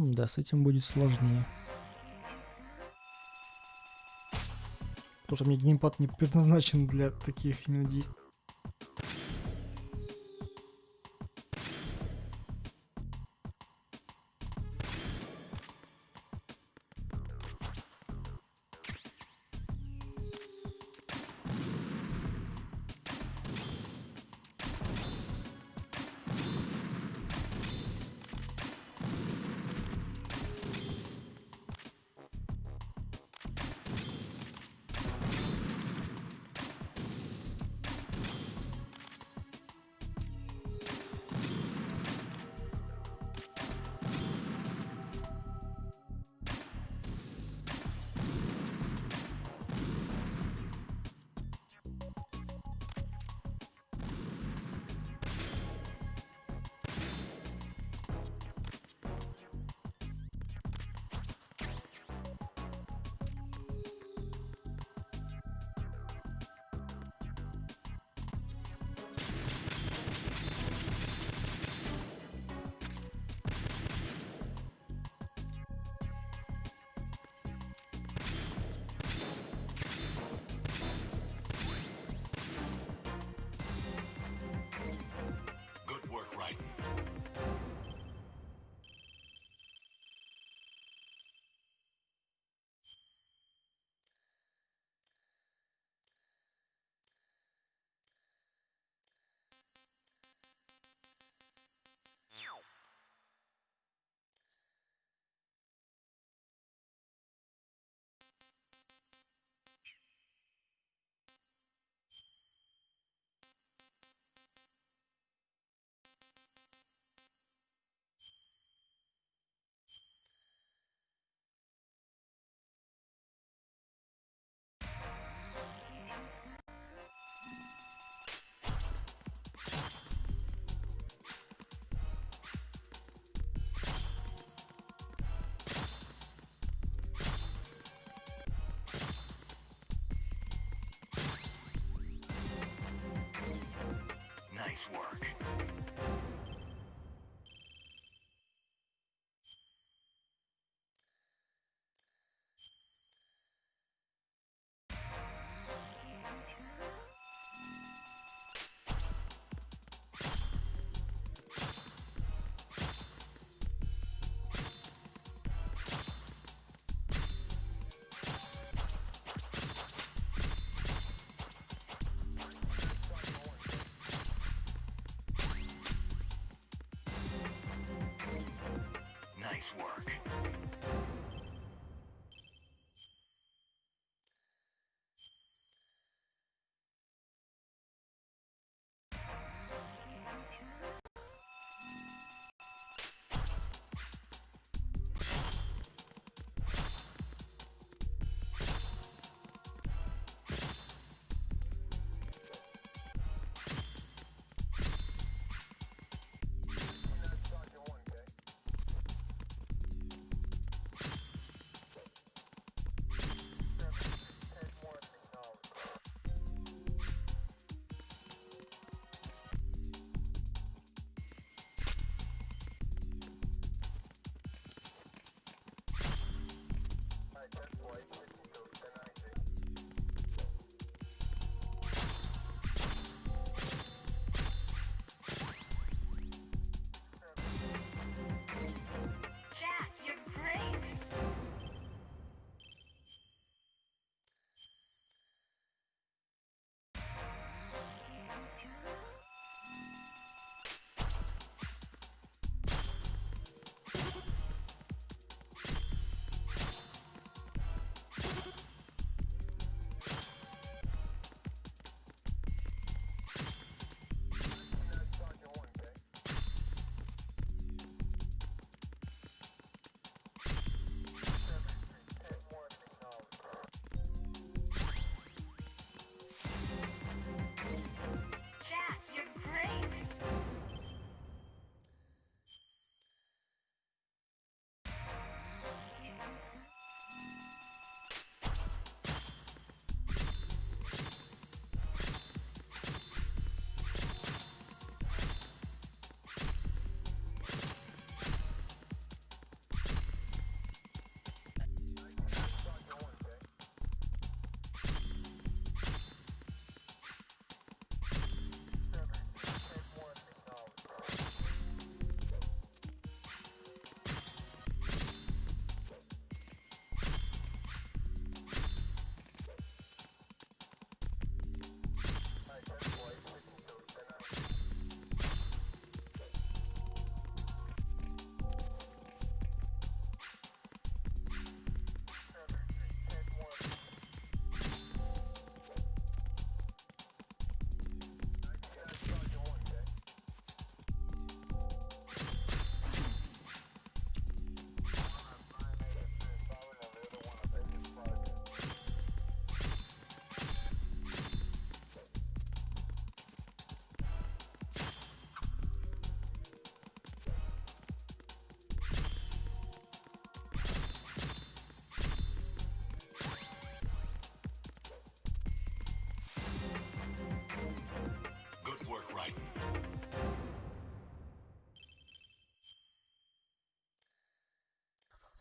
Да, с этим будет сложнее. Потому что мне геймпад не предназначен для таких именно действий.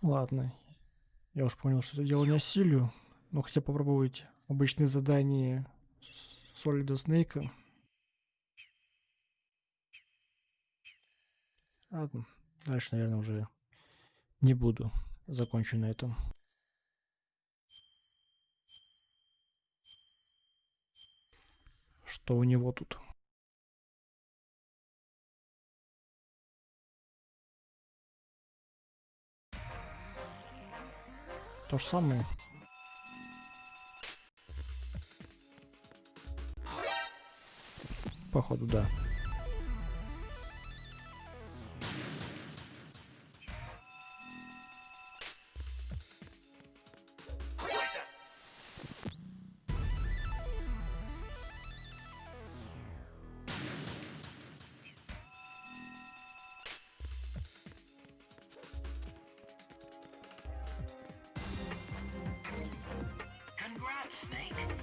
Ладно. Я уж понял, что это дело не осилю. Но хотя попробовать обычные задания Солида Снейка. Ладно. Дальше, наверное, уже не буду. Закончу на этом. Что у него тут? То же самое. Походу, да. Congrats, Snake.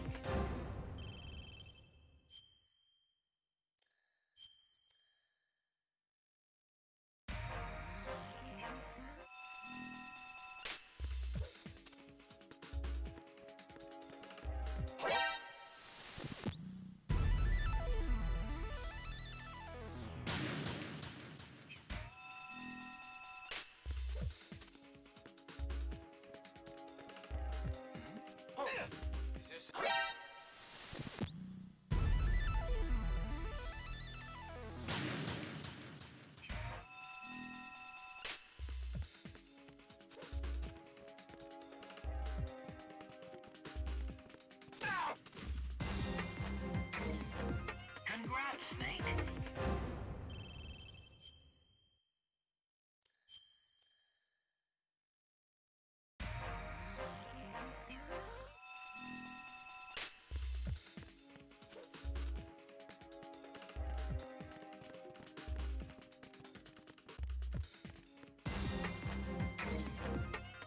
Congrats, Snake.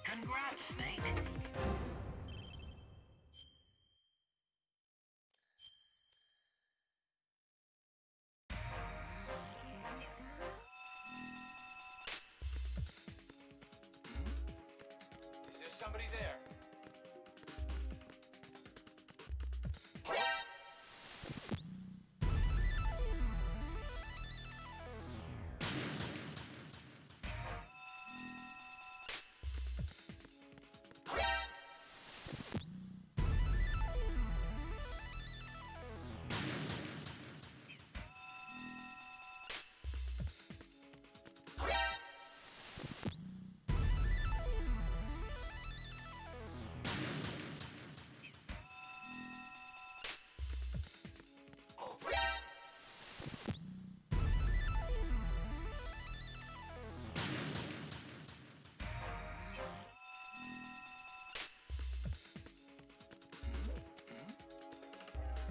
Congrats, Snake. Is there somebody there?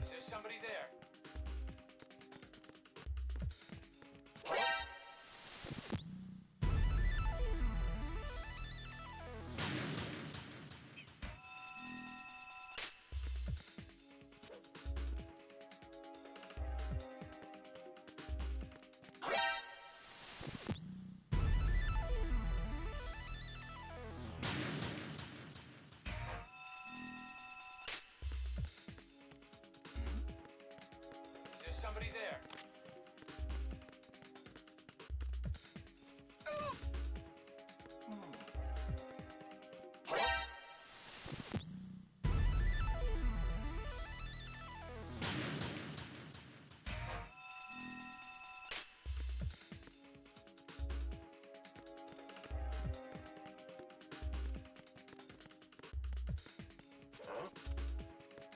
Is there somebody there? Is there somebody there?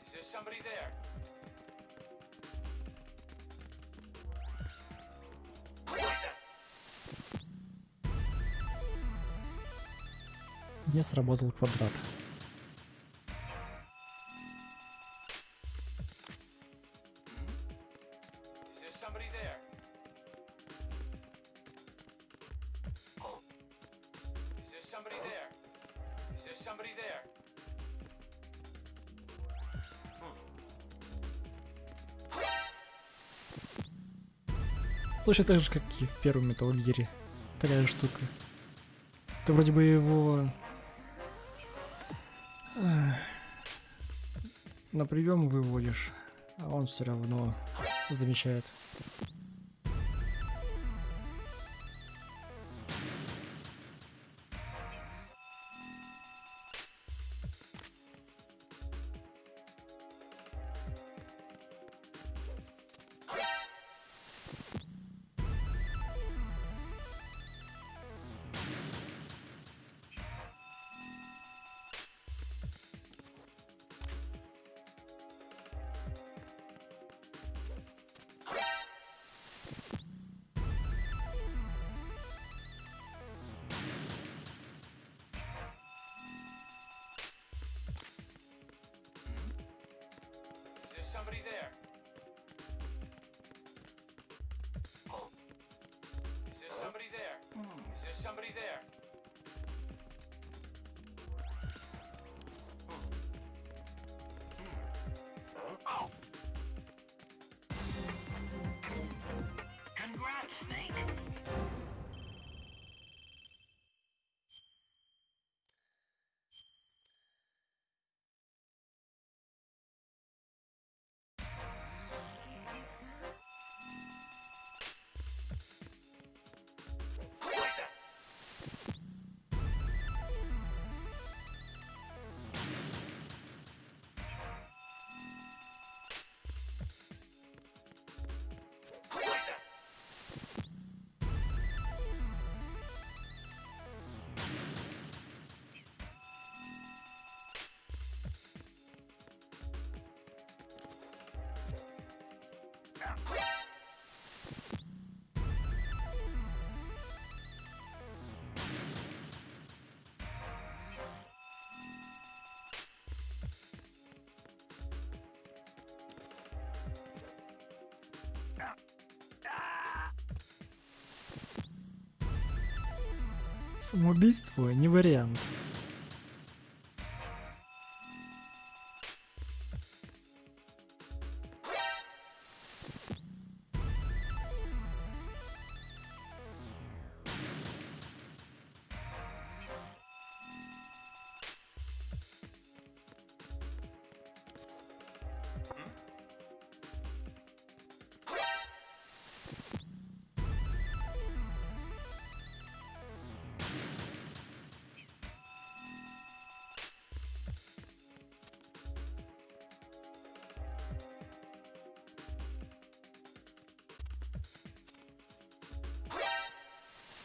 Is there somebody there? Не сработал квадрат. Is there somebody there? Is there somebody there? Is there somebody there? Точно так же, как и в первом Metal Gear. Такая штука. Ты вроде бы его на прием выводишь, а он все равно замечает. Is there somebody there? Is there somebody there? Is there somebody there? Congrats, Snake. Самоубийство не вариант.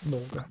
Долго.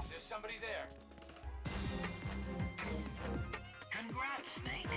Is there somebody there? Congrats, Snake.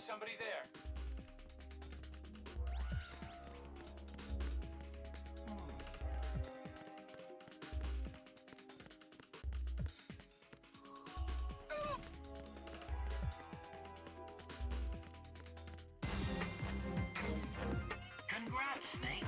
somebody there? Congrats, Snake.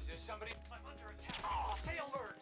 Is there somebody? I'm under attack. Oh, stay alert!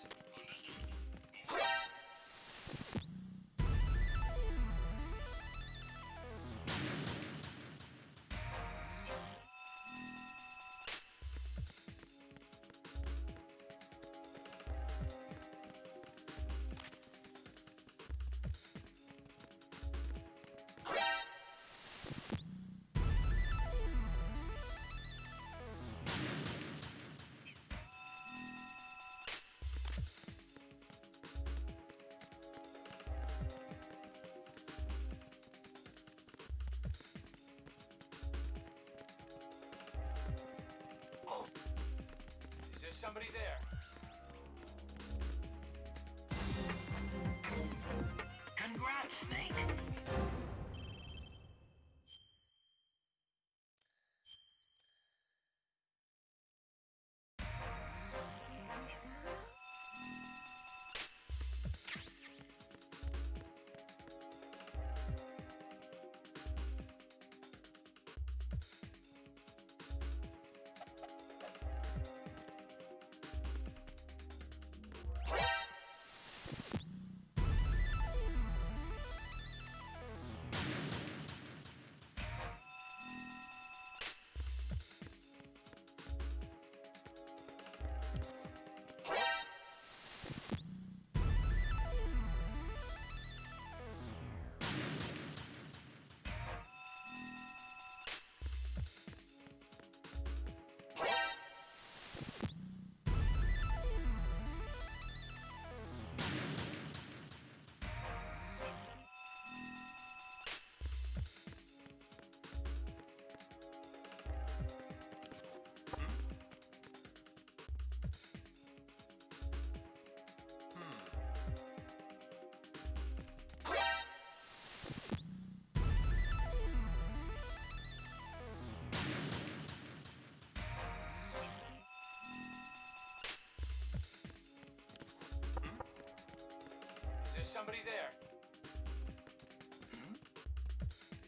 Is there somebody there? Congrats, Snake. Is there somebody there?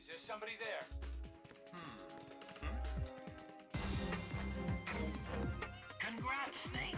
Is there somebody there? Congrats, Snake.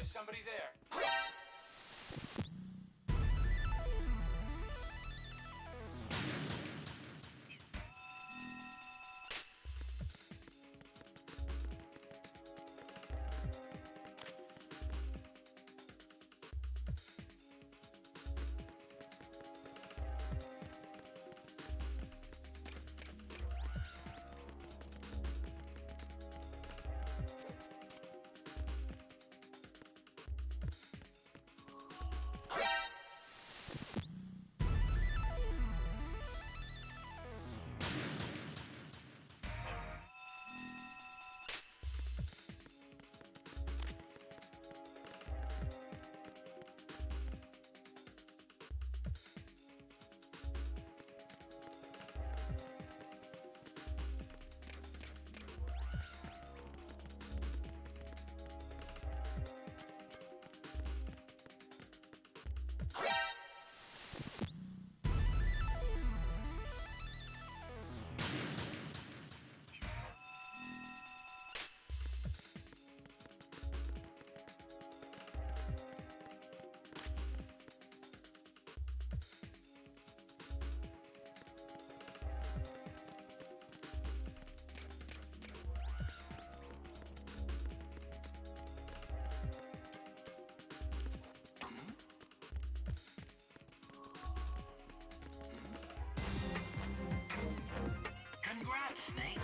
somebody there? Congrats, Snake.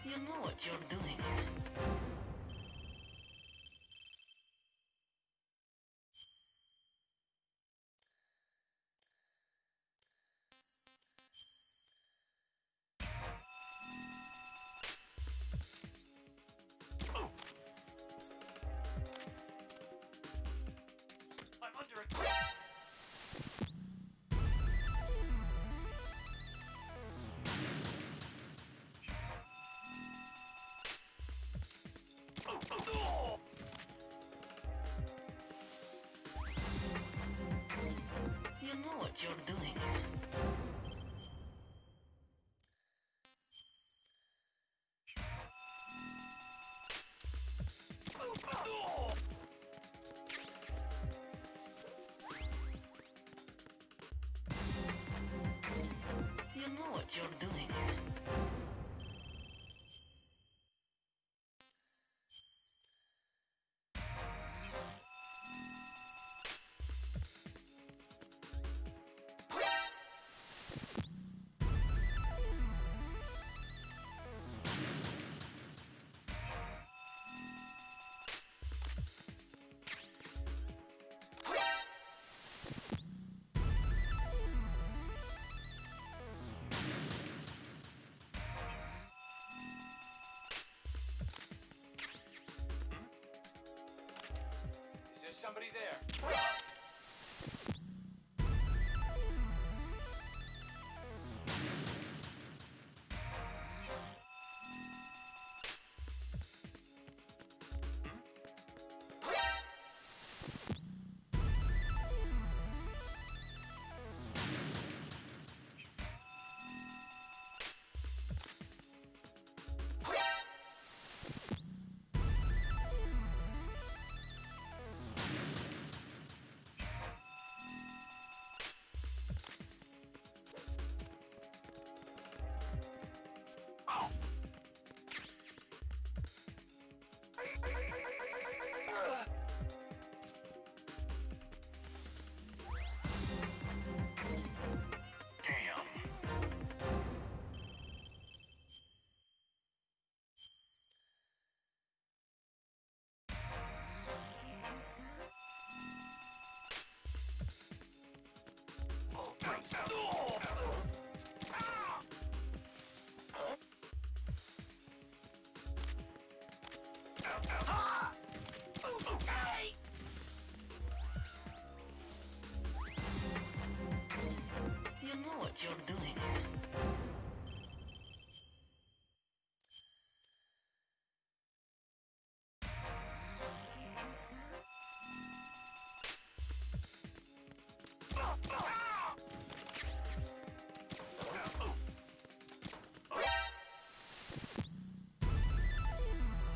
You know what you're doing. I'm under attack! You know what you're doing. You know what you're doing. Is there somebody there?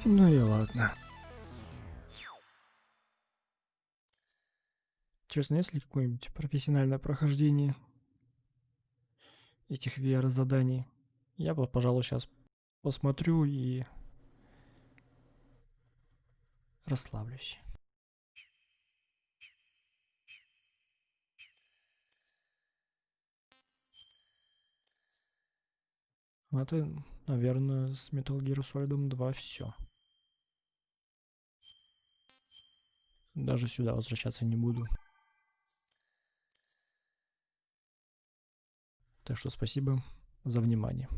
Ну и ладно. Честно, есть ли какое-нибудь профессиональное прохождение этих VR-заданий? Я бы, пожалуй, сейчас посмотрю и расслаблюсь. Это, наверное, с Metal Gear Solid 2 все. Даже сюда возвращаться не буду. Так что спасибо за внимание.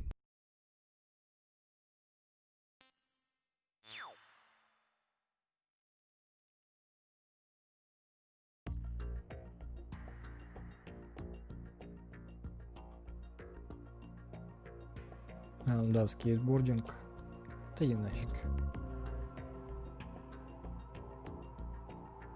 Да, скейтбординг. Да и нафиг.